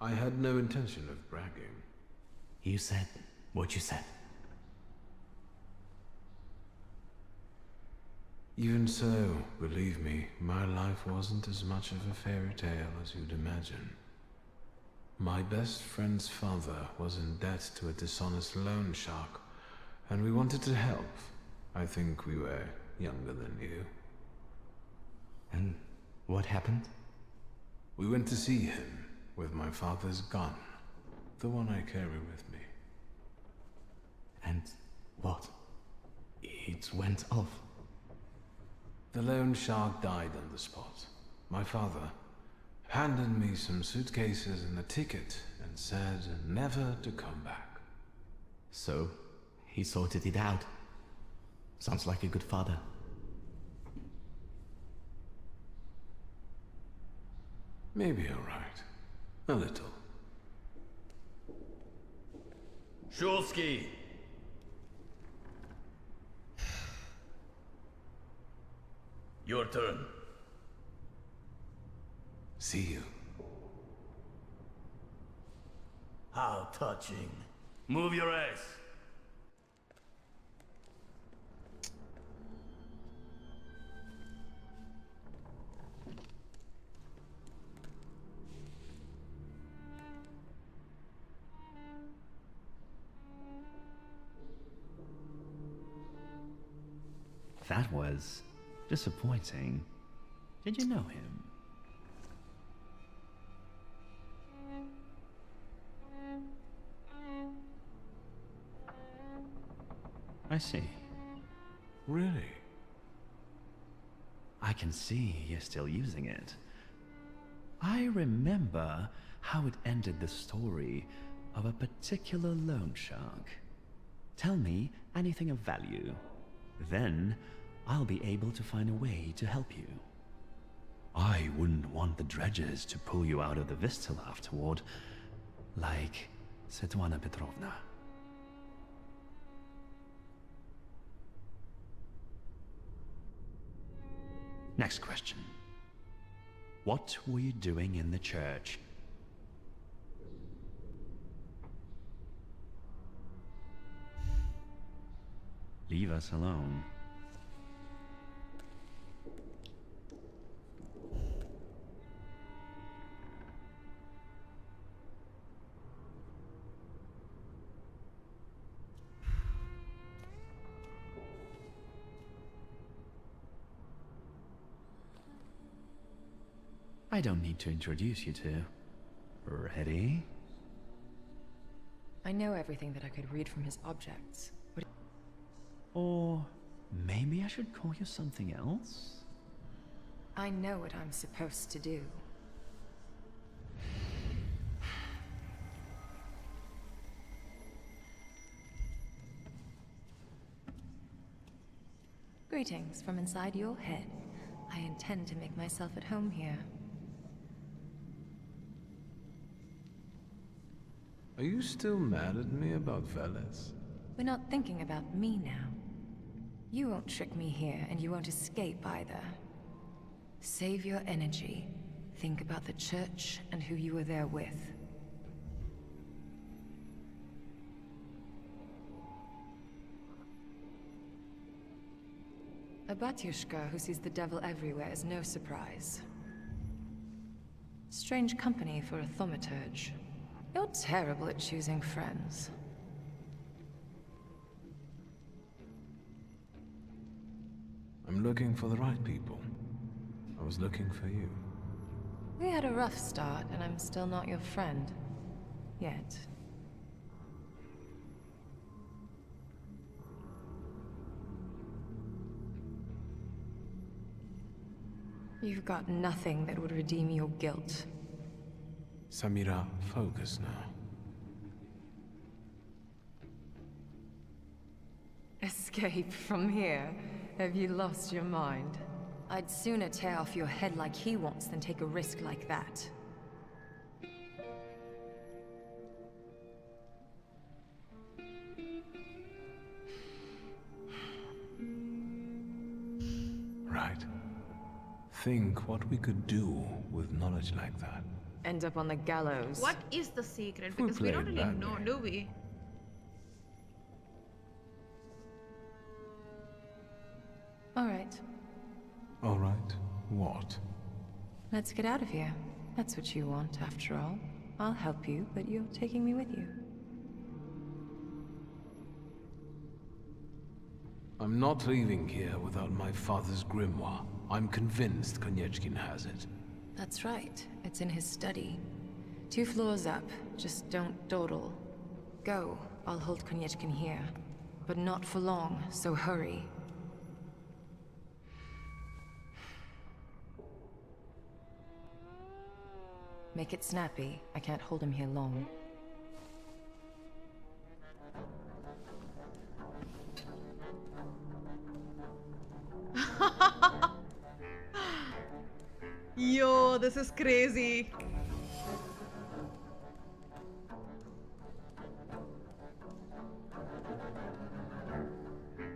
I had no intention of bragging. You said what you said. Even so, believe me, my life wasn't as much of a fairy tale as you'd imagine. My best friend's father was in debt to a dishonest loan shark, and we wanted to help. I think we were younger than you. And what happened? We went to see him with my father's gun, the one I carry with me. And what? It went off. The loan shark died on the spot. My father handed me some suitcases and a ticket and said never to come back. So, he sorted it out. Sounds like a good father. Maybe you're right. A little. Shulsky! Your turn. See you. How touching. Move your ass. That was disappointing. Did you know him? I see. Really? I can see you're still using it. I remember how it ended the story of a particular loan shark. Tell me anything of value. Then, I'll be able to find a way to help you. I wouldn't want the dredgers to pull you out of the Vistil afterward, like Svetlana Petrovna. Next question. What were you doing in the church? Leave us alone. I don't need to introduce you to. Ready? I know everything that I could read from his objects. Or maybe I should call you something else? I know what I'm supposed to do. Greetings from inside your head. I intend to make myself at home here. Are you still mad at me about Veles? We're not thinking about me now. You won't trick me here, and you won't escape either. Save your energy. Think about the church and who you were there with. A batyushka who sees the devil everywhere is no surprise. Strange company for a thaumaturge. You're terrible at choosing friends. I'm looking for the right people. I was looking for you. We had a rough start, and I'm still not your friend. Yet. You've got nothing that would redeem your guilt. Samira, focus now. Escape from here? Have you lost your mind? I'd sooner tear off your head like he wants than take a risk like that. Right. Think what we could do with knowledge like that. End up on the gallows. What is the secret? We Because we don't played really badly. know, do we? All right, All right. What? let's get out of here. That's what you want, after all. I'll help you, but you're taking me with you. I'm not leaving here without my father's grimoire. I'm convinced Konieczkin has it. That's right. It's in his study. 2 floors up. Just don't dawdle. Go. I'll hold Konieczkin here. But not for long, so hurry. Make it snappy. I can't hold him here long. Yo, this is crazy.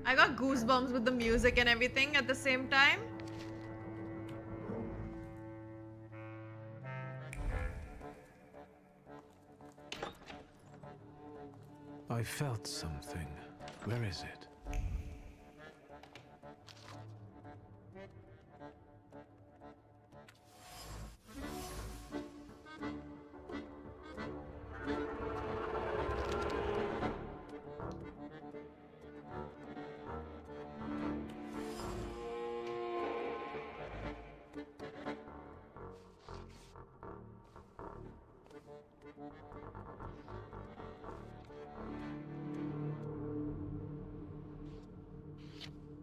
I got goosebumps with the music and everything at the same time. I felt something. Where is it?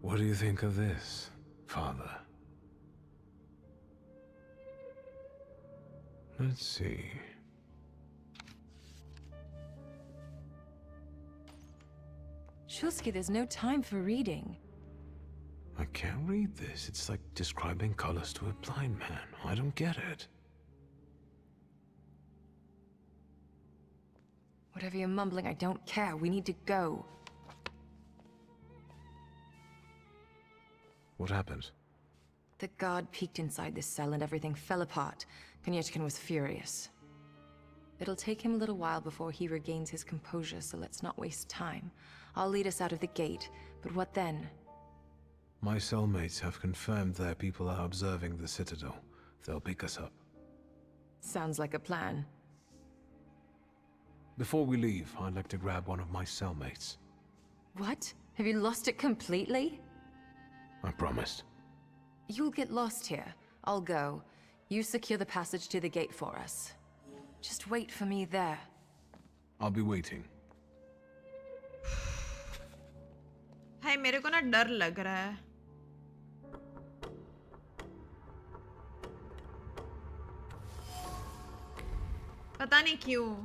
What do you think of this, Father? Let's see. Shulsky, there's no time for reading. I can't read this. It's like describing colors to a blind man. I don't get it. Whatever you're mumbling, I don't care. We need to go. What happened? The guard peeked inside this cell and everything fell apart. Konieczkin was furious. It'll take him a little while before he regains his composure, so let's not waste time. I'll lead us out of the gate, but what then? My cellmates have confirmed their people are observing the Citadel. They'll pick us up. Sounds like a plan. Before we leave, I'd like to grab one of my cellmates. What? Have you lost it completely? I promised. You'll get lost here. I'll go. You secure the passage to the gate for us. Just wait for me there. I'll be waiting. हाय मेरे को ना डर लग रहा है. पता नहीं क्यों.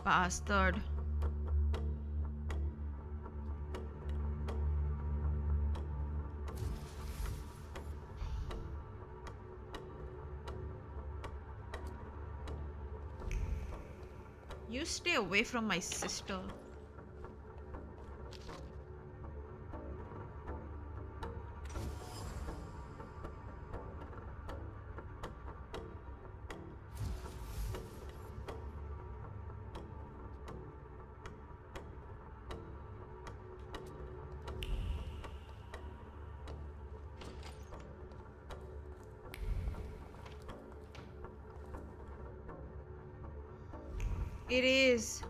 Bastard. You stay away from my sister. It is.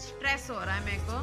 Stress हो रहा है मेरे को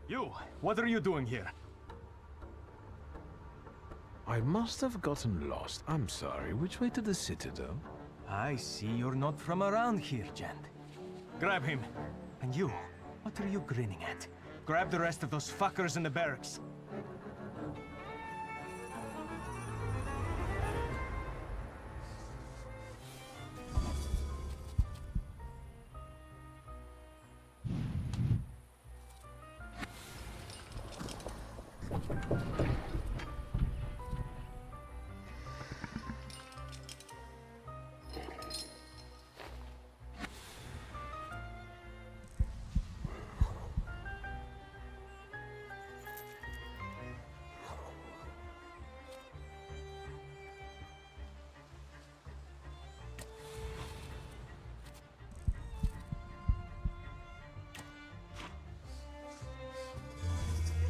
You, what are you doing here? I must have gotten lost. I'm sorry. Which way to the Citadel? I see you're not from around here, gent. Grab him. And you, what are you grinning at? Grab the rest of those fuckers in the barracks.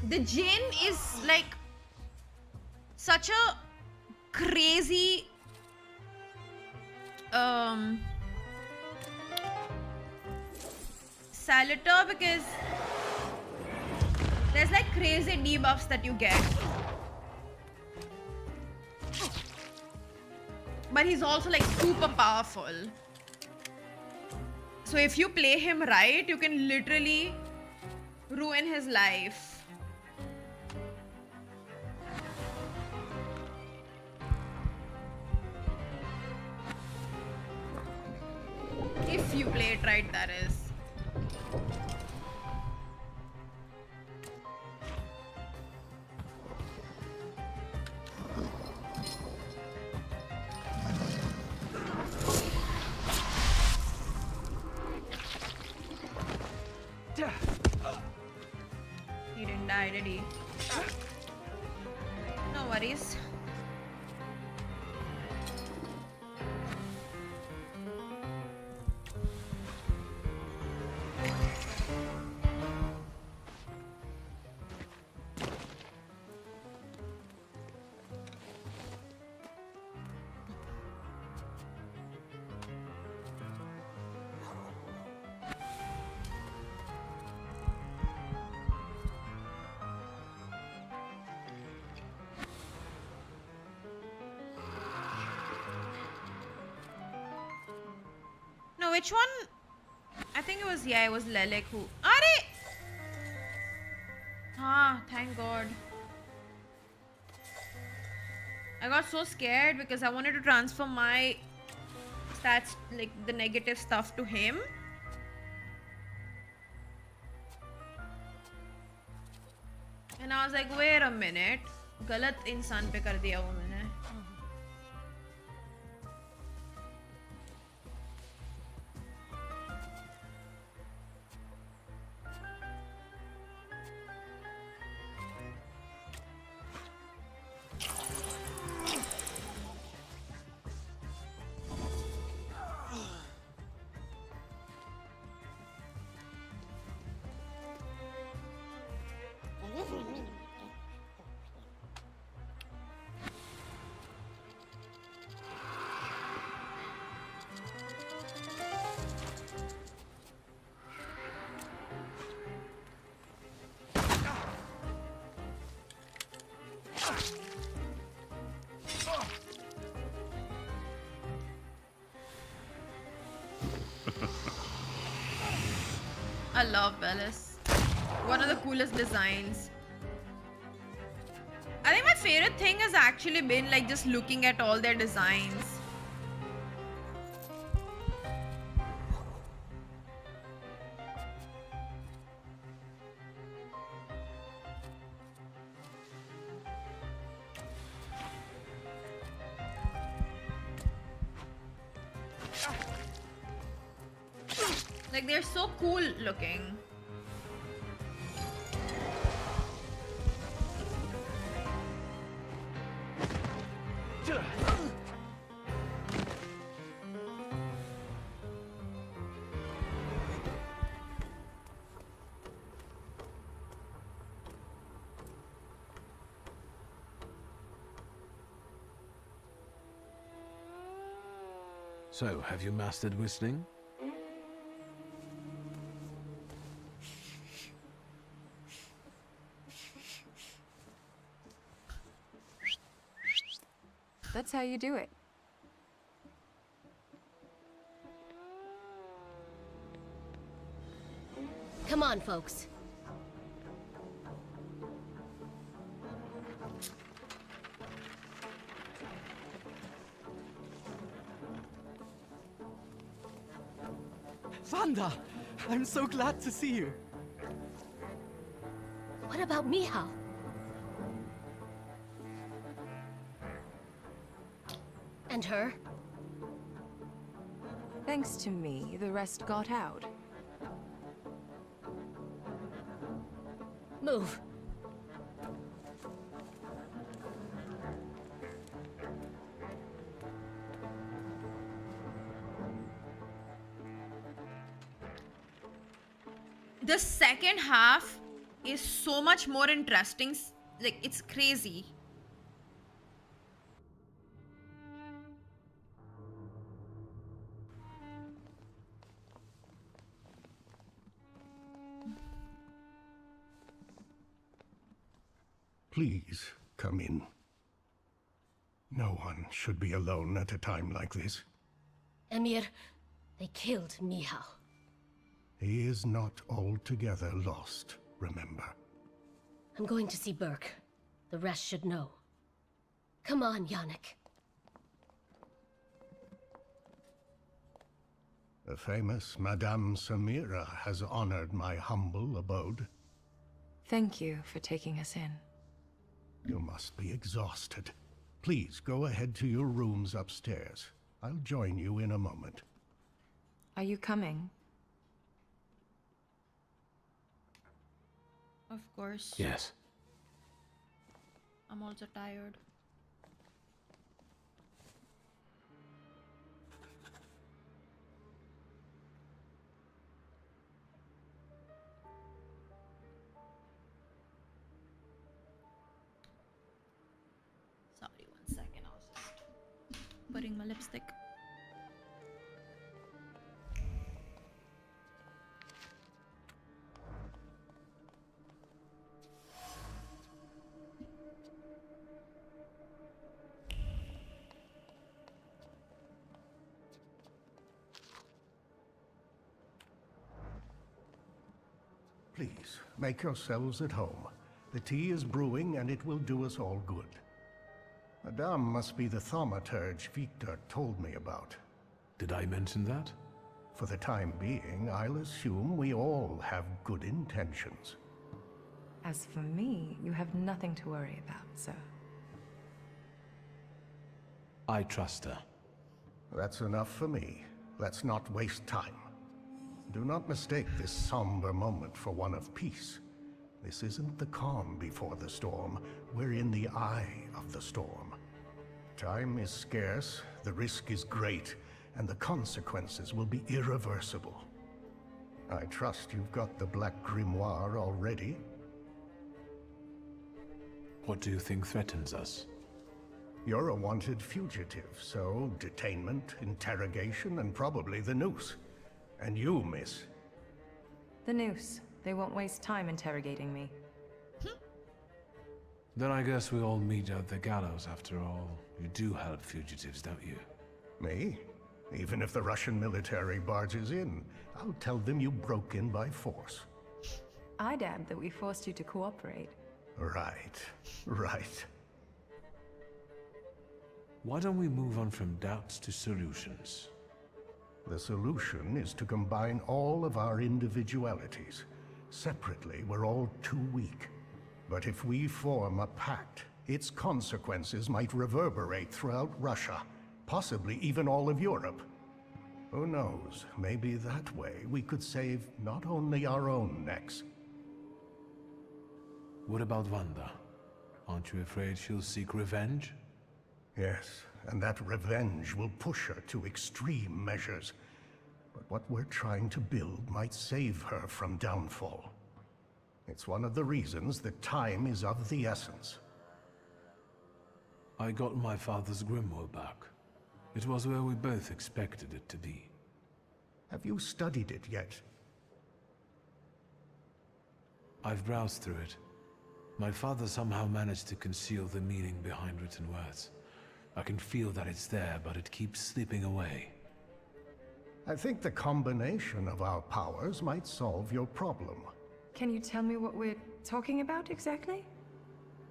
The Jinn is like such a crazy Salator because there's like crazy debuffs that you get. But he's also like super powerful. So if you play him right, you can literally ruin his life. If you play it right, that is. He didn't die, did he? No worries. No, which one? I think it was, yeah, it was Lelek who... Are! Ah, thank God. I got so scared because I wanted to transfer my stats, like the negative stuff to him. And I was like, wait a minute. गलत इंसान पे कर दिया वो मैंने. I love Bellis. One of the coolest designs. I think my favorite thing has actually been like just looking at all their designs. Like they're so cool looking. So, have you mastered whistling? That's how you do it. Come on, folks. Vanda! I'm so glad to see you. What about Mihal? And her? Thanks to me, the rest got out. Move. The second half is so much more interesting. Like, it's crazy. Please, come in. No one should be alone at a time like this. Emir, they killed Mihal. He is not altogether lost, remember. I'm going to see Burke. The rest should know. Come on, Yannick. The famous Madame Samira has honored my humble abode. Thank you for taking us in. You must be exhausted. Please go ahead to your rooms upstairs. I'll join you in a moment. Are you coming? Of course. Yes. I'm also tired. Sorry, 1 second. I was just putting my lipstick. Please, make yourselves at home. The tea is brewing and it will do us all good. Madame must be the Thaumaturge Victor told me about. Did I mention that? For the time being, I'll assume we all have good intentions. As for me, you have nothing to worry about, sir. I trust her. That's enough for me. Let's not waste time. Do not mistake this somber moment for one of peace. This isn't the calm before the storm. We're in the eye of the storm. Time is scarce, the risk is great, and the consequences will be irreversible. I trust you've got the Black Grimoire already. What do you think threatens us? You're a wanted fugitive, so detainment, interrogation, and probably the noose. And you, miss. The noose. They won't waste time interrogating me. Then I guess we all meet at the gallows after all. You do help fugitives, don't you? Me? Even if the Russian military barges in, I'll tell them you broke in by force. I'd add that we forced you to cooperate. Right, right. Why don't we move on from doubts to solutions? The solution is to combine all of our individualities. Separately, we're all too weak. But if we form a pact, its consequences might reverberate throughout Russia, possibly even all of Europe. Who knows, maybe that way we could save not only our own necks. What about Wanda? Aren't you afraid she'll seek revenge? Yes, and that revenge will push her to extreme measures. But what we're trying to build might save her from downfall. It's one of the reasons that time is of the essence. I got my father's grimoire back. It was where we both expected it to be. Have you studied it yet? I've browsed through it. My father somehow managed to conceal the meaning behind written words. I can feel that it's there, but it keeps slipping away. I think the combination of our powers might solve your problem. Can you tell me what we're talking about exactly?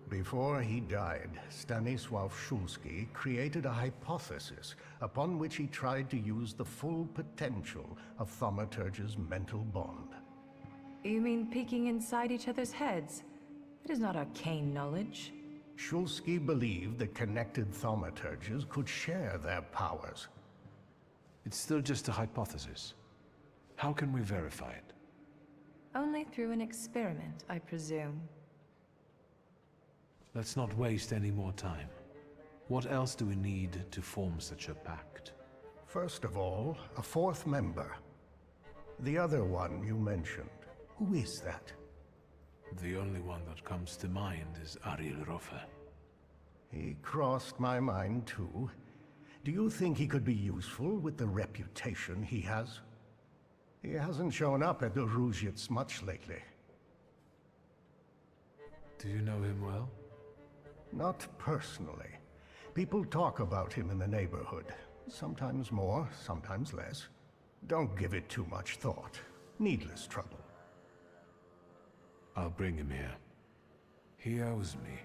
Before he died, Stanisław Szulski created a hypothesis upon which he tried to use the full potential of Thaumaturge's mental bond. You mean peeking inside each other's heads? It is not arcane knowledge. Szulski believed that connected Thaumaturges could share their powers. It's still just a hypothesis. How can we verify it? Only through an experiment, I presume. Let's not waste any more time. What else do we need to form such a pact? First of all, a fourth member. The other one you mentioned. Who is that? The only one that comes to mind is Ariel Rofe. He crossed my mind too. Do you think he could be useful with the reputation he has? He hasn't shown up at the Ruzhitz much lately. Do you know him well? Not personally. People talk about him in the neighborhood. Sometimes more, sometimes less. Don't give it too much thought. Needless trouble. I'll bring him here. He owes me.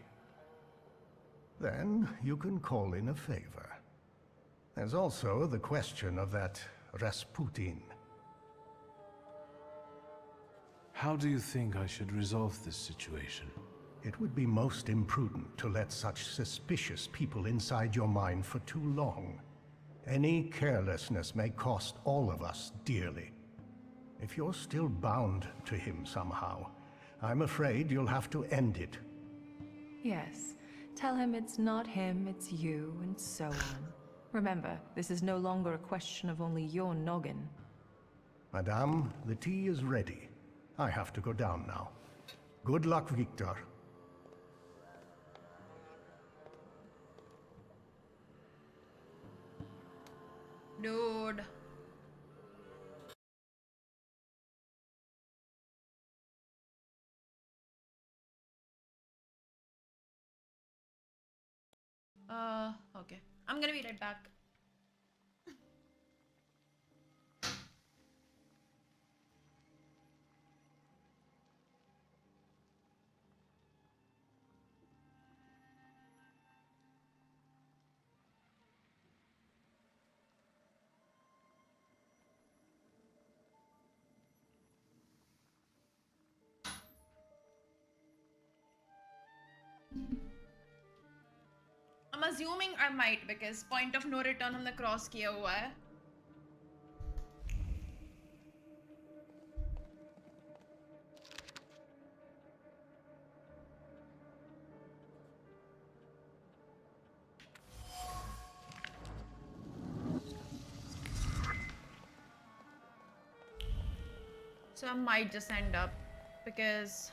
Then you can call in a favor. There's also the question of that Rasputin. How do you think I should resolve this situation? It would be most imprudent to let such suspicious people inside your mind for too long. Any carelessness may cost all of us dearly. If you're still bound to him somehow, I'm afraid you'll have to end it. Yes. Tell him it's not him, it's you, and so on. Remember, this is no longer a question of only your noggin. Madame, the tea is ready. I have to go down now. Good luck, Victor. Dude. Okay. I'm gonna be right back. I'm assuming I might because point of no return हमने cross किया हुआ है. So I might just end up because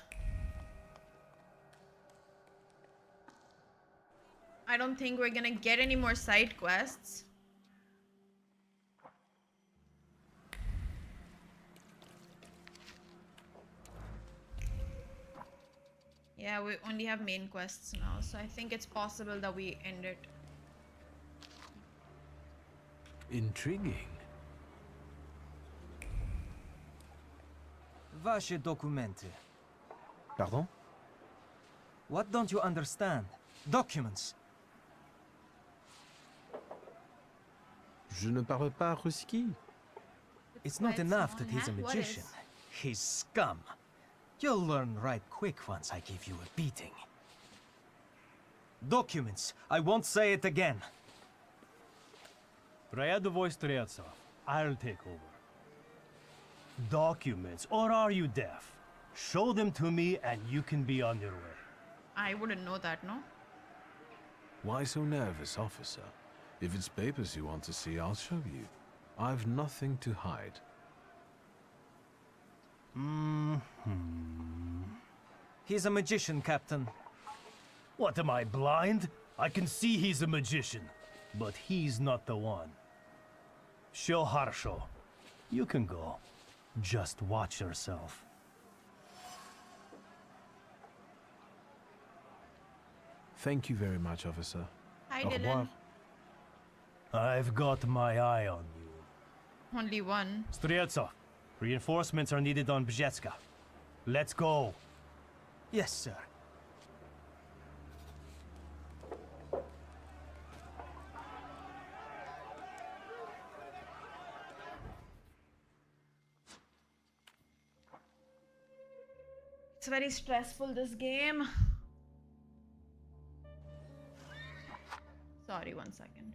I don't think we're gonna get any more side quests. Yeah, we only have main quests now, so I think it's possible that we end it. Intriguing. Ваши документы. Pardon? What don't you understand? Documents. Je ne parle pas ruski. It's not enough that he's a magician. He's scum. You'll learn right quick once I give you a beating. Documents. I won't say it again. Рядовой Стрельцов. I'll take over. Documents, or are you deaf? Show them to me and you can be on your way. I wouldn't know that, no? Why so nervous, officer? If it's papers you want to see, I'll show you. I've nothing to hide. He's a magician, Captain. What, am I blind? I can see he's a magician, but he's not the one. Show Harsho. You can go. Just watch yourself. Thank you very much, officer. Hi, Au Dylan. revoir. I've got my eye on you. Only one. Streltsov, reinforcements are needed on Bzetska. Let's go. Yes, sir. It's very stressful, this game. Sorry, 1 second.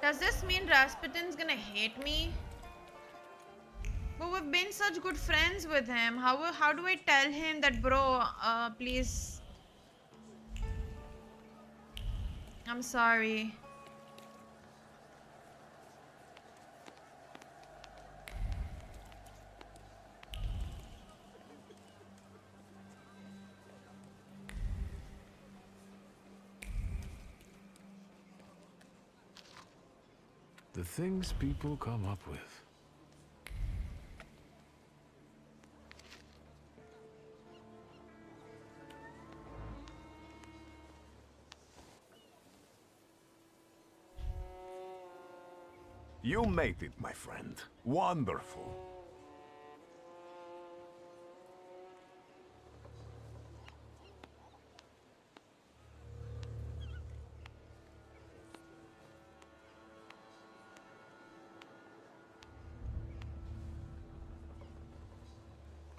Does this mean Rasputin's gonna hate me? But we've been such good friends with him. How do I tell him that, bro, please? I'm sorry. The things people come up with. You made it, my friend. Wonderful.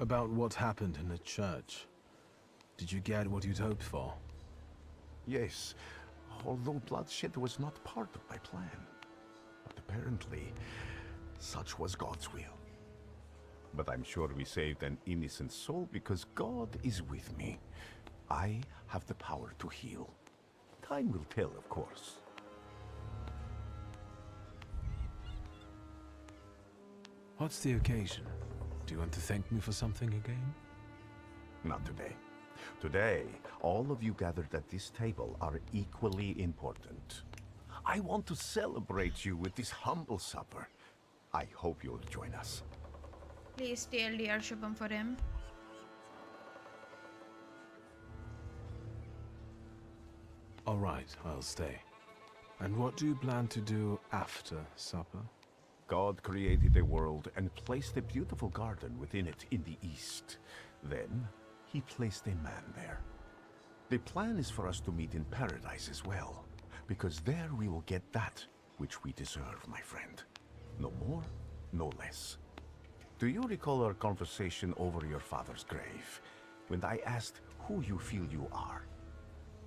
About what happened in the church. Did you get what you'd hoped for? Yes, although bloodshed was not part of my plan. But apparently, such was God's will. But I'm sure we saved an innocent soul because God is with me. I have the power to heal. Time will tell, of course. What's the occasion? Do you want to thank me for something again? Not today. Today, all of you gathered at this table are equally important. I want to celebrate you with this humble supper. I hope you'll join us. Please tell dear Shubham for him. All right, I'll stay. And what do you plan to do after supper? God created a world and placed a beautiful garden within it in the east. Then, he placed a man there. The plan is for us to meet in paradise as well, because there we will get that which we deserve, my friend. No more, no less. Do you recall our conversation over your father's grave, when I asked who you feel you are?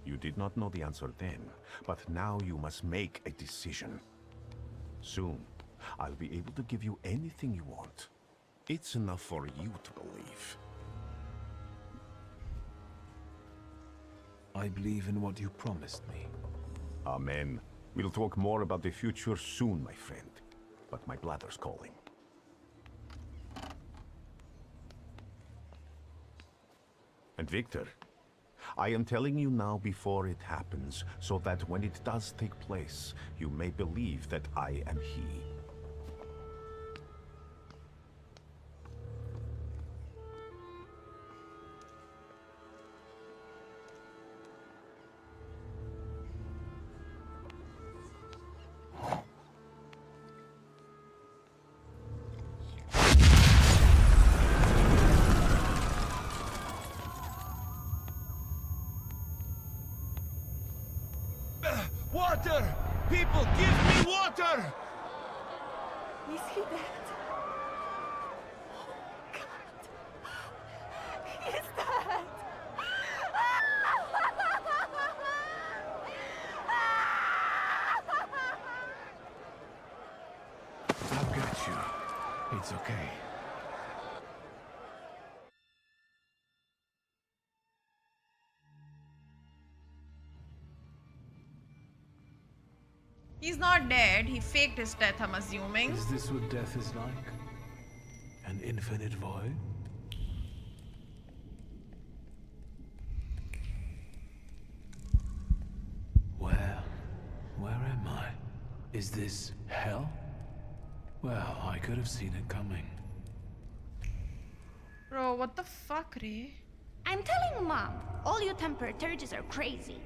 You did not know the answer then, but now you must make a decision. Soon, I'll be able to give you anything you want. It's enough for you to believe. I believe in what you promised me. Amen. We'll talk more about the future soon, my friend. But my bladder's calling. And Victor, I am telling you now before it happens, so that when it does take place, you may believe that I am he. Water! People, give me water! Is he dead? Oh, God. He's dead! I'll get you. It's okay. He's not dead. He faked his death, I'm assuming. Is this what death is like? An infinite void? Where am I? Is this hell? Well, I could have seen it coming. Bro, what the fuck, Ray? I'm telling Mom, all you Thaumaturges are crazy.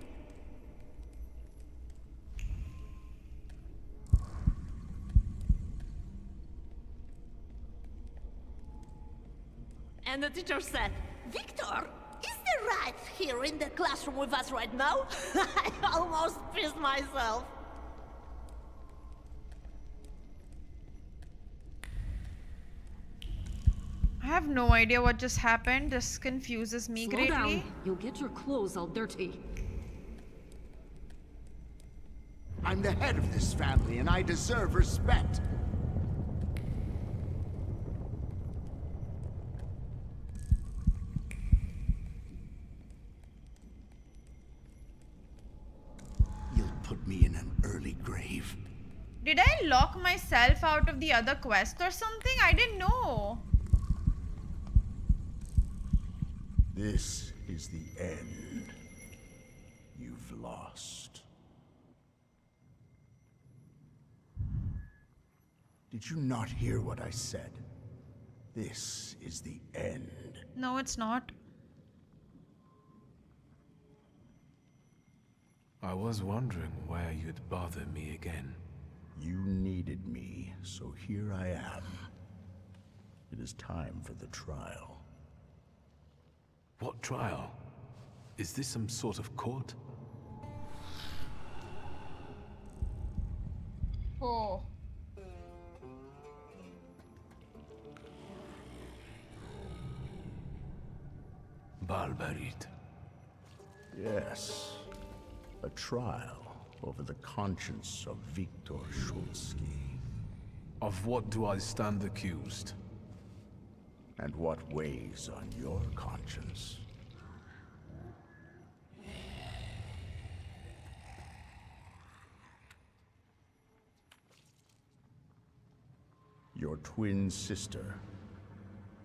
And the teacher said, Victor, is the right here in the classroom with us right now? I almost pissed myself. I have no idea what just happened. This confuses me Slow greatly. down. You'll get your clothes all dirty. I'm the head of this family, and I deserve respect. Did I lock myself out of the other quest or something? I didn't know. This is the end. You've lost. Did you not hear what I said? This is the end. No, it's not. I was wondering where you'd bother me again. You needed me, so here I am. It is time for the trial. What trial? Is this some sort of court? Oh. Barbarit. Yes. A trial over the conscience of Viktor Shulsky. Of what do I stand accused? And what weighs on your conscience? Your twin sister.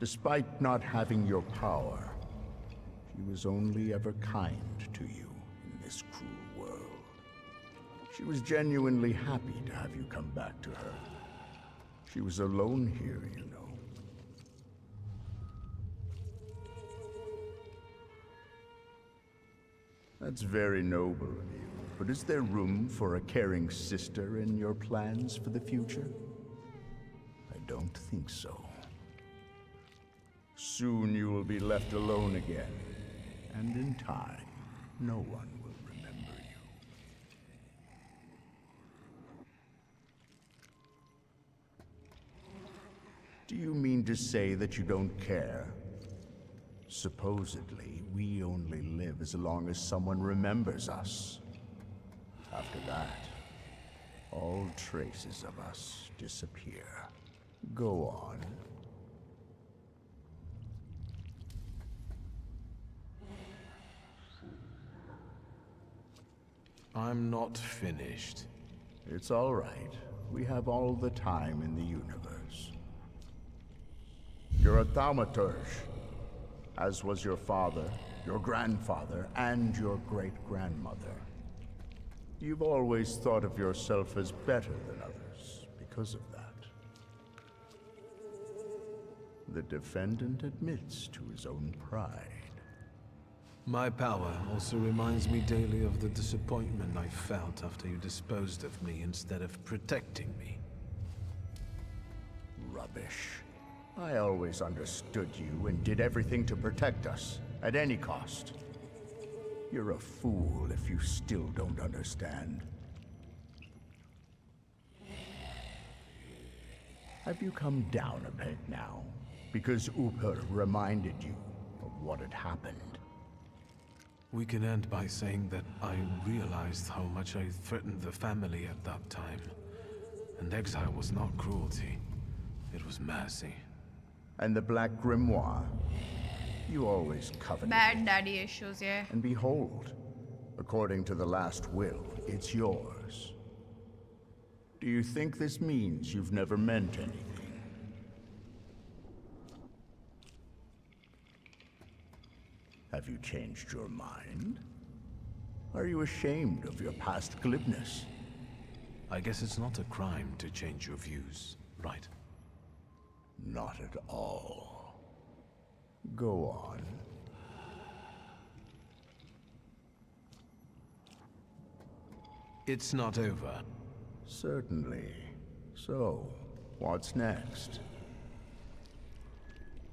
Despite not having your power, she was only ever kind to you in this cruel world. She was genuinely happy to have you come back to her. She was alone here, you know. That's very noble of you, but is there room for a caring sister in your plans for the future? I don't think so. Soon you will be left alone again, and in time, no one will remember you. Do you mean to say that you don't care? Supposedly, we only live as long as someone remembers us. After that, all traces of us disappear. Go on. I'm not finished. It's all right. We have all the time in the universe. You're a Thaumaturge, as was your father, your grandfather, and your great-grandmother. You've always thought of yourself as better than others because of that. The defendant admits to his own pride. My power also reminds me daily of the disappointment I felt after you disposed of me instead of protecting me. Rubbish. I always understood you and did everything to protect us, at any cost. You're a fool if you still don't understand. Have you come down a peg now? Because Upur reminded you of what had happened. We can end by saying that I realized how much I threatened the family at that time. And exile was not cruelty. It was mercy. And the Black Grimoire? You always coveted Bad it. daddy issues, yeah. And behold, according to the last will, it's yours. Do you think this means you've never meant anything? Have you changed your mind? Are you ashamed of your past glibness? I guess it's not a crime to change your views, right? Not at all. Go on. It's not over. Certainly. So, what's next?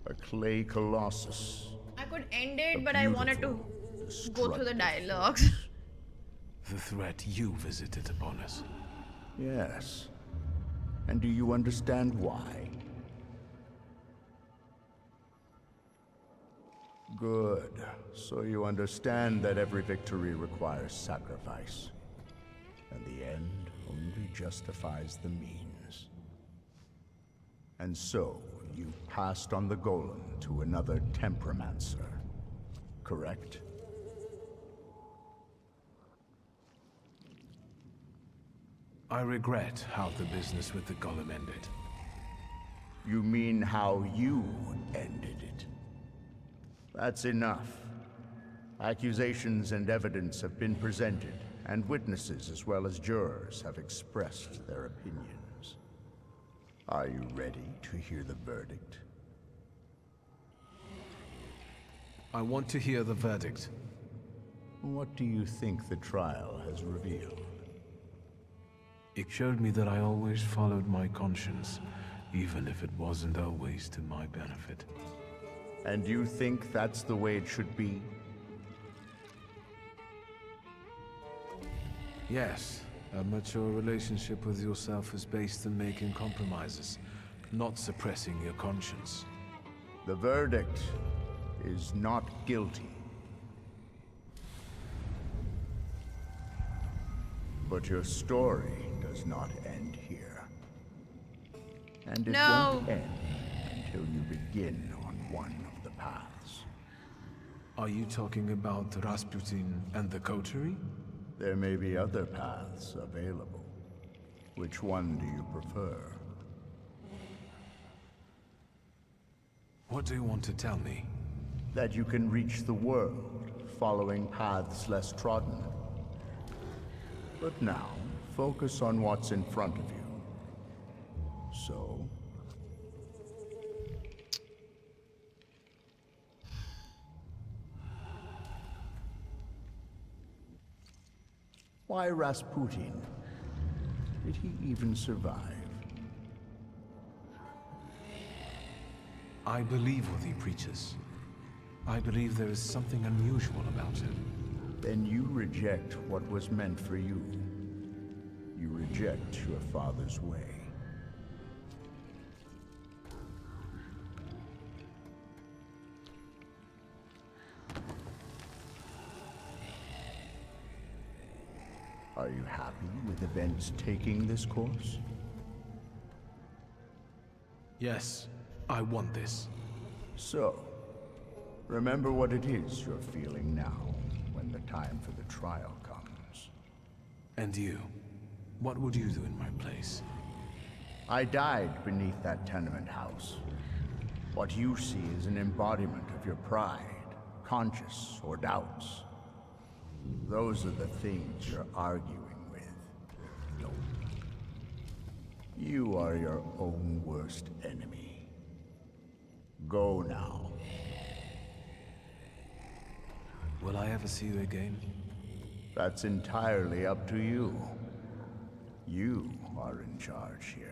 A clay colossus. I could end it, A but I wanted to go through the dialogues. The threat you visited upon us. Yes. And do you understand why? Good. So you understand that every victory requires sacrifice. And the end only justifies the means. And so, you passed on the golem to another Temperomancer, correct? I regret how the business with the golem ended. You mean how you ended it? That's enough. Accusations and evidence have been presented, and witnesses as well as jurors have expressed their opinions. Are you ready to hear the verdict? I want to hear the verdict. What do you think the trial has revealed? It showed me that I always followed my conscience, even if it wasn't always to my benefit. And you think that's the way it should be? Yes, a mature relationship with yourself is based on making compromises, not suppressing your conscience. The verdict is not guilty. But your story does not end here. And it won't end until you begin on one of the paths. Are you talking about Rasputin and the coterie? There may be other paths available. Which one do you prefer? What do you want to tell me? That you can reach the world, following paths less trodden. But now, focus on what's in front of you. So... why Rasputin? Did he even survive? I believe what he preaches. I believe there is something unusual about him. Then you reject what was meant for you. You reject your father's way. Are you happy with events taking this course? Yes, I want this. So, remember what it is you're feeling now, when the time for the trial comes. And you? What would you do in my place? I died beneath that tenement house. What you see is an embodiment of your pride, conscience, or doubts. Those are the things you're arguing with. Don't. You are your own worst enemy. Go now. Will I ever see you again? That's entirely up to you. You are in charge here.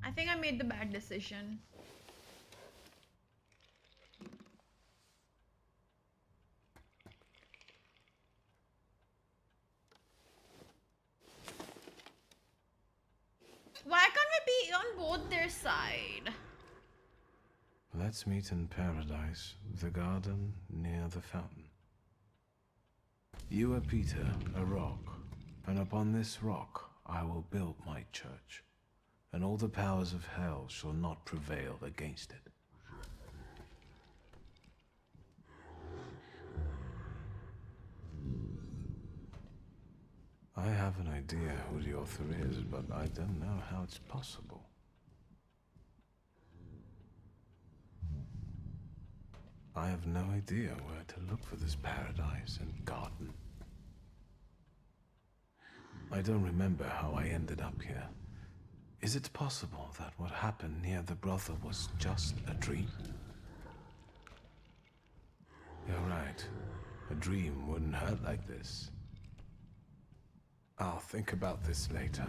I think I made the bad decision. Why can't we be on both their side? Let's meet in paradise, the garden near the fountain. You are Peter, a rock, and upon this rock I will build my church, and all the powers of hell shall not prevail against it. I have an idea who the author is, but I don't know how it's possible. I have no idea where to look for this paradise and garden. I don't remember how I ended up here. Is it possible that what happened near the brothel was just a dream? You're right. A dream wouldn't hurt like this. I'll think about this later.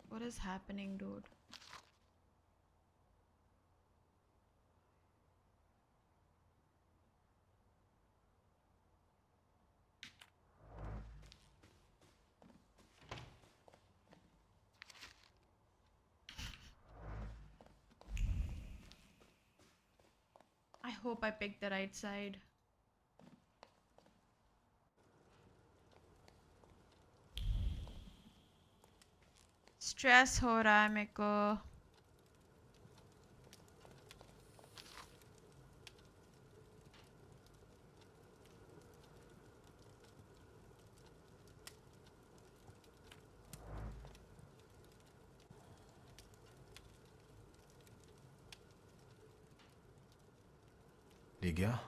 What is happening, dude? hope I picked the right side. Stress हो रहा है मेरे को. Ligia?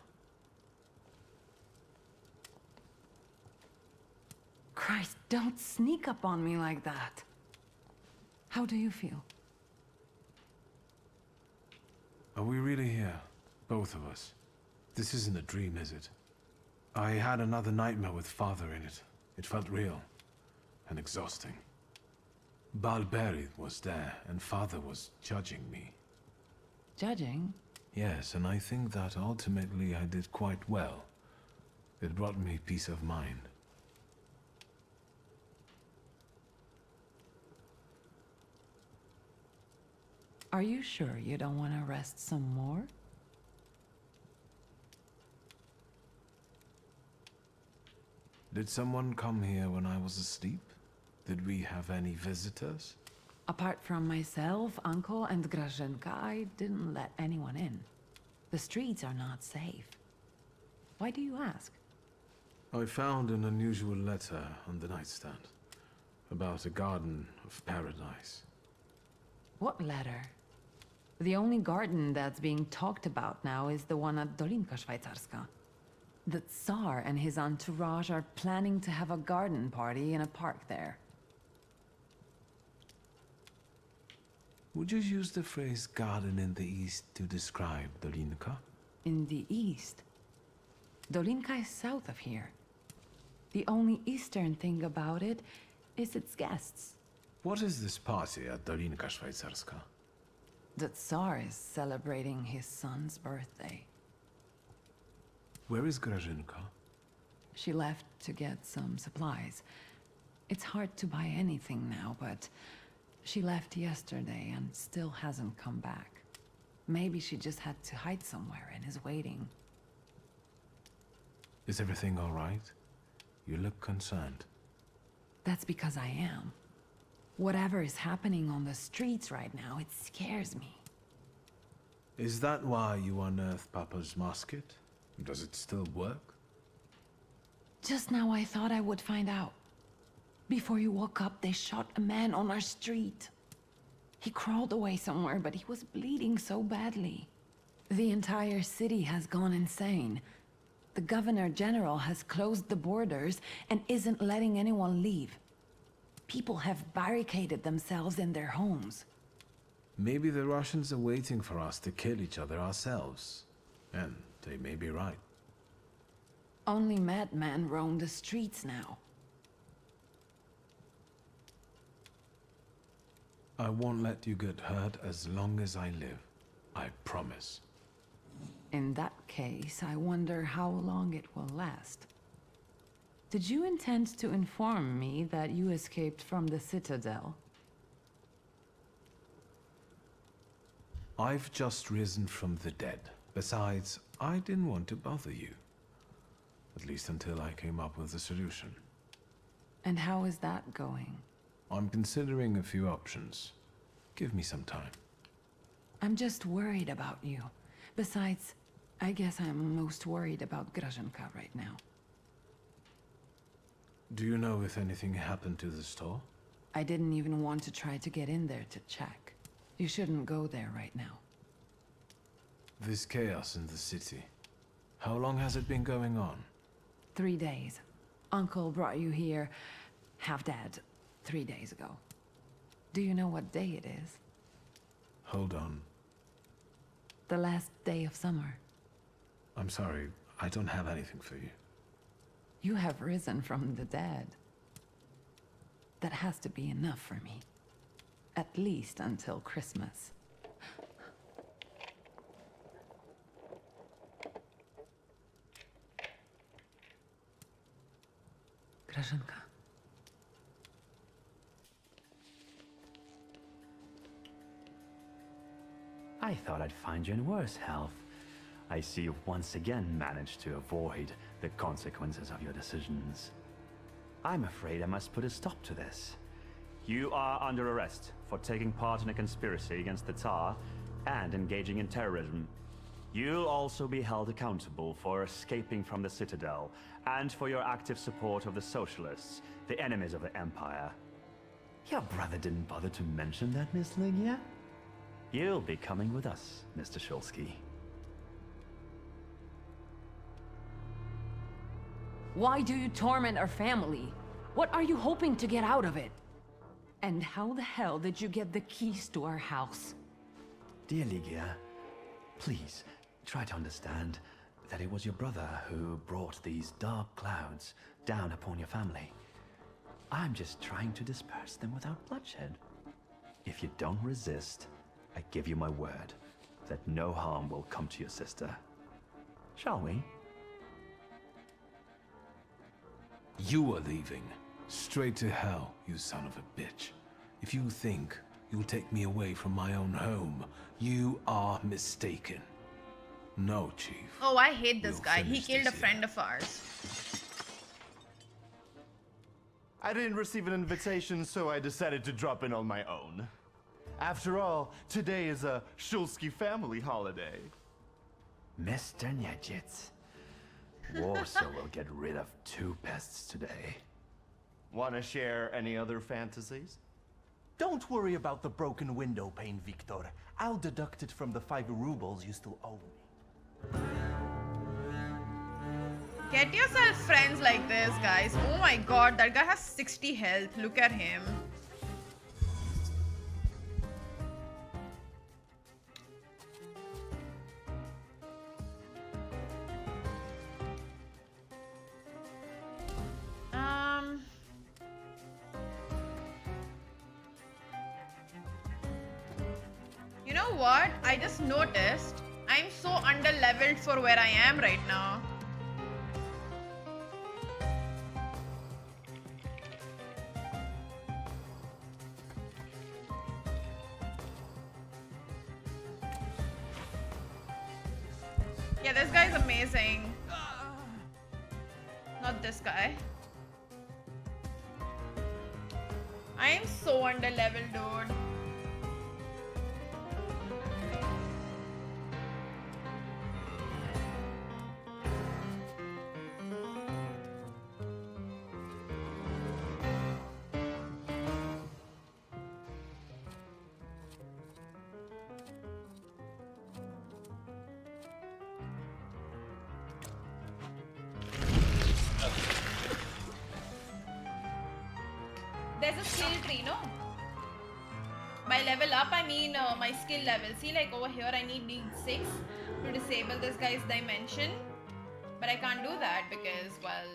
Christ, don't sneak up on me like that. How do you feel? Are we really here? Both of us? This isn't a dream, is it? I had another nightmare with Father in it. It felt real. And exhausting. Balberi was there, and Father was judging me. Judging? Yes, and I think that ultimately I did quite well. It brought me peace of mind. Are you sure you don't want to rest some more? Did someone come here when I was asleep? Did we have any visitors? Apart from myself, Uncle, and Grażynka, I didn't let anyone in. The streets are not safe. Why do you ask? I found an unusual letter on the nightstand. About a garden of paradise. What letter? The only garden that's being talked about now is the one at Dolinka Szwajcarska. The Tsar and his entourage are planning to have a garden party in a park there. Would you use the phrase garden in the east to describe Dolinka? In the east? Dolinka is south of here. The only eastern thing about it is its guests. What is this party at Dolinka Szwajcarska? The Tsar is celebrating his son's birthday. Where is Grażynka? She left to get some supplies. It's hard to buy anything now, but she left yesterday and still hasn't come back. Maybe she just had to hide somewhere and is waiting. Is everything all right? You look concerned. That's because I am. Whatever is happening on the streets right now, it scares me. Is that why you unearthed Papa's musket? Does it still work? Just now I thought I would find out. Before you woke up, they shot a man on our street. He crawled away somewhere, but he was bleeding so badly. The entire city has gone insane. The Governor General has closed the borders and isn't letting anyone leave. People have barricaded themselves in their homes. Maybe the Russians are waiting for us to kill each other ourselves. And they may be right. Only madmen roam the streets now. I won't let you get hurt as long as I live. I promise. In that case, I wonder how long it will last. Did you intend to inform me that you escaped from the Citadel? I've just risen from the dead. Besides, I didn't want to bother you. At least until I came up with a solution. And how is that going? I'm considering a few options. Give me some time. I'm just worried about you. Besides, I guess I'm most worried about Grażynka right now. Do you know if anything happened to the store? I didn't even want to try to get in there to check. You shouldn't go there right now. This chaos in the city. How long has it been going on? 3 days. Uncle brought you here, half dead, 3 days ago. Do you know what day it is? Hold on. The last day of summer. I'm sorry, I don't have anything for you. You have risen from the dead. That has to be enough for me. At least until Christmas. Grażynka. I thought I'd find you in worse health. I see you've once again managed to avoid the consequences of your decisions. I'm afraid I must put a stop to this. You are under arrest for taking part in a conspiracy against the Tsar and engaging in terrorism. You'll also be held accountable for escaping from the Citadel and for your active support of the Socialists, the enemies of the Empire. Your brother didn't bother to mention that, Miss Lian. You'll be coming with us, Mr. Shulsky. Why do you torment our family? What are you hoping to get out of it? And how the hell did you get the keys to our house? Dear Ligia, please try to understand that it was your brother who brought these dark clouds down upon your family. I'm just trying to disperse them without bloodshed. If you don't resist, I give you my word that no harm will come to your sister. Shall we? You are leaving. Straight to hell, you son of a bitch. If you think you'll take me away from my own home, you are mistaken. No, Chief. Oh, I hate this We'll guy. He finish killed a this friend of ours. I didn't receive an invitation, so I decided to drop in on my own. After all, today is a Shulsky family holiday. Mr. Nyajits, Warsaw will get rid of 2 pests today. Wanna share any other fantasies? Don't worry about the broken window pane, Victor. I'll deduct it from the 5 rubles you still owe me. Get yourself friends like this, guys. Oh my god, that guy has 60 health. Look at him. You know what? I just noticed I'm so under-leveled for where I am right now. Yeah, this guy's amazing. Not this guy. I am so under-leveled, dude. There's a skill tree, no? By level up, I mean my skill level. See, like over here, I need D6 to disable this guy's dimension. But I can't do that because, well...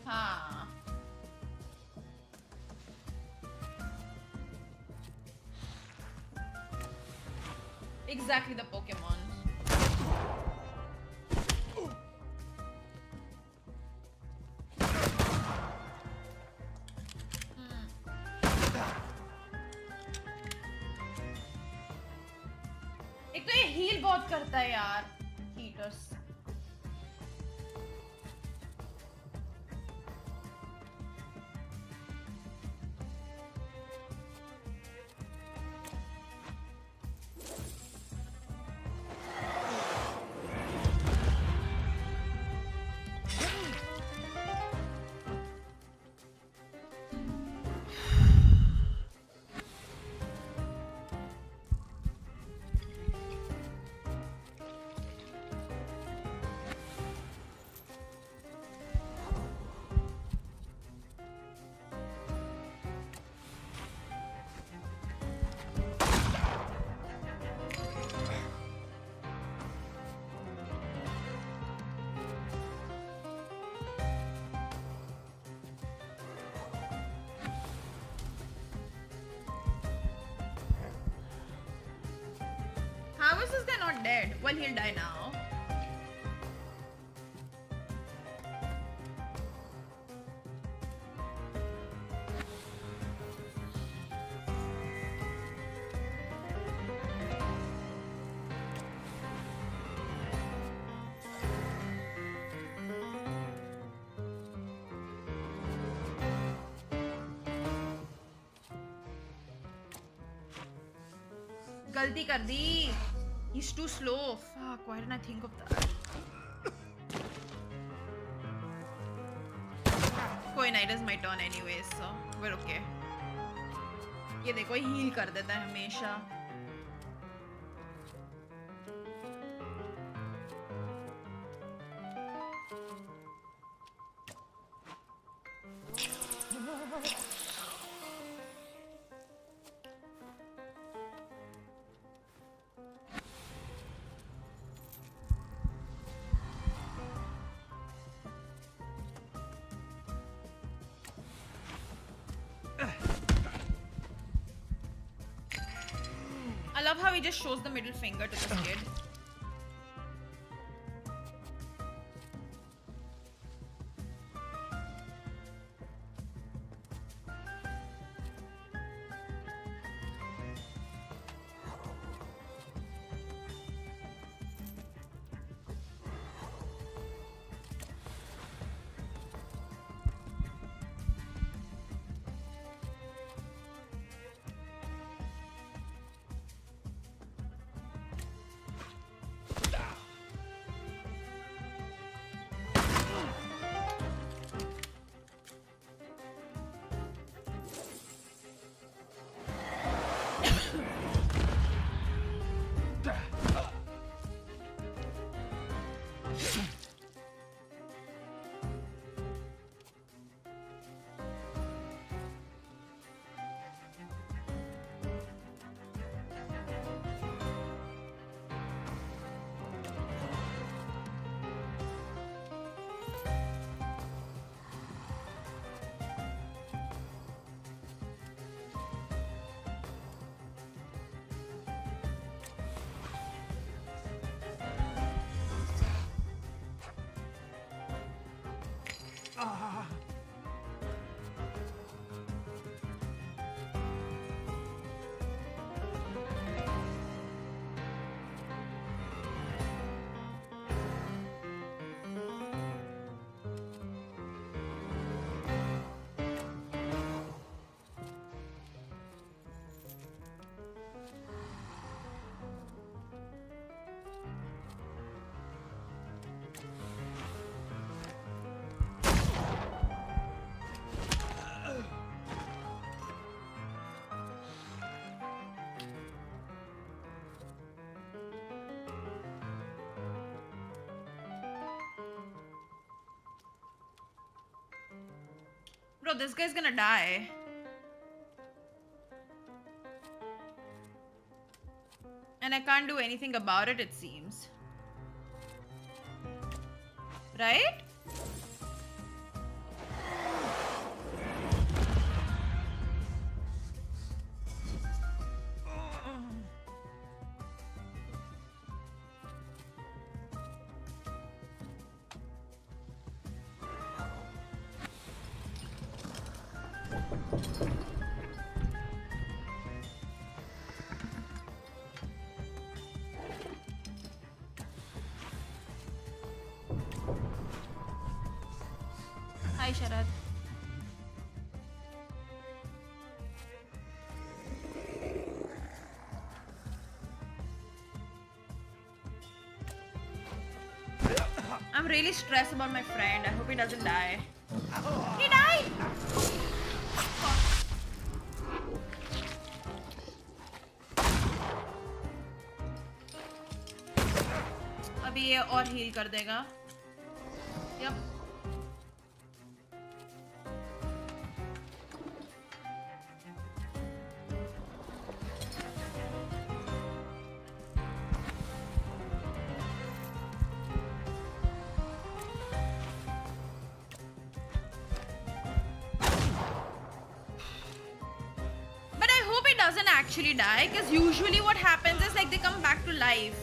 Huh. Exactly the Pokemon. एक तो ये heal बहुत करता है यार heaters How is this guy not dead? Well, he'll die now. गलती कर दी. He's too slow. Fuck, why didn't I think of that? कोई नहीं, it is my turn anyways, so we're okay. ये देखो heal कर देता है हमेशा. I love how he just shows the middle finger to this kid. Bro, this guy's gonna die. And I can't do anything about it, it seems. Right? Hi, Sharad. I'm really stressed about my friend. I hope he doesn't die. He died! अभी ये और heal कर देगा. Yep. Actually die, because usually what happens is like they come back to life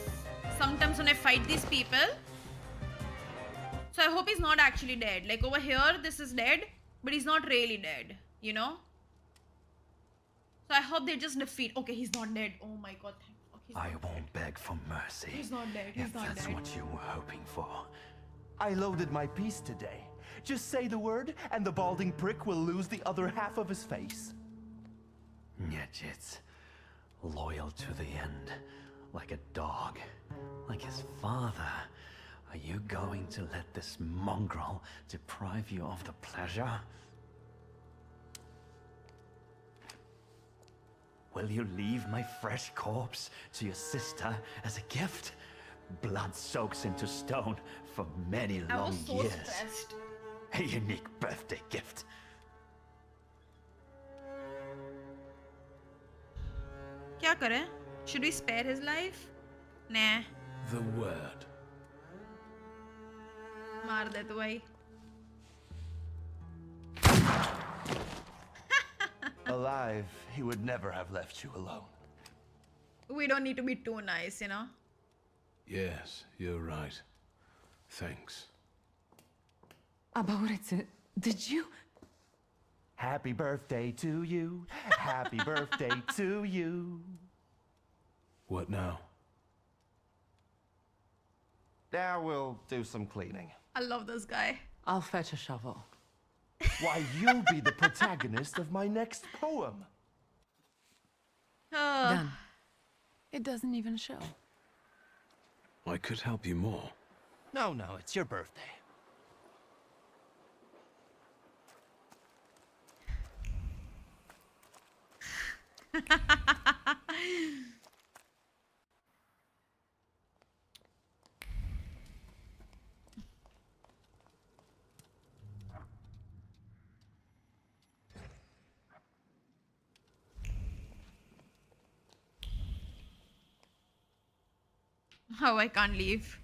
sometimes when I fight these people. So I hope he's not actually dead. Like over here this is dead, but he's not really dead, you know. So I hope they just defeat. Okay, he's not dead. Oh my god, thank fuck. I won't beg for mercy. He's not dead. He's if not that's dead. what you were hoping for. I loaded my piece today. Just say the word and the balding prick will lose the other half of his face. Nyetjits. loyal to the end, like a dog, like his father. Are you going to let this mongrel deprive you of the pleasure? Will you leave my fresh corpse to your sister as a gift? Blood soaks into stone for many I long was so years. stressed. A unique birthday gift. क्या करें? Should we spare his life? Nah. The word. मार दे तो भाई. Alive, he would never have left you alone. We don't need to be too nice, you know? Yes, you're right. Thanks. Aboritze, did you? Happy birthday to you. Happy birthday to you. What now? Now we'll do some cleaning. I love this guy. I'll fetch a shovel. Why, you'll be the protagonist of my next poem. Done. It doesn't even show. I could help you more. No, it's your birthday. Oh, I can't leave.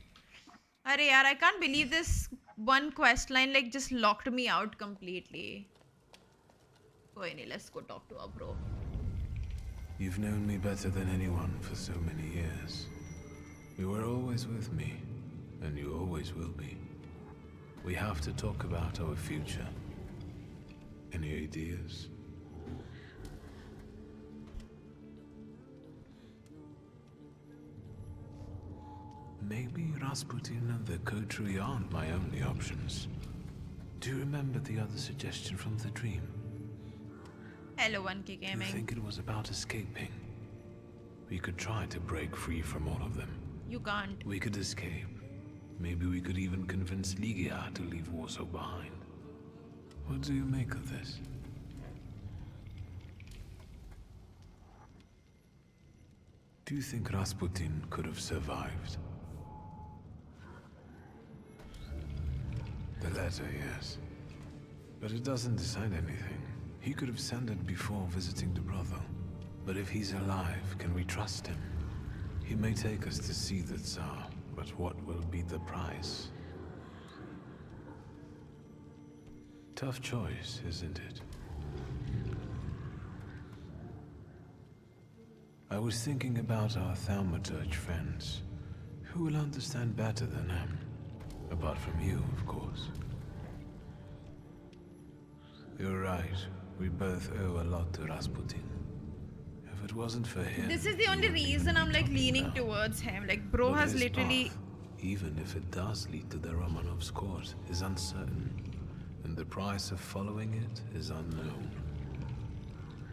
Arey yaar, I can't believe this one quest line like just locked me out completely. Koi nahi, let's go talk to our bro. You've known me better than anyone for so many years. You were always with me, and you always will be. We have to talk about our future. Any ideas? Maybe Rasputin and the Khatri aren't my only options. Do you remember the other suggestion from the dream? Hello, 1K Do you Gaming. think it was about escaping? We could try to break free from all of them. You can't. We could escape. Maybe we could even convince Ligia to leave Warsaw behind. What do you make of this? Do you think Rasputin could have survived? The letter, yes. But it doesn't decide anything. He could have sent it before visiting the brothel. But if he's alive, can we trust him? He may take us to see the Tsar, but what will be the price? Tough choice, isn't it? I was thinking about our Thaumaturge friends. Who will understand better than him? Apart from you, of course. You're right. We both owe a lot to Rasputin. If it wasn't for him... This is the only reason I'm like leaning towards him. Like, bro But has his literally... path, even if it does lead to the Romanovs' court, is uncertain. And the price of following it is unknown.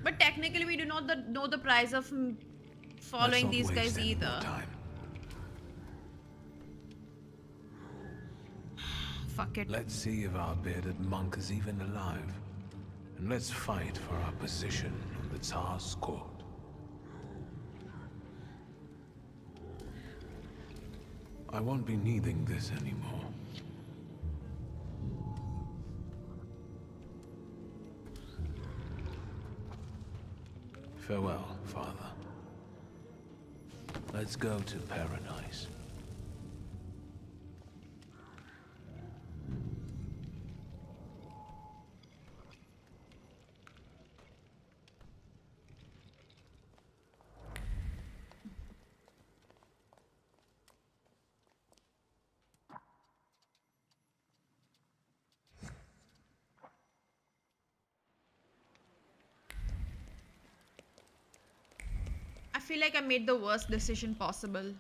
But technically we do not know the price of following these guys either. Fuck it. Let's see if our bearded monk is even alive. And let's fight for our position in the Tsar's court. I won't be needing this anymore. Farewell, Father. Let's go to paradise. I feel like I made the worst decision possible.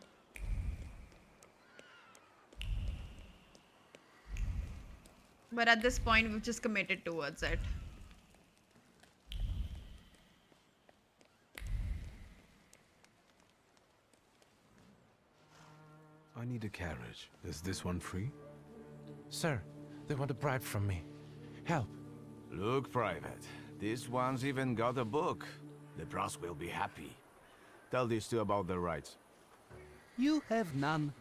But at this point, we've just committed towards it. I need a carriage. Is this one free? Sir, they want a bribe from me. Help. Look, Private. This one's even got a book. The brass will be happy. Tell these two about their rights. You have none.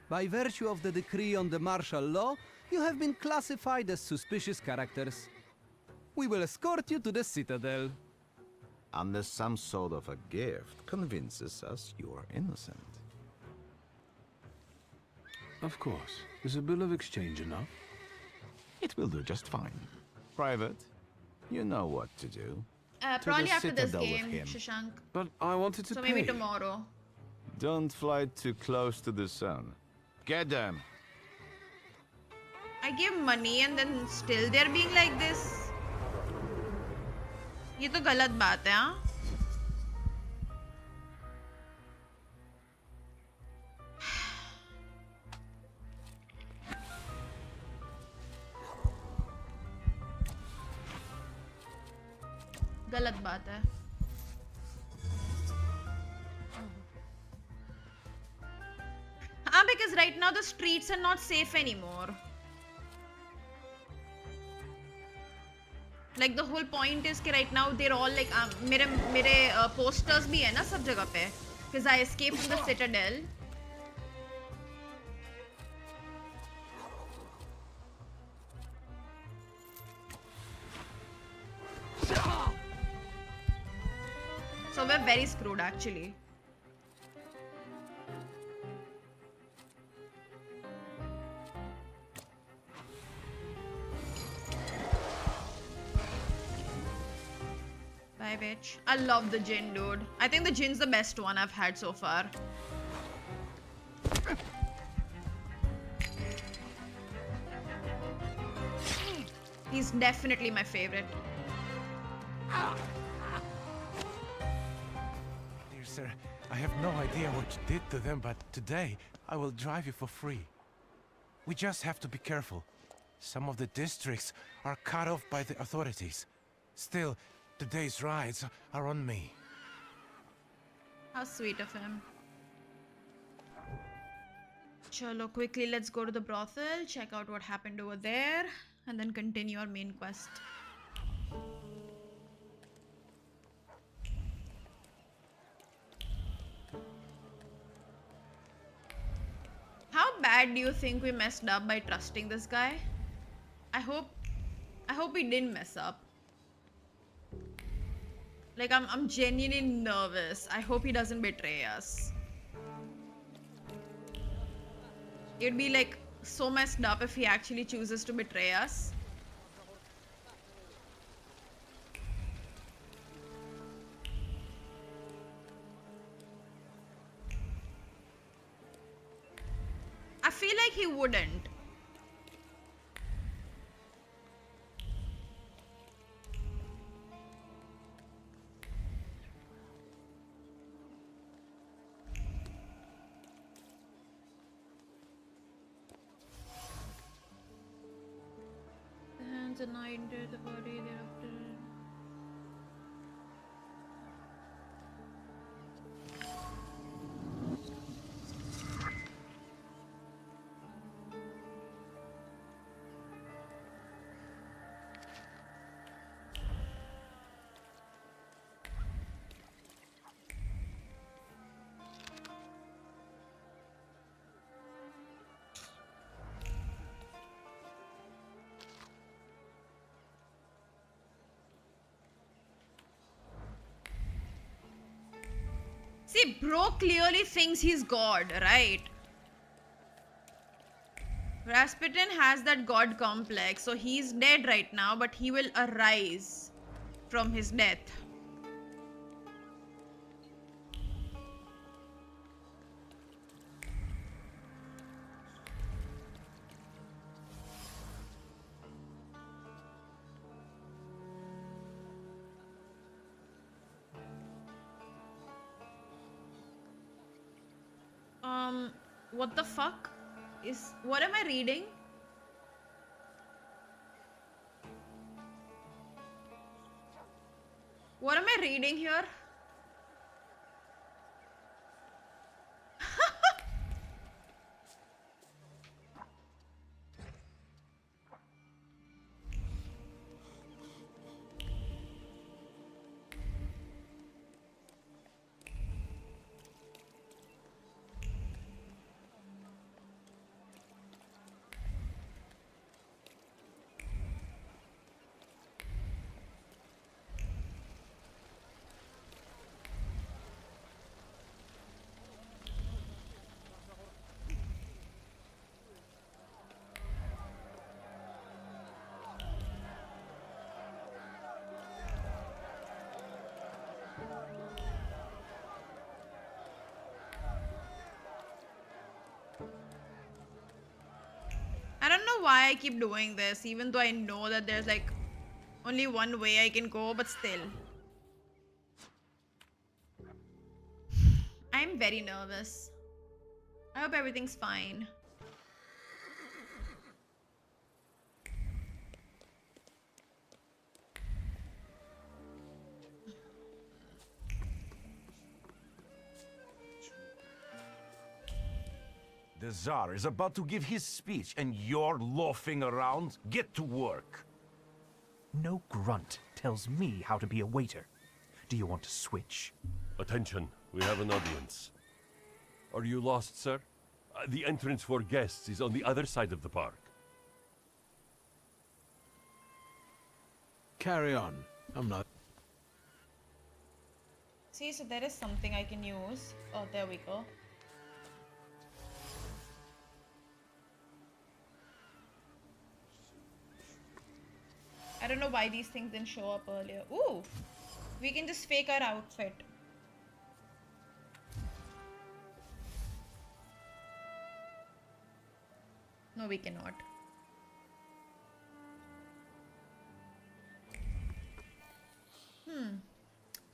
By virtue of the decree on the martial law, you have been classified as suspicious characters. We will escort you to the Citadel. Unless some sort of a gift convinces us you're innocent. Of course. Is a bill of exchange enough? It will do just fine. Private, you know what to do. Probably after this Citadel with game, him. Shashank. But I wanted to So pay. maybe tomorrow. Don't fly too close to the sun. Get them! I give money and then still they're being like this. ये तो गलत बात है हाँ? गलत बात है. हाँ, because right now the streets are not safe anymore. Like the whole point is कि right now they're all like मेरे posters भी है ना सब जगह पे because I escaped from the Citadel. So we're very screwed actually. Bye, bitch. I love the gin, dude. I think the gin's the best one I've had so far. He's definitely my favorite. Dear sir, I have no idea what you did to them, but today I will drive you for free. We just have to be careful. Some of the districts are cut off by the authorities. Still, today's rides are on me. How sweet of him. Chalo, quickly let's go to the brothel, check out what happened over there, and then continue our main quest. How bad do you think we messed up by trusting this guy? I hope we didn't mess up. Like I'm genuinely nervous. I hope he doesn't betray us. It'd be like so messed up if he actually chooses to betray us. I feel like he wouldn't. The hands are not into the body thereafter. See, bro clearly thinks he's God, right? Rasputin has that God complex, so he's dead right now, but he will arise from his death. What the fuck is, what am I reading? What am I reading here? know why I keep doing this, even though I know that there's like only one way I can go, but still. I'm very nervous. I hope everything's fine. The Tsar is about to give his speech, and you're loafing around? Get to work. No grunt tells me how to be a waiter. Do you want to switch? Attention, we have an audience. Are you lost, sir? The entrance for guests is on the other side of the park. Carry on. I'm not. See, so there is something I can use. Oh, there we go. I don't know why these things didn't show up earlier. Ooh! We can just fake our outfit. No, we cannot.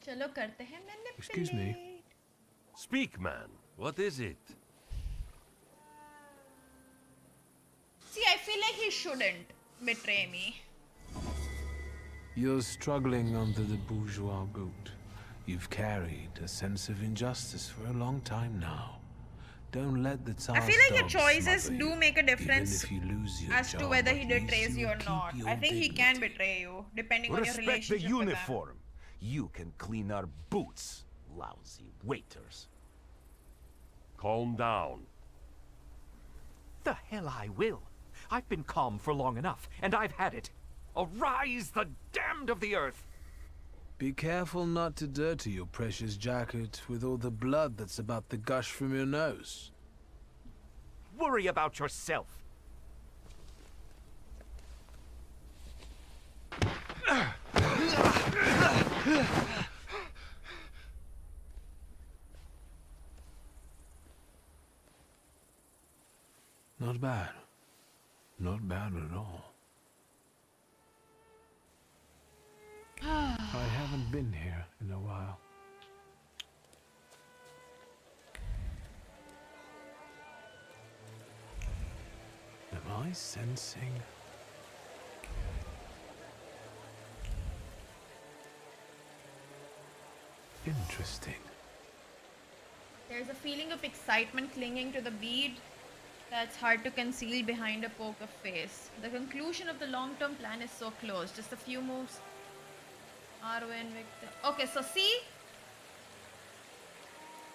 Chalo karte hain manipulate. Excuse me. Speak, man. What is it? See, I feel like he shouldn't betray me. You're struggling under the bourgeois boot. You've carried a sense of injustice for a long time now. Don't let the Tsar's I feel like your dogs choices smother do you. make a difference Even if you lose your as to job, whether at he least betrays you or you'll not. keep your I think he can betray you, depending on your Respect relationship the with him. uniform. You can clean our boots, lousy waiters. Calm down. The hell I will. I've been calm for long enough, and I've had it. Arise, the damned of the earth! Be careful not to dirty your precious jacket with all the blood that's about to gush from your nose. Worry about yourself. Not bad. Not bad at all. I haven't been here in a while. Am I sensing? Interesting. There's a feeling of excitement clinging to the bead that's hard to conceal behind a poker face. The conclusion of the long-term plan is so close. Just a few moves. Arwen, Victor. Okay, so see?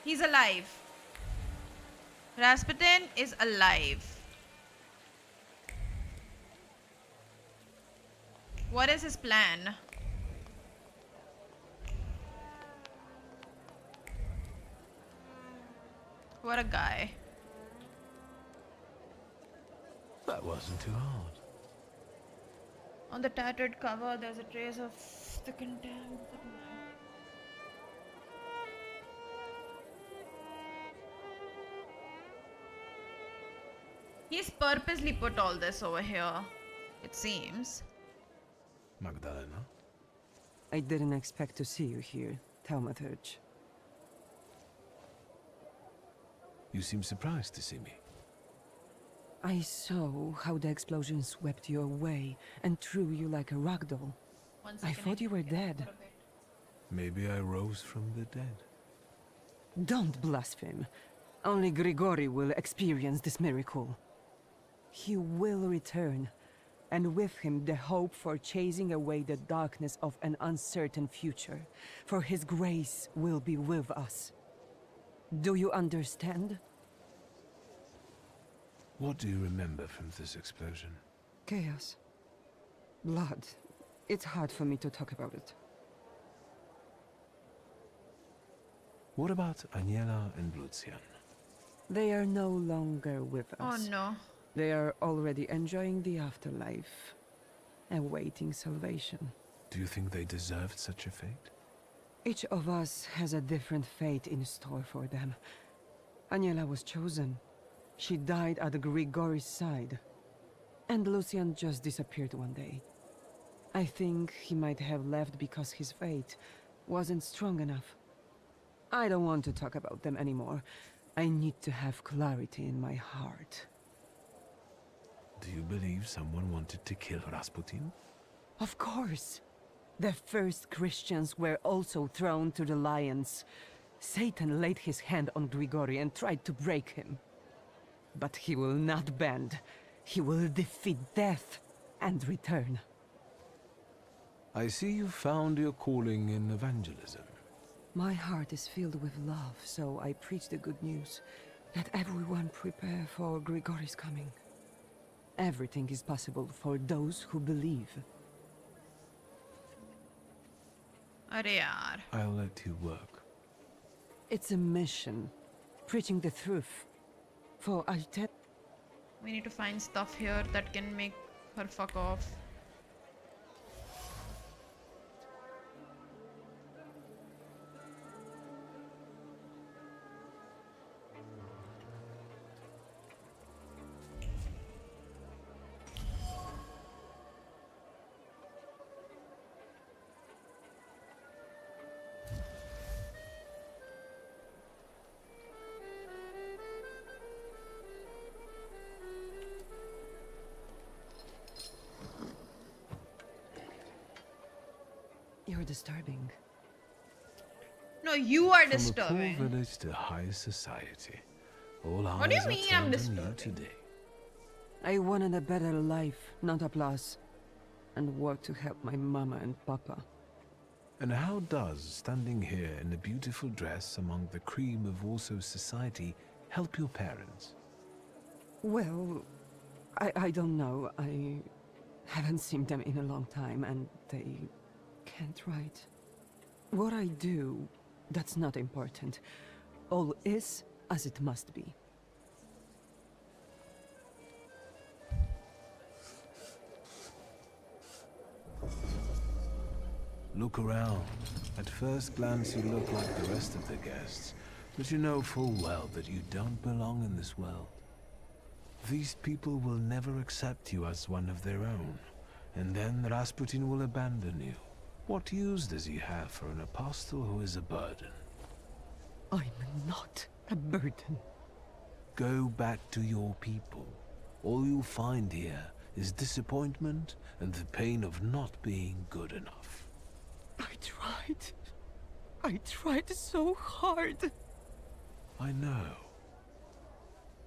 He's alive. Rasputin is alive. What is his plan? What a guy. That wasn't too hard. On the tattered cover, there's a trace of the contempt. He's purposely put all this over here, it seems. Magdalena? I didn't expect to see you here, Thaumaturge. You seem surprised to see me. I saw how the explosion swept you away and threw you like a ragdoll. I thought you were dead. Maybe I rose from the dead. Don't blaspheme. Only Grigori will experience this miracle. He will return, and with him the hope for chasing away the darkness of an uncertain future. For his grace will be with us. Do you understand? What do you remember from this explosion? Chaos. Blood. It's hard for me to talk about it. What about Aniela and Lucian? They are no longer with Oh us. no. They are already enjoying the afterlife, awaiting salvation. Do you think they deserved such a fate? Each of us has a different fate in store for them. Aniela was chosen. She died at Grigori's side. And Lucian just disappeared one day. I think he might have left because his fate wasn't strong enough. I don't want to talk about them anymore. I need to have clarity in my heart. Do you believe someone wanted to kill Rasputin? Of course. The first Christians were also thrown to the lions. Satan laid his hand on Grigori and tried to break him. But he will not bend. He will defeat death and return. I see you found your calling in evangelism. My heart is filled with love, so I preach the good news. Let everyone prepare for Grigori's coming. Everything is possible for those who believe. अरे यार. I'll let you work. It's a mission. Preaching the truth. For Alter... We need to find stuff here that can make her fuck off. You're disturbing. No, you are From disturbing. a poor village to high society. All What do you eyes are mean I'm turned on you disturbing? today. I wanted a better life, not applause. And work to help my mama and papa. And how does standing here in a beautiful dress among the cream of Warsaw society help your parents? Well, I don't know. I haven't seen them in a long time and they can't write. What I do, that's not important. All is as it must be. Look around. At first glance you look like the rest of the guests, but you know full well that you don't belong in this world. These people will never accept you as one of their own, and then Rasputin will abandon you. What use does he have for an apostle who is a burden? I'm not a burden. Go back to your people. All you'll find here is disappointment and the pain of not being good enough. I tried so hard. I know.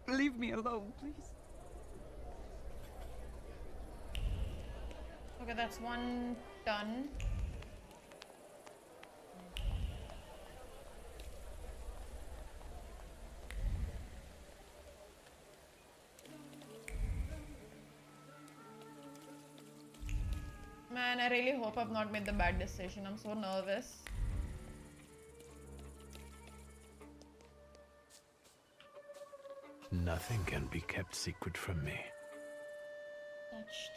Leave me alone, please. Okay, that's one done. Man, I really hope I've not made the bad decision. I'm so nervous. Nothing can be kept secret from me. Touched.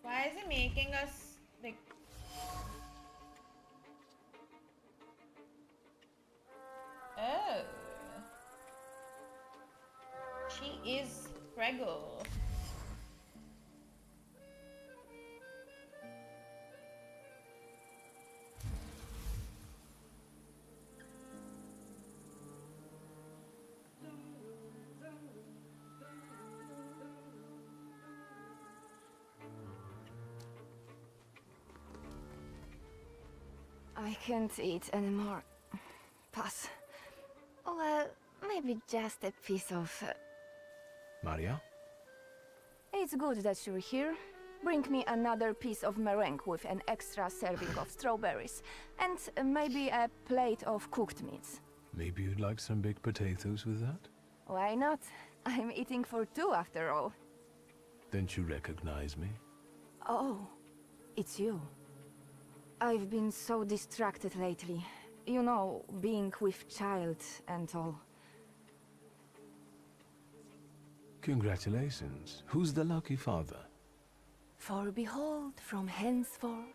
Why is he making us like... Oh. She is Fraggle. I can't eat anymore. Pass. Well, maybe just a piece of... Maria? It's good that you're here. Bring me another piece of meringue with an extra serving of strawberries. And maybe a plate of cooked meats. Maybe you'd like some baked potatoes with that? Why not? I'm eating for two after all. Don't you recognize me? Oh, it's you. I've been so distracted lately. You know, being with child and all. Congratulations. Who's the lucky father? For behold, from henceforth,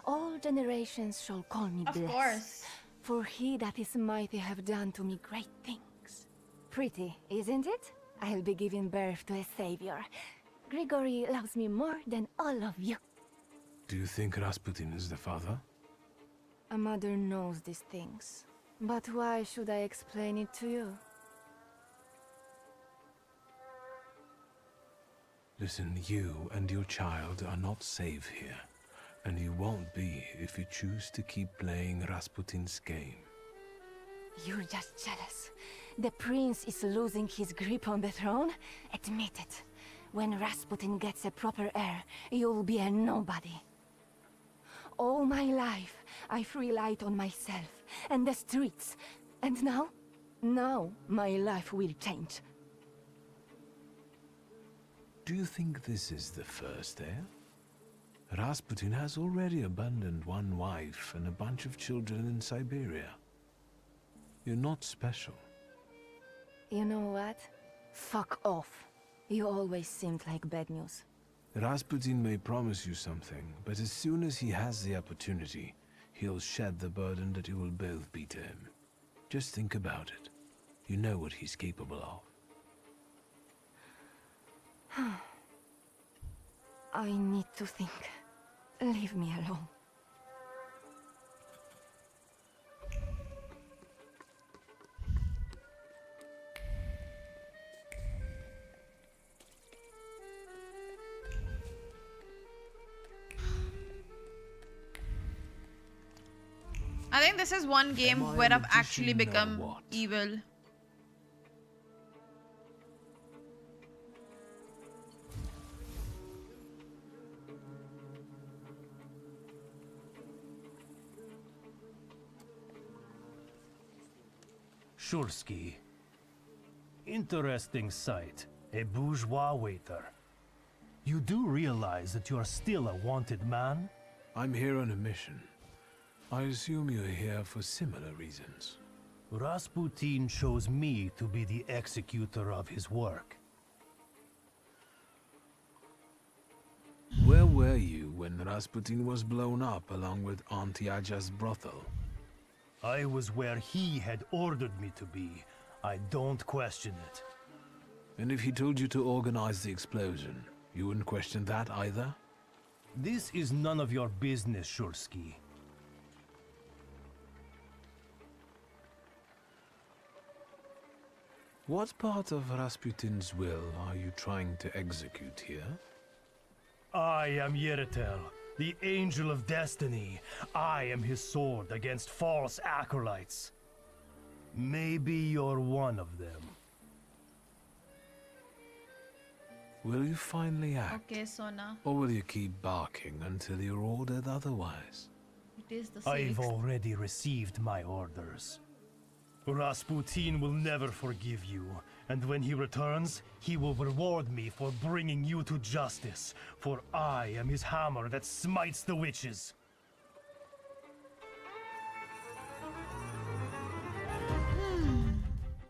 all generations shall call me Of blessed. course. For he that is mighty have done to me great things. Pretty, isn't it? I'll be giving birth to a savior. Grigory loves me more than all of you. Do you think Rasputin is the father? A mother knows these things. But why should I explain it to you? Listen, you and your child are not safe here. And you won't be if you choose to keep playing Rasputin's game. You're just jealous. The prince is losing his grip on the throne. Admit it. When Rasputin gets a proper heir, you'll be a nobody. All my life, I've relied on myself and the streets. And now? Now, my life will change. Do you think this is the first heir? Rasputin has already abandoned one wife and a bunch of children in Siberia. You're not special. You know what? Fuck off. You always seemed like bad news. Rasputin may promise you something, but as soon as he has the opportunity, he'll shed the burden that you will both be to him. Just think about it. You know what he's capable of. I need to think. Leave me alone. I think this is one game where I've actually become evil. Shursky. Interesting sight. A bourgeois waiter. You do realize that you are still a wanted man? I'm here on a mission. I assume you're here for similar reasons. Rasputin chose me to be the executor of his work. Where were you when Rasputin was blown up along with Auntie Aja's brothel? I was where he had ordered me to be. I don't question it. And if he told you to organize the explosion, you wouldn't question that either? This is none of your business, Shursky. What part of Rasputin's will are you trying to execute here? I am Yeritel, the Angel of Destiny. I am his sword against false acolytes. Maybe you're one of them. Will you finally act? Okay, Sona. Or will you keep barking until you're ordered otherwise? It is the I've 6th. already received my orders. Rasputin will never forgive you, and when he returns, he will reward me for bringing you to justice, for I am his hammer that smites the witches.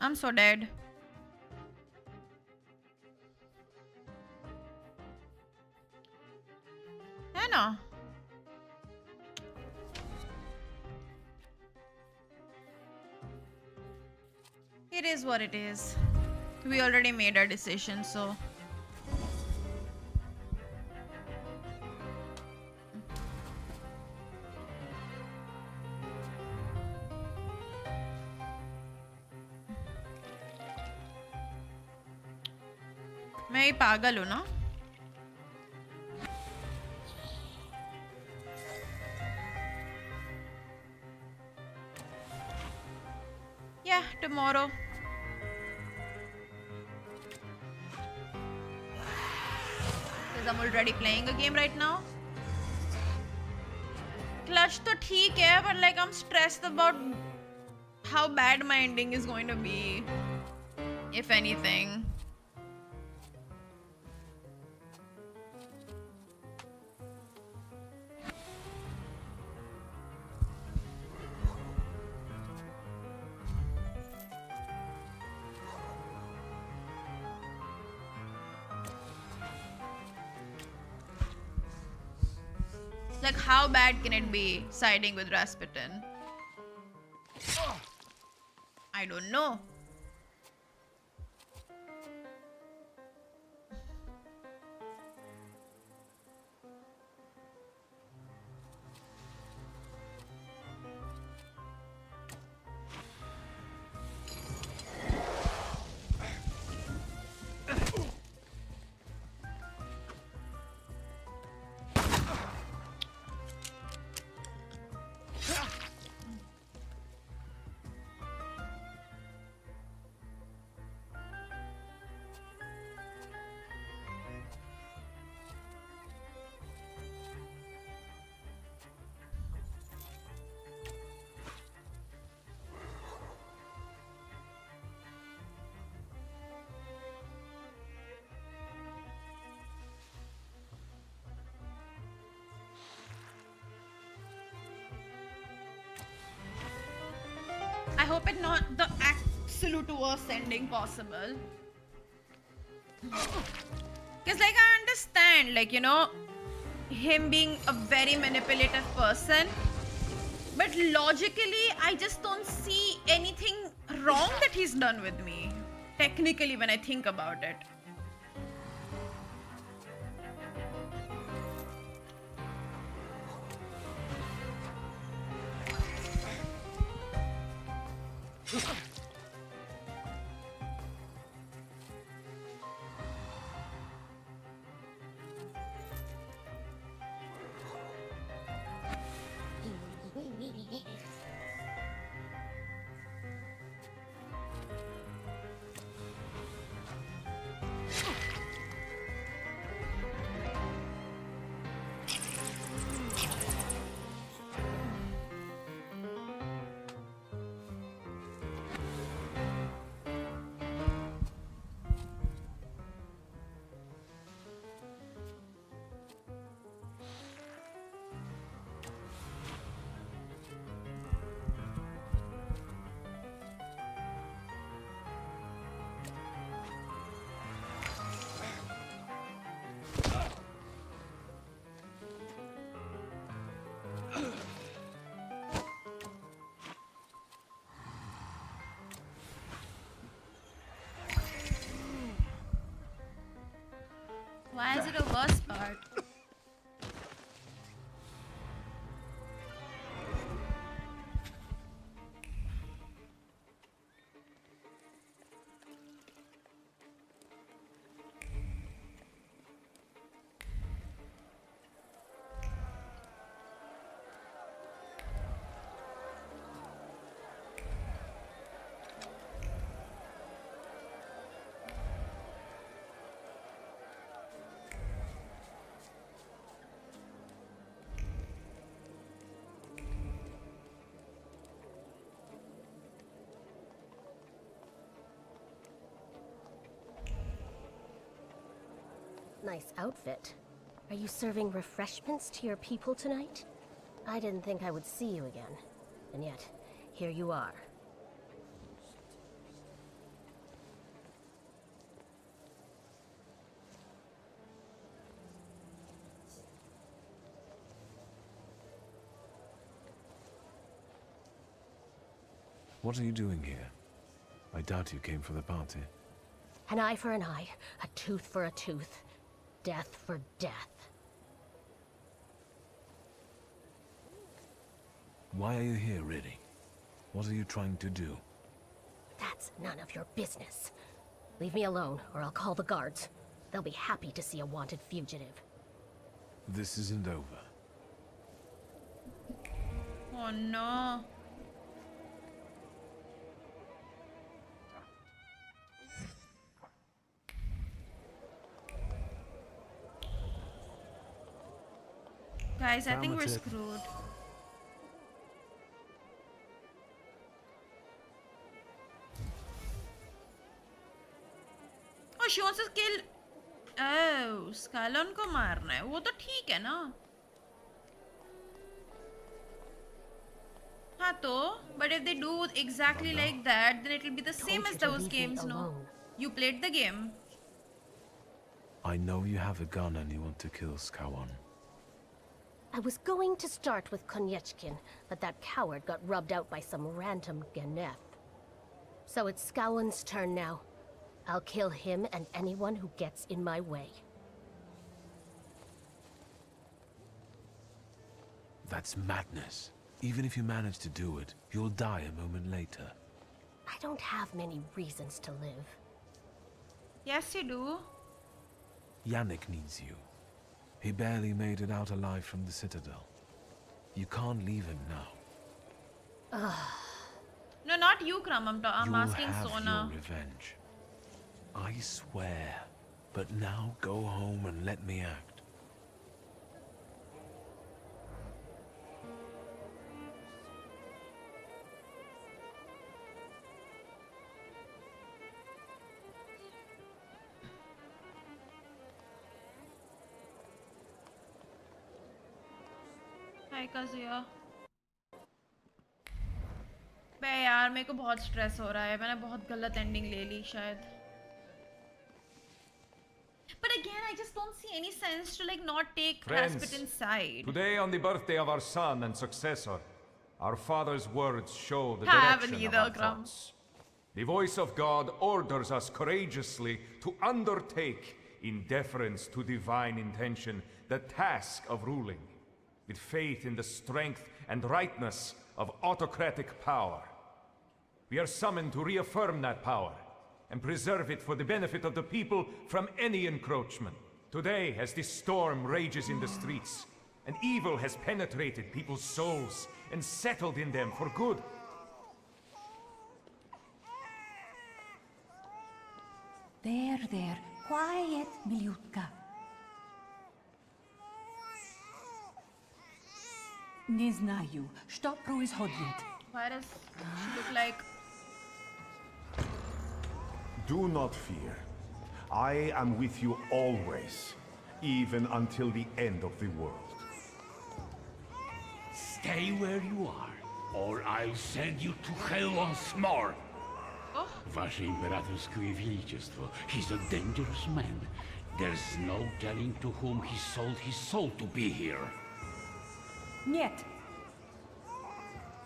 I'm so dead. Hannah. It is what it is. We already made our decision, so. मैं ही पागल हूँ ना? Yeah, tomorrow. Because I'm already playing a game right now. Clutch तो ठीक है, but like I'm stressed about how bad my ending is going to be, if anything. Like, how bad can it be siding with Rasputin? I don't know. I hope it's not the absolute worst ending possible. Because, like, I understand, like, you know, him being a very manipulative person. But logically, I just don't see anything wrong that he's done with me. Technically, when I think about it. Why is it a worst part? Nice outfit. Are you serving refreshments to your people tonight? I didn't think I would see you again. And yet, here you are. What are you doing here? I doubt you came for the party. An eye for an eye, a tooth for a tooth, death for death. Why are you here, really? What are you trying to do? That's none of your business. Leave me alone, or I'll call the guards. They'll be happy to see a wanted fugitive. This isn't over. Oh no. Guys, I think we're screwed. Oh, she wants to kill. Oh, Scalon को मारना है. वो तो ठीक है ना? हाँ तो, but if they do exactly like that, then it'll be the same as those games, no? You played the game. I know you have a gun and you want to kill Skawan. I was going to start with Konyechkin, but that coward got rubbed out by some random Geneth. So it's Scowen's turn now. I'll kill him and anyone who gets in my way. That's madness. Even if you manage to do it, you'll die a moment later. I don't have many reasons to live. Yes, you do. Yannick needs you. He barely made it out alive from the Citadel. You can't leave him now. No, not you, Kram. I'm You'll asking have Sona. your revenge. I swear. But now go home and let me act. Hi Kazuya बे यार मेरे को बहुत stress हो रहा है मैंने बहुत गलत एंडिंग ले ली शायद But again I just don't see any sense to like not take Rasputin's side. Today on the birthday of our son and successor, our father's words show the Haven't direction of either, our Kram. thoughts. The voice of God orders us courageously to undertake, in deference to divine intention, the task of ruling, with faith in the strength and rightness of autocratic power. We are summoned to reaffirm that power and preserve it for the benefit of the people from any encroachment. Today, as this storm rages in the streets, and evil has penetrated people's souls and settled in them for good. There. Quiet, Milutka. Не знаю, что происходит. Why does she look like... Do not fear. I am with you always, even until the end of the world. Stay where you are, or I'll send you to hell once more. Ваше Императорское Величество, he's a dangerous man. There's no telling to whom he sold his soul to be here. Нет.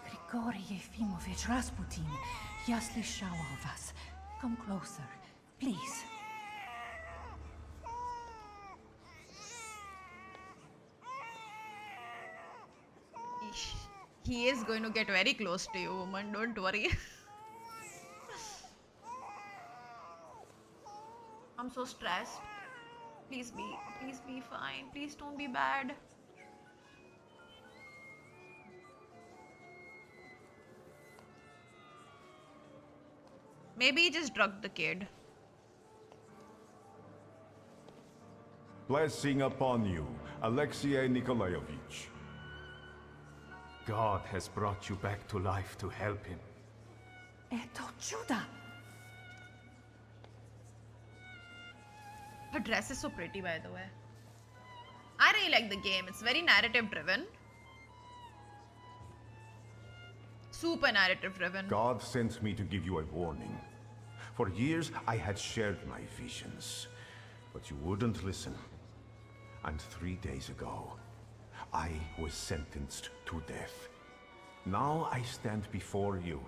Grigori Yefimovich Rasputin, я слышала о вас. Come closer, please. He is going to get very close to you, woman. Don't worry. I'm so stressed. Please be fine. Please don't be bad. Maybe he just drugged the kid. Blessing upon you, Alexei Nikolaevich. God has brought you back to life to help him. Это чудо! Her dress is so pretty, by the way. I really like the game. It's very narrative driven. Super narrative driven. God sent me to give you a warning. For years, I had shared my visions, but you wouldn't listen. And 3 days ago, I was sentenced to death. Now I stand before you,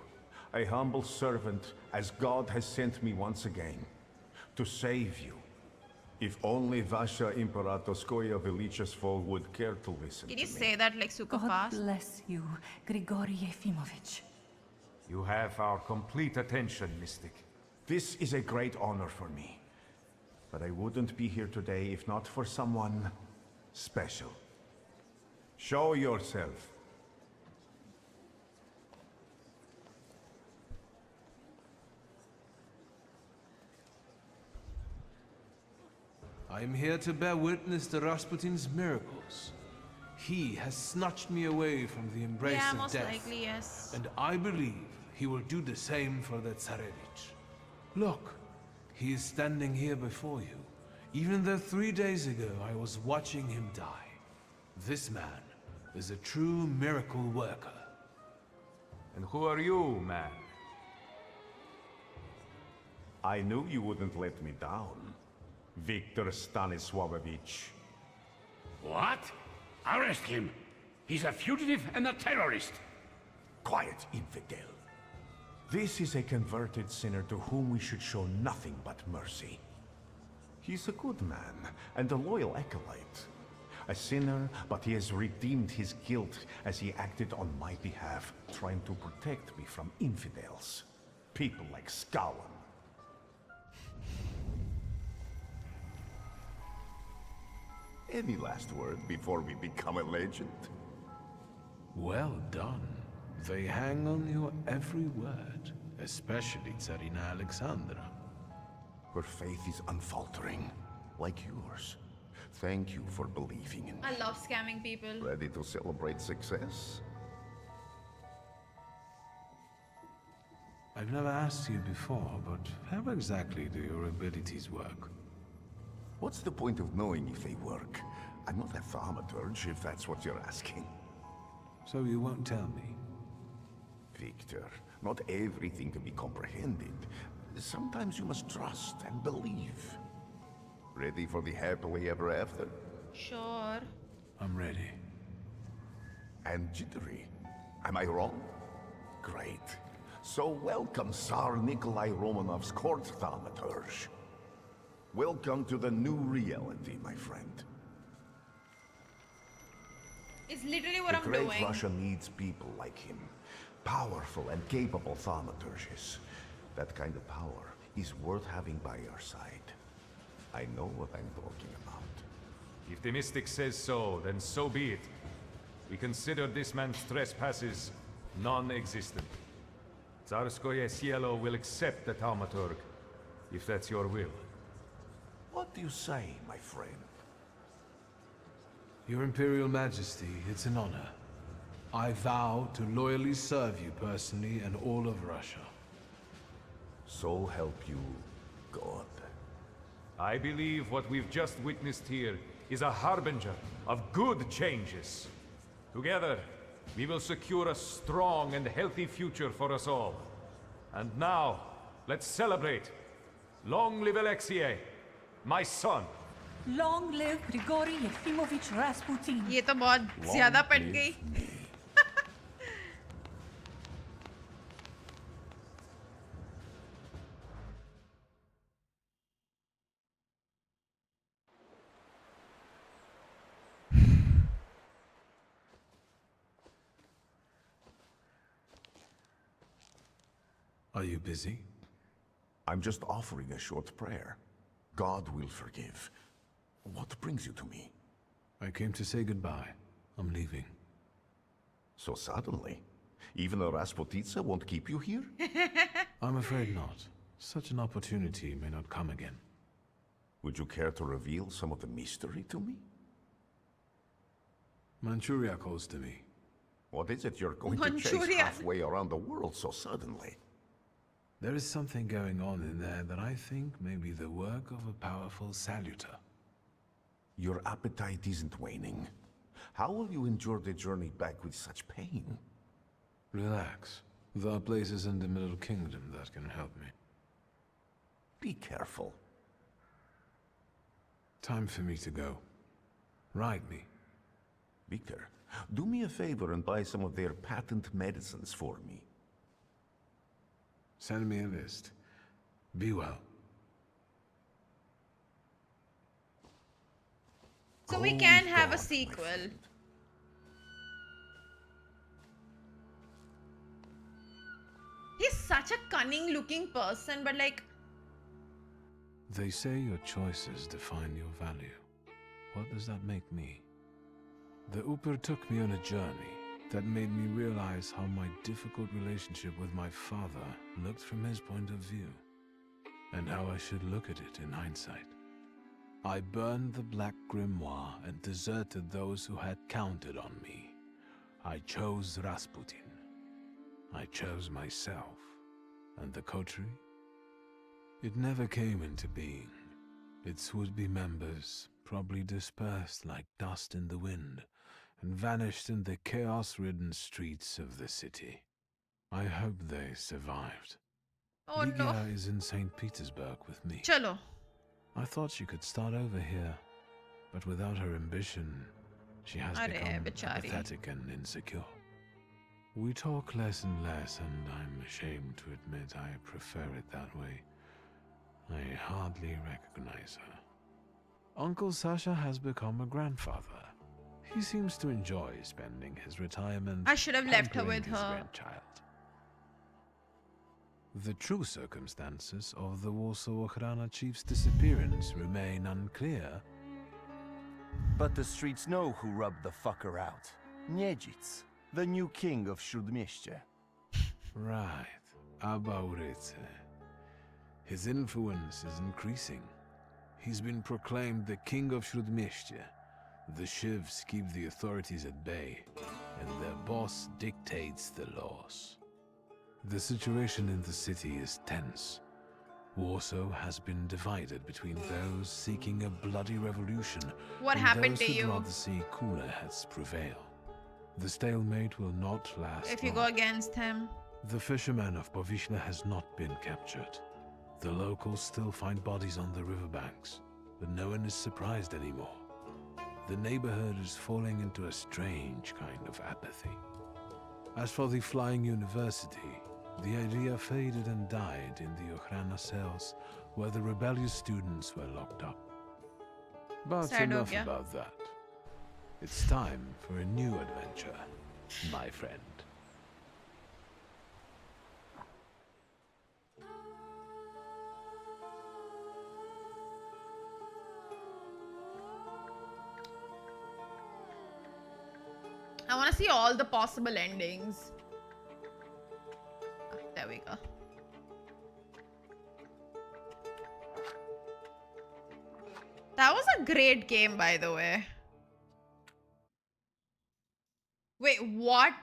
a humble servant, as God has sent me once again, to save you. If only Vasha Imperatorskoye Velichestvo would care to listen Can to you me. say that like super God fast? bless you, Grigori Yefimovich. You have our complete attention, Mystic. This is a great honor for me. But I wouldn't be here today if not for someone special. Show yourself. I am here to bear witness to Rasputin's miracles. He has snatched me away from the embrace Yeah, of most death. likely, yes. And I believe he will do the same for the Tsarevich. Look, he is standing here before you, even though 3 days ago I was watching him die. This man is a true miracle worker. And who are you, man? I knew you wouldn't let me down, Viktor Stanislavovich. What? Arrest him! He's a fugitive and a terrorist! Quiet, infidel. This is a converted sinner to whom we should show nothing but mercy. He's a good man and a loyal acolyte. A sinner, but he has redeemed his guilt as he acted on my behalf, trying to protect me from infidels. People like Skawan. Any last word before we become a legend? Well done. They hang on your every word, especially Tsarina Alexandra. Her faith is unfaltering, like yours. Thank you for believing in me. I love scamming people. Ready to celebrate success? I've never asked you before, but how exactly do your abilities work? What's the point of knowing if they work? I'm not a Thaumaturge, if that's what you're asking. So you won't tell me? Victor, not everything can be comprehended. Sometimes you must trust and believe. Ready for the happily ever after? Sure. I'm ready. And jittery. Am I wrong? Great. So welcome, Tsar Nikolai Romanov's court Thaumaturge. Welcome to the new reality, my friend. It's literally what I'm doing. The doing. great Russia needs people like him. Powerful and capable Thaumaturges. That kind of power is worth having by your side. I know what I'm talking about. If the mystic says so, then so be it. We consider this man's trespasses non-existent. Tsarskoye Cielo will accept the Thaumaturge, if that's your will. What do you say, my friend? Your Imperial Majesty, it's an honor. I vow to loyally serve you personally and all of Russia. So help you, God. I believe what we've just witnessed here is a harbinger of good changes. Together, we will secure a strong and healthy future for us all. And now, let's celebrate. Long live Alexei, my son. Long live Grigory Yefimovich Rasputin. ये तो बहुत ज़्यादा पट गई. Are you busy? I'm just offering a short prayer. God will forgive. What brings you to me? I came to say goodbye. I'm leaving. So suddenly? Even a Rasputitsa won't keep you here? I'm afraid not. Such an opportunity may not come again. Would you care to reveal some of the mystery to me? Manchuria calls to me. What is it you're going to chase halfway around the world so suddenly? There is something going on in there that I think may be the work of a powerful salutor. Your appetite isn't waning. How will you endure the journey back with such pain? Relax. There are places in the Middle Kingdom that can help me. Be careful. Time for me to go. Ride me. Victor, do me a favor and buy some of their patent medicines for me. Send me a list. Be well. So we can have a sequel. He's such a cunning looking person, but like... They say your choices define your value. What does that make me? The Uper took me on a journey that made me realize how my difficult relationship with my father looked from his point of view, and how I should look at it in hindsight. I burned the Black Grimoire and deserted those who had counted on me. I chose Rasputin. I chose myself. And the Khatri? It never came into being. Its would-be members probably dispersed like dust in the wind, and vanished in the chaos-ridden streets of the city. I hope they survived. Oh Ligia no. is in St. Petersburg with me. Chalo. I thought she could start over here, but without her ambition, She has Arre, become bechari. apathetic and insecure. We talk less and less, and I'm ashamed to admit I prefer it that way. I hardly recognize her. Uncle Sasha has become a grandfather. He seems to enjoy spending his retirement I should have left her pampering with his her. grandchild. The true circumstances of the Warsaw Ochrana chief's disappearance remain unclear. But the streets know who rubbed the fucker out. Niedzic, the new king of Śródmieście. Right, Abauryce. His influence is increasing. He's been proclaimed the king of Śródmieście. The Shivs keep the authorities at bay, and their boss dictates the laws. The situation in the city is tense. Warsaw has been divided between those seeking a bloody revolution What and happened those to who'd you? rather see cooler heads prevail. The stalemate will not last If you long. go against him. The fisherman of Povishna has not been captured. The locals still find bodies on the riverbanks, but no one is surprised anymore. The neighborhood is falling into a strange kind of apathy. As for the Flying University, the idea faded and died in the Ochrana cells, where the rebellious students were locked up. But Sad ho enough gaya. about that. It's time for a new adventure, my friend. I want to see all the possible endings. There we go. That was a great game, by the way. Wait, what?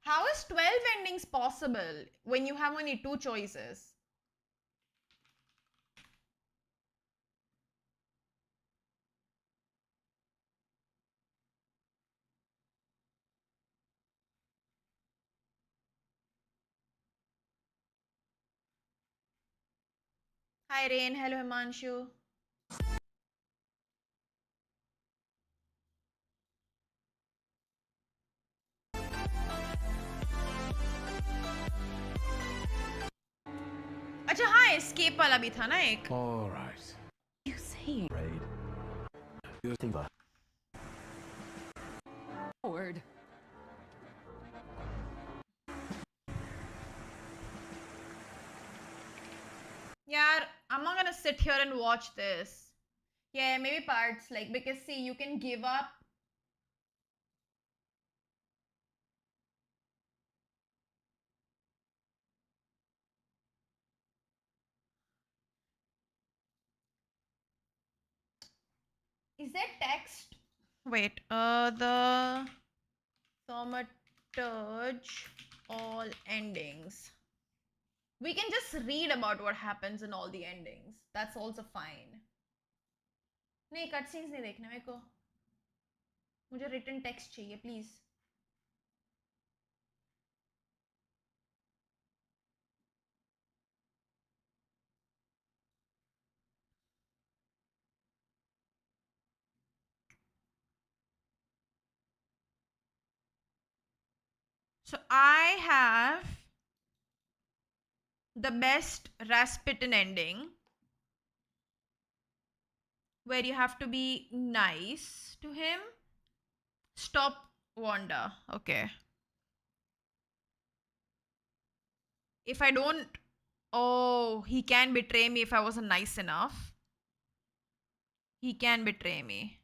How is 12 endings possible when you have only 2 choices? Hi Rain, hello Himanshu. अच्छा हाँ escape वाला भी था ना एक. All right. You saying? Raid. You think that? Word. Yeah, I'm not gonna sit here and watch this. Yeah, maybe parts like because see you can give up. Is there text? Wait, the Thaumaturge all endings. We can just read about what happens in all the endings. That's also fine. नहीं cutscenes नहीं देखना मेरे को. मुझे written text चाहिए please. So I have the best Rasputin ending where you have to be nice to him. Stop Wanda. Okay. If I don't... Oh, he can betray me if I wasn't nice enough. He can betray me.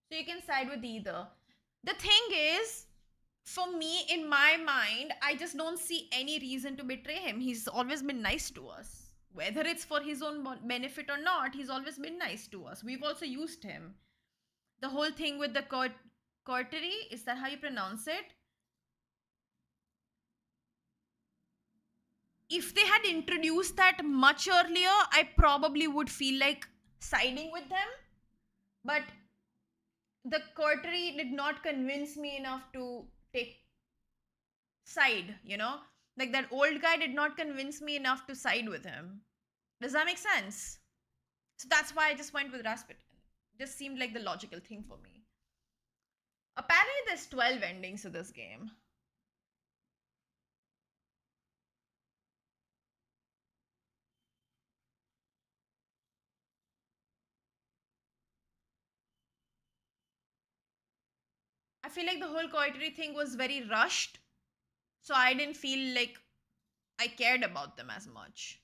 So you can side with either. The thing is, for me, in my mind, I just don't see any reason to betray him. He's always been nice to us. Whether it's for his own benefit or not, he's always been nice to us. We've also used him. The whole thing with the Khatri, is that how you pronounce it? If they had introduced that much earlier, I probably would feel like siding with them. But the Khatri did not convince me enough to take side, you know? Like that old guy did not convince me enough to side with him. Does that make sense? So that's why I just went with Rasputin. Just seemed like the logical thing for me. Apparently there's 12 endings to this game. I feel like the whole Khatri thing was very rushed. So I didn't feel like I cared about them as much.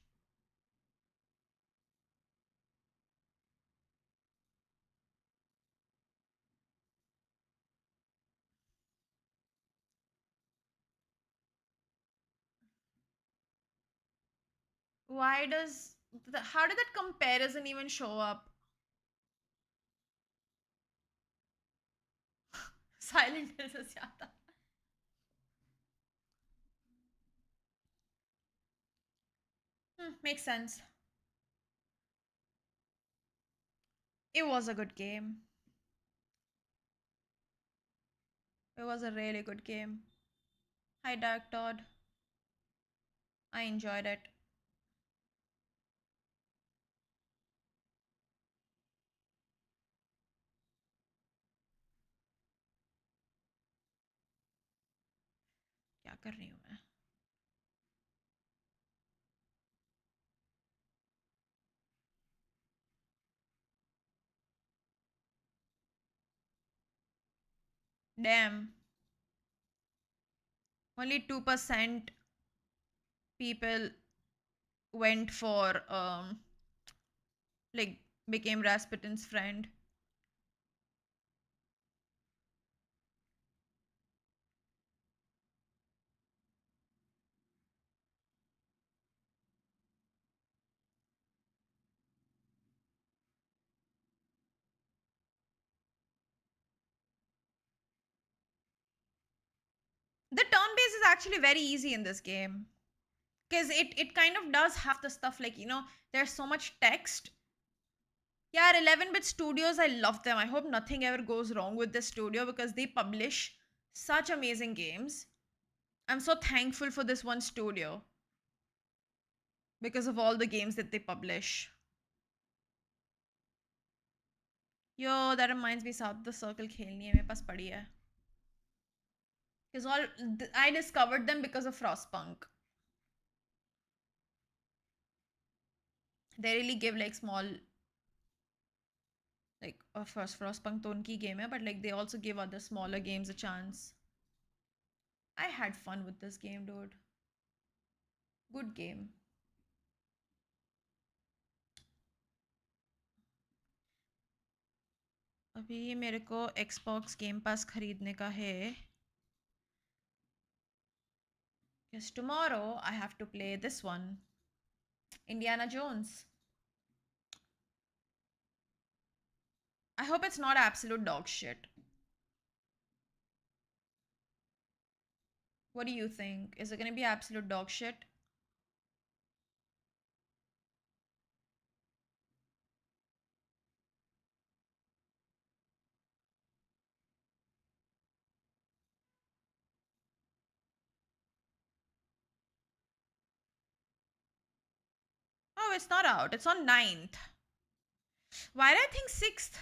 Why does... how did that comparison even show up? Silent is zyada. Makes sense. It was a good game. It was a really good game. Hi Dark Todd. I enjoyed it. क्या कर रही हूँ मैं? Damn. Only 2% people went for like became Rasputin's friend. The turn base is actually very easy in this game. Because it kind of does have the stuff like, you know, there's so much text. Yeah, 11-bit studios, I love them. I hope nothing ever goes wrong with this studio because they publish such amazing games. I'm so thankful for this one studio because of all the games that they publish. Yo, that reminds me, South the Circle खेलनी है मेरे पास पड़ी है. Because I discovered them because of Frostpunk. They really give like small, like of course Frostpunk तो उनकी game है, but like they also give other smaller games a chance. I had fun with this game, dude. Good game. अभी मेरे को Xbox Game Pass खरीदने का है. Because tomorrow I have to play this one. Indiana Jones. I hope it's not absolute dog shit. What do you think? Is it going to be absolute dog shit? Oh, it's not out. It's on 9th. Why did I think 6th?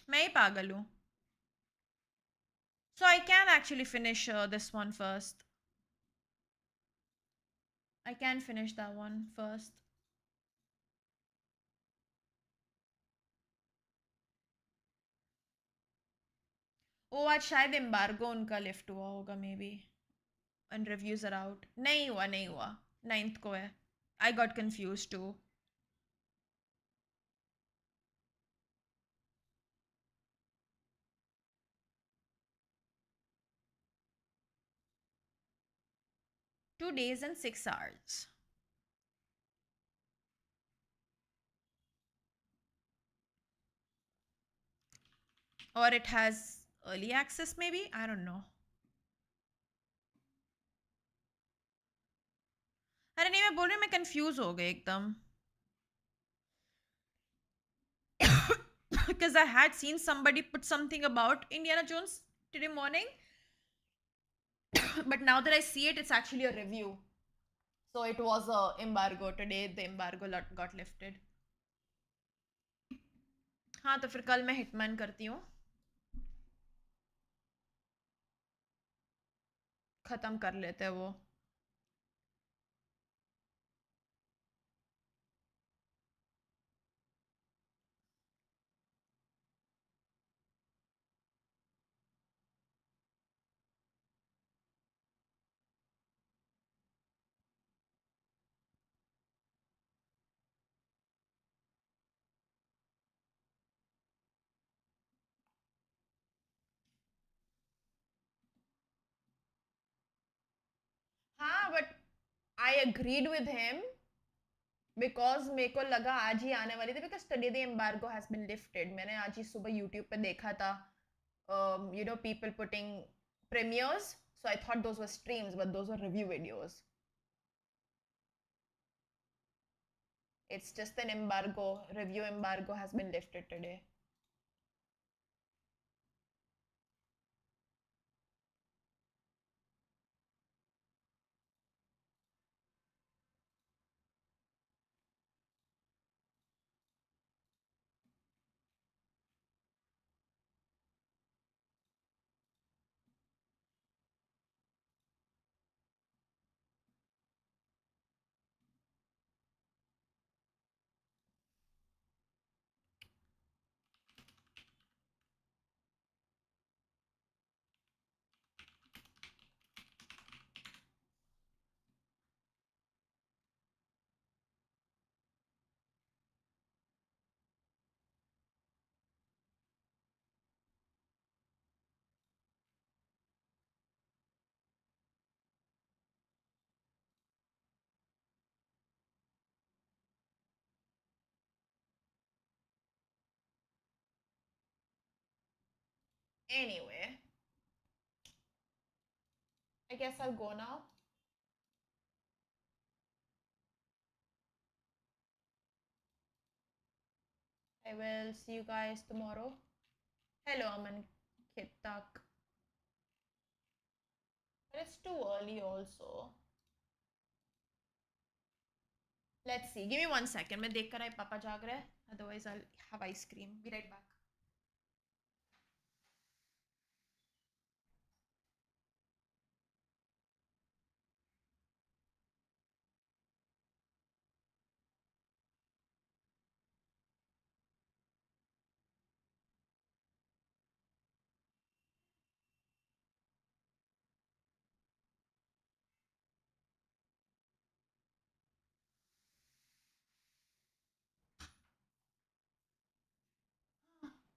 मैं ही पागल हूँ. So I can actually finish this one first. I can finish that one first. Oh, आज शायद embargo उनका lift हुआ होगा maybe. And reviews are out. नहीं हुआ. 9th को है. I got confused too. 2 days and 6 hours. Or it has early access maybe? I don't know. अरे नहीं मैं बोल रही हूँ मैं कंफ्यूज हो गई एकदम because I had seen somebody put something about Indiana Jones today morning but now that I see it, it's actually a review. So it was a embargo. Today the embargo got lifted. हाँ तो फिर कल मैं hitman करती हूँ. खत्म कर लेते हैं वो. हाँ but I agreed with him because मेरे को लगा आज ही आने वाली थी because today the embargo has been lifted. मैंने आज ही सुबह YouTube पे देखा था you know people putting premieres, so I thought those were streams but those were review videos. It's just an embargo. Review embargo has been lifted today. Anyway, I guess I'll go now. I will see you guys tomorrow. Hello, Aman Kittak. But it's too early also. Let's see. Give me 1 second. मैं देख कर आई पापा जाग रहे हैं. Otherwise, I'll have ice cream. Be right back.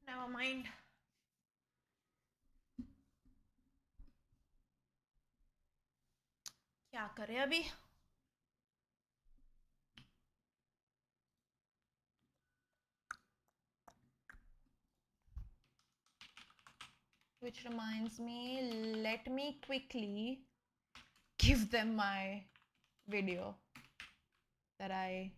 Never mind. क्या करें अभी? Which reminds me, let me quickly give them my video that I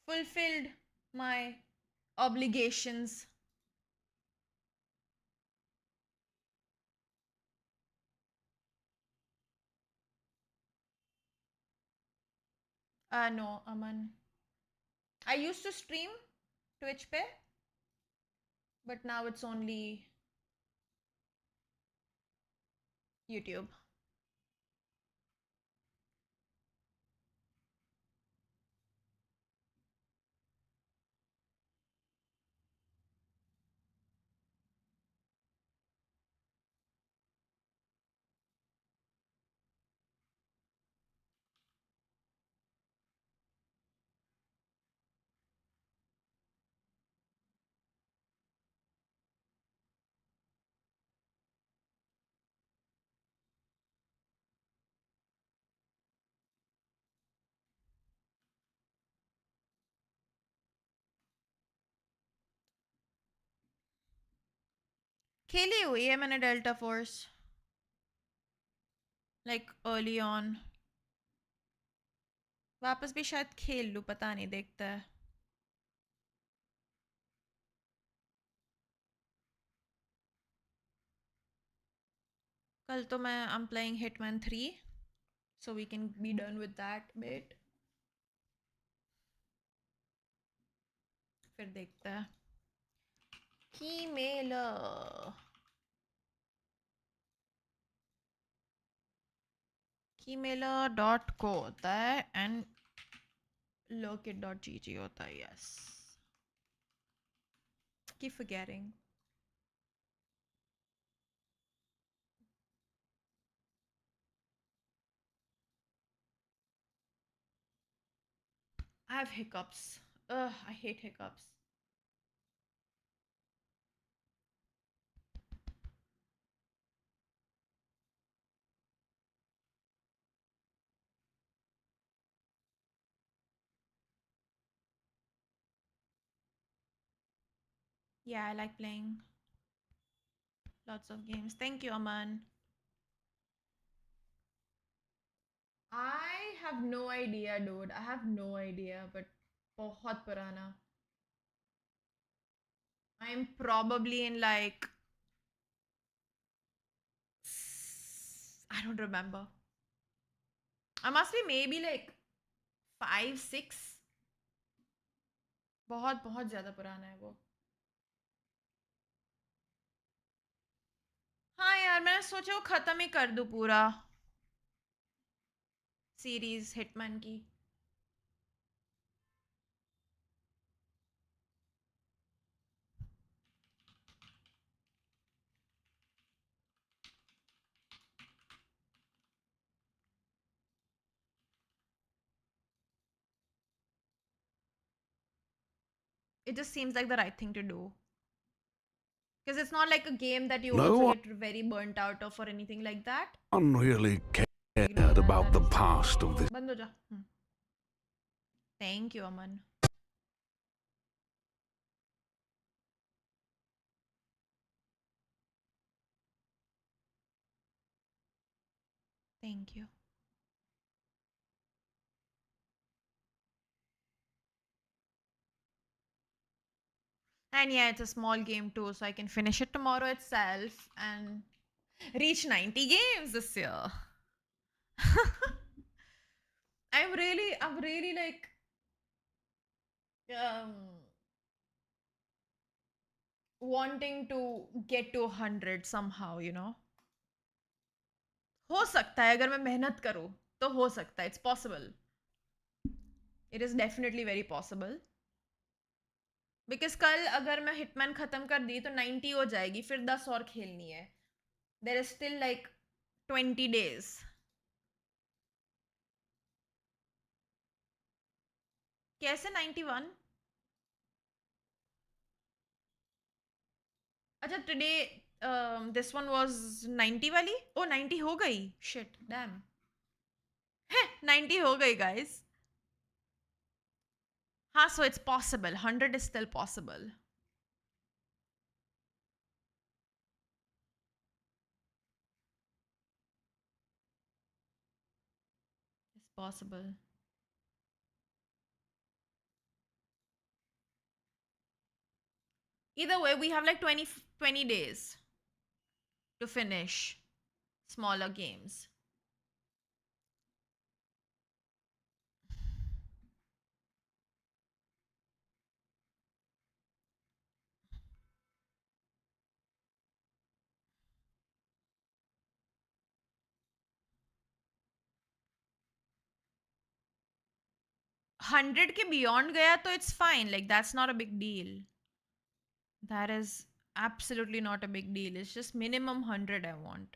fulfilled my obligations. No, Aman. I used to stream Twitch pe, but now it's only YouTube. खेली हुई है मैंने delta force, like early on. वापस भी शायद खेल लूँ, पता नहीं, देखता है. कल तो मैं I'm playing Hitman 3, so we can be done with that bit. फिर देखता है. Keymailer.co होता है and locate.gg होता है. Yes. Keep forgetting. I have hiccups. Ugh, I hate hiccups. Yeah, I like playing lots of games. Thank you, Aman. I have no idea, dude. I have no idea, but बहुत पुराना. I'm probably in like I don't remember. I must be maybe like 5, 6. बहुत बहुत ज़्यादा पुराना है वो. हाँ यार, मैंने सोचा वो ख़त्म ही कर दूँ पूरा सीरीज़ हिटमैन की. It just seems like the right thing to do. Because it's not like a game that you also get very burnt out of or anything like that. One really cared about the past of this. बंद हो जा. Thank you, Aman. Thank you. And yeah, it's a small game too, so I can finish it tomorrow itself and reach 90 games this year. I'm really like wanting to get to 100 somehow, you know. हो सकता है, अगर मैं मेहनत करूँ तो हो सकता है. It's possible. It is definitely very possible. Because कल अगर मैं हिटमैन ख़त्म कर दी तो 90 हो जाएगी, फिर 10 और खेलनी है. There is still like 20 days. कैसे 91? अच्छा, today this one was 90 वाली. Oh, 90 हो गई. Shit, damn. है 90 हो गई, guys. हाँ, so it's possible. 100 is still possible. It's possible. Either way, we have like 20 days to finish smaller games. $100 के beyond गया तो it's fine. Like, that's not a big deal. That is absolutely not a big deal. It's just minimum 100 I want.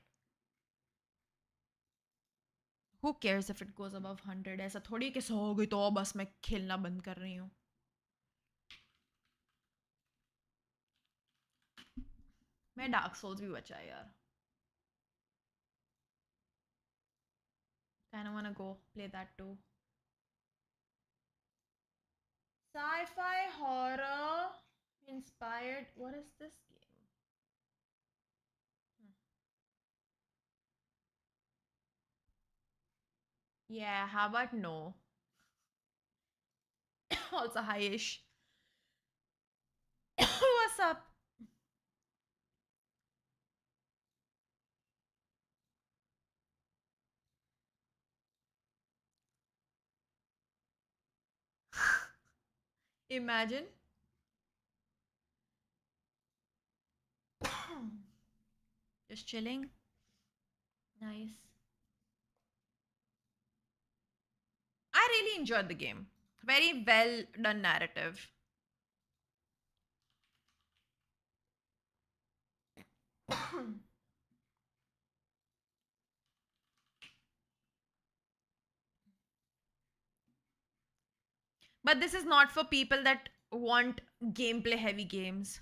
Who cares if it goes above 100? ऐसा थोड़ी कि 100 हो गई तो बस मैं खेलना बंद कर रही हूँ. मैं डार्क सोल्स भी बचा यार. Kinda wanna go play that too. Sci-fi horror inspired. What is this game? Yeah, how about no? Also high-ish. What's up? Imagine. Just chilling. Nice. I really enjoyed the game. Very well done narrative. But this is not for people that want gameplay heavy games.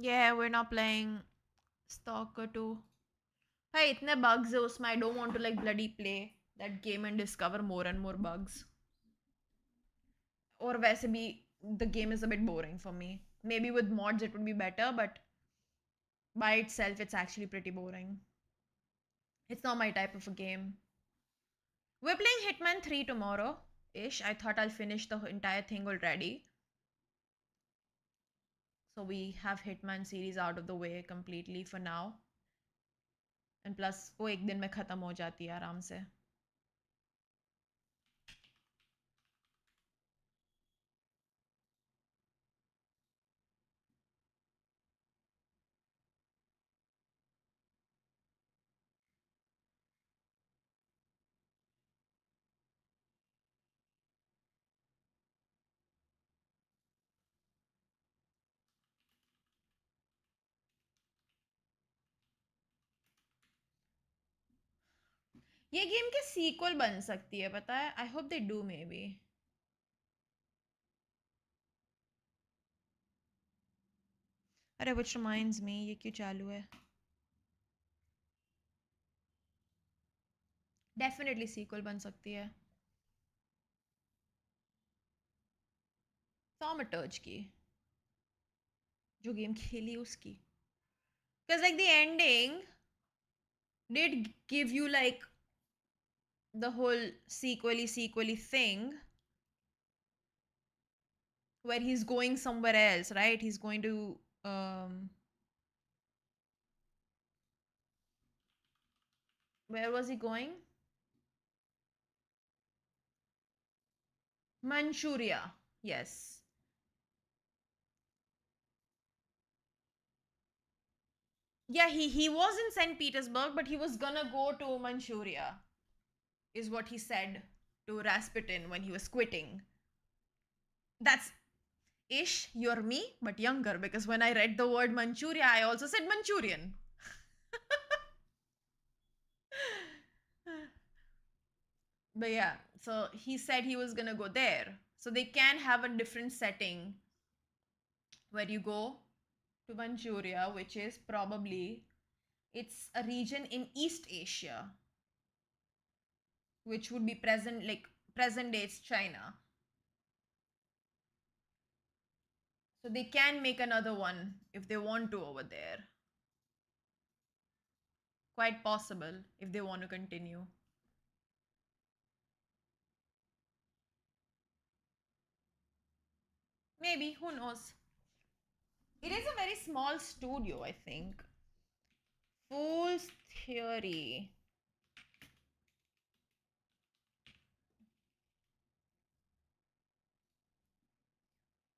Yeah, we're not playing Stalker 2. Hey, itne bugs hai usme. I don't want to like bloody play that game and discover more and more bugs. Or वैसे भी the game is a bit boring for me. Maybe with mods it would be better, but by itself it's actually pretty boring. It's not my type of a game. We're playing Hitman 3 tomorrow-ish. I thought I'll finish the entire thing already. So we have Hitman series out of the way completely for now. And plus, वो एक दिन में खत्म हो जाती है आराम से. ये गेम के सीक्वल बन सकती है पता है. I hope they do maybe. अरे which reminds me, ये क्यों चालू है? Definitely sequel बन सकती है. Thaumaturge की. जो गेम खेली उसकी. Because like the ending did give you like the whole sequely thing where he's going somewhere else, right? He's going to where was he going? Manchuria. Yes. Yeah, he was in St. Petersburg, but he was gonna go to Manchuria, is what he said to Rasputin when he was quitting. That's ish, you're me, but younger, because when I read the word Manchuria, I also said Manchurian. But yeah, so he said he was gonna go there. So they can have a different setting where you go to Manchuria, which is probably, it's a region in East Asia, which would be present, like present day it's China. So they can make another one if they want to over there. Quite possible if they want to continue. Maybe, who knows? It is a very small studio, I think. Fool's Theory.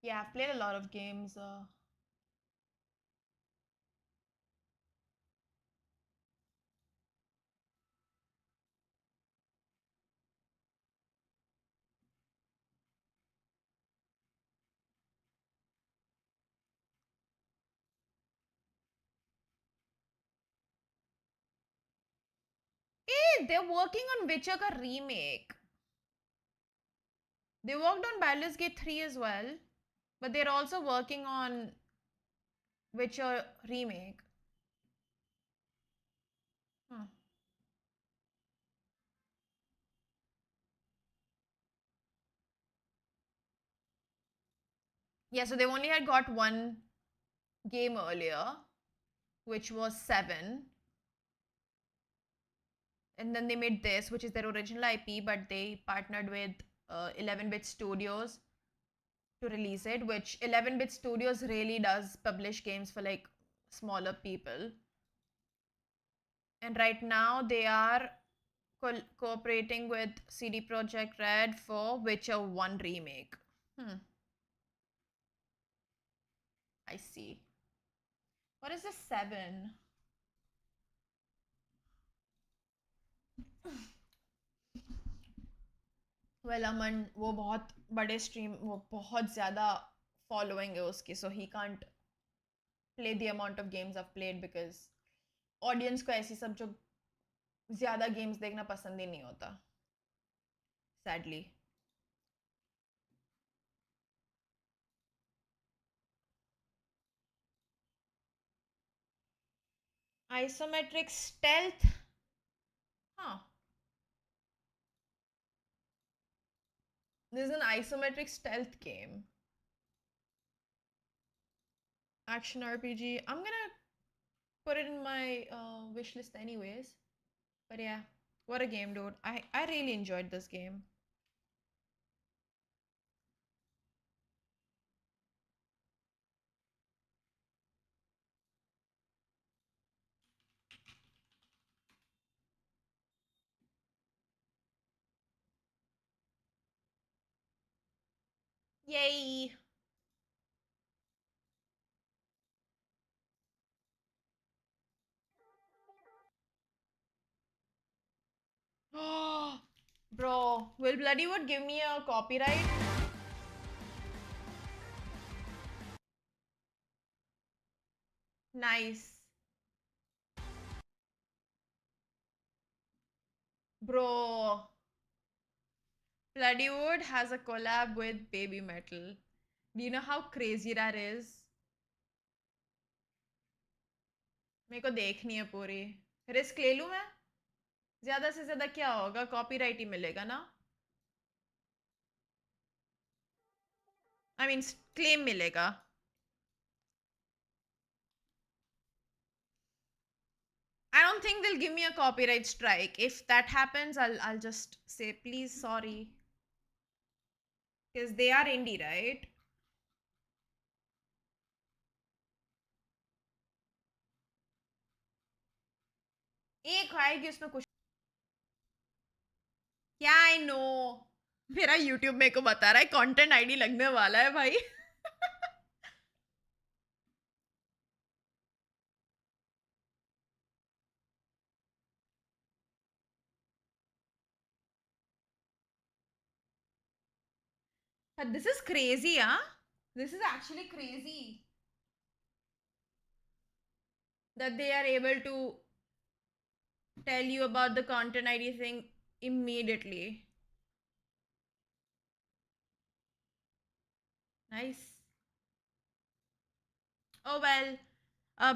Yeah, I've played a lot of games. Hey, they're working on Witcher ka remake. They worked on Baldur's Gate 3 as well, but they're also working on Witcher remake. Huh. Yeah, so they only had got one game earlier, which was 7. And then they made this, which is their original IP, but they partnered with 11-bit studios to release it, which 11-bit studios really does publish games for like smaller people. And right now they are cooperating with CD Projekt Red for Witcher 1 remake. I see. What is the 7? Well, Aman, वो बहुत बड़े stream, वो बहुत ज़्यादा following है उसकी, so he can't play the amount of games I've played because audience को ऐसी सब जो ज़्यादा games देखना पसंद ही नहीं होता, sadly. Isometric stealth. Huh. This is an isometric stealth game. Action RPG. I'm gonna put it in my wish list anyways. But yeah, what a game, dude. I really enjoyed this game. Yay! Bro, will Bloodywood give me a copyright? Nice. Bro. Bloodywood has a collab with Baby Metal. Do you know how crazy that is? मेरे को देखनी है पूरी. Risk ले लूं मैं? ज़्यादा से ज़्यादा क्या होगा? कॉपीराइट ही मिलेगा ना? I mean, claim मिलेगा. I don't think they'll give me a copyright strike. If that happens, I'll just say please sorry. Because they are indie, right? एक है कि उसमें कुछ क्या I know. मेरा YouTube मेरे को बता रहा है कंटेंट आईडी लगने वाला है भाई. But this is crazy, huh? This is actually crazy. That they are able to tell you about the content ID thing immediately. Nice. Oh well,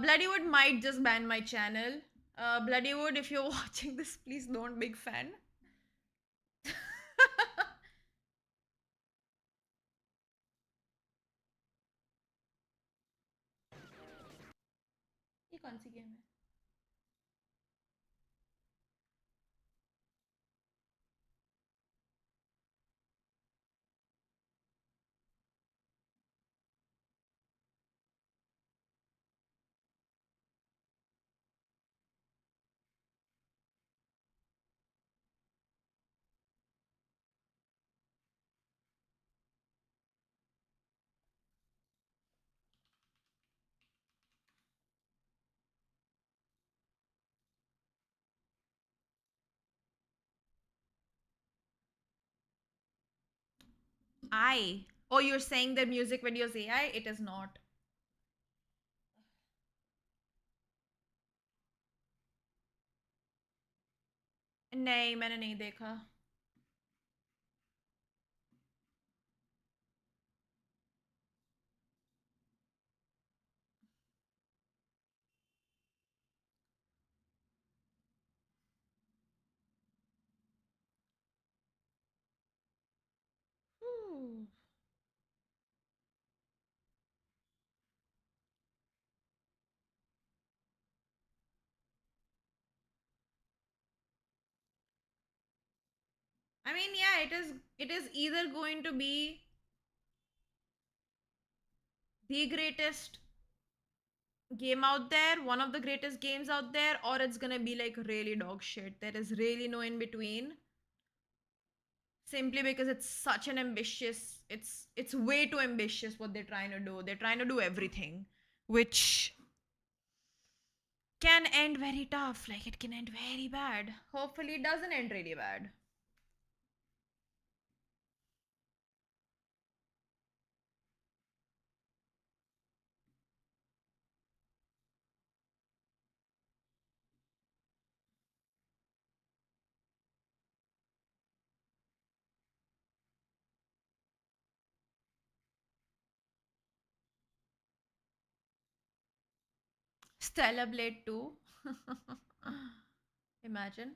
Bloodywood might just ban my channel. Bloodywood, if you're watching this, please don't big fan. ये कौन सी game है? I. Oh, you're saying the music videos AI? It is not. नहीं मैंने नहीं देखा. I mean, yeah, it is either going to be the greatest game out there, one of the greatest games out there, or it's gonna be like really dog shit. There is really no in between. Simply because it's such an ambitious, it's way too ambitious what they're trying to do. They're trying to do everything, which can end very tough. Like it can end very bad. Hopefully it doesn't end really bad. Stellar Blade 2. Imagine.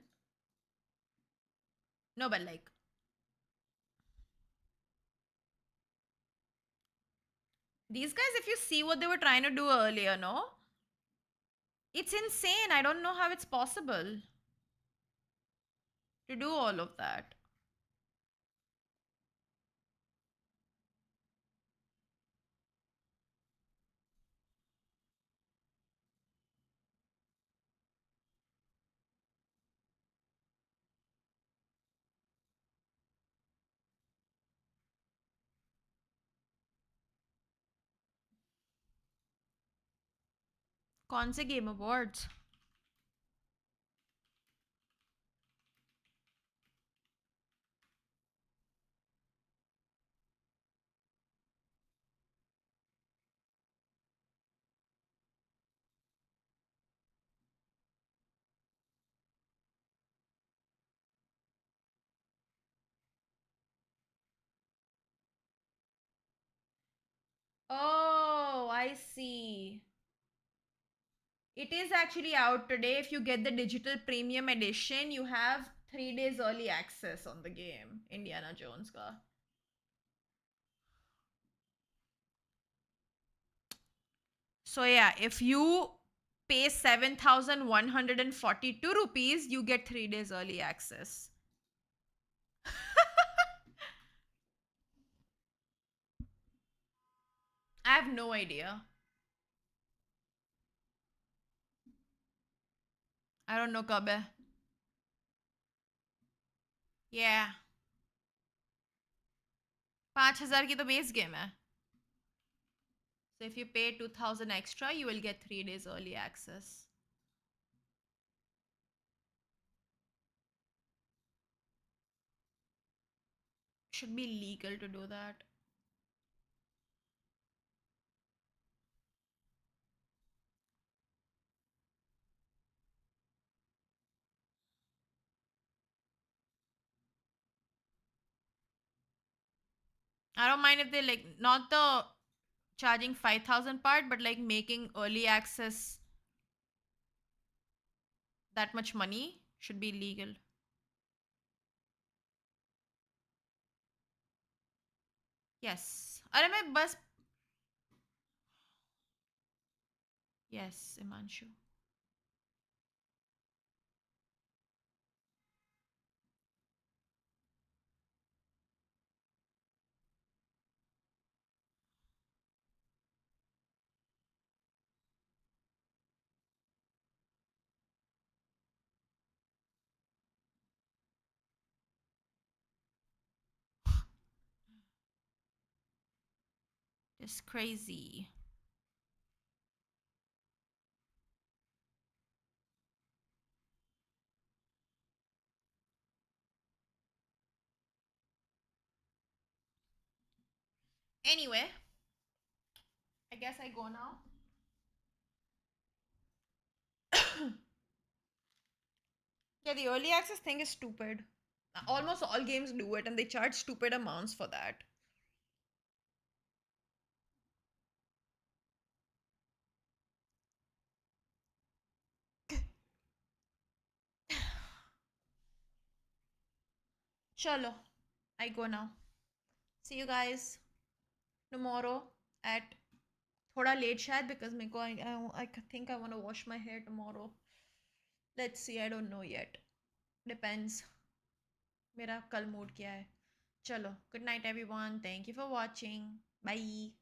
No, but like these guys, if you see what they were trying to do earlier, no? It's insane. I don't know how it's possible to do all of that. कौन से Game Awards? Oh, I see. It is actually out today. If you get the digital premium edition, you have 3 days early access on the game. Indiana Jones ka. So yeah, if you pay 7,142 rupees, you get 3 days early access. I have no idea. I don't know कब है. Yeah. 5,000 की तो base game है. So if you pay 2,000 extra, you will get 3 days early access. Should be legal to do that. I don't mind if they like not the charging 5,000 part, but like making early access that much money should be legal. Yes. अरे मैं बस Yes, Imanshu. It's crazy. Anyway, I guess I go now. Yeah, the early access thing is stupid. Almost all games do it and they charge stupid amounts for that. Chalo, I go now. See you guys tomorrow at thoda late shayad because मेरे को I think I want to wash my hair tomorrow. Let's see, I don't know yet. Depends. मेरा कल mood क्या है. Chalo, good night everyone. Thank you for watching. Bye.